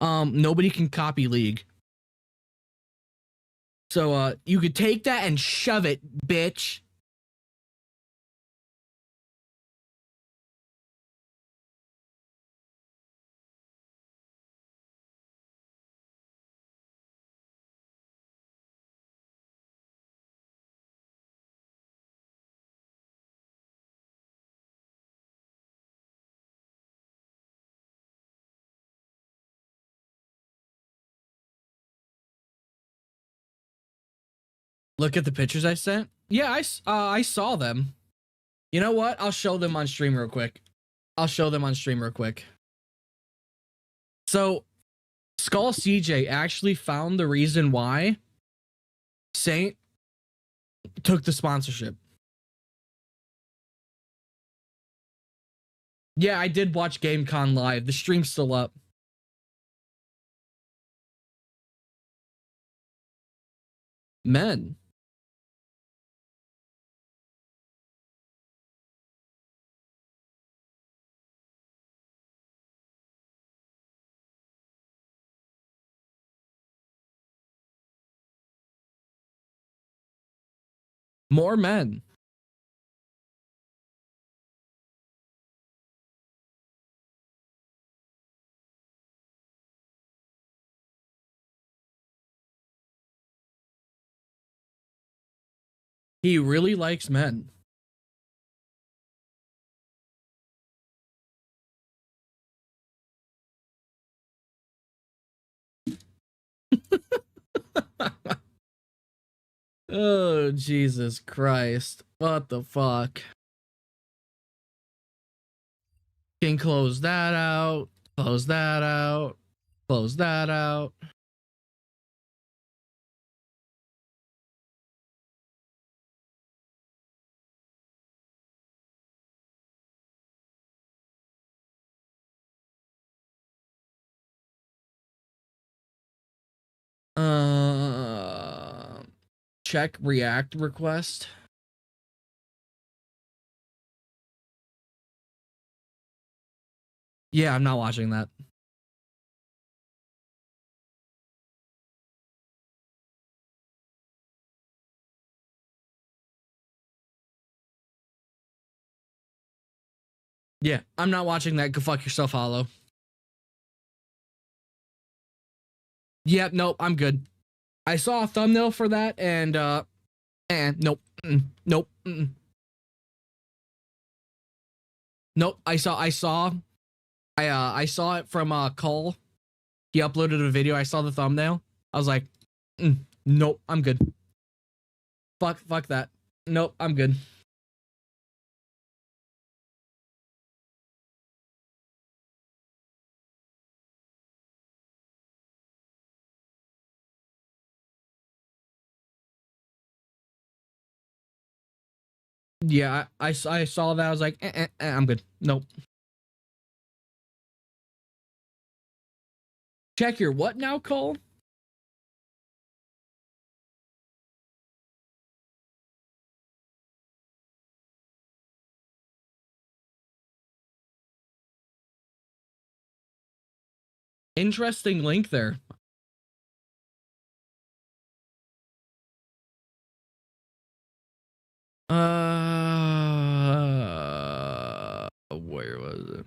nobody can copy League. So you could take that and shove it, bitch. Look at the pictures I sent. Yeah, I saw them. You know what? I'll show them on stream real quick. So, Skull CJ actually found the reason why Saint took the sponsorship. Yeah, I did watch GameCon live. The stream's still up. Men. More men. He really likes men. Oh, Jesus Christ. What the fuck? Can close that out. Close that out. Close that out. Check React request. Yeah, I'm not watching that. Yeah, I'm not watching that. Go fuck yourself, Hollow. Yep, nope, I'm good. I saw a thumbnail for that and nope. Nope. Nope. I saw it from Cole. He uploaded a video. I saw the thumbnail. I was like, nope, I'm good. Fuck that. Nope, I'm good. Yeah, I saw that. I was like, I'm good. Nope. Check your what now, Cole? Interesting link there. Where was it?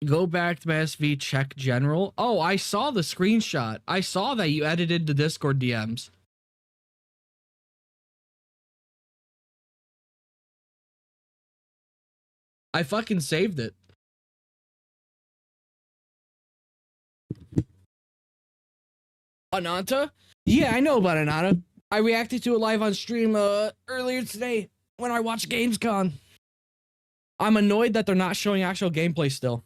Go back to my SV, check general. Oh, I saw the screenshot. I saw that you edited the Discord DMs. I fucking saved it. Ananta? Yeah, I know about Ananta. I reacted to it live on stream earlier today when I watched Gamescom. I'm annoyed that they're not showing actual gameplay still.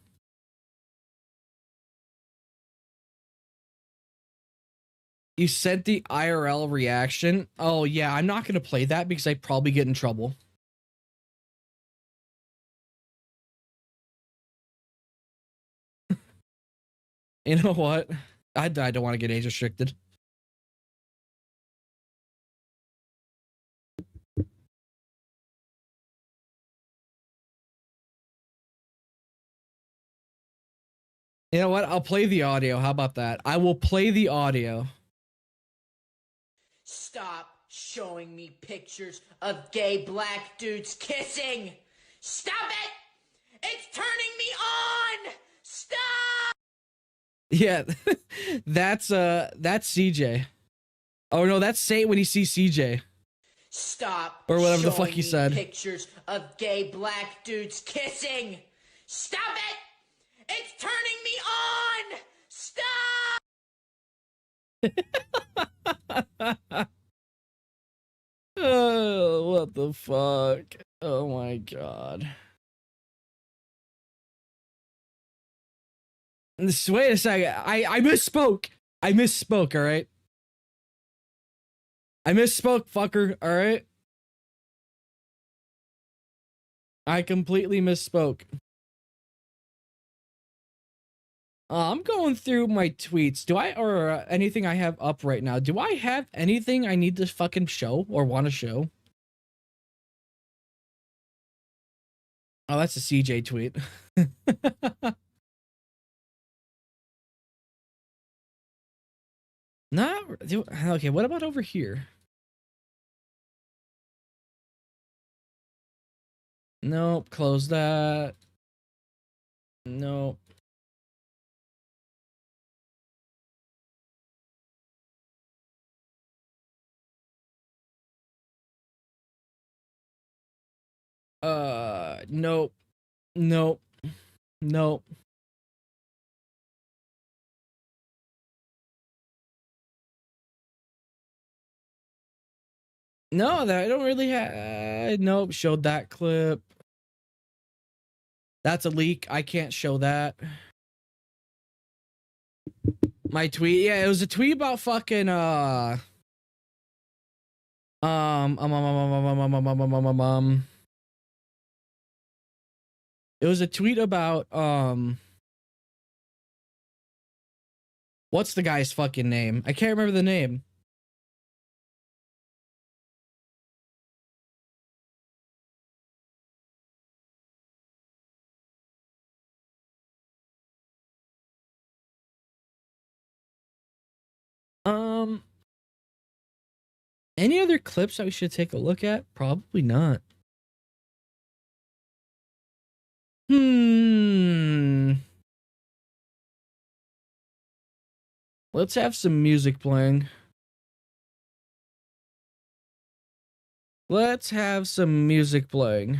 You sent the IRL reaction? Oh yeah, I'm not gonna play that because I probably get in trouble. You know what? I don't want to get age restricted. You know what? I'll play the audio. How about that? I will play the audio. Stop showing me pictures of gay black dudes kissing! Stop it! It's turning me on! Stop! Yeah, that's CJ. Oh no, that's Saint when he sees CJ. Stop or whatever the fuck he said. Pictures of gay black dudes kissing! Stop it! It's turning me on! Stop! Oh, what the fuck? Oh my god. Wait a second. I misspoke. I misspoke, alright? I misspoke, fucker, alright? I completely misspoke. I'm going through my tweets. Do I, or anything I have up right now? Do I have anything I need to fucking show or want to show? Oh, that's a CJ tweet. Not okay. What about over here? Nope. Close that. Nope. Nope. Nope. Nope. No, that I don't really have. Nope. Showed that clip. That's a leak. I can't show that. My tweet. Yeah, it was a tweet about fucking it was a tweet about what's the guy's fucking name? I can't remember the name. Any other clips that we should take a look at? Probably not. Let's have some music playing. Let's have some music playing.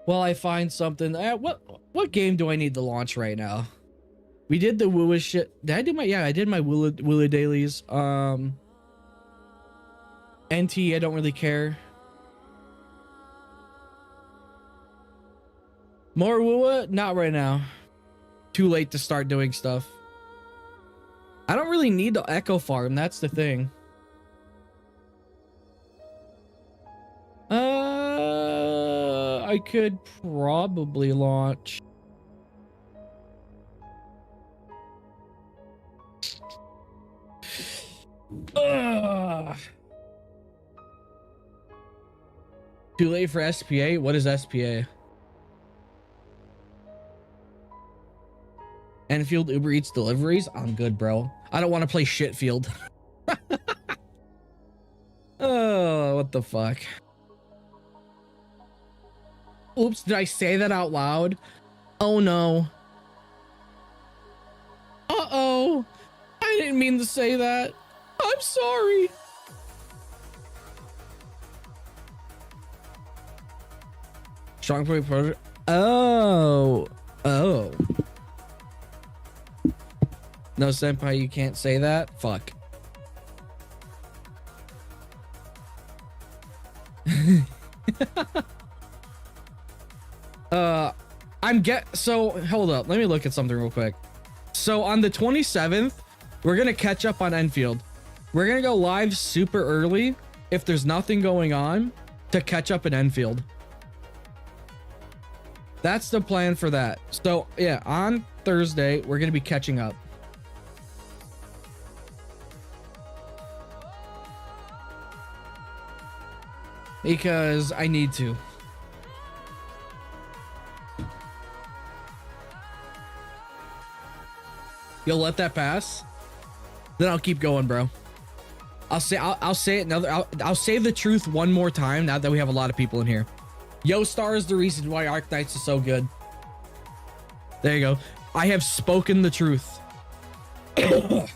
While I find something. What game do I need to launch right now? We did the Wuwa shit. Did I do my? Yeah, I did my Wuwa dailies. NT, I don't really care. More Wuwa? Not right now. Too late to start doing stuff. I don't really need the Echo Farm. That's the thing. I could probably launch. Too late for SPA? What is SPA? Enfield Uber Eats deliveries? I'm good, bro. I don't want to play Shitfield. Oh, what the fuck? Oops, did I say that out loud? Oh no. Uh-oh. I didn't mean to say that. I'm sorry. Strong point project. Oh. Oh. No, senpai, you can't say that? Fuck. So hold up, let me look at something real quick. So on the 27th, we're gonna catch up on Enfield. We're gonna go live super early if there's nothing going on to catch up in Enfield. That's the plan for that. So yeah, on Thursday, we're gonna be catching up. Because I need to. You'll let that pass? Then I'll keep going, bro. I'll say it another. I'll say the truth one more time now that we have a lot of people in here. Yo-Star is the reason why Arknights is so good. There you go. I have spoken the truth. I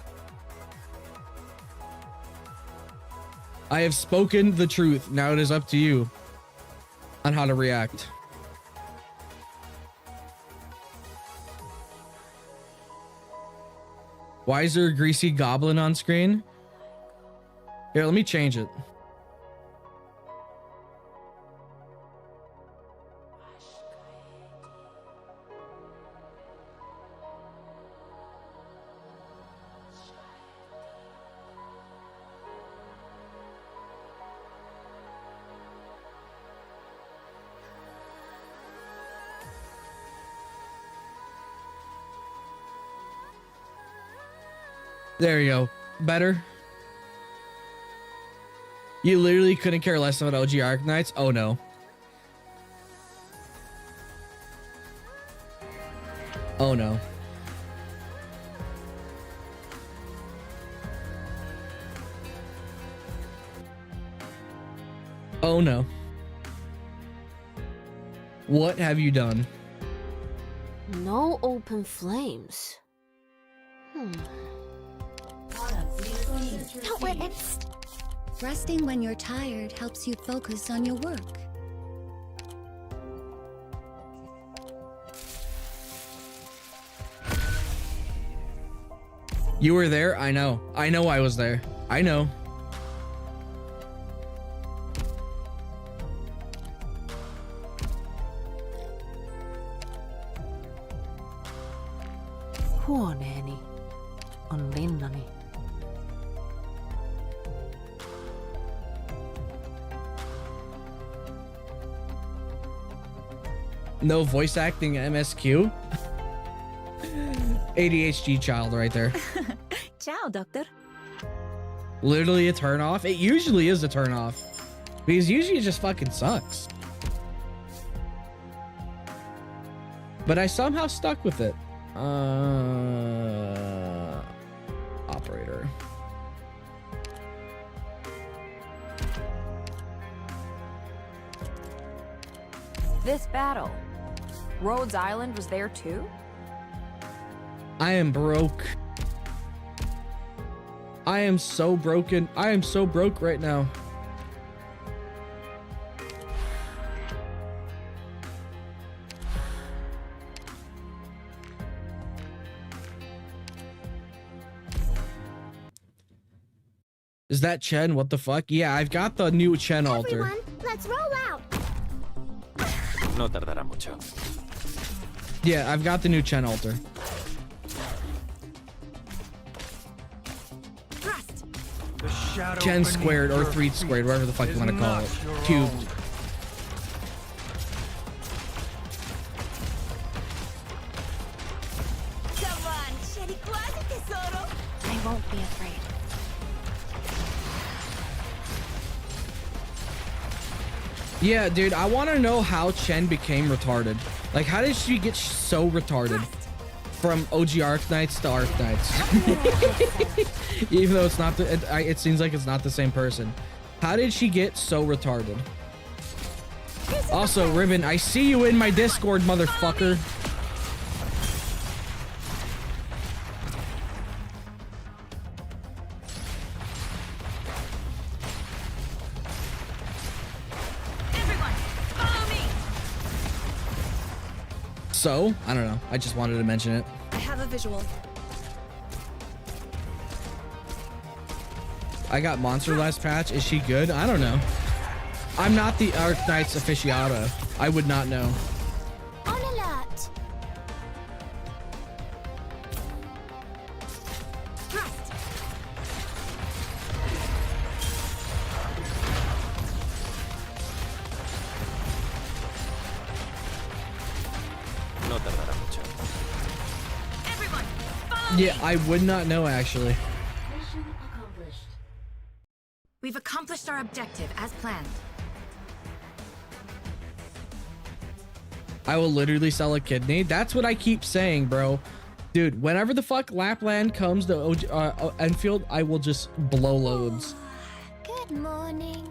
have spoken the truth. Now it is up to you on how to react. Why is there a greasy goblin on screen? Here, let me change it. There you go. Better. You literally couldn't care less about OG Arknights? Oh no. Oh no. Oh no. What have you done? No open flames. Don't let it. Resting when you're tired helps you focus on your work. You were there? I know. I know I was there. I know. Huoneeni on linnani. No voice acting MSQ? ADHD child right there. Ciao, Doctor. Literally a turn off. It usually is a turn off. Because usually it just fucking sucks. But I somehow stuck with it. Operator. This battle. Rhodes Island was there too? I am broke. I am so broken. I am so broke right now. Is that Chen? What the fuck? Yeah, I've got the new Chen altar. Everyone, let's roll out. No tardará mucho. Yeah, I've got the new Chen altar. Chen squared or 3 squared, whatever the fuck you want to call it. Cubed. Come on, Sherry, quasi tesoro. I won't be afraid. Yeah, dude, I want to know how Chen became retarded. Like, how did she get so retarded? From OG Arknights to Arknights. Even though it's not the, it seems like it's not the same person. How did she get so retarded? Also, Ribbon, I see you in my Discord, motherfucker. So, I don't know. I just wanted to mention it. I have a visual. I got Monster last patch. Is she good? I don't know. I'm not the Arknights aficionado. I would not know. On alert. Thrust. No tardará mucho. Everyone, follow Yeah, I would not know actually. Mission accomplished. We've accomplished our objective as planned. I will literally sell a kidney. That's what I keep saying, bro. Dude, whenever the fuck Lapland comes to Enfield, I will just blow loads. Good morning.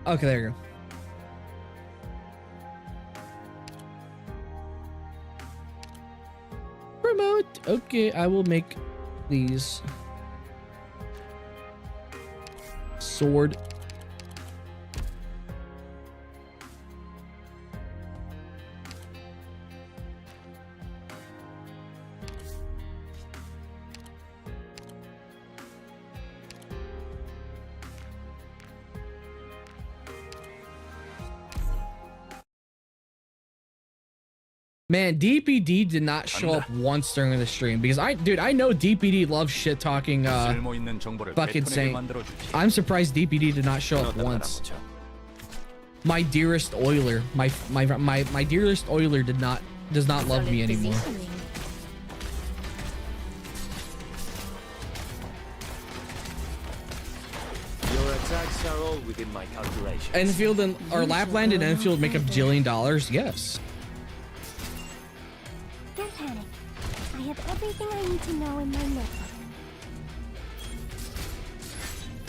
Okay, there you go. Promote. Okay, I will make these. Sword. Man, DPD did not show up once during the stream because I know DPD loves shit talking fucking Saint. I'm surprised DPD did not show up once. My dearest Oiler, my dearest Oiler does not love me anymore. Your attacks are all within my calculations. Enfield or Lapland and Enfield make $1 jillion. Yes. Don't panic. I have everything I need to know in my notebook.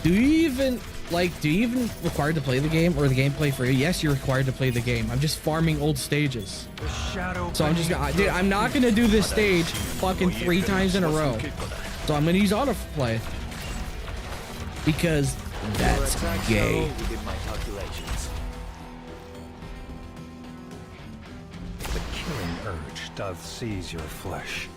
Do you even required to play the game or the gameplay for you? Yes, you're required to play the game. I'm just farming old stages. So I'm just gonna, dude, I'm not gonna do this stage fucking 3 times in a row. So I'm gonna use autoplay because that's gay. Within my calculations. The killing urge doth seize your flesh.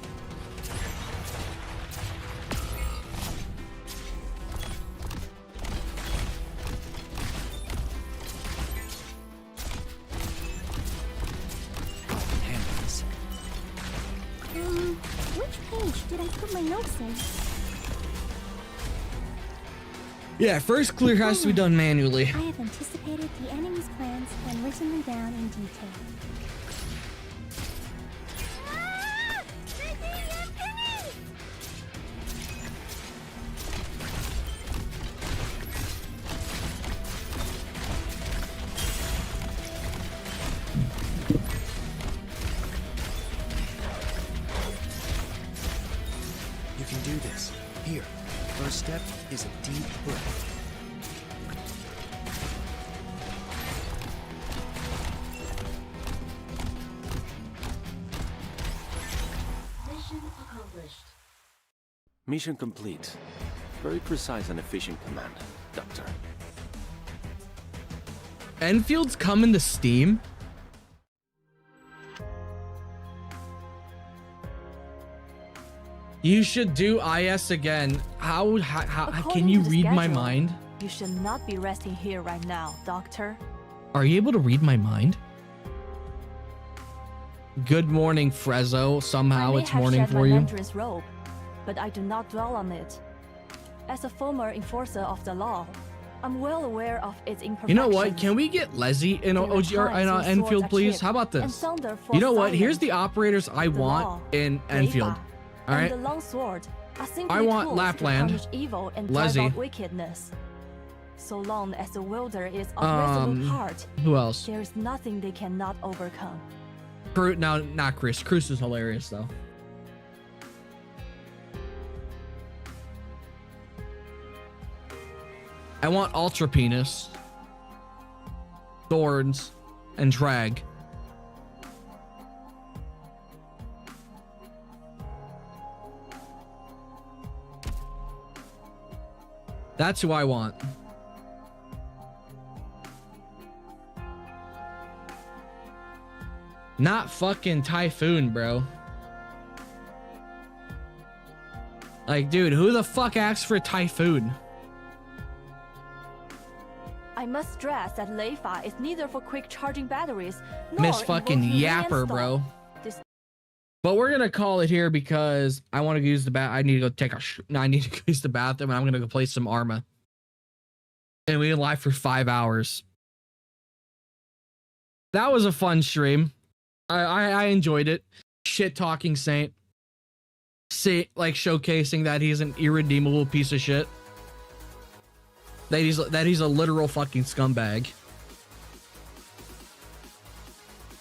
Which page did I put my notes in? Yeah, first clear has to be done manually. I have anticipated the enemy's plans and written them down in detail. You can do this. Here, first step is a deep breath. Mission accomplished. Mission complete. Very precise and efficient command, Doctor. Enfield's coming to Steam. You should do IS again. How can you read my mind? You should not be resting here right now, Doctor. Are you able to read my mind? Good morning, Frezzo. Somehow it's morning for you. Robe, but I do not dwell on it. As a former enforcer of the law, I'm well aware of its imperfections. You know what? Can we get Leslie in OGR and Enfield, please? How about this? You know what? Here's the operators I want in Enfield. All right. The long sword are simply I want tools Lapland, to punish evil and Leslie. drive out wickedness. So long as the wielder is of resolute heart, who else? there is nothing they cannot overcome. No, not Chris. Chris is hilarious though. I want Ultra Penis, Thorns, and Drag. That's who I want. Not fucking Typhoon, bro. Like, dude, who the fuck asked for Typhoon? I must stress that Leifa is neither for quick charging batteries nor Miss fucking Yapper, bro. But we're gonna call it here because I want to use the I need to go take a I need to use the bathroom and I'm gonna go play some Arma. And we can live for 5 hours. That was a fun stream. I enjoyed it. Shit talking Saint. Like showcasing that he's an irredeemable piece of shit. That he's a literal fucking scumbag.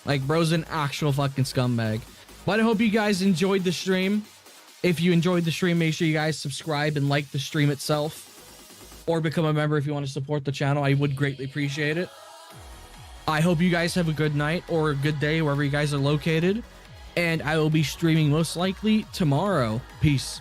Like bro's an actual fucking scumbag. But I hope you guys enjoyed the stream. If you enjoyed the stream, make sure you guys subscribe and like the stream itself. Or become a member if you want to support the channel. I would greatly appreciate it. I hope you guys have a good night or a good day wherever you guys are located. and I will be streaming most likely tomorrow. Peace.